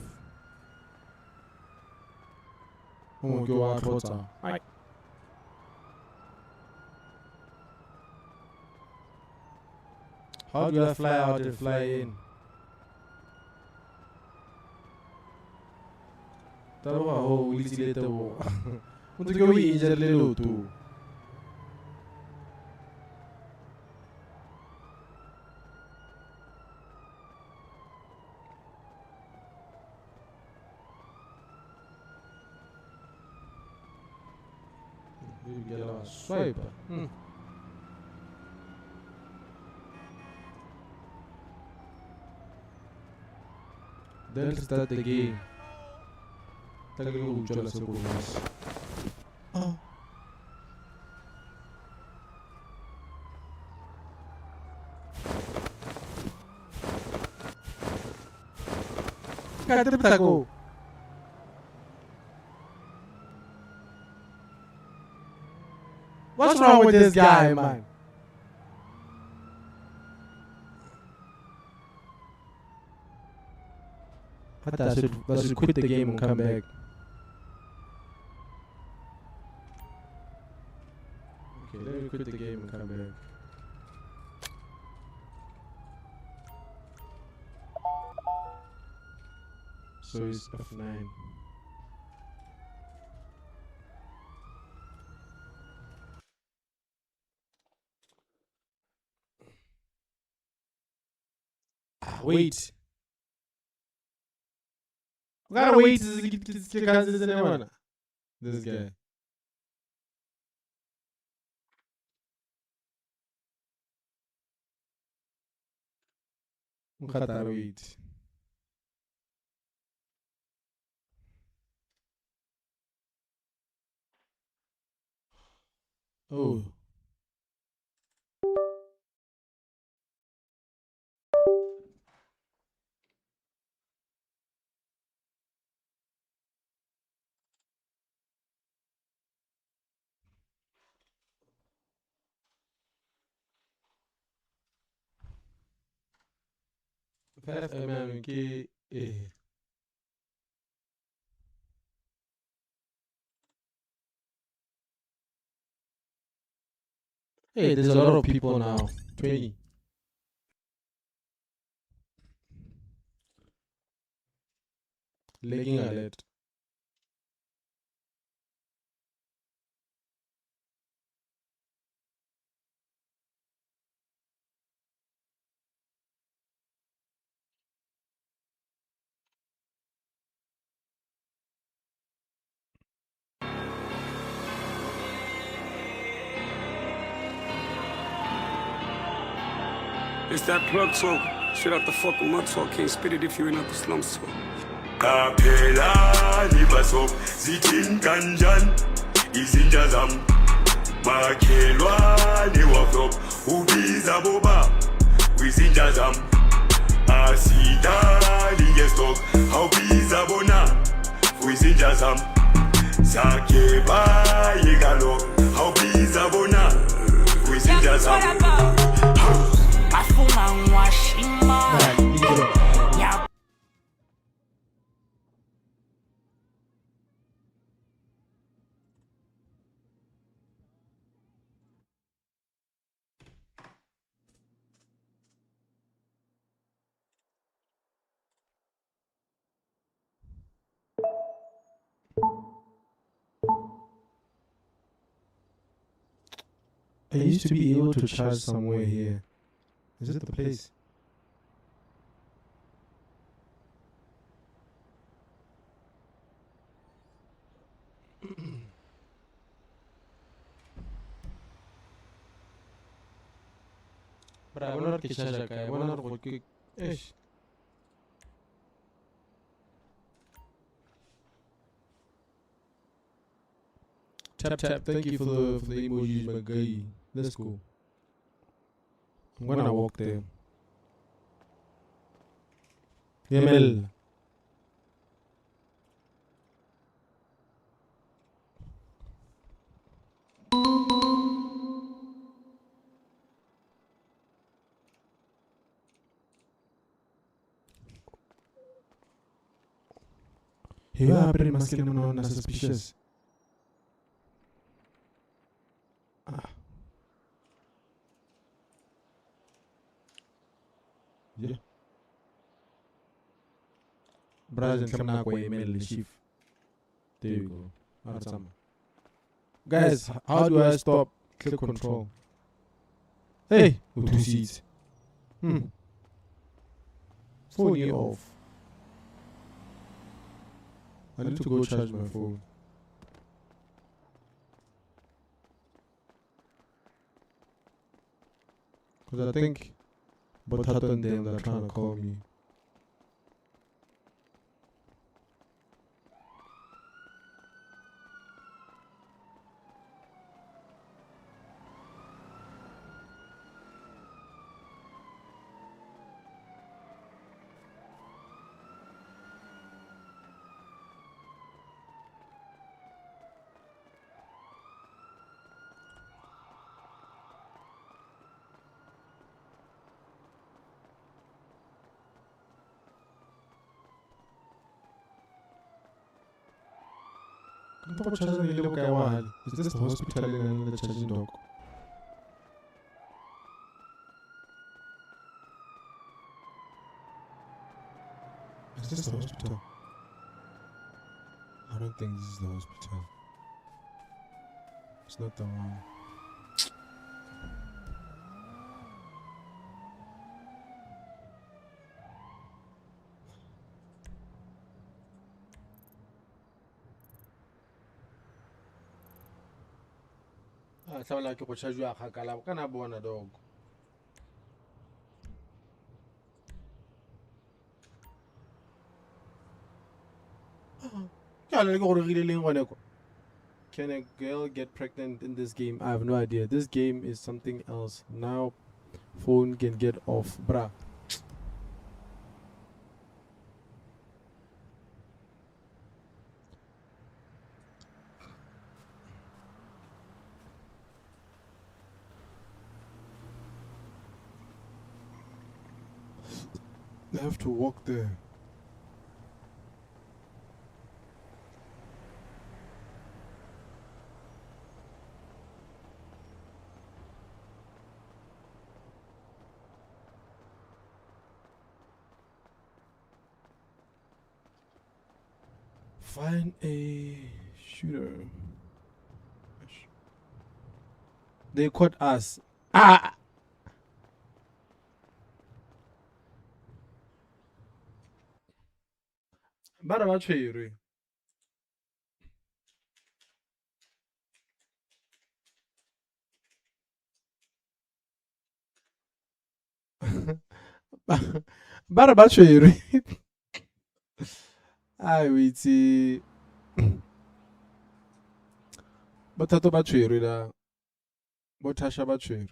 Oh, go out, what's up? Hi. How do I fly out and fly in? Taloha ho ulitile tabo. Unto go we injure little too. Maybe get a swipe. Then start the game. Oh. Go. What's wrong with this guy, man? I should quit the game and come back. Okay, let me quit the game and come back. So it's F9. Wait. We gotta wait to get this guy. We gotta wait. Oh. Hey, there's a lot of people now. 20. Lagging alert. It's that plug talk. Shit out the fucking mud talk. Can't spit it if you ain't out the slums talk. Kapela libasok zitin kanjan izinja zam makhelwane waflop ubiza boba kwizinja zam asidali ngestok awubiza bona kwizinja zam sakhe bayekalo awubiza bona kwizinja zam afunga ngwashima I used to be able to charge somewhere here. Is it the place? But I want to charge I want to quick. Ish. Tap tap. Thank you for the emojis, my guy. Let's go. I'm gonna walk there. Yemel. You are pretty masculine and suspicious. Yeah. Brazil come kwa email chief. There you go. Awesome. Guys, how do I stop click control? Hey, with 2 seats. Phone you off. I need to go charge my phone. Because I think but and them they're trying to call me. Is this the hospital in the charging dog? Is this the hospital? I don't think this is the hospital. It's not the one. Sound like you charge you a hakala. Can I born a dog? Can a girl get pregnant in this game? I have no idea. This game is something else. Now, phone can get off, bruh. I have to walk there. Find a shooter. They caught us. Ah! Bana batshwere. Bana batshwere. Ai witsi. Bathatho batshwere la. Botasha batshwere.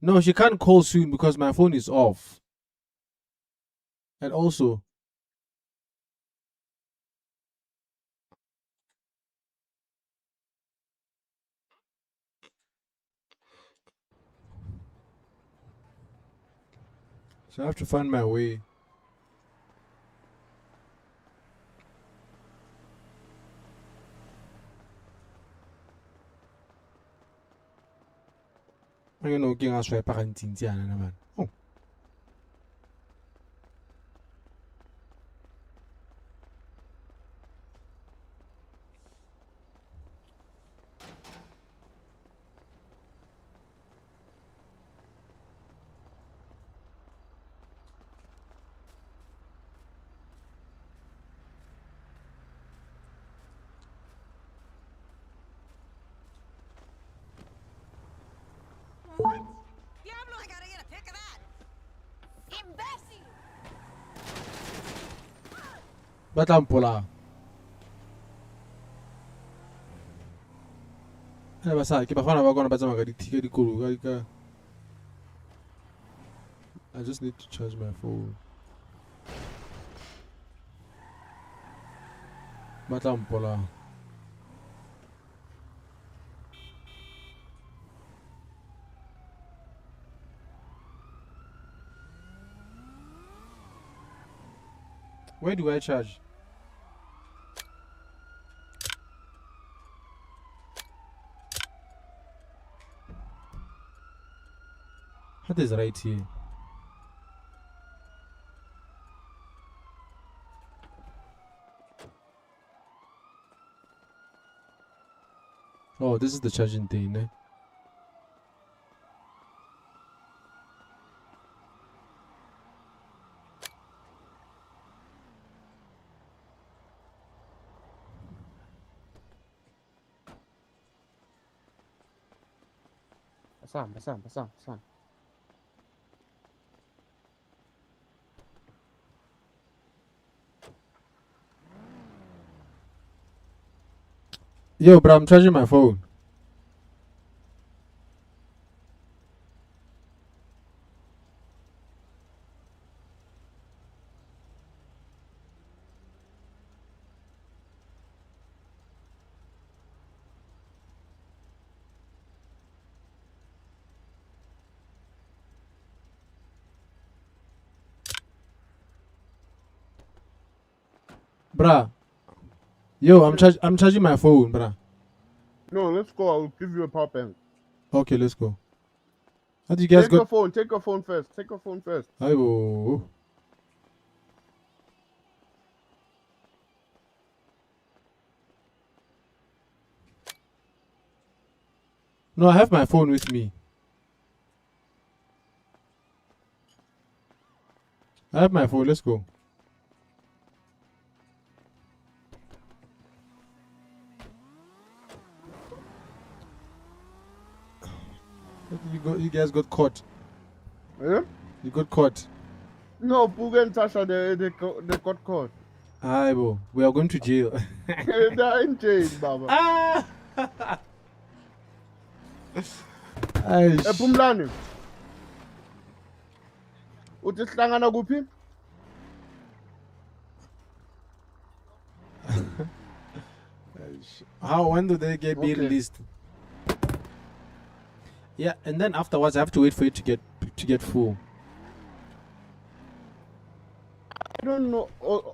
No, she can't call soon because my phone is off. And also, so I have to find my way. I know king as swipe kan tintiana naman. Oh. Diablo, I gotta get a pic of that. Imbecile. Batampola. Ba sa ke bafana ba kona ba tsama ka dithika dikolo ka. I just need to charge my phone. Batampola. Where do I charge? That is right here. Oh, this is the charging thing, eh? Pasang. Yo, bro, I'm charging my phone. Bruh. Yo, I'm charging my phone, bruh. No, let's go. I'll give you a power bank. Okay, let's go. How do you guys Take go? your phone. Take your phone first. Take your phone first. Aibo. No, I have my phone with me. I have my phone. Let's go. You guys got caught. Yeah? You got caught. No, Puga and Tasha, they got caught. Aibo. We are going to jail. They are in jail, Baba. Phumlani. Uthi sihlangana kuphi? When do they be released? Yeah, and then afterwards I have to wait for it to get full. I don't know.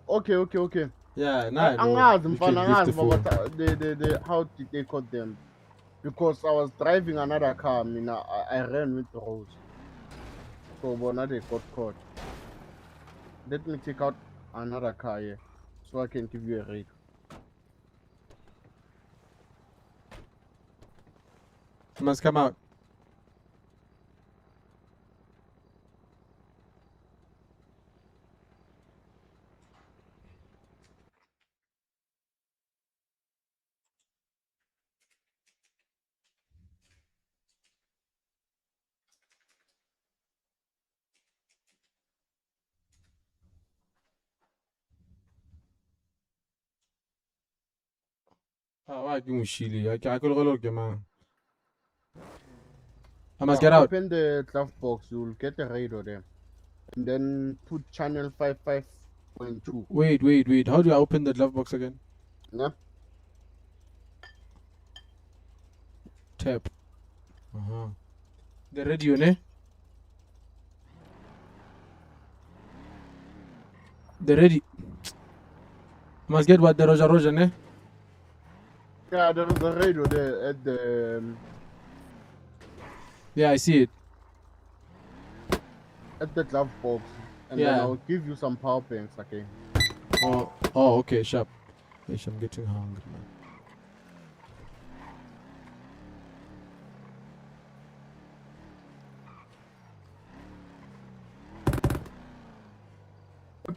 Okay. Yeah, nah, Angazi you can mfana, lift the phone. angazi how did they caught them? Because I was driving another car, I ran with the roads. So bona they got caught. Let me take out another car here. so I can give you a rate. You must come out. I must get out. Open the glove box, you'll get a radio there. And then put channel 55.2. Wait. How do I open the glove box again? Yeah. Tap. The radio, ne? The radio. Must get what? The Roger, ne? Yeah, there is a radio there at the... Yeah, I see it. At the glove box. And Yeah. then I'll give you some power banks, okay? Oh, okay, sharp. Ish, I'm getting hungry, man.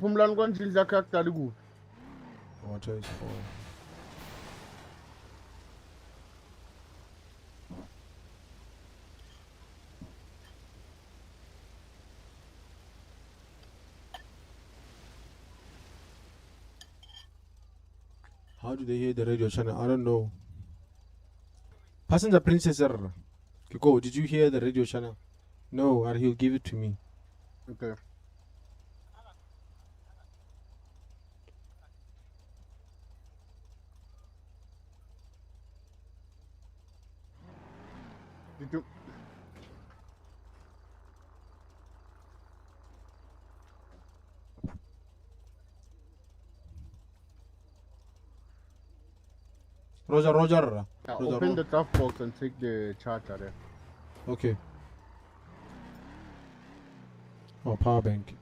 Phumlani kwanjindla yakhe yakudala ikuphi? Water is full. How do they hear the radio channel? I don't know. Passenger Princess Go, did you hear the radio channel? No, and he'll give it to me. Okay. Did you... Roger. Open the glove box and take the charger there. Okay. Oh, power bank.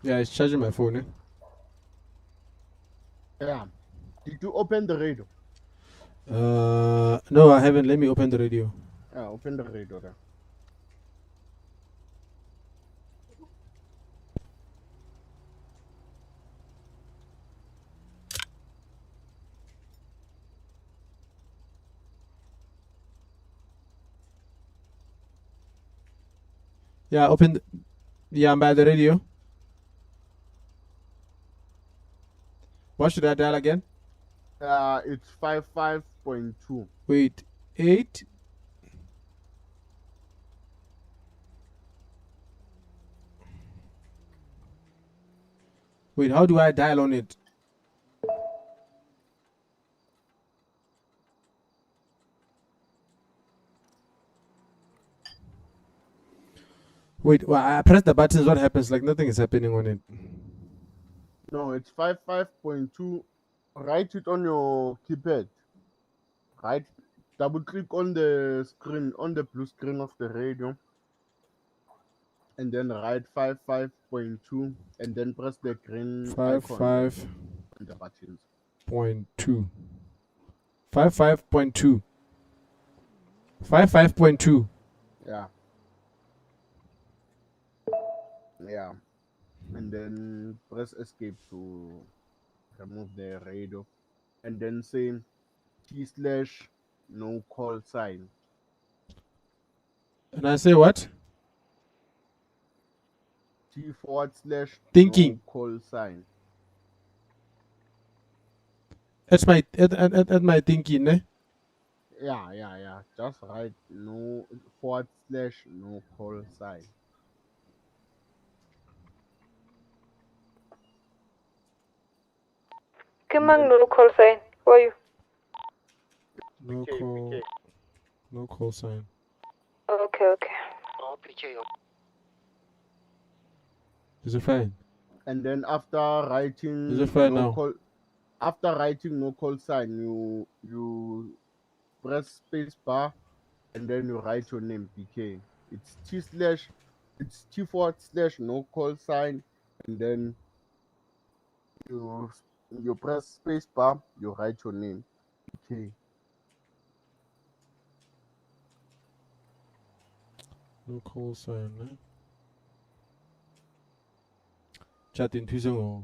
Yeah, it's charging my phone, eh? Yeah. Did you open the radio? No, I haven't. Let me open the radio. Yeah, open the radio there. Yeah, open. Yeah, I'm by the radio. What should I dial again? It's 55.2. Wait, 8. Wait, how do I dial on it? Wait, well, I press the buttons. What happens? Like nothing is happening on it. No, it's 55.2. Write it on your keypad. Right? Double click on the screen, on the blue screen of the radio. And then write 55.2 and then press the green icon 55. on the buttons. 0.2. 55.2. 55.2. Yeah. Yeah. And then press escape to remove the radio. And then say T/no call sign. And I say what? T/no Thinking. call sign. That's my at my thinking, eh? Yeah. Just write no /no call sign. Kemang no call sign. Who are you? No call. No call sign. Okay, okay. Oh, PK. Is it fine? And then after writing Is it fine no now? call, after writing no call sign, you press space bar, and then you write your name, PK. It's T/, no call sign, and then you press space bar, you write your name, PK. No call sign, eh? Chat in Twisong.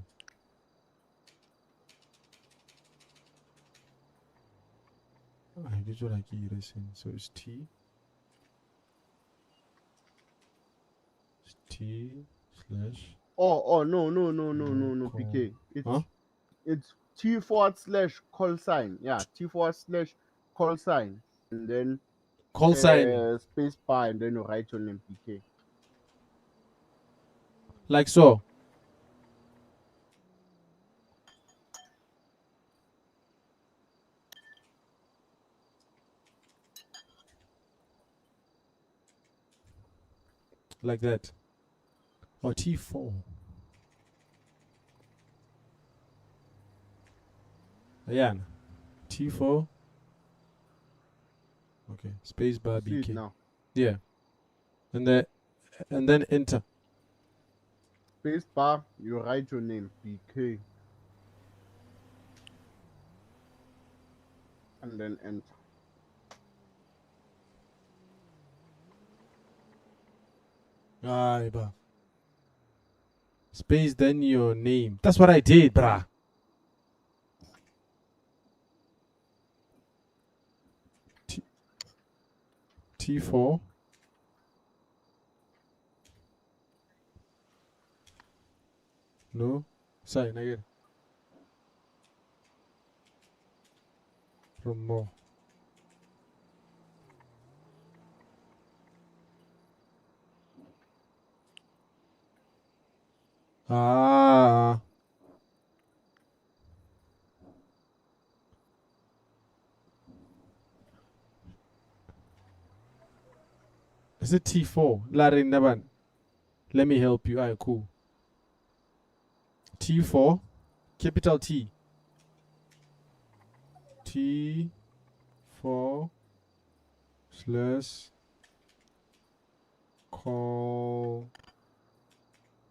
I did what I key racing. So it's T. It's T slash. Oh no, PK. It's T/call sign. Yeah, T/call sign, and then Call sign. space bar, and then you write your name, PK. Like so. Like that. Or T4. Yeah. T4. Okay. Space bar See it BK. now. Yeah. And then enter. Space bar, you write your name, PK. And then enter. Bah. Space, then your name. That's what I did, brah. T4. No. Sign again. From more. Ah. Is it T4? Larry Naban. Let me help you. Alright, cool. T4. Capital T. T4 slash call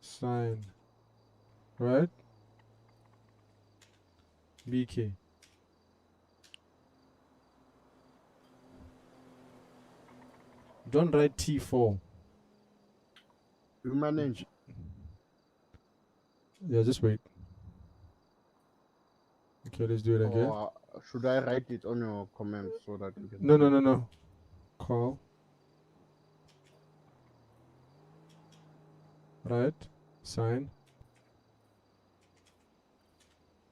sign. Right? BK. Don't write T4. Manage. Yeah, just wait. Okay, let's do it again. Or should I write it on your comment so that you can No. Call. Right. Sign.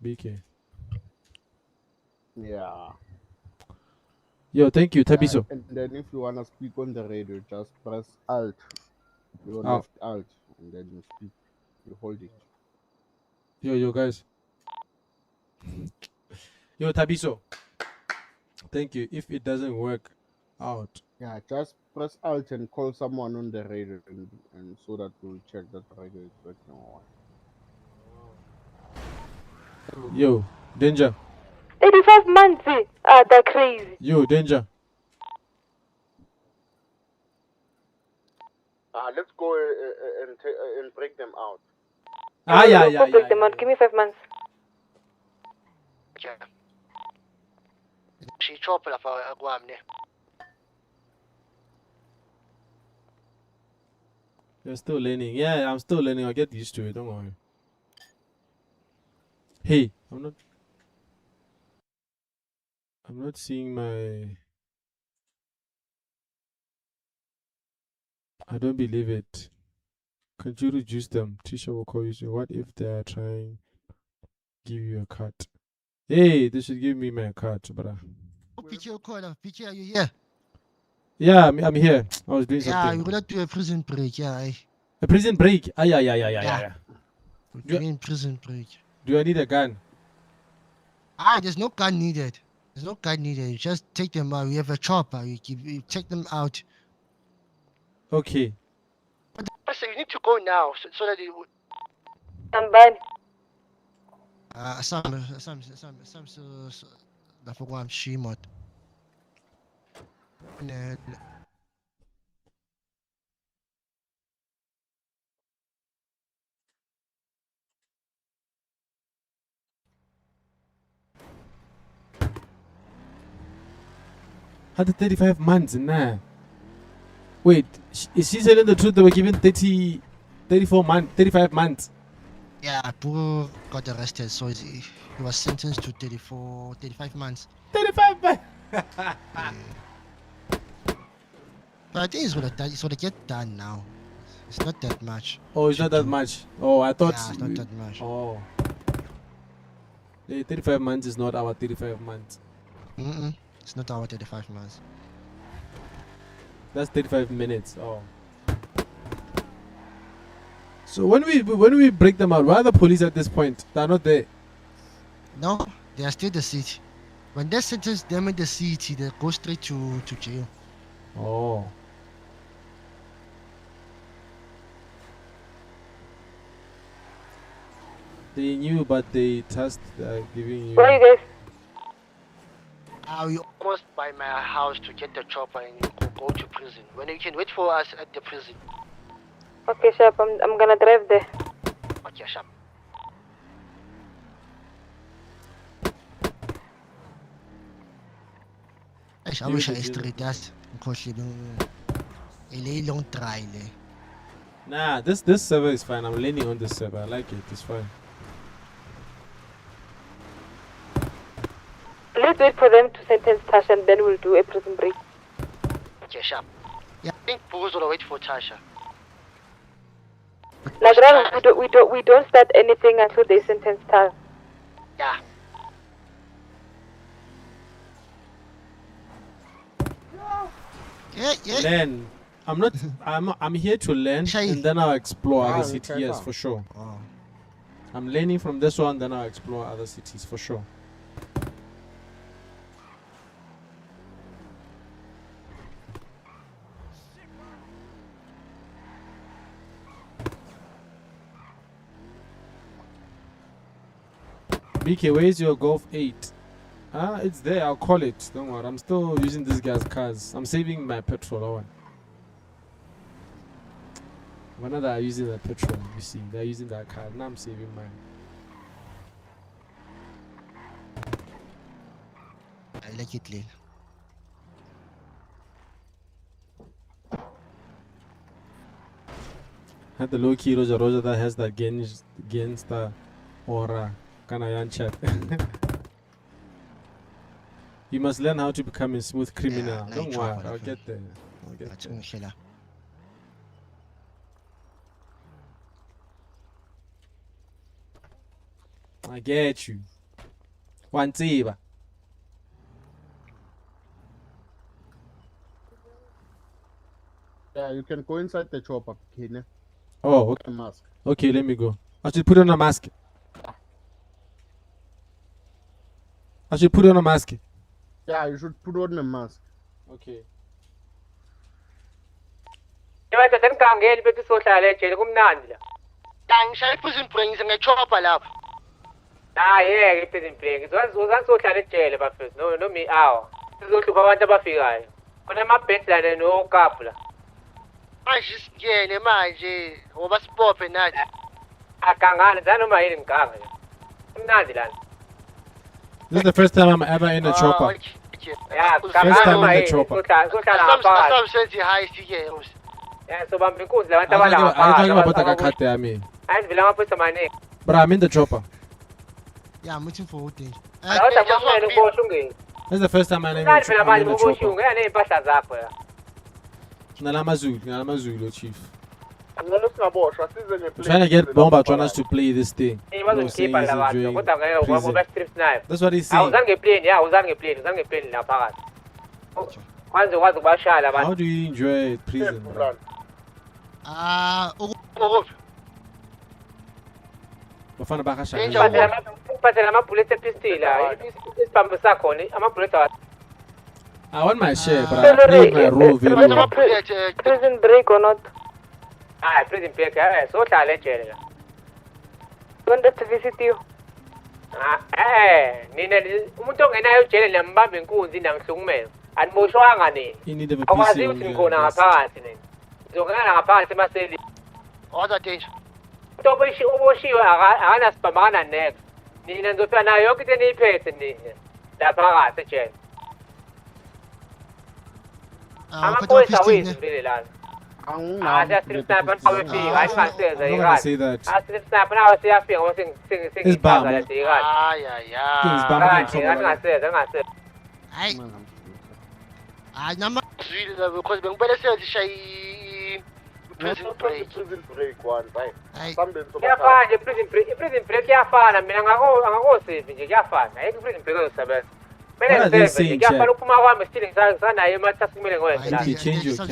BK. Yeah. Yo, thank you, Tabiso. And then if you wanna speak on the radio, just press Alt. Your Oh. left Alt, and then you speak. You hold it. Yo, guys. Yo, Tabiso. Thank you. If it doesn't work out. Yeah, just press Alt and call someone on the radio, and so that we'll check that the radio is working or what. Yo, Danger. 85 months. They're crazy. Yo, Danger. Let's go and break them out. Go break them out. Give me 5 months. Yeah. She chop la for Guamne. You're still learning. Yeah, I'm still learning. I'll get used to it. Don't worry. Hey, I'm not seeing my... I don't believe it. Can't you reduce them? Teacher will call you soon. What if they are trying to give you a cut? Hey, they should give me my cut, brother. PK, PK, are you here? Yeah, I'm here. I was doing Yeah, something. we're gonna do a prison break, yeah. A prison break? Yeah. We're doing prison break. Do I need a gun? There's no gun needed. There's no gun needed. You just take them out. We have a chopper. You take them out. Okay. But so you need to go now so that you. Somebody. Some I forgot I'm Shimot. Had 35 months, nah. Wait, is she telling the truth? They were given 34 months, 35 months. Yeah, Puro got arrested, so he was sentenced to 35 months. 35 months. But I think it's gonna get done now. It's not that much. Oh, it's not that much. Oh, I thought. Yeah, it's not that much. Oh. 35 months is not our 35 months. It's not our 35 months. That's 35 minutes. Oh. So when we break them out, where are the police at this point? They're not there. No, they are still the city. When they sentence them in the city, they go straight to jail. Oh. They knew, but they tasked giving you. Where are you guys? We almost by my house to get the chopper and you go to prison. When you can wait for us at the prison. Okay, Sharp. I'm gonna drive there. Okay, Sharp. I wish I straight that because a long trial. Nah, this server is fine. I'm leaning on this server. I like it. It's fine. Let's wait for them to sentence Tasha and then we'll do a prison break. Okay, Sharp. Yeah, I think Puru's gonna wait for Tasha. Like that, we don't start anything until they sentence Tasha. Yeah. Yeah. Learn. I'm here to learn and then I'll explore other cities. Yes, for sure. I'm learning from this one, then I'll explore other cities for sure. BK, where's your Golf 8? It's there. I'll call it. Don't worry. I'm still using this guy's cars. I'm saving my petrol. When they are using the petrol, you see, they're using that car. Now I'm saving mine. I like it, Lil. Had the low key Roger that has that Gangsta aura. Kanayan chat. You must learn how to become a smooth criminal. Don't worry, I'll get there. I get you. One tiba. Yeah, you can go inside the chopper, Kine. Oh, okay. Mask. Okay, let me go. I should put on a mask. Yeah, you should put on a mask. Okay. Ngeke bethi sohlala ejele kumnandi la. Ngishaya iprison break ngechopper lapha. Yeke iprison break. Uzangisohlala ejele bafethu. No me hour. Sizohlupha abantu abafikayo. Khona amabhedi la no kapu la. Manje singene manje ngoba sibophe nathi. Akangana zanoma yini ngiganga la. Kumnandi la. This is the first time I'm ever in a chopper. Yeah, first time in the chopper. Some sense high sige. Yeah, so bambe inkunzi labantu Are you abalapha. talking about the car there, I mean? Andivela amaphoyisa amaningi. But I'm in the chopper. Yeah, I'm waiting for what thing. Awuthi amamele ukosha ungeni. This is the first time I'm in Kumnandi phela the manje chopper. ukushunga yaney'mpahla zakho la. Ngalamazulu, chief. Ngalo singaboshwa size I'm trying to get Bomba Jonas to play this thing. No, saying Bazokukhipha he's la bantu enjoying kodwa ngeke prison. ube strip nayo. That's what he's saying. Awuzange ngeplane, uzange ngeplane la phakathi. Kwanze ukwazi ukubashaya la bantu. How do you enjoy prison? Bro? Ukuphi? Bafana bakashaya. ngiphathela amabullet epistol isibambo sakho amabullet I want my share, but I played my role very well. Prison break or not? Prison break, so hlala ejele la. Want us to visit you? Nina umuntu ongenayo ejele niyambamba inkunzi nangihlukumeza. Animoshwanga nini? You need a Akwazi PC ukuthi on ngikhona your ngaphakathi nini. Ngizongena ngaphakathi emaseli. Other danger. Umuntu oboshiwe akanasibambakana next. Nina nizofika nayo yonke into eniyiphethe nina. Laphakathi ejele. Amaphoyisa wethu vele lana. I'm not gonna say that. It's bam. Because bengibele siyazishayi prison break. Prison break one time. Kuyafana nje prison break kuyafana mina angakosiphi nje kuyafana ayikho prison break ozosebenza. Kumele ngisebenze kuyafana ukuphuma kwami still ngisanayo emathasi kumele ngiwenze la.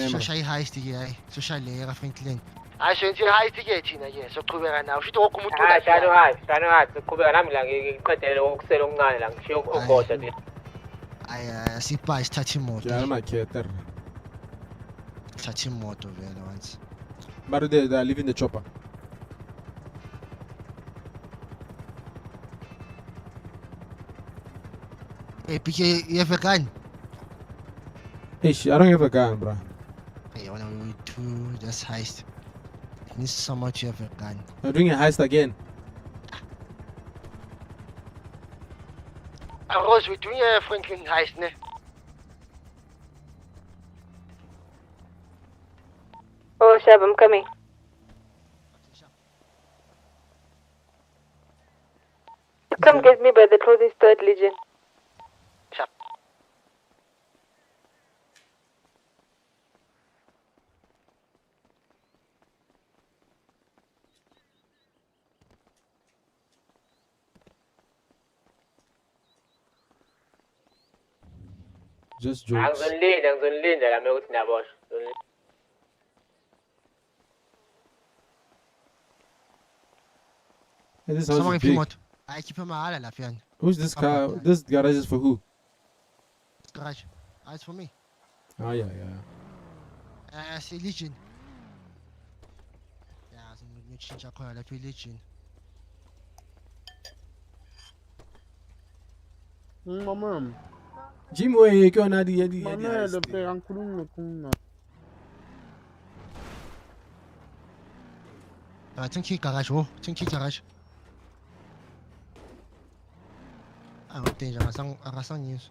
Social heist ke social layer friendly. Asho nje heist ke thina ke soqhubeka nawo shithi wonke umuntu la. Shano hayi siqhubeka nami la ngiqedele ukusela okuncane la ngishiyo ugoda nje. Sipha isithatha imoto. Yeah, my cater. Thatha imoto vele once. But they are leaving the chopper. Hey, PK, you have a gun? Ish, I don't have a gun, bro. Hey, what are we do? Just heist. It needs so much you have a gun. I'm doing a heist again. Rose, we're doing a Franklin heist, ne? Oh, Shab, I'm coming. Come get me by the clothing store at Legion. Shab. Just jokes. Angizonilinda la ukuthi nabosh. Hey, this house is big. I keep him out of here. Who's this car? This garage is for who? This garage. It's for me. Oh, yeah. Say Legion. Yeah, I'm going to change our color like Legion. Mama. Jim, where you going? Mama, the parent couldn't. Thank you, garage. Oh, thank you, garage. Ah, danger. Arrasang news.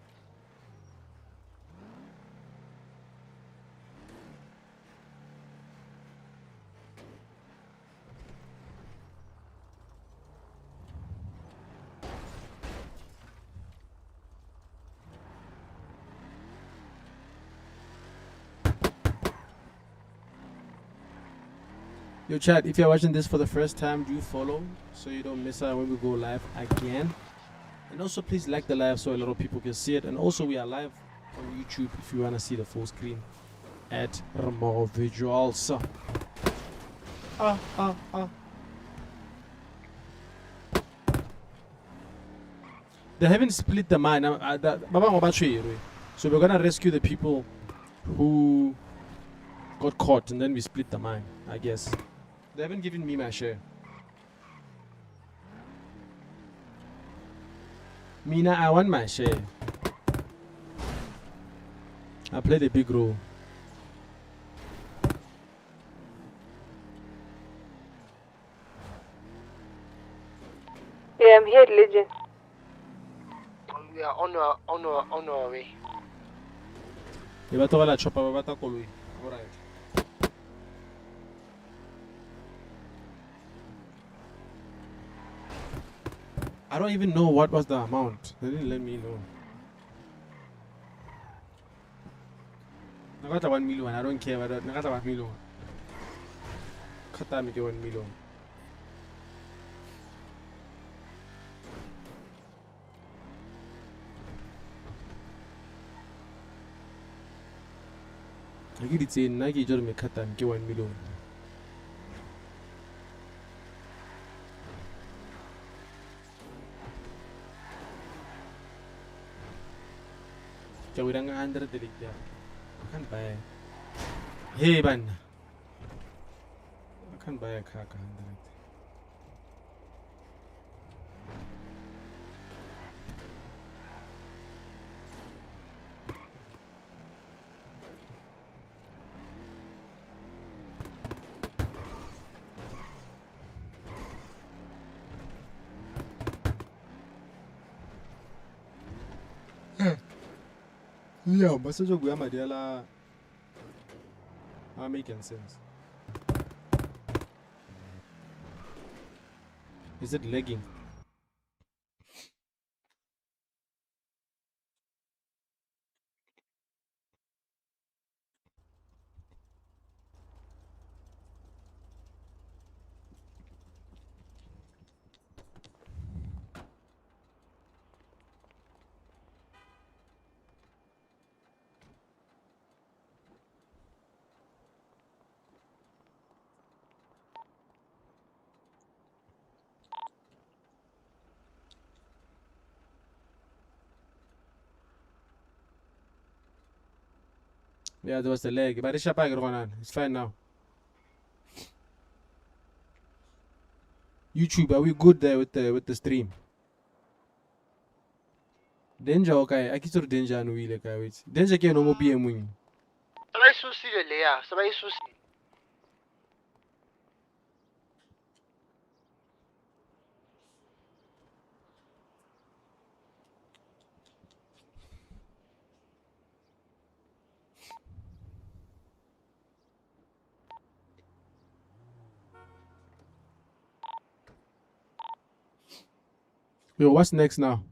Yo, chat, if you're watching this for the first time, do follow so you don't miss out when we go live again. And also, please like the live so a lot of people can see it. And also, we are live on YouTube if you want to see the full screen at remmogovisuals. They haven't split the mine. So we're gonna rescue the people who got caught, and then we split the mine, I guess. They haven't given me my share. Mina, I want my share. I played a big role. Yeah, I'm here at Legion. We are on our way. Alright. I don't even know what was the amount. They didn't let me know. I got 1 million. I don't care about that. I got 1 million. Cut that, make 1 million. I get it saying Nike just make cut that, make 1 million. Can we rang 100 like that? I can't buy. Hey man, I can't buy a car 100. Yeah, but so we are Madela are making sense. Is it lagging? Yeah, there was the lag. But it's fine now. YouTube, are we good there with the stream? Danger, okay. I keep danger and we like wait. Danger can no more be a wing. Yo, what's next now?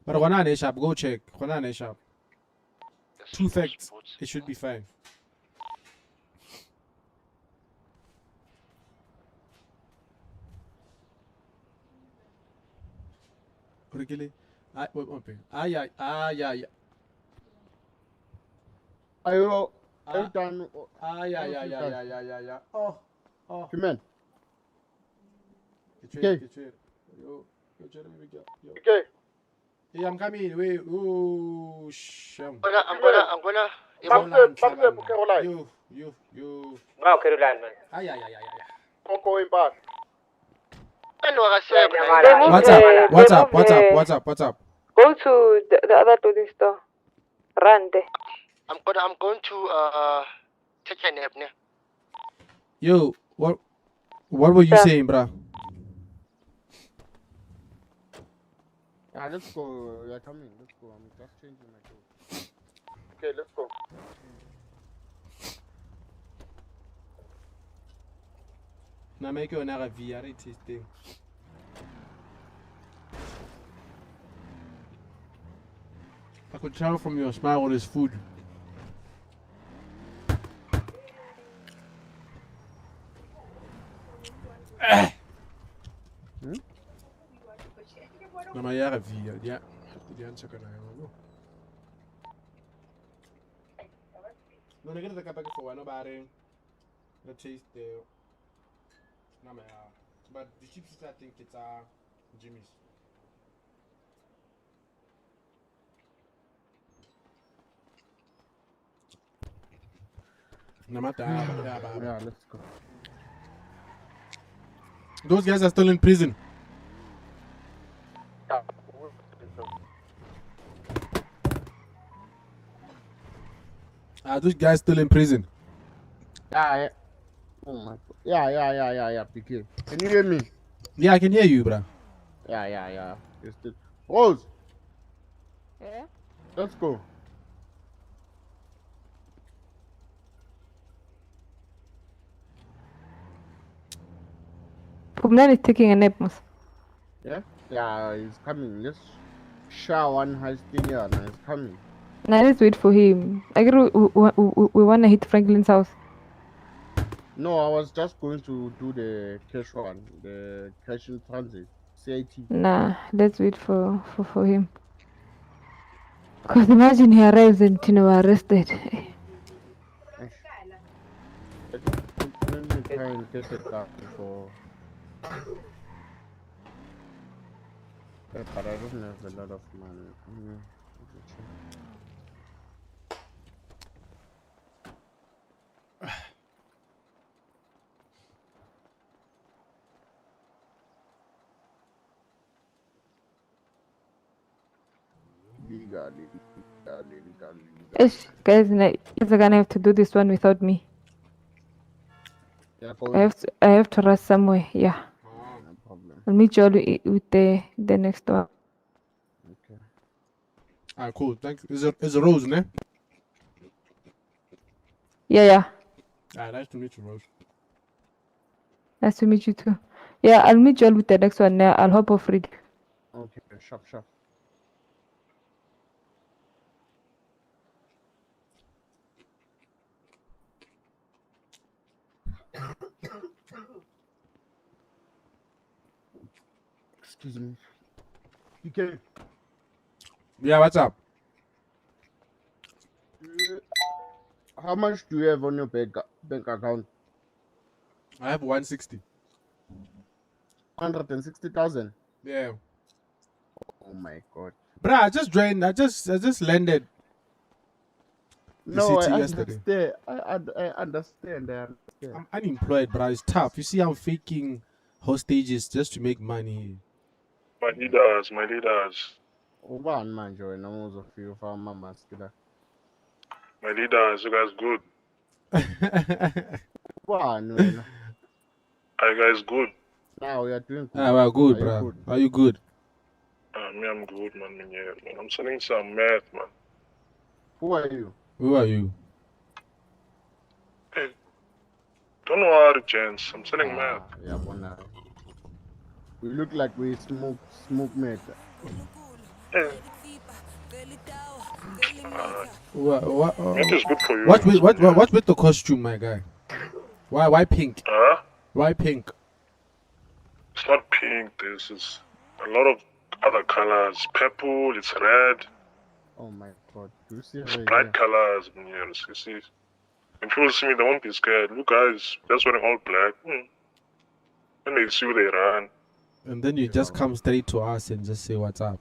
But Ronan shop, go check. Ronan shop. 2 facts. It should be fine. Really? Yeah. Ayo, Yeah. Oh. Come on. Okay. Yo. Okay. Hey, I'm coming. Wait. Oh, sham. I'm gonna. You. Wow, Caroline, man. Yeah. Coco in back. What's up? Go to the other clothing store. Run there. I'm going to take a nap now. Yo, what were you saying, bro? Yeah, let's go. You're coming. Let's go. I'm just changing my clothes. Okay, let's go. Now make you another VR testing. I could tell from your smile what is food. Na maar jaren 4, ja. Die aan kan nou. No, ik ga het voor een bare. Dat taste the. Na maar ja. But the chips I think it's Jimmy's. No matter. Yeah, let's go. Those guys are still in prison. Those guys still in prison. Yeah. Oh my God. Yeah. PK. Can you hear me? Yeah, I can hear you, bro. Yeah. Rose. Yeah. Let's go. Pumlan is taking a nap, Mus. Yeah, he's coming. Let's share one high thing here. Now he's coming. Now let's wait for him. I guess we want to hit Franklin's house. No, I was just going to do the cash one, the cash in transit, CIT. Nah, let's wait for him. Because imagine he arrives and we're arrested. try and get a car for. But I don't have a lot of money. Legally. Ish, guys, you're gonna have to do this one without me. Yeah, I have to rush somewhere. Yeah. No problem. I'll meet you all with the next one. Okay. Alright, cool. Thanks. Is a Rose, ne? Yeah. Alright, nice to meet you, Rose. Nice to meet you too. Yeah, I'll meet you all with the next one. Now I'll hop off read. Okay, sharp. Excuse me. Okay. Yeah, what's up? How much do you have on your bank account? I have 160. 160,000. Yeah. Oh my god. Bruh, I just joined. I just landed. The No, city I yesterday. understand. I'm unemployed, bruh. It's tough. You see, I'm faking hostages just to make money. My leaders. Ubani manje wena uzofika ufaka maskila. My leaders, you guys good? Ubani wena? Are you guys good? Now we are doing good. We're good, Are you bruh. good? Are you good? Me, I'm good, man. I'm selling some math, man. Who are you? Who are you? Hey, don't worry, gents. I'm selling math. Yeah, bona. We look like we smoke meth. Hey. What is good for you. What's with the costume, my guy? Why pink? Huh? Why pink? It's not pink. This is a lot of other colors. Purple, it's red. Oh my god. Do you see It's right bright here? colors. Yes, you see. When people see me, they won't be scared. Look, guys, just wearing all black. When they see you, they run. And then you just come straight to us and just say what's up.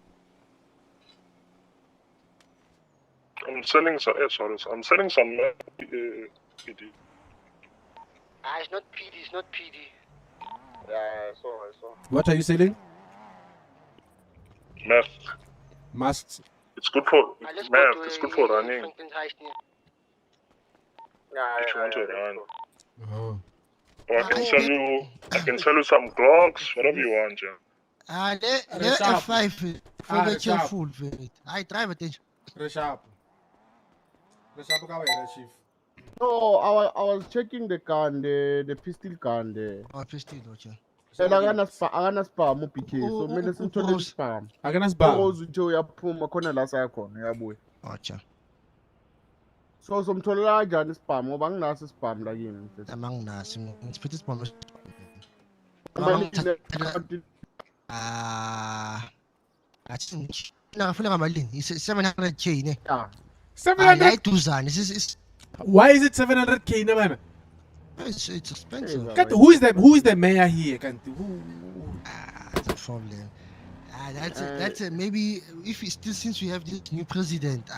I'm selling some. I'm selling some math. PD. It's not PD. Yeah, I saw. What are you selling? Math. Masks. It's good for Let's math. go to It's good for running. Franklin's Heist near. If you want to run. Oh. Or I can sell you some clocks, whatever you want, yeah. The F5 for the careful with it. I drive attention. Reshap. Chief. No, I was checking the gun, the pistol gun there. Oh, pistol, okay. Akana spam PK. So mele simthole spam. Akana spam. Rose nje uyaphuma khona la sakhona uyabuya. Acha. So somtholela kanjani spam ngoba nginaso spam la kimi mfethu. Amanginaso. Ngiphethe spam. Athi ngafuna ngamalini 700k ne. 700. Why is it 700k, man? It's expensive. Who is the mayor here? That's a problem. That's maybe if it's still since we have this new president.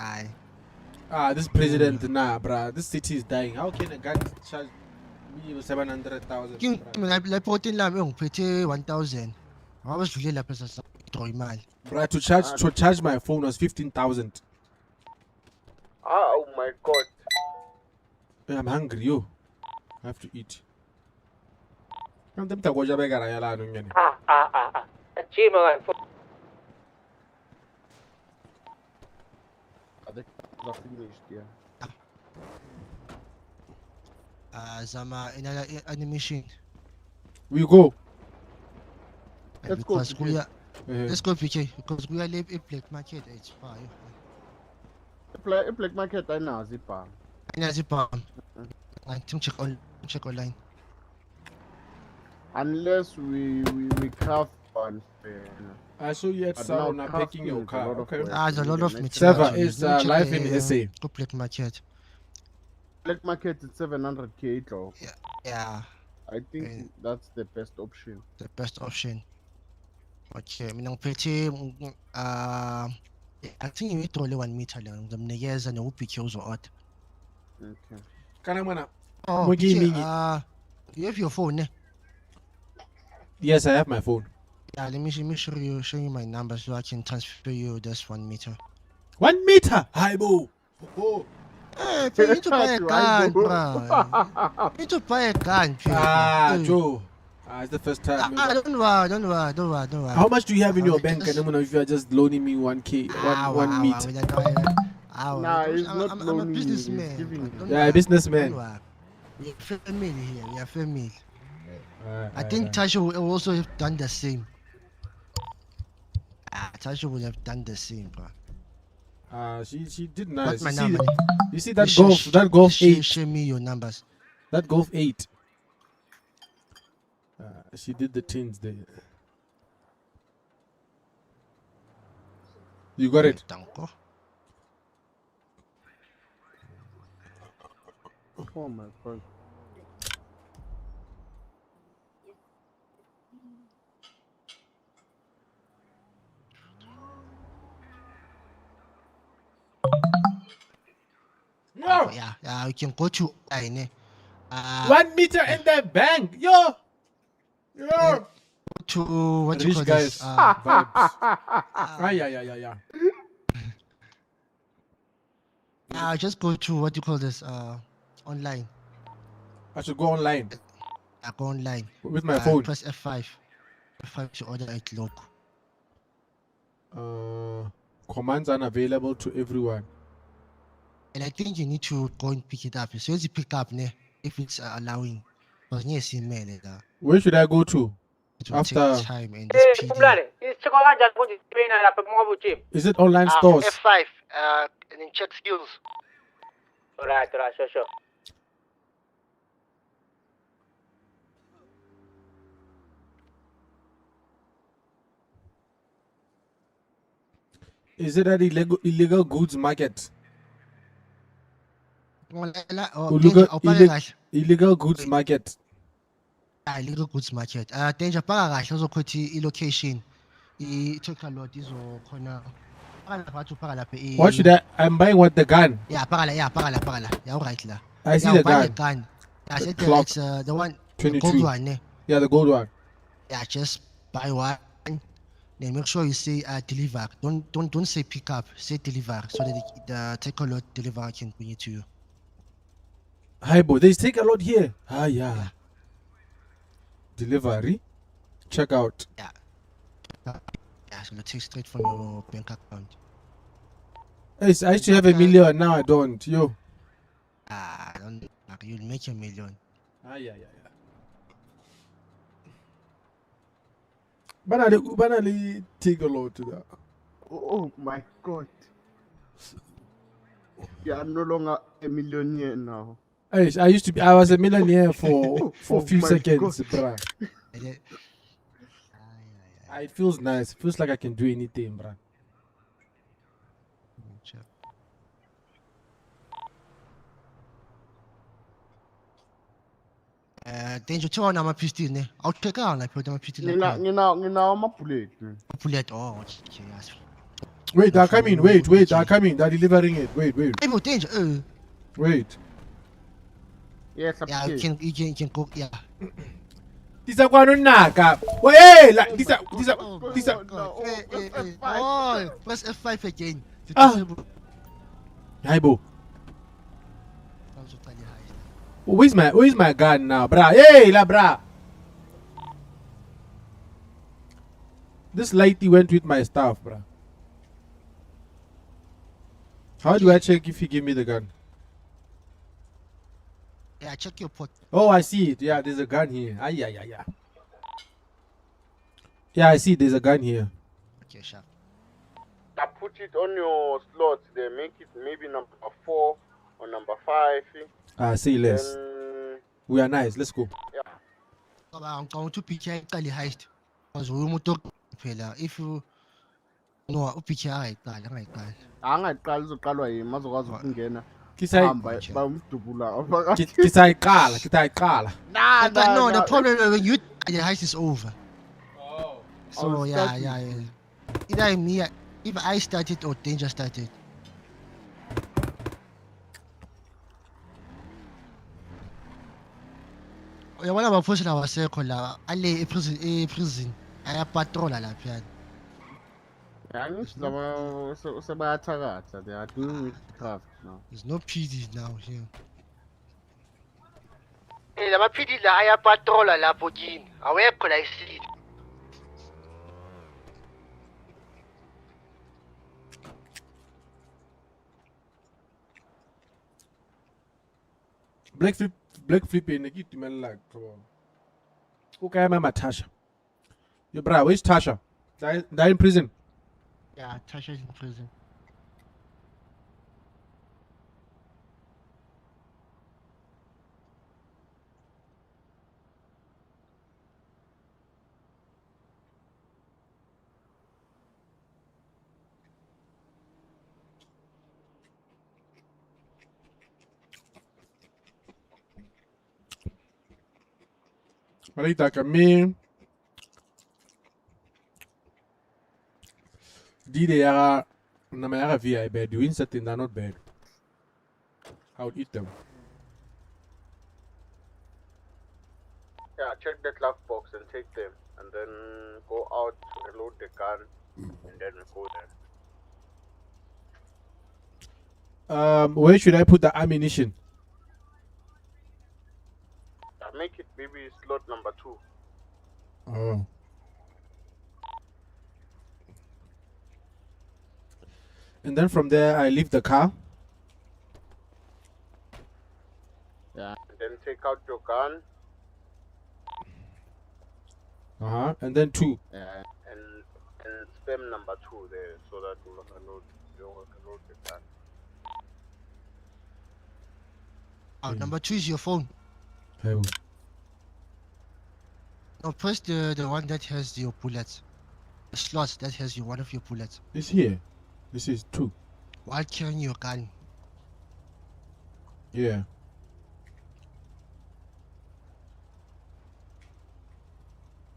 This president, nah, bruh. This city is dying. How can a guy charge me 700,000? La protein la ngiphethe 1000. Awabadlulela lapha sasithrow imali. Bruh, to charge my phone was 15,000. Oh my god. I'm hungry, yo. I have to eat. I'm tempted to go to bed. Zama animation. We go. Let's go. Let's go, PK, because we are live in black market. It's fine. Black market ayinazo ibhanga. Ayinazo ibhanga. I think check online. Unless we craft one. I saw you at Setswana packing your car. Okay. There's a lot of material. Server is live in SA. Go black market. Black market is 700k though. Yeah. I think that's the best option. The best option. Okay, mina ngiphethe I think ngiyithole 1 meter la ngizomnikeza noPK uzo-order. Okay. Kana mwana. Oh, Mo PK, gaming. you have your phone, eh? Yes, I have my phone. Yeah, let me show you my number so I can transfer you this 1 meter. 1 meter? Hi, boo. Oh. Hey, you need to buy a gun, bro. You need to buy a gun, Joe. It's the first time. Don't worry. How much do you have in your bank? And if you are just loaning me 1K, one meter. Nah, he's not I'm a loaning you, he's businessman. giving you. Yeah, businessman. Don't worry. We are family here. We are family. I think Tasha will also have done the same. Tasha would have done the same, bro. She did nice. What's my number? You see that golf 8. Show me your numbers. That golf 8. She did the tins there. You got it. Oh my God. No. Yeah, you can go to 1 meter in the bank, yo. To what you Rich call guys this? vibes. Yeah. Just go to what you call this? Online. I should go online. I go online with my phone. Press F5. F5 to order it local. Commands unavailable to everyone. And I think you need to go and pick it up. So you pick up if it's allowing. Where should I go to? After time and this PD. Is it online stores? F5 and then check skills. Alright, sure. Is it an illegal goods market? Illegal goods market. Illegal goods market. Danger paka kahle uzokhothi i-location. I-take a lot izokhona. What should I'm buying what the gun? Yeah, paka la. Yeah, right la. I see the gun. Yeah, The the clock. it's the one 22. the gold one, ne? Yeah, the gold one. Yeah, just buy one. Then make sure you say deliver. Don't say pick up. Say deliver so that the take a lot deliver can bring it to you. Hi, boy. They take a lot here. Yeah. Delivery. Check out. Yeah, so take straight from your bank account. I used to have 1 million. Now I don't. Yo. You'll make $1 million. Yeah. Banally take a lot to that. Oh my God. You are no longer a millionaire now. I was a millionaire for a few seconds, bruh. It feels nice. It feels like I can do anything, bruh. Danger to on my pistol, ne? I'll check out like put my pistol. Ngina my bullet. Bullet. Oh, okay. Yes. Wait, they're coming. Wait, they're coming. They're delivering it. Wait. Hey, danger. Wait. Yes, yeah, you can go. Yeah. This is one naka. Hey, like this. Oh, press F5 again. Hi, bo. Where's my gun now, brah? Hey, la brah. This lighty went with my stuff, brah. How do I check if you give me the gun? Yeah, check your pot. Oh, I see it. Yeah, there's a gun here. Yeah. Yeah, I see there's a gun here. Okay, sure. I put it on your slot. They make it maybe number 4 or number 5. Say less. We are nice. Let's go. Yeah. I'm going to pick a heist. Because we will talk. If you know, pick a angaqali uzoqalwa yimi azokwazi ukungena Kisayiqala. Nah, no, the problem is when you the heist is over. Oh. So yeah. Either me, if I started or Danger started. Uyabona abaphoshela abasekho la ale eprison ayapatrola lapha. They are doing witchcraft now. There's no PD now here. Lama PD la ayapatrola lapho kini. Awekho la isili. Black flipping ngiyitimela like come on. Okay, mama Tasha. Yo bra, where's Tasha? Die in prison. Yeah, Tasha's in prison. Malita kami. Dide yaga nama yaga VI bad. You insert they're not bad. I would eat them. Yeah, check the glove box and take them, and then go out, reload the gun, and then go there. Where should I put the ammunition? Make it maybe slot number 2. Oh. And then from there, I leave the car. Yeah. And then take out your gun. And then 2. Yeah. And spam number 2 there, so that you will load the gun. Number 2 is your phone. Hey. No, press the one that has your bullets. The slot that has one of your bullets. It's here. This is 2. While carrying your gun. Yeah.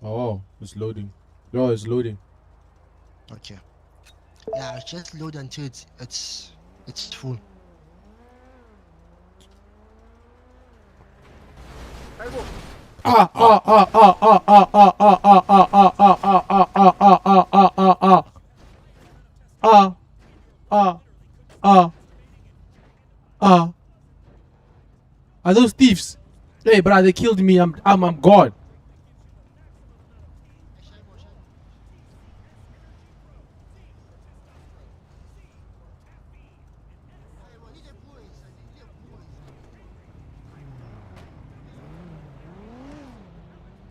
Oh, it's loading. No, it's loading. Okay. Yeah, just load until it's full. Are those thieves? Hey, brother, they killed me. I'm gone.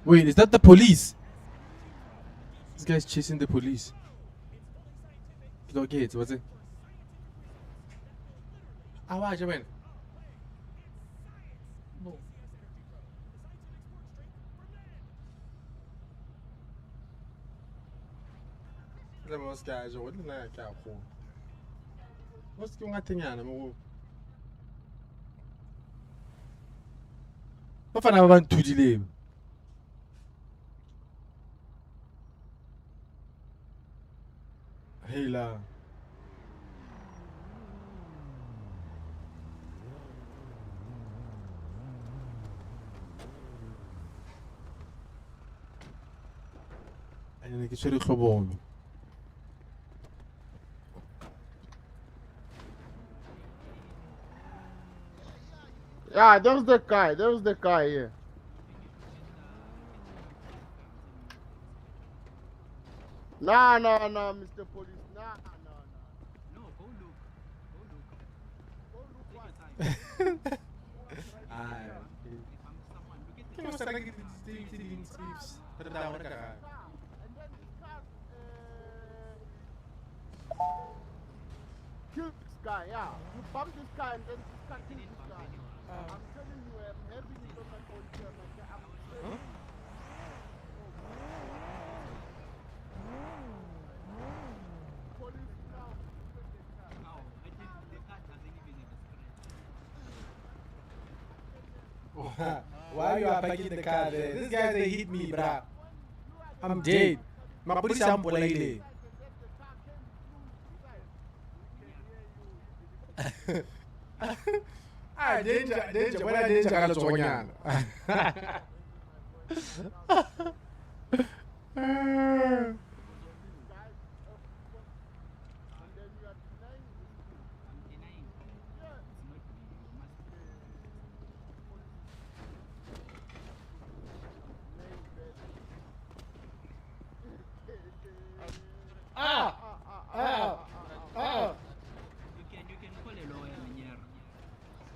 Wait, is that the police? This guy's chasing the police. Okay, what's it? Watch, man. Those guys are what what's going on? What fun I want to delay? Hey la. أنا كشري خبون. Yeah, there was the guy. There was the guy here. Nah, Mr. Police. Nah. No, go look. Go look what? Kill this guy, yeah. You bump this guy and then this guy kills this guy. I'm telling you, I'm having it on my phone here. I'm Police now. Why you are parking the car there? This guy, they hit me, bruh. I'm dead. My police are mpolaile. Ah, danger. When I danger, I don't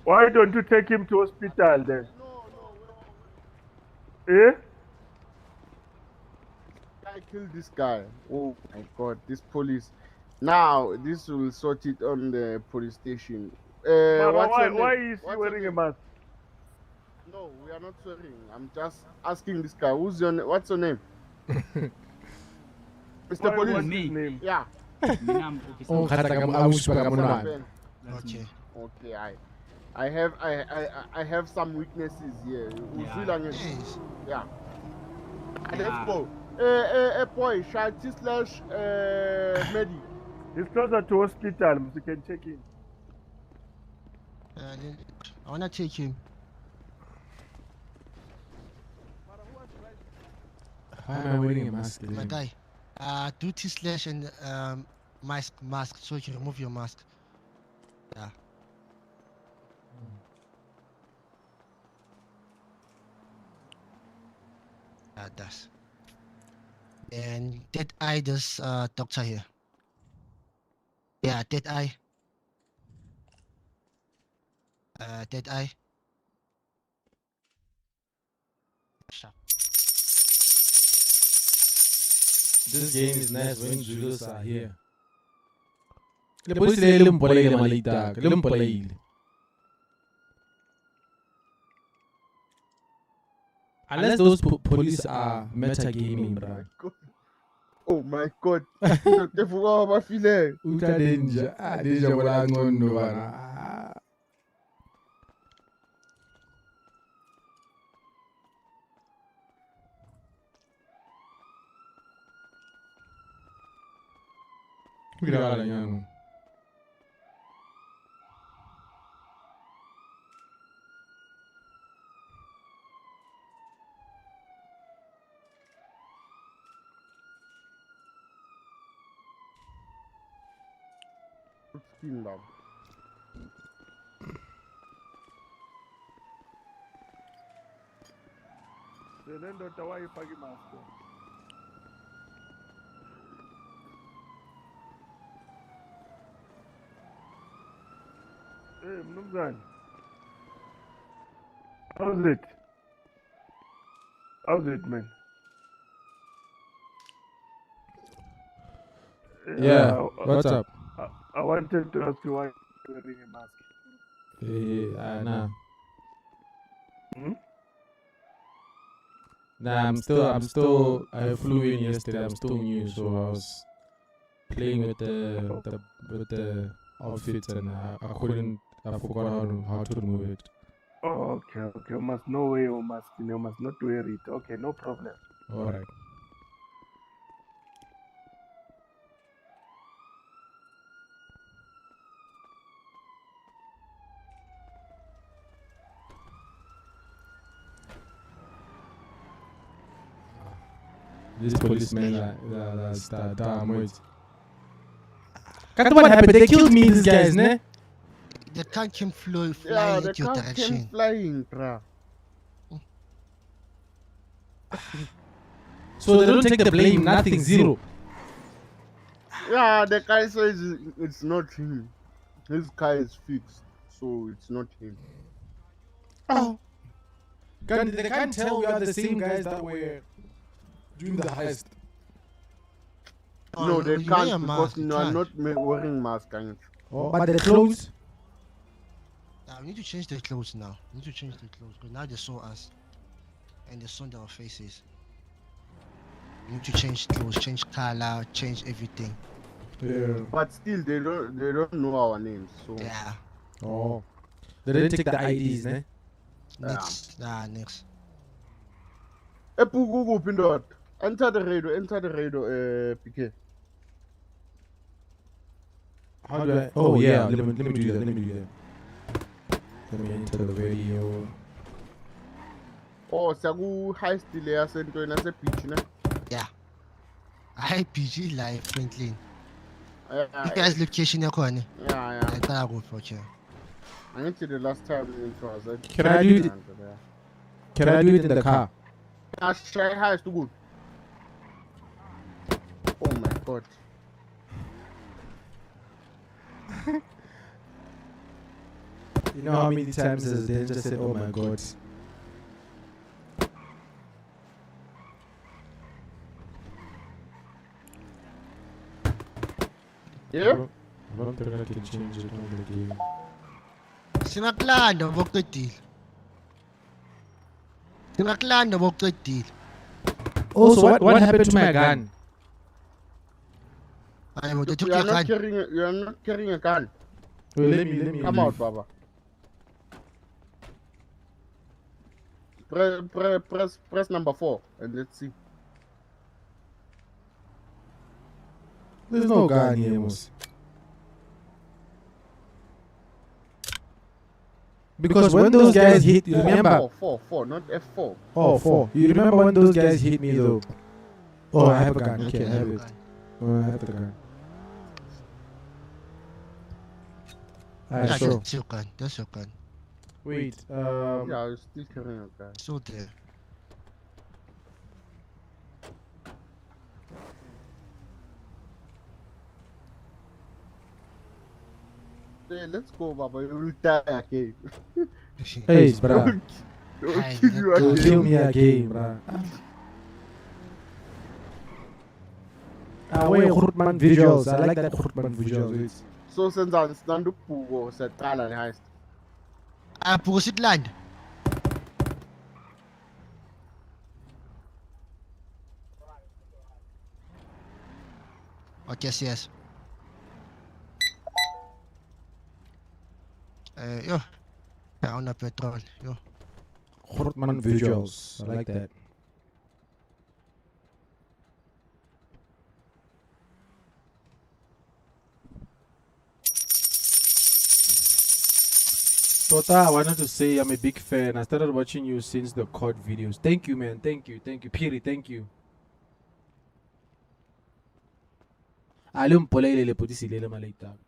Why don't you take him to hospital then? Eh? I killed this guy. Oh my god, this police. Now this will sort it on the police station. Mara, What's your name? why is he What's wearing your a name? mask? No, we are not swearing. I'm just asking this guy. Who's your name? What's your name? Mr. Why, Police. what's his name? Yeah. Oh, Okay. Okay. I have some weaknesses here. Yes. Yeah. Let's go. Boy, Shati slash Medi. He's closer to hospital. You can check in. I wanna take him. Why am I wearing a mask? My guy. Do T slash and mask so you can remove your mask. Yeah. That's. And Dead Eye, this doctor here. Yeah, Dead Eye. Dead Eye. Sharp. This game is nice when Julius are here. Le police le mpolaile malita, le mpolaile. Unless those police are metagaming, bro. Oh my god. Tefuka bafile. Uta danger. Danger wala ngono bana. Mira nyano. Skin love. Then Dr. Why you packing mask? Hey, Mnumzan. How's it? How's it, man? Yeah, what's up? I wanted to ask you why you're wearing a mask. Nah. Hmm? Nah, I'm still. I flew in yesterday. I'm still new, so I was playing with the outfits, and I couldn't. I forgot how to remove it. Oh, okay. You must know where your mask is. You must not wear it. Okay, no problem. All right. These policemen are damn. What happened? They killed me, these guys, ne? The car came flying Yeah, the at your car direction. came flying, bruh. So they don't take the blame, nothing, zero. Yeah, the guy says it's not him. His car is fixed, so it's not him. Oh. They can't tell we are the same guys that were doing the heist. No, they you wear a can't because mask, you you are can't. not wearing mask. But the clothes? We need to change the clothes now. We need to change the clothes because now they saw us and they saw our faces. We need to change clothes, change color, change everything. Yeah. But still, they don't know our names. So yeah. Oh. They didn't take the IDs, ne? Next. Nah, next. Epuku kuphi ndoda? Enter the radio, PK. How do I? Oh yeah, let me do that. Let me do that. Let me enter the radio. Oh, siyaku high still yasentweni yase-beach ne? Yeah. I PG live Franklin. Yeah, You guys location yakhona. Yeah. Ngicela kuphi okay. Angithi the last time it was at Can I do it? Can I do it in the car? Shy high is too good. Oh my god. You know how many times has they just said, "Oh my god." Yeah? I don't think I can change it on the game. Singakulanda bokuqedile. Singakulanda bokuqedile. Also, what happened to my gun? You are not carrying a gun. Well, let me Come out, Baba. Press number 4 and let's see. There's no gun here, Mos. Because when those guys hit, you remember? 4, not F4. Oh, 4. You remember when those guys hit me though? Oh, I have a gun. Okay, I have it. Oh, I have the gun. Sure. That's your gun. That's your gun. Wait. Yeah, you're still carrying a gun. So there. Hey, let's go, Baba. You will die again. Hey, bruh. Don't kill you Don't again. kill me again, bruh. Wait, Grootman visuals. I like that Grootman visuals. So since I'm stand up, Pugo said, "Tala the heist." Proceed land. Okay, yes. Yo. Down a petrol. Yo. Grootman visuals. I like that. Tota, I wanted to say I'm a big fan. I started watching you since the COD videos. Thank you, man. Thank you. Piri, thank you.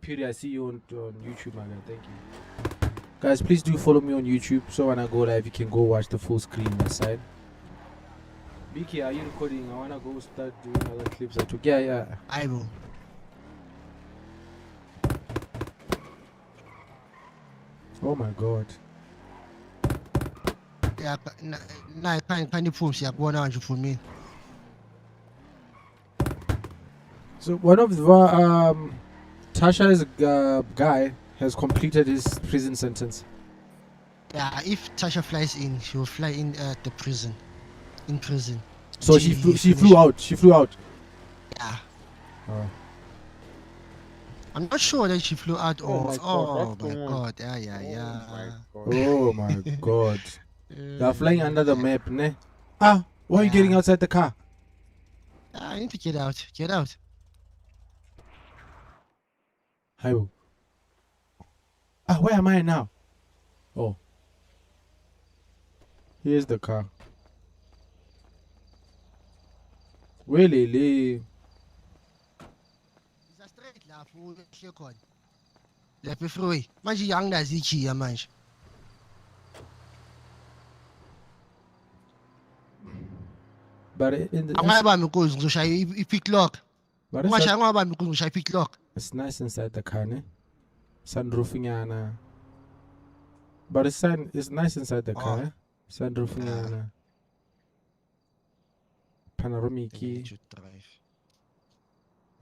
Piri, I see you on YouTube, my guy. Thank you. Guys, please do follow me on YouTube. So when I go live, you can go watch the full screen on that side. Biki, are you recording? I want to go start doing other clips. I took. Yeah. I will. Oh my god. Yeah, na kind of forms yakubona nje for me. So one of the Tasha's guy has completed his prison sentence. Yeah, if Tasha flies in, she will fly in at the prison. In prison. So she flew out. She flew out. Yeah. Oh. I'm not sure that she flew out or Oh my god. Yeah. Oh my god. They are flying under the map, ne? Why are you getting outside the car? I need to get out. Get out. Hi. Where am I now? Oh. Here's the car. Really? Lapha freeway. Manje angidazi ichiya manje. But in the Angabami inkozi ngizoshaya i-pick lock. Ungashaya ngabami inkozi ngizoshaya i-pick lock. It's nice inside the car, ne? Sunroofing yana. But it's nice inside the car, eh? Sunroofing yana. Panoramic.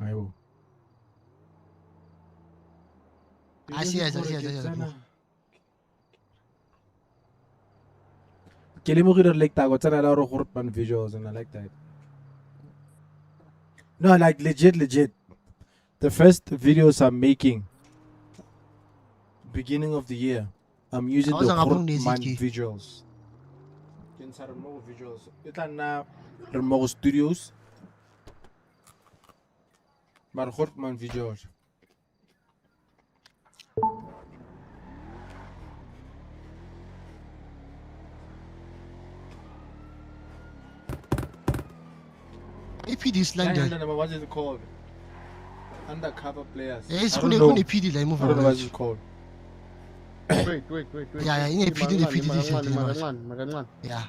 Ayo. I see. Kelimogiro like that. What's another Grootman visuals, and I like that. No, like legit. The first videos I'm making, beginning of the year, I'm using How's the that happening, Grootman Ziki? visuals. Can say remote visuals. It's na remote studios. Maar Grootman visuals. APD Slender. No, what is it called? Undercover players. Yes, I kune don't know. APD la move. I don't know what it's called. Wait. Yeah, in APD Makancane. Yeah.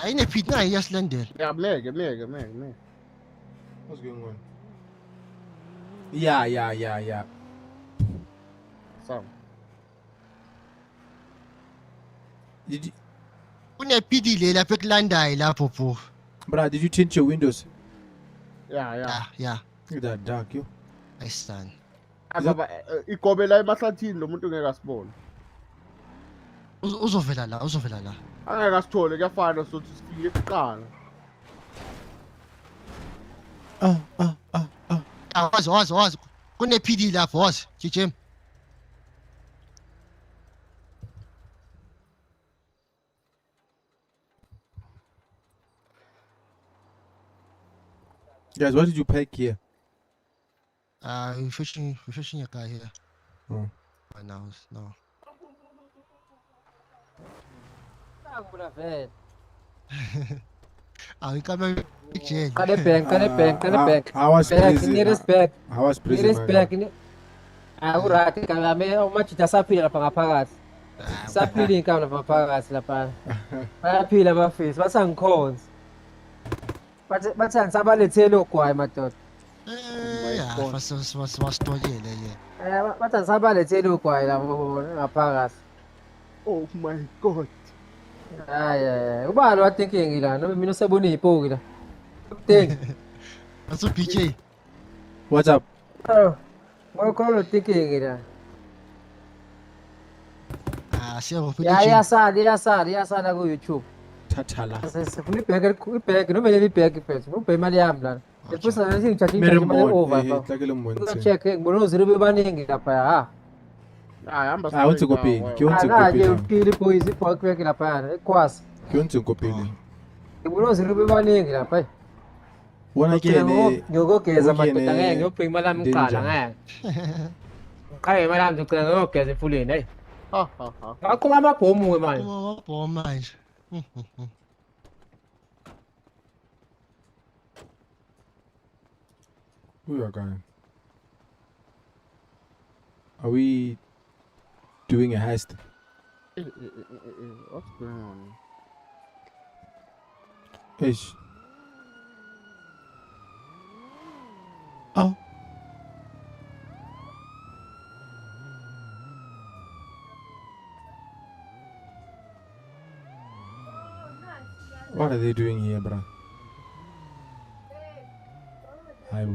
In APD na iya Slender. Yeah, mega. What's going on? Yeah. Sam. Did you, Kune APD le la peklanda la popo. Bruh, did you change your windows? Yeah. Look at that dark, yo. I stand. Baba igobela emahlathini lo muntu ngeke asibone. Uzovela la. Angeke asithole kuyafana sothi sifike kuqala. Wazi. Kune PD lapho wazi. Chichim. Guys, what did you pack here? We're fishing a guy here. Oh. Right now, no. We come and jail. Can I bank? I was crazy. Nearest back. I was crazy. Nearest back. Urati kami umachi tasapila pangaphakathi. Sapili kami pangaphakathi lapha. Bayaphila bafisi basangikhonza. Bathi angisabalethele ogwayi madoda. Yeah, wasitolele ye. Bathi angisabalethele ogwayi lapho ngaphakathi. Oh my god. Hayi, ubani wa thinking la? Noma mina usebona izipoki la. Think. What's up, PJ? What's up? Oh. Ngokhona thinking la. Iyasala ku YouTube. Tathala. Sifuna ibheke noma leli bheke phezulu. Ubhe imali yami lana. Lefusa ngithi ngithathe imali over. Check ngibona uziro bebaningi lapha ha. Hamba I want to go pay. Uphile boys ibhok bheke lapha ekwasi. Kyonto go pay. Ngibona uziro bebaningi lapha. Wona ke ne ngiyogeza madoda ngeke ngiyobheka imali yami iqala ngeke. Ngiqhaye imali yami ngicela ngiyogeza efuleni hey. Akho amabhomu ke manje. Amabhomu manje. Who are going? Are we doing a heist? What's going on? Ish. Oh. What are they doing here, bruh? Hi.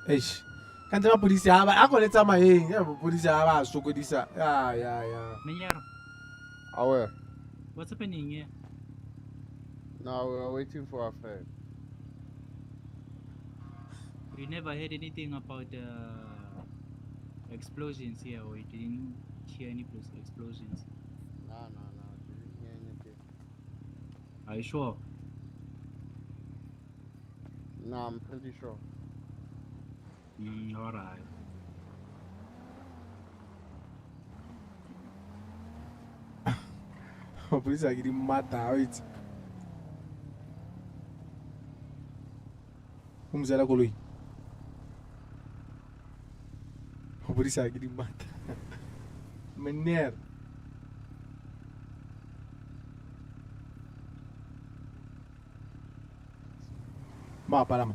Eish. Kanti amapholisi akoletha amayengi, amapholisi abasokodisa. Yeah. Menyero, Awe. what's happening here? Now we are waiting for our friend. You never heard anything about explosions here, or you didn't hear any explosions? No. Didn't hear anything. Are you sure? No, I'm pretty sure. Alright. Amapholisi akilimata wait. Umzela koloi. Amapholisi akilimata. Meneer. Palama.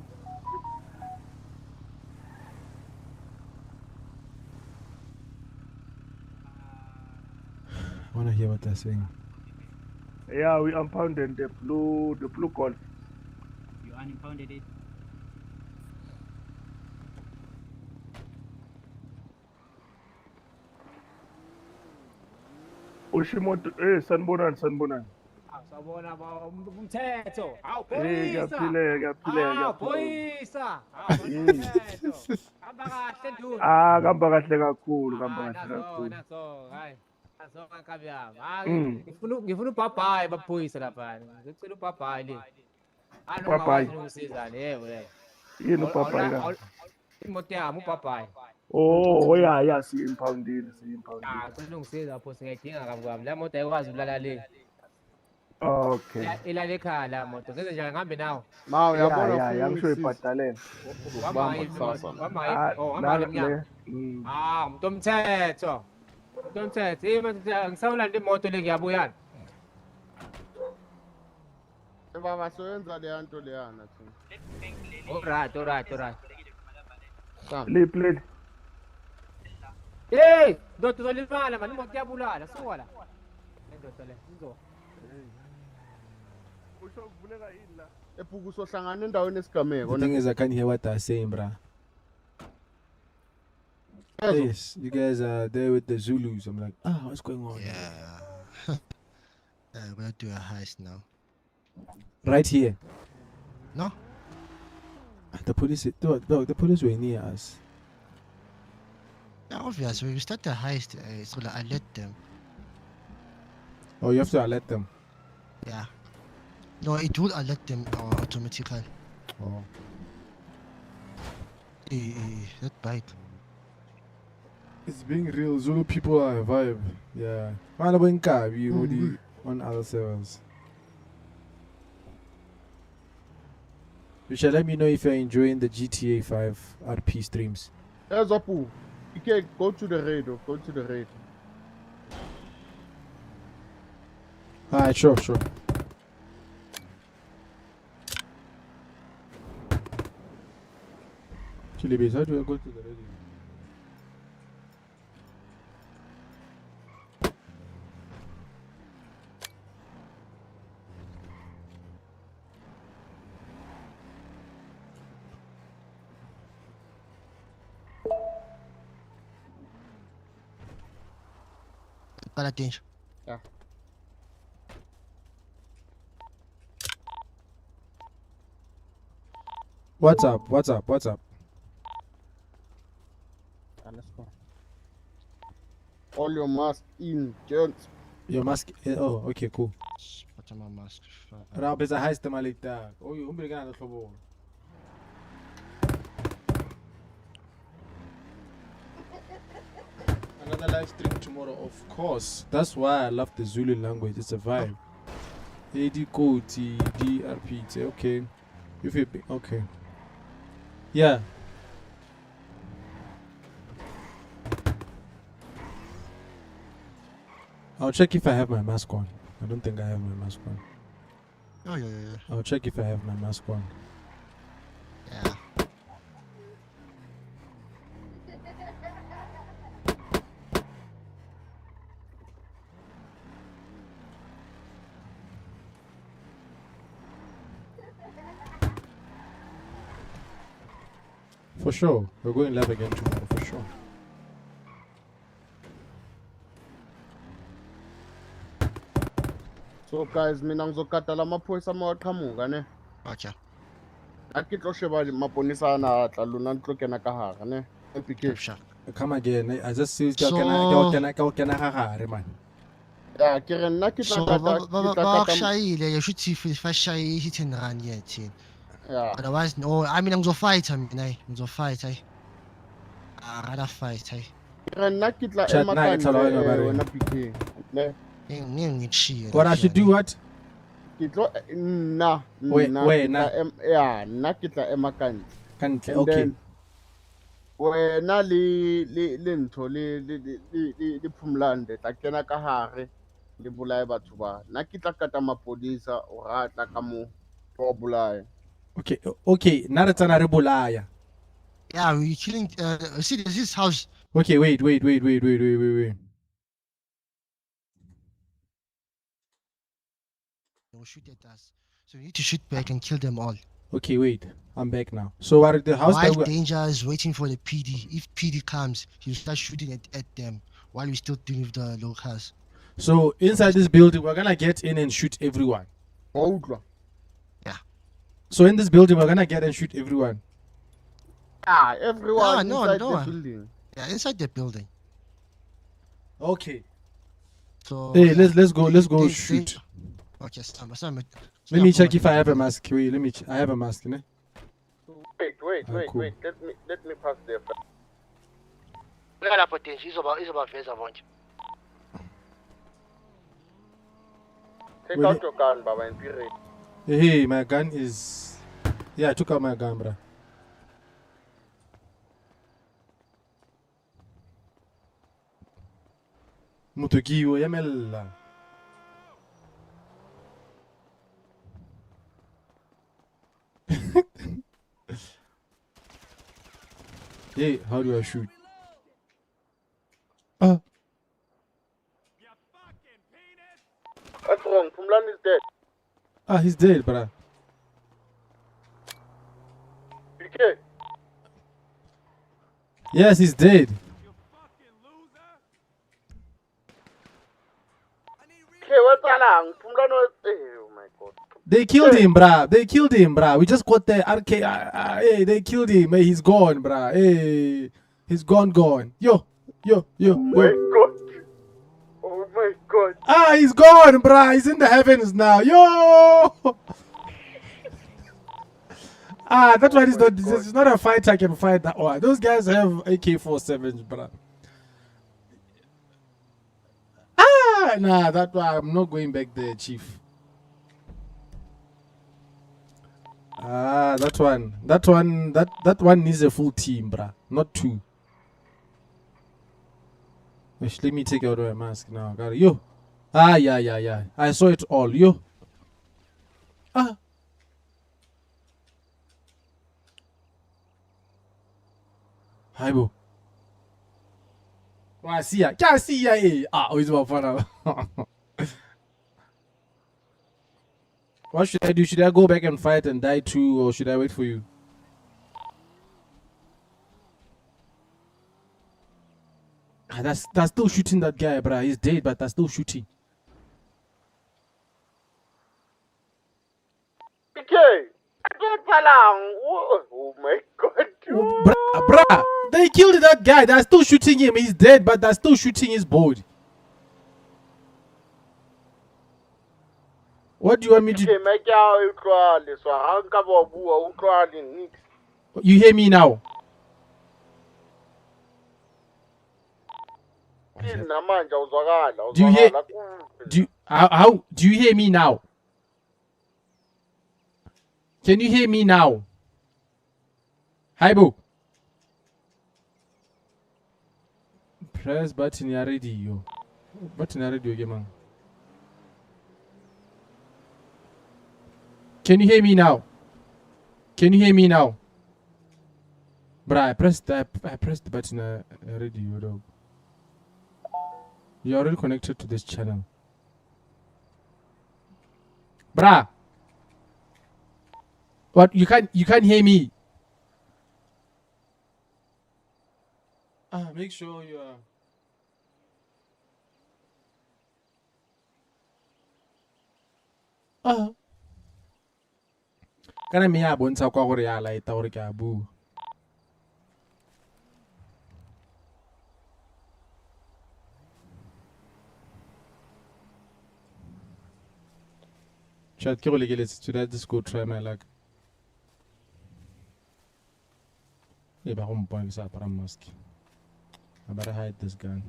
I wanna hear what they're saying. Yeah, we impounded the blue golf. You unimpounded it? Ushimoto, sanbonan. Sabona umthetho. Hawu Kuyaphileka, phoyisa. kuyaphileka. Phoyisa. Umthetho. Hamba kahle nduna. Kamba kahle kakhulu, kamba kahle kakhulu. Naso, hayi. Naso kankabi yami. Ngifuna ubhabhayi baphoyisa lapha. Ngicela ubhabhayi le. Ubhabhayi? Ungisiza yebo le. Yini ubhabhayi ka? Imoto yami ubhabhayi. Ya siyimpoundile. Ngicela ungisiza lapho singayidinga kabi. La moto ayikwazi ukulala le. Okay. Ilala ekhaya la moto. Ngenze njani ngihambe nawe? Ya ngisho ibhadalela. Umuntu omthetho. Ngisawulanda imoto le ngiyabuyana. Baba soyenza leya nto leyana thina. Alright. Plate. Hey, ndoda uzolimala mani imoto iyabulala. Suka la. Ndoda le, ngizo. Usho kuvuleka yini la? Ebhuku sohlangana endaweni esigameko. The thing is, I can't hear what they're saying, bruh. Yes, you guys are there with the Zulus. I'm like, what's going on? Yeah. We're gonna do a heist now. Right here. No. The police were near us. Yeah, obvious. When we start the heist, it's gonna alert them. Oh, you have to alert them. Yeah. No, it will alert them automatically. Oh. That bike. It's being real. Zulu people are a vibe. Yeah. We already on other servers. You shall let me know if you're enjoying the GTA 5 RP streams. Yes, Apu. You can go to the radio. Go to the radio. Alright, sure. Chili base, how do I go to the radio? Got attention. Yeah. What's up? Let's go. All your mask in, gents. Your mask. Oh, okay, cool. What's my mask? Rob is a heist like that. Oh, you bring another trouble. Another live stream tomorrow, of course. That's why I love the Zulu language. It's a vibe. AD code DRP. It's okay. You feel okay. Yeah. I'll check if I have my mask on. I don't think I have my mask on. Oh, yeah. I'll check if I have my mask on. Yeah. For sure. We're going live again tomorrow, for sure. So guys, mina ngizokata la maphoyisa mawaqhamuka ne. Okay. A ke tlo sheba maponisa ana tla lona ntlo kena ka hara ne. Sure. Come again. I just see So- can I man. Yeah, ke re nna ke tla So, kata shayile, you should see if I shy hit and run yet. Yeah. Otherwise, no, I mean, I'm going to fight. I rather fight. ke re nna ke tla Chat, ema na ke tlhaloganyo ka ba reng. wena PK. Ne. What I should do what? Ke tlo nna nna ke tla ema ka ntle. Kantle, And okay. then, wena le ntho le phumlande tla kena ka hare le bolaye batho ba nna ke tla kata mapodisa o ratla ka mo o bolaye. Okay. Now that's another bolaya. Yeah, we're killing. See, this is house. Okay, wait. They will shoot at us. So we need to shoot back and kill them all. Okay, wait. I'm back now. So what the house While that Danger is waiting for the PD. If PD comes, he'll start shooting at them while we're still dealing with the locals. So inside this building, we're gonna get in and shoot everyone. Yeah. So in this building, we're gonna get and shoot everyone. Everyone No, inside no. the building. Yeah, inside the building. Okay. So Hey, yeah, let's go. Let's go they- shoot. Okay, Let me check if I have a mask. Wait, let me. I have a mask. Ne? Wait, cool. wait. Let me pass there. Ngala potential izobaveza bonke. Take Wait, out your gun, Baba, and be ready. Hey, my gun is. Yeah, I took out my gun, bruh. Mutukiwo yamela. Hey, how do I shoot? What's wrong? Pumlan is dead. He's dead, bruh. PK. Yes, he's dead. Okay, what's wrong? Pumlan was. Oh my God. They killed him, bruh. They killed him, bruh. We just got the RK. Hey, they killed him. Hey, he's gone, bruh. Hey, he's gone. Yo. Oh my God. He's gone, bruh. He's in the heavens now. Yo. That one is not. This is not a fight I can fight. That one. Those guys have AK-47s, bruh. Nah. That one. I'm not going back there, chief. That one needs a full team, bruh. Not two. Let me take out my mask now. Got it. Yo. Yeah. I saw it all. Yo. Hi, bro. I see ya. Can't see ya. It's about fun. What should I do? Should I go back and fight and die too, or should I wait for you? That's still shooting that guy, bruh. He's dead, but that's still shooting. PK. Oh my God. Bruh, they killed that guy. They're still shooting him. He's dead, but they're still shooting his body. What do you want me to do? You hear me now? Do you hear? How do you hear me now? Can you hear me now? Hi, boo. Press button ya radio. Button ya radio game. Can you hear me now? Can you hear me now? Bruh, I pressed the button radio, dog. You're already connected to this channel. Bruh. What, you can't hear me? Make sure you are. Kana me ya bontsha kwa gore ya light gore ke a bua. Chat ke go lekeletse to that just go try my luck. Ba go mpona ke sa apara mask. I better hide this gun.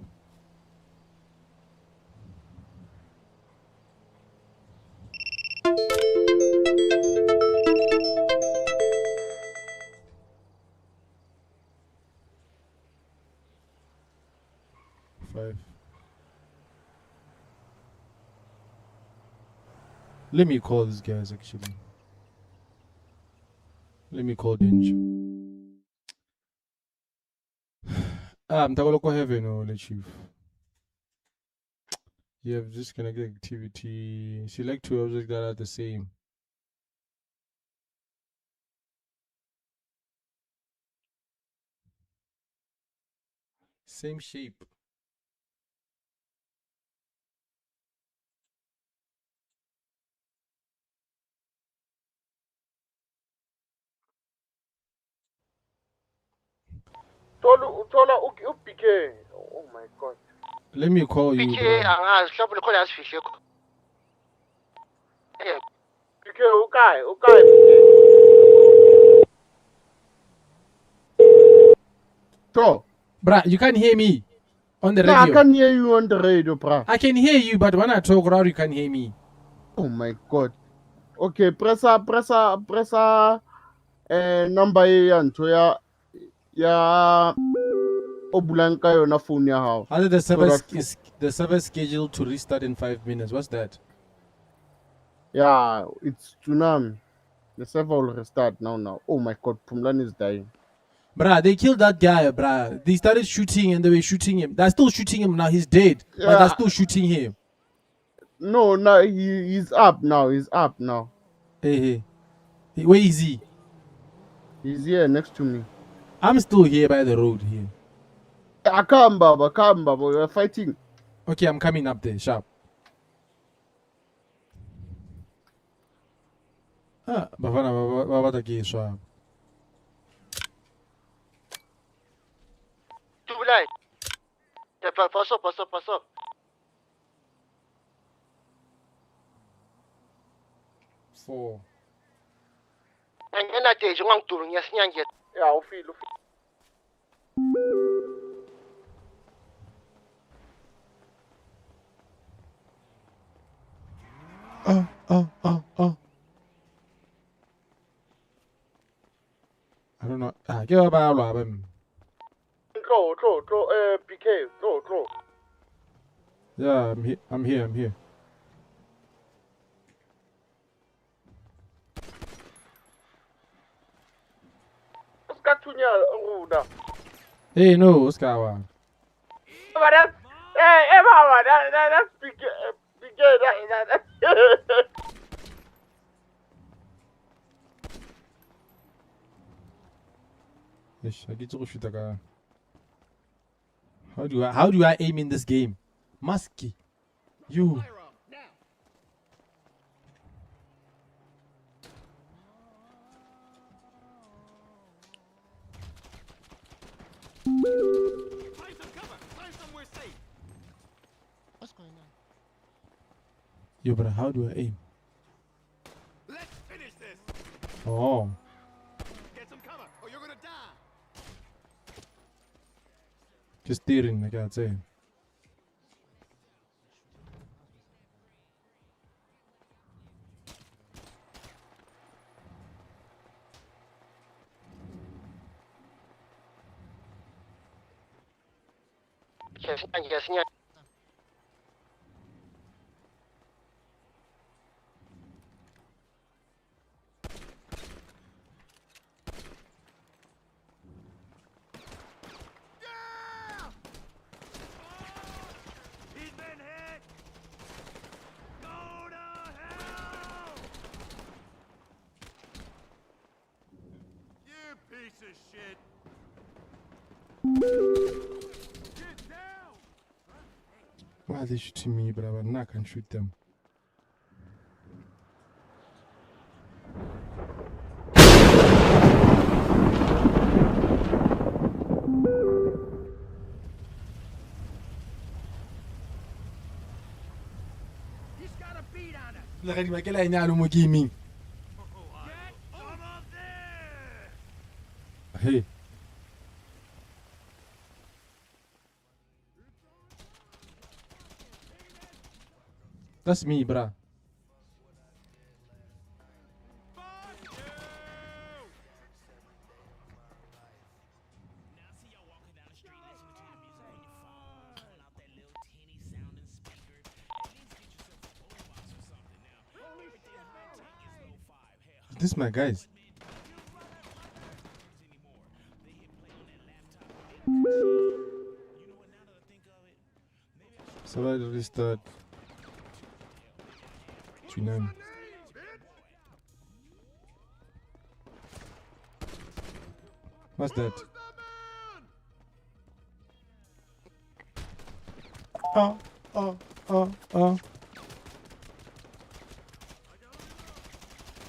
Five. Let me call these guys actually. Let me call Denji. I'm talking about heaven or the chief. You have disconnected activity. Select two objects that are the same. Same shape. PK. Oh my god. Let me call you, PK bro. angazi mhlawumbe khona yasifihle khona. PK ukai. So, Bruh, you can't hear me on the no, radio. I can hear you on the radio, bruh. I can hear you, but when I talk loud, you can't hear me. Oh my god. Okay, pressa number yanto ya obulanka yona phone ya hao. How did the server that- is the server scheduled to restart in 5 minutes? What's that? Yeah, it's tsunami. The server will restart now. Oh my god, Pumlan is dying. Bruh, they killed that guy, bruh. They started shooting and they were shooting him. They're still shooting him now. He's dead. But they're Yeah. still shooting him. No, he's up now. Hey. Where is he? He's here next to me. I'm still here by the road here. Come, Baba. We're fighting. Okay, I'm coming up there, sharp. Baba take sharp. Tubulai. Pass up. Four. Ngena teje ngangidulu ngiyasinyanje. Yeah, ufile. Oh. I don't know. Give up our album. Throw, PK, throw. Yeah, I'm here. Hey, no, what's going on? But hey, Mama, that's PK, that. I get to shoot a guy. How do I aim in this game? Musky. You. What's going on? Yo, but how do I aim? Let's finish this. Oh. Get some cover, or you're gonna die. Just steering, like I'd say. Ngiyasinyanje. He's been hit. Go to hell. You piece of shit. Get down. Why are they shooting me, but I can shoot them? He's got a beat on us. Look at my no more gaming. Hey. That's me, bruh. This my guys. So I restart. Tsunami. What's that? Oh.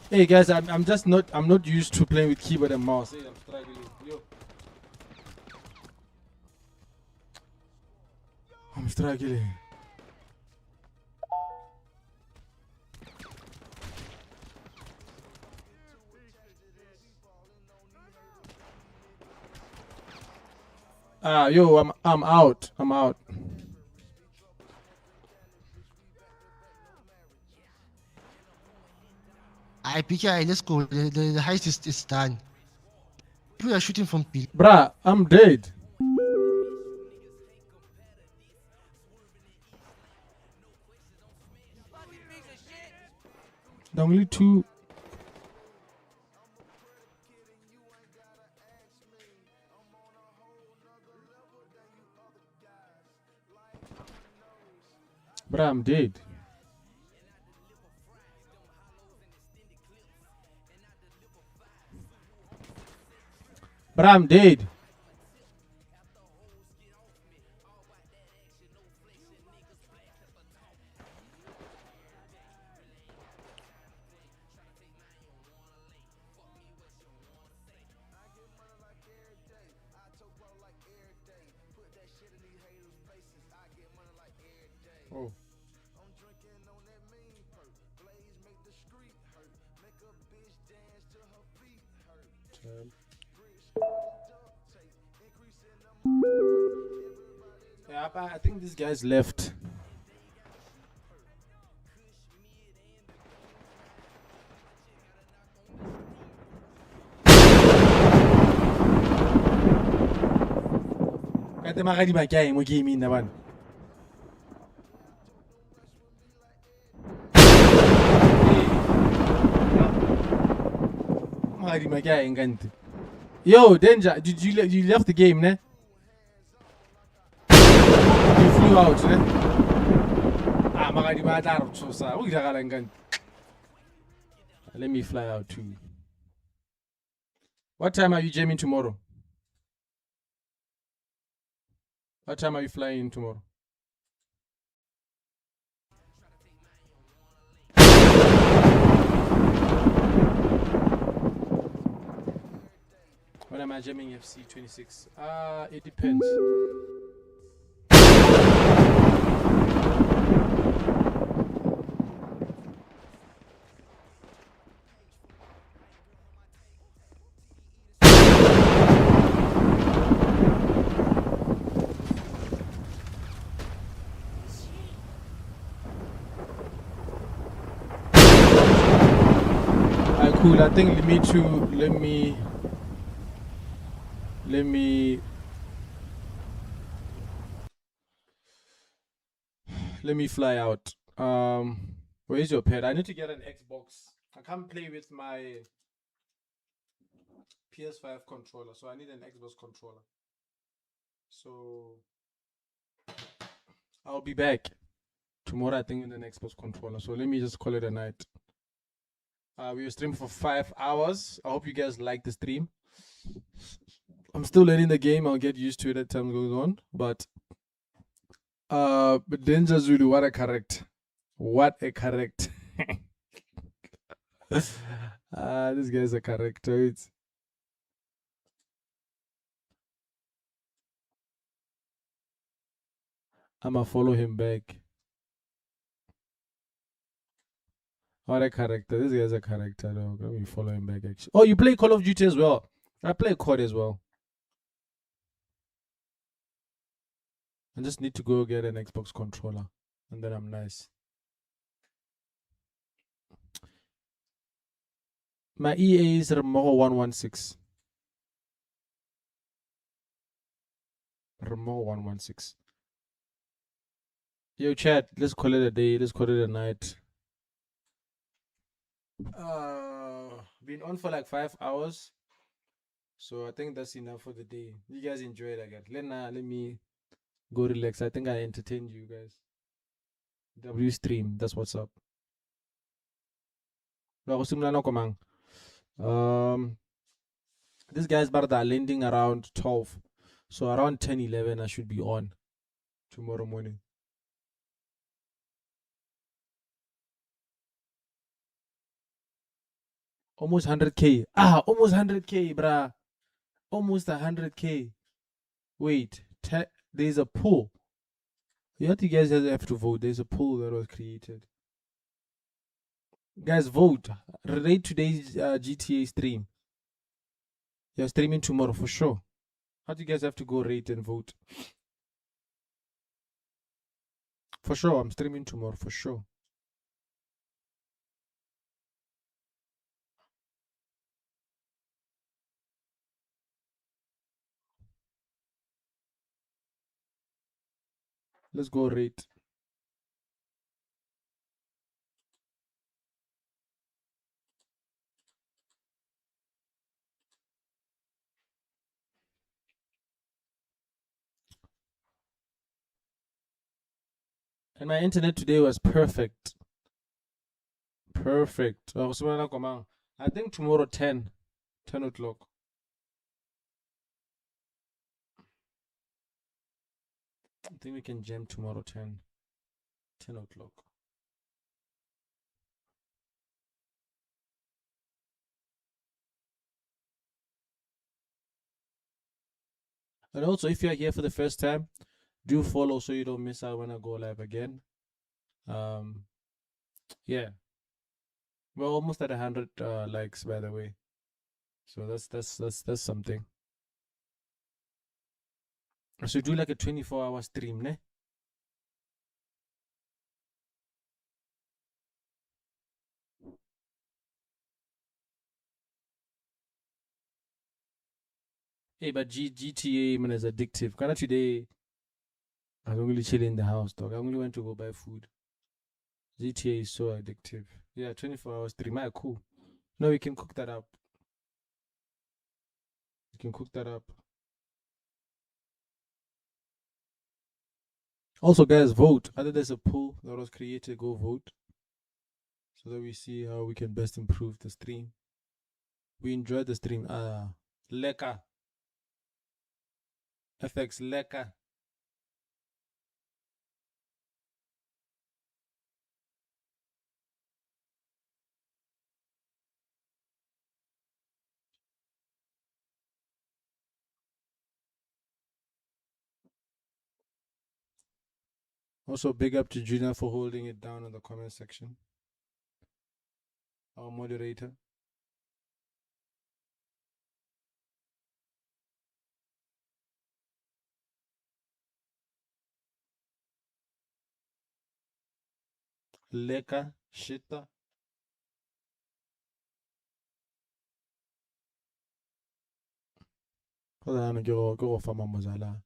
Hey guys, I'm not used to playing with keyboard and mouse. Hey, I'm struggling. Yo. I'm struggling. Yo, I'm out. I'm out. I PKI, let's go. The heist is done. People are shooting from below. Bruh, I'm dead. The only two. Bruh, I'm dead. Bruh, I'm dead. Oh. Yeah, but I think this guy's left. Kate magadi ba kya mo gaming na ban. Magadi ba kya ingante. Yo, Danger, did you left the game, ne? You flew out, ne? Magadi ba tla so sa. O diragala ingante. Let me fly out too. What time are you jamming tomorrow? What time are you flying tomorrow? When am I jamming FC 26? It depends. Cool. I think let me fly out. Where's your pet? I need to get an Xbox. I can't play with my PS5 controller, so I need an Xbox controller. So I'll be back tomorrow, I think, with an Xbox controller. So let me just call it a night. We were streaming for 5 hours. I hope you guys like the stream. I'm still learning the game. I'll get used to it as time goes on. But Danger Zulu, what a character. What a character. This guy's a character. I'ma follow him back. What a character. This guy's a character though. Let me follow him back actually. Oh, you play Call of Duty as well? I play COD as well. I just need to go get an Xbox controller and then I'm nice. My EA is remmogo116. remmogo116. Yo, chat, let's call it a day. Let's call it a night. Been on for like 5 hours. So I think that's enough for the day. You guys enjoy it again. Let me go relax. I think I entertained you guys. W stream, that's what's up. This guy's barda landing around 12. So around 10, 11 I should be on tomorrow morning. Almost 100k. Almost 100k, bruh. Almost 100k. Wait, there's a pool. You guys have to vote. There's a poll that was created. Guys, vote. Rate today's GTA stream. You're streaming tomorrow for sure. How do you guys have to go rate and vote? For sure, I'm streaming tomorrow for sure. Let's go rate. And my internet today was perfect. Perfect. I think tomorrow 10 o'clock. I think we can jam tomorrow 10 o'clock. And also, if you're here for the first time, do follow so you don't miss out when I go live again. Yeah, we're almost at 100 likes, by the way. So that's something. So do like a 24-hour stream, ne? Hey, but GTA man is addictive. Kind of today, I don't really chill in the house, dog. I only went to go buy food. GTA is so addictive. Yeah, 24-hour stream. Ah, cool. No, we can cook that up. You can cook that up. Also, guys, vote. Either there's a poll that was created, go vote. So that we see how we can best improve the stream. We enjoyed the stream. Leka. FX Leka. Also, big up to Junior for holding it down in the comment section. Our moderator. Leka Shita. Go for Mamazala.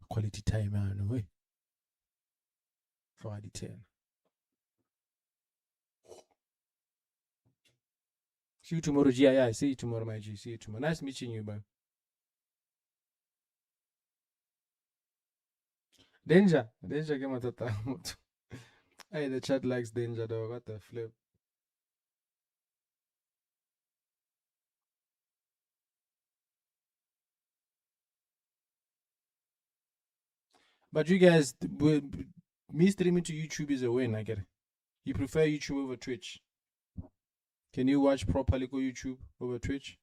Quality time, anyway. For the 10. See you tomorrow, G. Yeah, see you tomorrow, my G. See you tomorrow. Nice meeting you, man. Danger. Danger came at time. Hey, the chat likes danger, though. What the flip. But you guys, me streaming to YouTube is a win, I get it. You prefer YouTube over Twitch? Can you watch properly go YouTube over Twitch?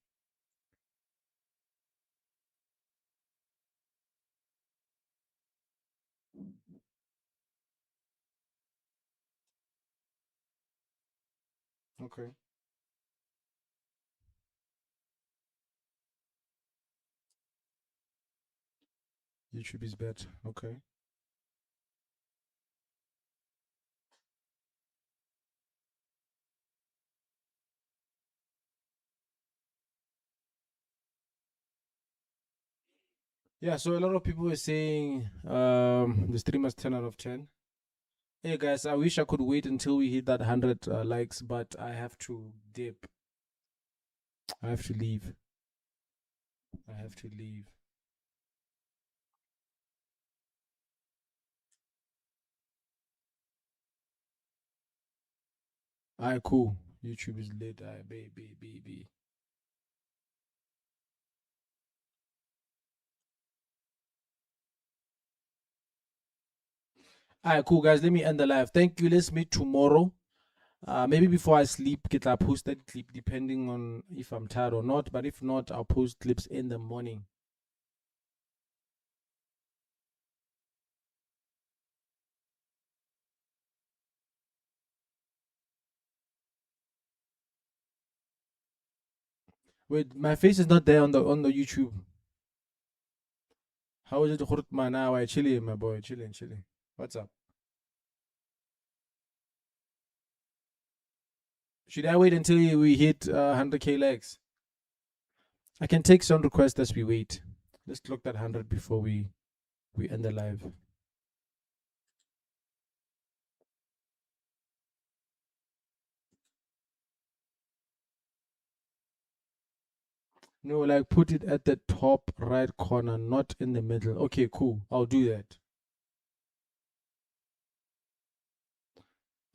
Okay. YouTube is better. Okay. Yeah, so a lot of people were saying the stream is 10 out of 10. Hey guys, I wish I could wait until we hit that 100 likes, but I have to dip. I have to leave. I have to leave. Alright, cool. YouTube is lit. Alright, baby. Alright, cool guys. Let me end the live. Thank you. Let's meet tomorrow. Maybe before I sleep, get a posted clip depending on if I'm tired or not. But if not, I'll post clips in the morning. Wait, my face is not there on the YouTube. How is it, Khurtman? Now I chilling, my boy, chilling. What's up? Should I wait until we hit 100k likes? I can take some requests as we wait. Let's clock that 100 before we end the live. No, like put it at the top right corner, not in the middle. Okay, cool. I'll do that.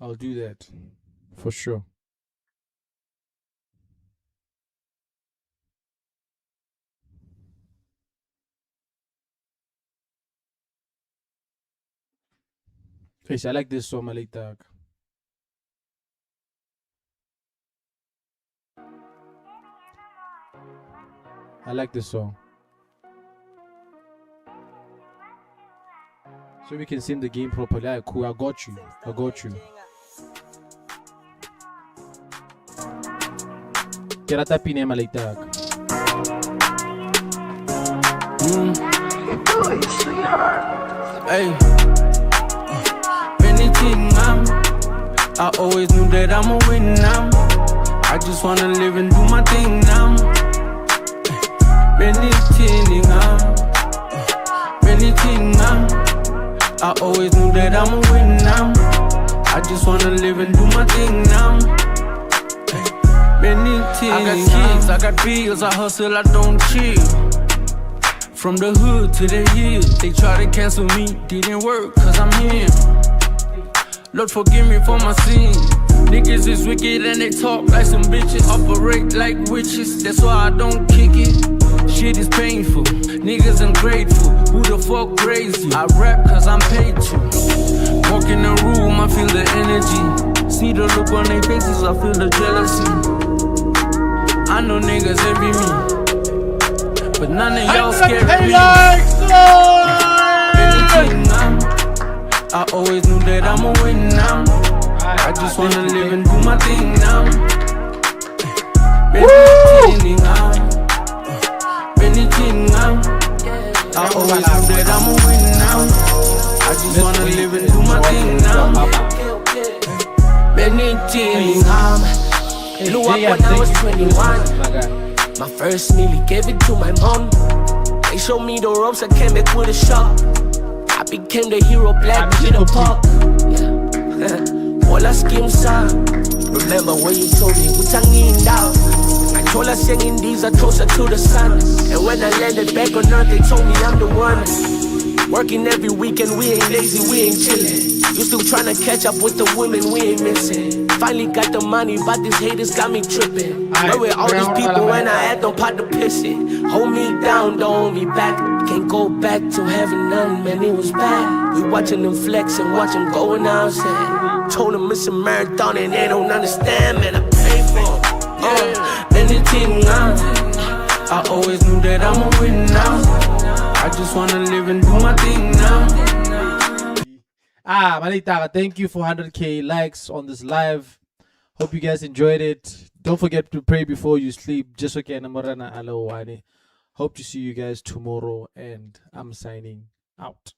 I'll do that for sure. Yes, I like this song, Malik Tag. I like this song. So we can sim the game properly. Alright, cool. I got you. Get at that pin, Malik Tag. Hey, anything I always knew that I'ma win now. I just wanna live and do my thing now. Anything I always knew that I'ma win now. I just wanna live and do my thing now. I got kids, I got bills, I hustle, I don't chill. From the hood to the hills, they try to cancel me, didn't work, cause I'm here. Lord forgive me for my sins. Niggas is wicked and they talk like some bitches. Operate like witches, that's why I don't kick it. Shit is painful, niggas ungrateful. Who the fuck raised you? I rap cause I'm paid to. Walk in the room, I feel the energy. See the look on their faces, I feel the jealousy. I know niggas envy me, but none of y'all scare me. Anything I always knew that I'ma win now. I just wanna live and do my thing now. Anything I always knew that I'ma win now. I just wanna live and do my thing now. Anything blew up when I was 21. My first nearly gave it to my mom. They showed me the ropes, I came back with a shot. I became the hero, Black Peter Park. Yeah. All I schemed sang. Remember when you told me, Utangin down. I told her singing these are closer to the sun. And when I landed back on earth, they told me I'm the one. Working every weekend, we ain't lazy, we ain't chillin'. You still tryna catch up with the women, we ain't missing. Finally got the money, but these haters got me tripping. Where were all these people when I had no pot to piss it? Hold me down, don't hold me back. Can't go back to having none, man, it was bad. We watching them flex and watch them going outside. Told them it's a marathon and they don't understand, man, I pray for anything I always knew that I'ma win now. I just wanna live and do my thing now. Malita, thank you for 100k likes on this live. Hope you guys enjoyed it. Don't forget to pray before you sleep. Just okay, namorana alawani. Hope to see you guys tomorrow, and I'm signing out.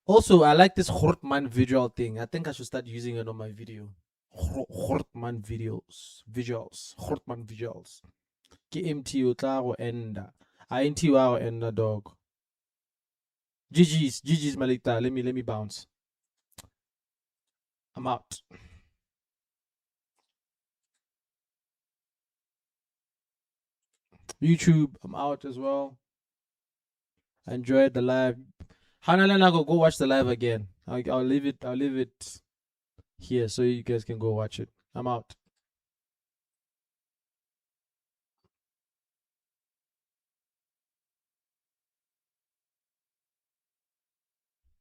Also, I like this Hortman visual thing. I think I should start using it on my video. Hortman visuals. Hortman visuals. KMT utlago enda. INT wow enda dog. GG's Malita. Let me bounce. I'm out. YouTube, I'm out as well. I enjoyed the live. Hanalana, go watch the live again. I'll leave it here so you guys can go watch it. I'm out.